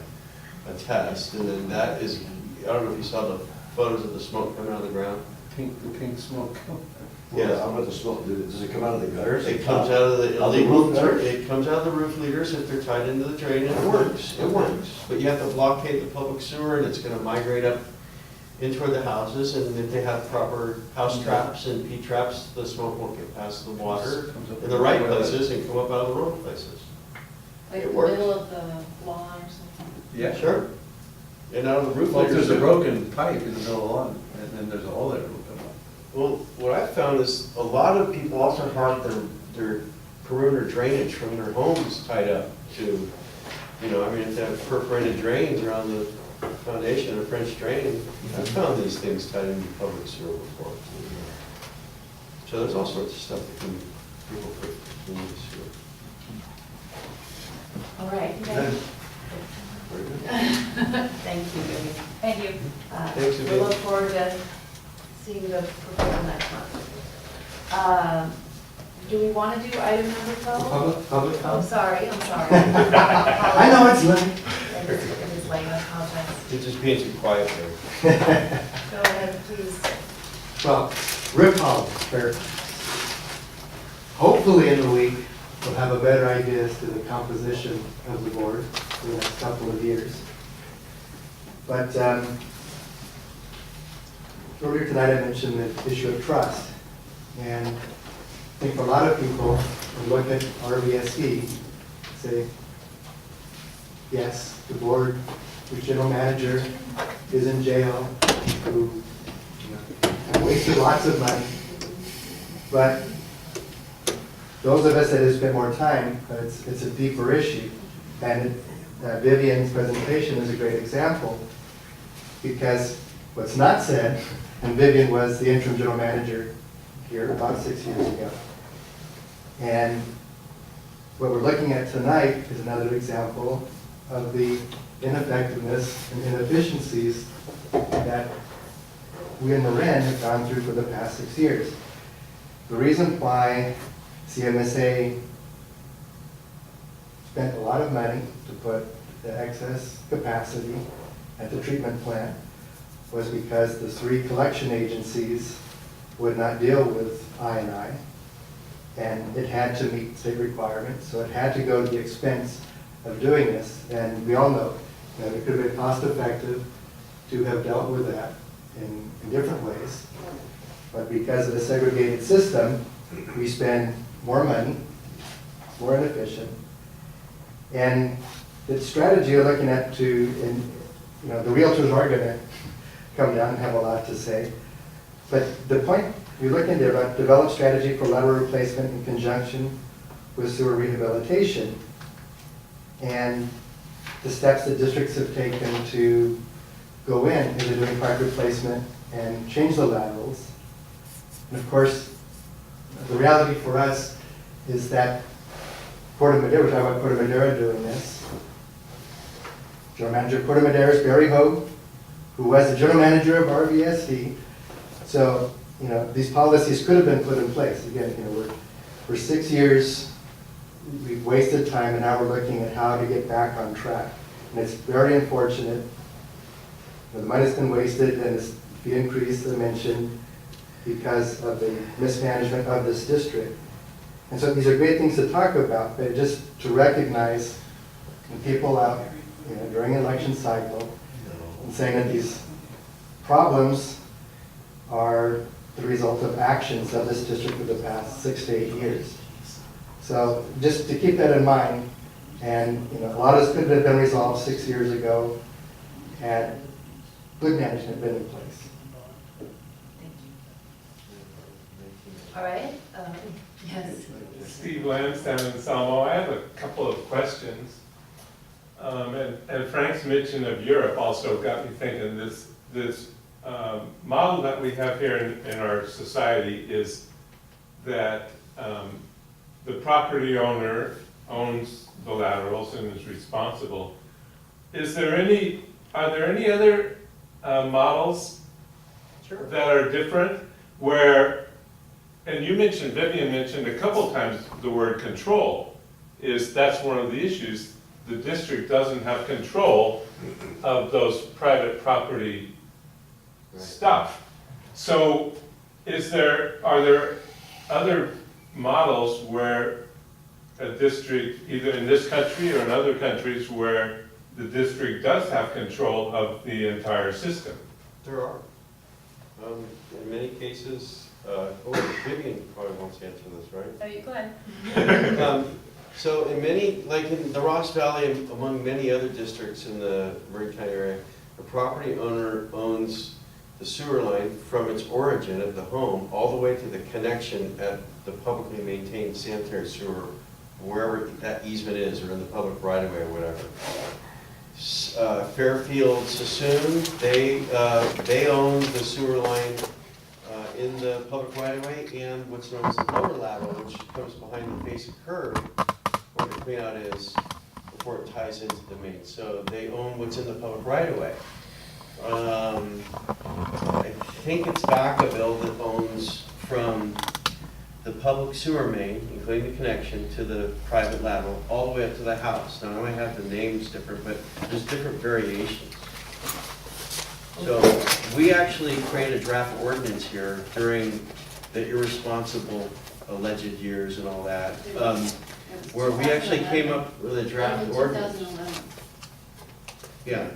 test, and then that is, I don't know if you saw the photos of the smoke coming out of the ground. The pink smoke. Yeah, how about the smoke? Does it come out of the gutters? It comes out of the Out the illegal, roof gutters? it comes out of the roof leaders if they're tied into the drain, and it works, But you have to blockade the public sewer, and it's gonna migrate up in toward the houses, and if they have proper house traps and P traps, the smoke won't get past the water in the right places and come up out of the wrong places. Like It in the works. middle of the lawn or something. Yeah. Sure. And out of the roof Well, if leaders. there's a broken pipe in the middle of the lawn, and then there's a hole there, it'll come up. Well, what I've found is a lot of people also have their perimeter drainage from their homes tied up to, if they have perforated drains around the foundation of a French drain, I've found these things tied into public sewer before. So there's all sorts of stuff that people put in the sewer. All right. Thank you, Judy. Thank you. Thanks, We Vivian. look forward to seeing the proposal next month. Do we want to do item number 12? Public Oh, comment? sorry, I'm sorry. I know it's late. It is late, I apologize. You're just being too quiet there. Go ahead, please. Well, recall, or hopefully in the week, we'll have a better idea as to the composition of the board for the next couple of years. But earlier tonight I mentioned the issue of trust. And I think for a lot of people, who look at RVSE, say, yes, the board, the general manager is in jail, who have wasted lots of money. But those of us that have spent more time, it's a deeper issue. And Vivian's presentation is a great example, because what's not said, and Vivian was the interim general manager here about 6 years ago. And what we're looking at tonight is another example of the ineffectiveness and inefficiencies that we in Marin have gone through for the past 6 years. The reason why CMSA spent a lot of money to put the excess capacity at the treatment plant was because the 3 collection agencies would not deal with I&I, and it had to meet state requirements, so it had to go to the expense of doing this. And we all know that it could have been cost effective to have dealt with that in different ways. But because of the segregated system, we spend more money, more inefficient. And the strategy you're looking at the realtors are going to come down and have a lot to say. But the point you're looking there about develop strategy for lateral replacement in conjunction with sewer rehabilitation, and the steps that districts have taken to go in into doing pipe replacement and change the laterals. And of course, the reality for us is that Puerto Madera, we're talking about Puerto Madera doing this. General Manager of Puerto Madera is Barry Hogue, who was the general manager of RVSD. So, these policies could have been put in place. Again, we're 6 years, we've wasted time, and now we're looking at how to get back on track. And it's very unfortunate. The money's been wasted, and it's the increase I mentioned because of the mismanagement of this district. And so these are great things to talk about, but just to recognize when people out during an election cycle and saying that these problems are the result of actions of this district for the past 6 to 8 years. So just to keep that in mind, and a lot of this could have been resolved 6 years ago had good management been in place. All right, yes. Steve Lansdowne in Salmo. I have a couple of questions. And Frank's mention of Europe also got me thinking this model that we have here in our society is that the property owner owns the laterals and is responsible. Are there any other models that are different where, and Vivian mentioned a couple times the word control, that's one of the issues. The district doesn't have control of those private property stuff. So are there other models where a district, either in this country or in other countries, where the district does have control of the entire system? There are. In many cases, Vivian probably wants to answer this, right? Oh, you go ahead. So in many, like in the Ross Valley and among many other districts in the Marin County area, the property owner owns the sewer line from its origin at the home all the way to the connection at the publicly maintained sanitary sewer, wherever that easement is, or in the public right-of-way or whatever. Fairfield Sassoon, they own the sewer line in the public right-of-way and what's known as the lower lateral, which comes behind the face of curb where the cleanout is before it ties into the main. So they own what's in the public right-of-way. I think it's Vacaville that owns from the public sewer main, including the connection to the private lateral, all the way up to the house. Now, I might have the names different, but there's different variations. So we actually created a draft ordinance here during the irresponsible alleged years and all that, where we actually came up with a draft ordinance. 2011. Yeah,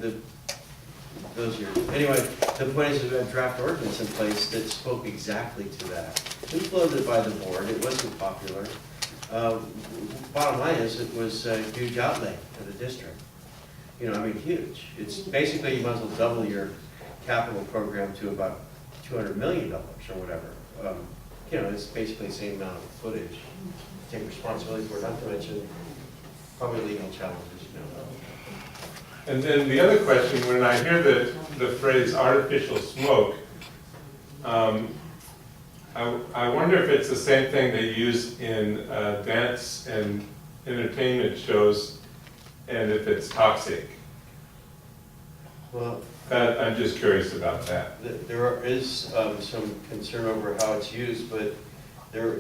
those years. Anyway, the point is we had a draft ordinance in place that spoke exactly to that. We floated it by the board, it wasn't popular. Bottom line is, it was a huge outlay for the district. You know, I mean, huge. It's basically, you might as well double your capital program to about $200 million or whatever. You know, it's basically the same amount of footage. Take responsibility for it, not to mention probably legal challenges, you know. And then the other question, when I hear the phrase artificial smoke, I wonder if it's the same thing they use in dance and entertainment shows, and if it's toxic. Well, I'm just curious about that. there is some concern over how it's used, but there,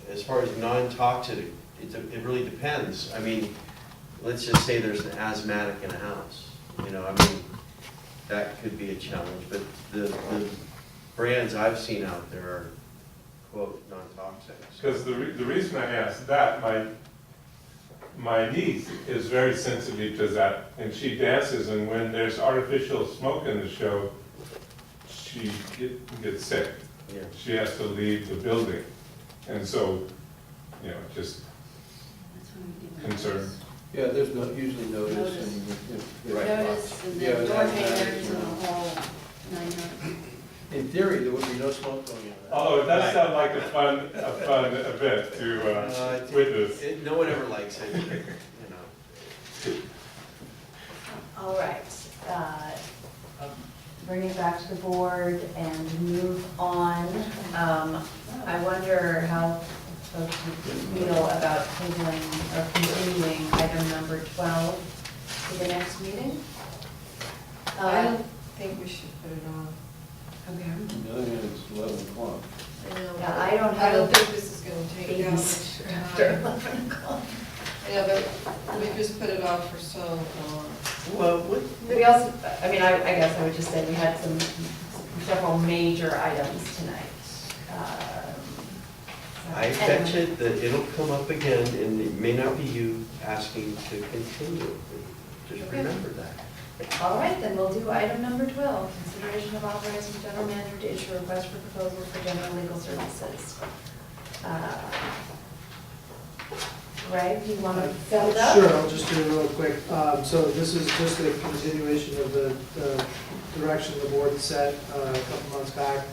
as far as non-toxic, it really depends. I mean, let's just say there's an asthmatic in a house. You know, I mean, that could be a challenge, but the brands I've seen out there are, quote, non-toxic. Because the reason I asked that, my niece is very sensitive to that, and she dances, and when there's artificial smoke in the show, she gets sick. Yeah. She has to leave the building. And so, you know, just concerned. Yeah, there's usually notice Notice. and. Notice, and Yeah, then door that's- hangers and the whole 9 yards. In theory, there would be no smoke going in. Although it does sound like a fun event to witness. No one ever likes it, you know. All right, bring it back to the board and move on. I wonder how folks would feel about tabling or continuing item number 12 to the next meeting. I don't think we should put it on. Okay. On the other hand, it's 11 o'clock. I know, Yeah, but I don't I don't have think this is gonna take that babies much after time. 11 o'clock. Yeah, but we just put it off for so long. Well, We also, I mean, I guess I would just say we had several major items tonight. I bet you that it'll come up again, and it may not be you asking to continue. Just Okay. remember that. All right, then we'll do item number 12, consideration of authorizing the general manager to issue a request for proposals for general legal services. Greg, do you want to fill it up? Sure, I'll just do it real quick. So this is just a continuation of the direction the board set a couple months back.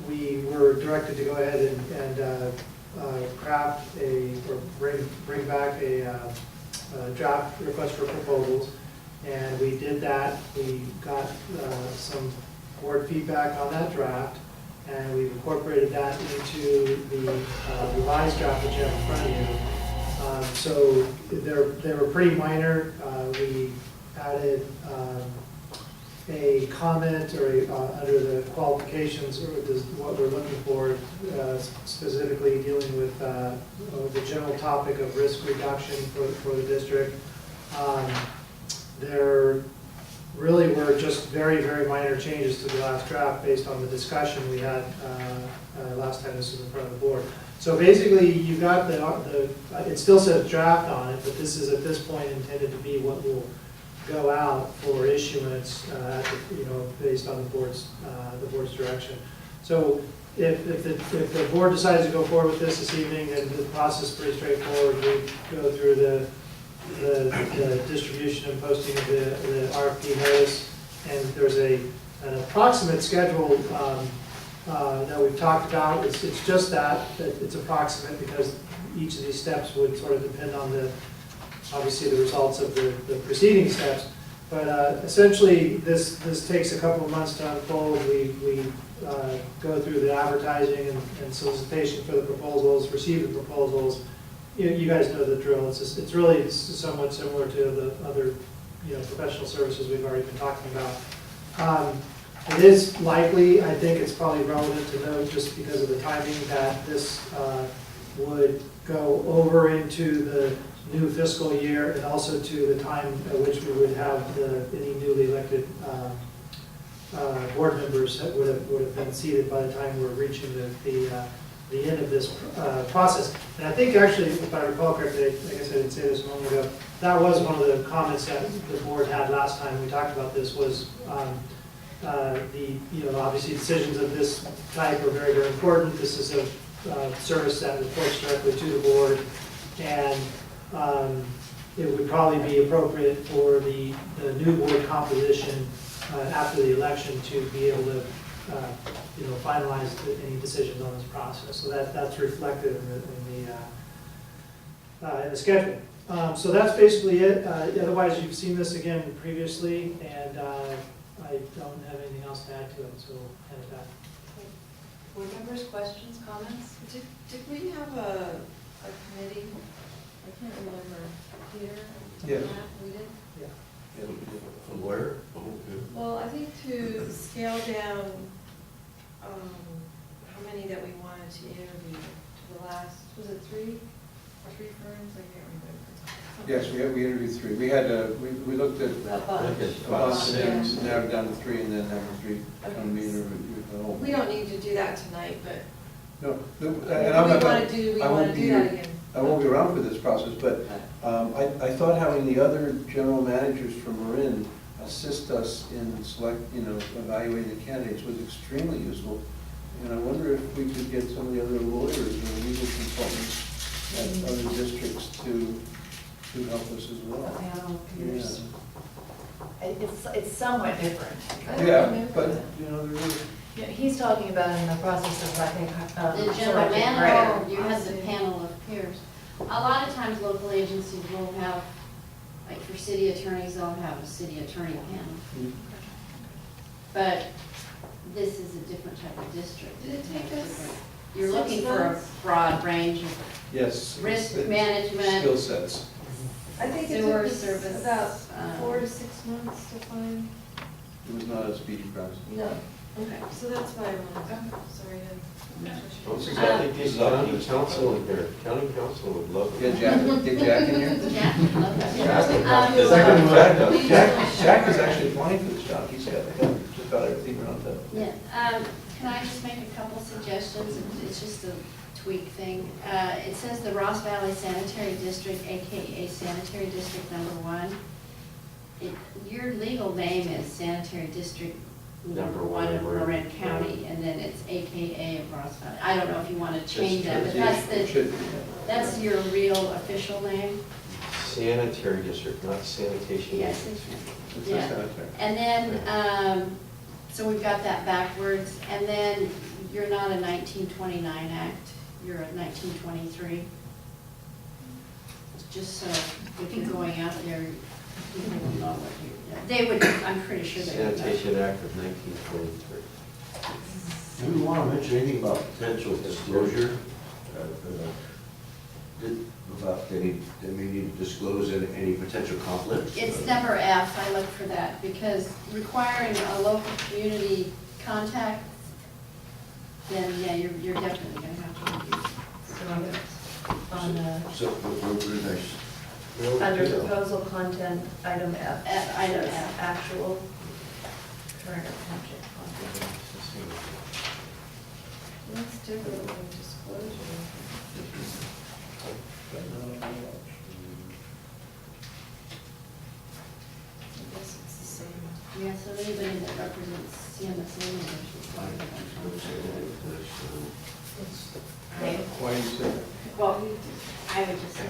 We were directed to go ahead and craft or bring back a draft request for proposals, and we did that. We got some board feedback on that draft, and we've incorporated that into the revised draft that you have in front of you. So they were pretty minor. We added a comment or under the qualifications or what we're looking for, specifically dealing with the general topic of risk reduction for the district. There really were just very, very minor changes to the last draft based on the discussion we had last time this was in front of the board. So basically, you got it still says draft on it, but this is at this point intended to be what will go out for issuance, based on the board's direction. So if the board decides to go forward with this evening, then the process is pretty straightforward. We go through the distribution and posting of the RFP notice, and there's an approximate schedule that we've talked about. It's just that it's approximate because each of these steps would sort of depend on obviously the results of the preceding steps. But essentially, this takes a couple of months to unfold. We go through the advertising and solicitation for the proposals, receive the proposals. You guys know the drill. It's really somewhat similar to the other professional services we've already been talking about. It is likely, I think it's probably relevant to note, just because of the timing, that this would go over into the new fiscal year and also to the time at which we would have any newly elected board members that would have been seated by the time we're reaching the end of this process. And I think actually, if I recall correctly, I guess I didn't say this a moment ago, that was one of the comments that the board had last time we talked about this, was obviously decisions of this type are very, very important. This is a service that reports directly to the board, and it would probably be appropriate for the new board composition after the election to be able to finalize any decisions on this process. So that's reflected in the schedule. So that's basically it. Otherwise, you've seen this again previously, and I don't have anything else to add to it, so hand it back. Board members, questions, comments? Did we have a committee? I can't remember. Peter? Yes. We did? Yeah. From where? Well, I think to scale down how many that we wanted to interview to the last, was it three firms? I can't remember. Yes, we interviewed 3. We had, we looked at A bunch. a bunch and narrowed down to 3, and then having 3 come be interviewed. We don't need to do that tonight, but No, we and I'm not. want to do that again. I won't be around for this process, but I thought having the other general managers from Marin assist us in evaluating the candidates was extremely useful. And I wonder if we could get some of the other lawyers or legal consultants at other districts to help us as well. Panel peers. It's somewhat different. Yeah, but, there is. Yeah, he's talking about in the process of, I think, The general manager, you have the panel of peers. A lot of times local agencies will have, like for city attorneys, they'll have a city attorney panel. But this is a different type of district. Did it take us You're 6 looking for a months? broad range of Yes. risk it's management. Skill sets. I think it Sewer took us service, about 4 to 6 months to find. It was not a speedy process. No. Okay, so that's why I'm sorry. This county council in here, county council would love it. Get Jack in here? Jack, love that. Jack is actually applying for this job. He's got just about everything around that. Yeah, can I just make a couple suggestions? It's just a tweak thing. It says the Ross Valley Sanitary District, AKA Sanitary District Number 1. Your legal name is Sanitary District Number 1 of Marin County, and then it's AKA of Ross Valley. I don't know if you want to change that, but that's your real official name. Sanitary district, not sanitation. Yes. It's Yeah. not sanitary. And then, so we've got that backwards, and then you're not a 1929 act, you're a 1923. Just so if you're going out there, people will know what they would, I'm pretty sure they would know. Sanitation Act of 1923. Do we want to mention anything about potential disclosure? About they may need to disclose any potential conflicts? It's number F, I look for that, because requiring a local community contact, then, yeah, you're definitely gonna have to review. So, what did I Under proposal content, item F. Item F. Actual current object content. That's different than disclosure. I guess it's the same. Yeah, so anybody that represents CMSA members is required to Why do you say that? Well, I would just say,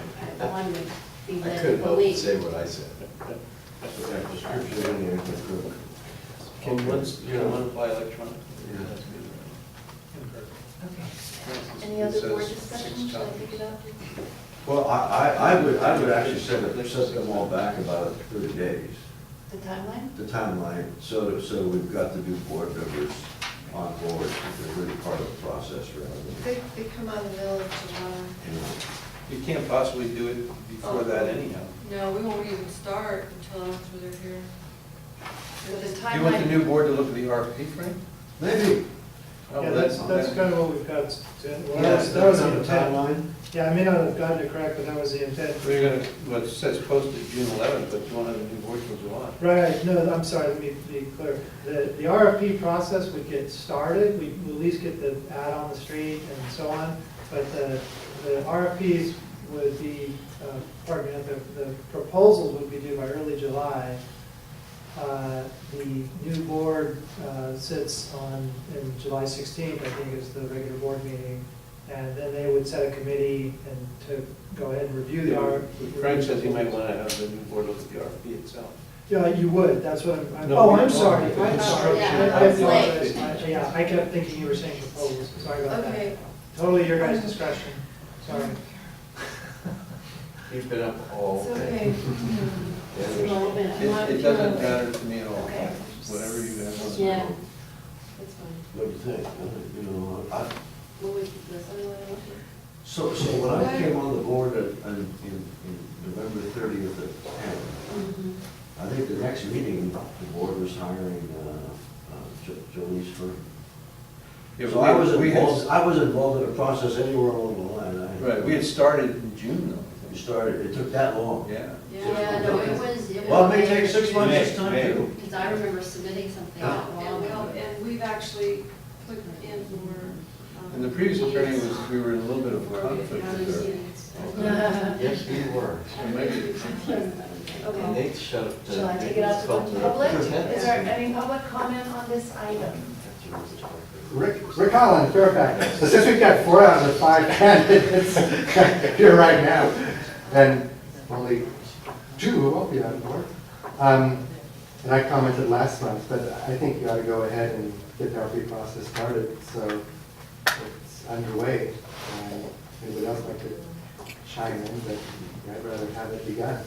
one would be I led to couldn't help but believe. say what I said. description in there? You don't want to apply electronic? Okay. Any other board discussion? Should I pick it up? Well, I would actually set them all back about 30 days, The timeline? the timeline, so we've got the new board members on board, they're really part of the process rather than, They come out in the middle of July. you know. You can't possibly do it before that anyhow. No, we won't even start until after they're here. with the Do you want the timeline. new board to look at the RFP, Frank? Maybe. Oh, Yeah, well, that's kind of what we've got. Well, Yeah, that was the the intent. timeline. Yeah, I may not have gotten it correct, but that was the intent. We're gonna, what it says posted June 11th, but you want to have the new board till July. Right, no, I'm sorry, let me be clear. The RFP process would get started, we at least get the ad on the street and so on, but the RFPs would be, pardon me, the proposals would be due by early July. The new board sits in July 16th, I think is the regular board meeting, and then they would set a committee and to go ahead and review the RFP. Frank says he might want to have the new board look at the RFP itself. Yeah, you would, that's what No, oh, we- I'm sorry, oh, I'm sorry. yeah, I apologize. late. Yeah, I kept thinking you were saying proposals, sorry about that. Okay. Totally your guys' discretion, sorry. You've been up all It's day. okay. It's a little bit. It doesn't matter to me at all, Okay. whatever you guys want to do. Yeah, it's fine. What do you think? You know, Well, we, does anyone want to? so when I came on the board in November 30th at 10, I think the next meeting, the board was hiring Jolie's firm. Yeah, So but I was we had- involved, I was involved in the process anywhere along the line. Right, we had started in June though. We started, it took that long. Yeah. Yeah, no, it was. Well, it may take 6 months this time May. too. Because I remember submitting something out long ago. And we've actually put in more. And the previous attorney was, we were in a little bit of a conflict with her. Yes, you were. So maybe, Okay. Nate shut up. Shall I take it out to the public? Is there any public comment on this item? Rick Holland, Fairfax. So since we've got 4 out of the 5 candidates here right now, and only 2 who won't be on board. And I commented last month, but I think you ought to go ahead and get the RFP process started, so it's underway. Anybody else like to chime in, but I'd rather have it begun.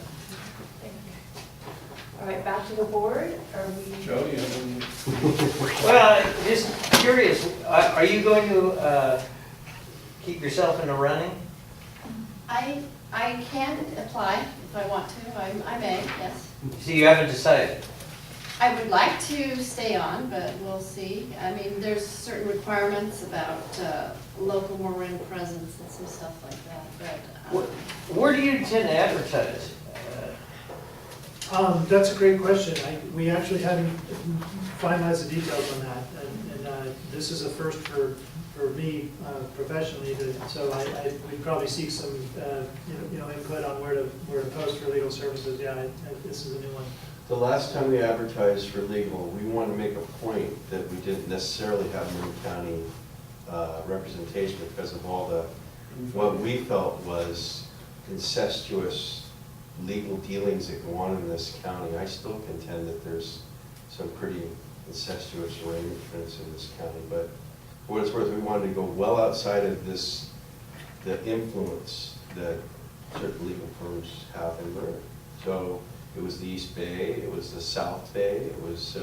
All right, back to the board, are we? Joe, you have any? Well, just curious, are you going to keep yourself in the running? I can apply if I want to, I may, yes. So you haven't decided? I would like to stay on, but we'll see. I mean, there's certain requirements about local Marin presence and some stuff like that, but. Where do you intend to advertise? That's a great question. We actually haven't finalized the details on that, and this is a first for me professionally, so we'd probably seek some, input on where to post for legal services. Yeah, this is a new one. The last time we advertised for legal, we wanted to make a point that we didn't necessarily have Marin County representation because of all the, what we felt was incestuous legal dealings that go on in this county. I still contend that there's some pretty incestuous arrangements in this county, but for what it's worth, we wanted to go well outside of this, the influence that certain legal firms have in Marin. So it was the East Bay, it was the South Bay, it was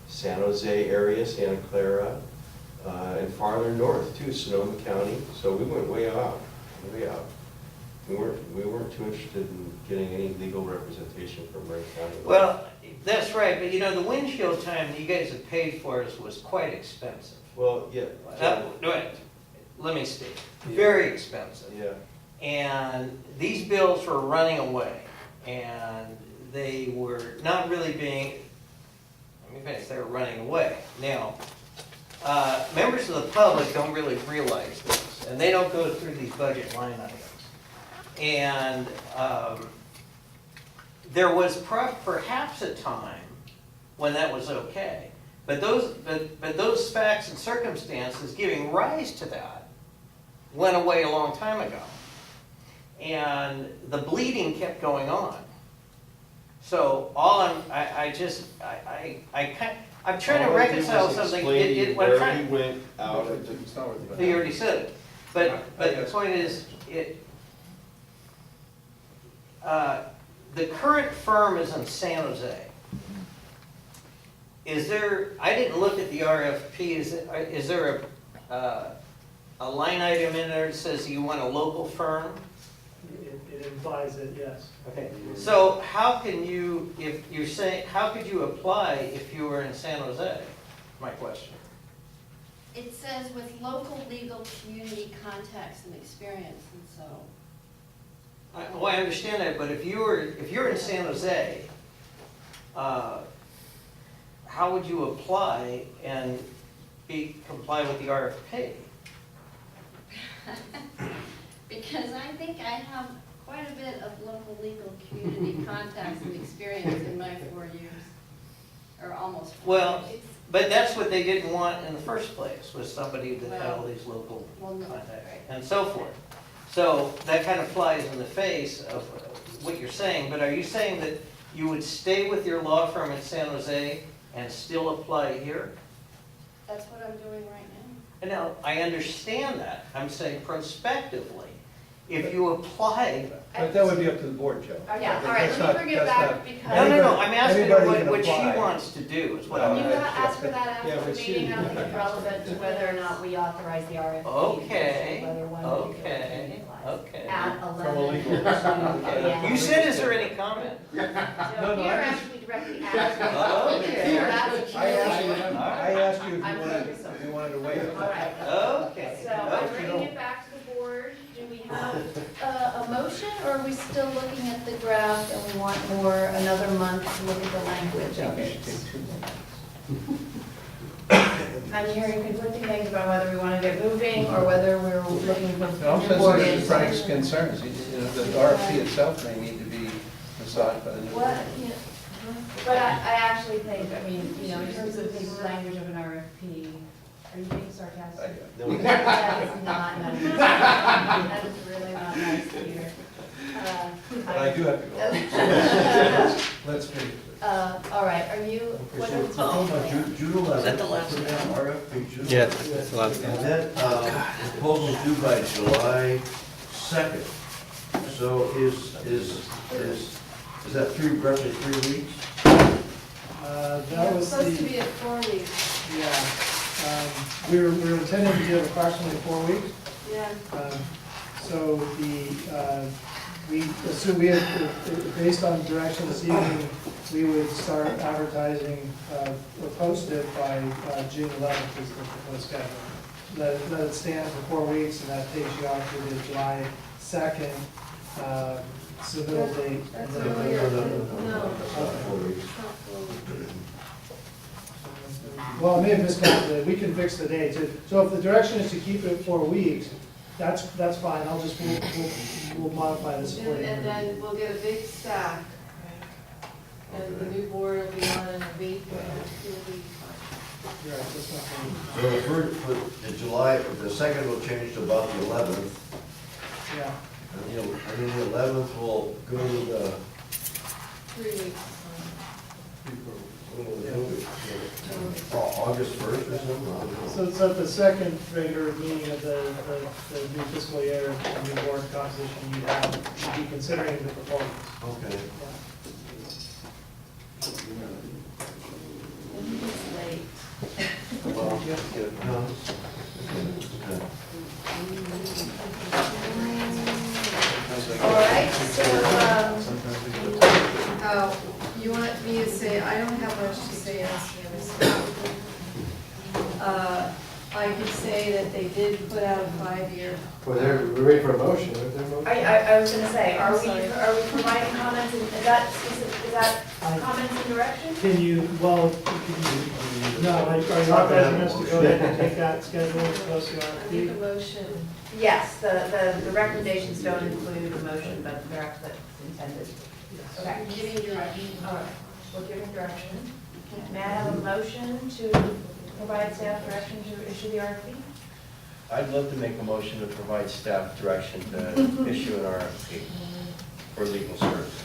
San Jose area, Santa Clara, and farther north too, Sonoma County. So we went way out, way out. We weren't too interested in getting any legal representation from Marin County. Well, that's right, but the windshield time that you guys have paid for us was quite expensive. Well, yeah. Let me speak. Very expensive. Yeah. And these bills were running away, and they were not really being, let me finish, they were running away. Now, members of the public don't really realize this, and they don't go through these budget line items. And there was perhaps a time when that was okay, but those facts and circumstances giving rise to that went away a long time ago, and the bleeding kept going on. So I'm trying to reconcile something. Where we went out. You already said it, but the point is, the current firm is in San Jose. Is there, I didn't look at the RFP, is there a line item in there that says you want a local firm? It it implies it, yes. Okay, so how can you, if you're saying, how could you apply if you were in San Jose? My question. It says with local legal community context and experience, and so. Well, I understand that, but if you're in San Jose, how would you apply and comply with the RFP? Because I think I have quite a bit of local legal community contacts and experience in my 4 years, or almost 4 Well, years. but that's what they didn't want in the first place, was somebody that had all these local Well, no, contacts right. and so forth. So that kind of flies in the face of what you're saying, but are you saying that you would stay with your law firm in San Jose and still apply here? That's what I'm doing right now. And now, I understand that. I'm saying prospectively, if you apply. But that would be up to the board, Joe. Yeah, all right, let me bring it back because. No, I'm asking her Anybody can what she apply. wants to do, is what You I'm can asking. ask for that Yeah, after but the she- meeting, I don't think it's relevant to whether or not we authorize the RFP. Okay, Whether one particular okay, applies. okay. At From a 11. legal- Yeah. You said, is there any comment? So no, here I just- actually directly asked. Okay. That's I asked you, clear. I asked you if I'm you wanted, focused on- if you wanted to waive it. All right. Okay. So I'm bringing it back to the board. Do we have a motion, or are we still looking at the draft and we want another month to look at the language of it? I'm hearing conflicting things about whether we want to get moving or whether we're looking for No, I'm the board sensitive to is. Frank's concerns. You know, the RFP itself may need to be massaged by the new board. What, yeah. But I actually think, I mean, you know, in terms of the language of an RFP, are you being sarcastic? That is not nice. That is really not nice to hear. But I do have to go. Let's finish it. All right, are you, what are the plans? June 11th. Is that the last one? RFP, June Yeah, 11th. that's the last And then, proposals due by July 2nd. So is that roughly 3 weeks? That was Supposed to the, be at 4 weeks. yeah. We were intending to give approximately 4 weeks. Yeah. So we assume based on direction this evening, we would start advertising or post it by June 11th is the proposed schedule. Let it stand for 4 weeks, and that takes you out to the July 2nd submittal date. And That's then- earlier than, no. 4 weeks. Well, I may have miscalculated, we can fix the dates. So if the direction is to keep it 4 weeks, that's fine, we'll modify this for you. And then we'll get a big stack. And the new board will be on in a week, and it'll be fine. You're right, that's not fine. So the July, the 2nd will change to about the 11th. Yeah. And the 11th will go to the, 3 weeks. August 1st or something? So it's at the second regular meeting of the new fiscal year, and new board composition, you'd be considering the proposals. Okay. It's late. Well, no. All right, so, you want me to say, I don't have much to say else here. I could say that they did put out a 5-year. Well, we're waiting for a motion, is there a motion? I was gonna say, are I'm we sorry. providing comments, and is that comments and direction? Can you, well, no, are you authorizing us to go ahead and take that schedule and post the I make a RFP? motion. Yes, the recommendations don't include a motion, but they're actually intended. Okay. Giving direction. All right, we're giving direction. May I have a motion to provide staff direction to issue the RFP? I'd love to make a motion to provide staff direction to issue an RFP for legal services.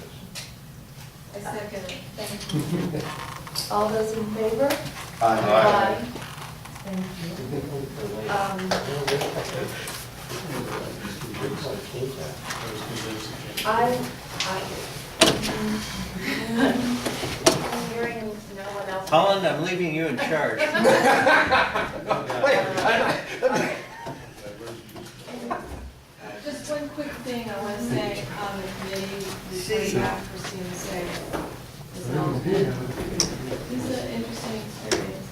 I second it. Thank you. All those in favor? Aye. Thank I'm hearing no one else. Holland, I'm leaving you in charge. Just one quick thing I want to say on the committee, before you have Christina say, is alternate. This is an interesting experience.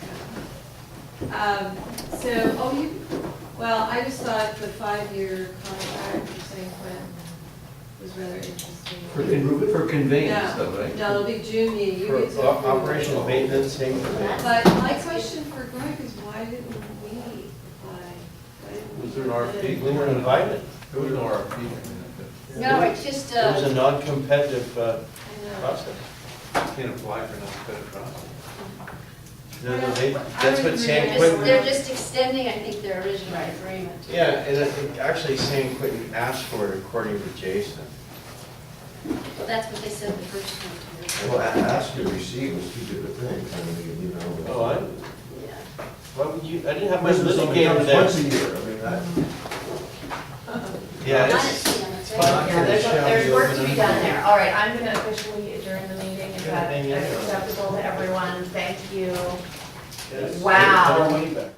Well, I just thought the 5-year contract for St. Quentin was rather interesting. For conveyance, Yeah. though, right? No, it'll be June meeting, you get to. For operational maintenance, same thing. But my question for Greg is why didn't we apply? Was there an RFP? We weren't invited. There was no RFP. No, it's just, It was a non-competitive I know. process. Can't apply for non-competitive process. No, that's what they're San just, Quentin. they're just extending, I think, their original agreement. Yeah, and I think actually San Quentin asked for it according to Jason. Well, that's what they said the first time. Well, ask and receive was two different things, I mean, you know. Oh, Yeah. why would you, I didn't have my This is something litigator comes there. once a year, I mean, that. Yeah, Not it's, at CM, it's fine. Yeah, there's Shall work we to be open done it? there. All right, I'm gonna officially adjourn the meeting. Is that Yeah, yeah. acceptable to everyone? Thank you. Yes. Wow. Put our money back.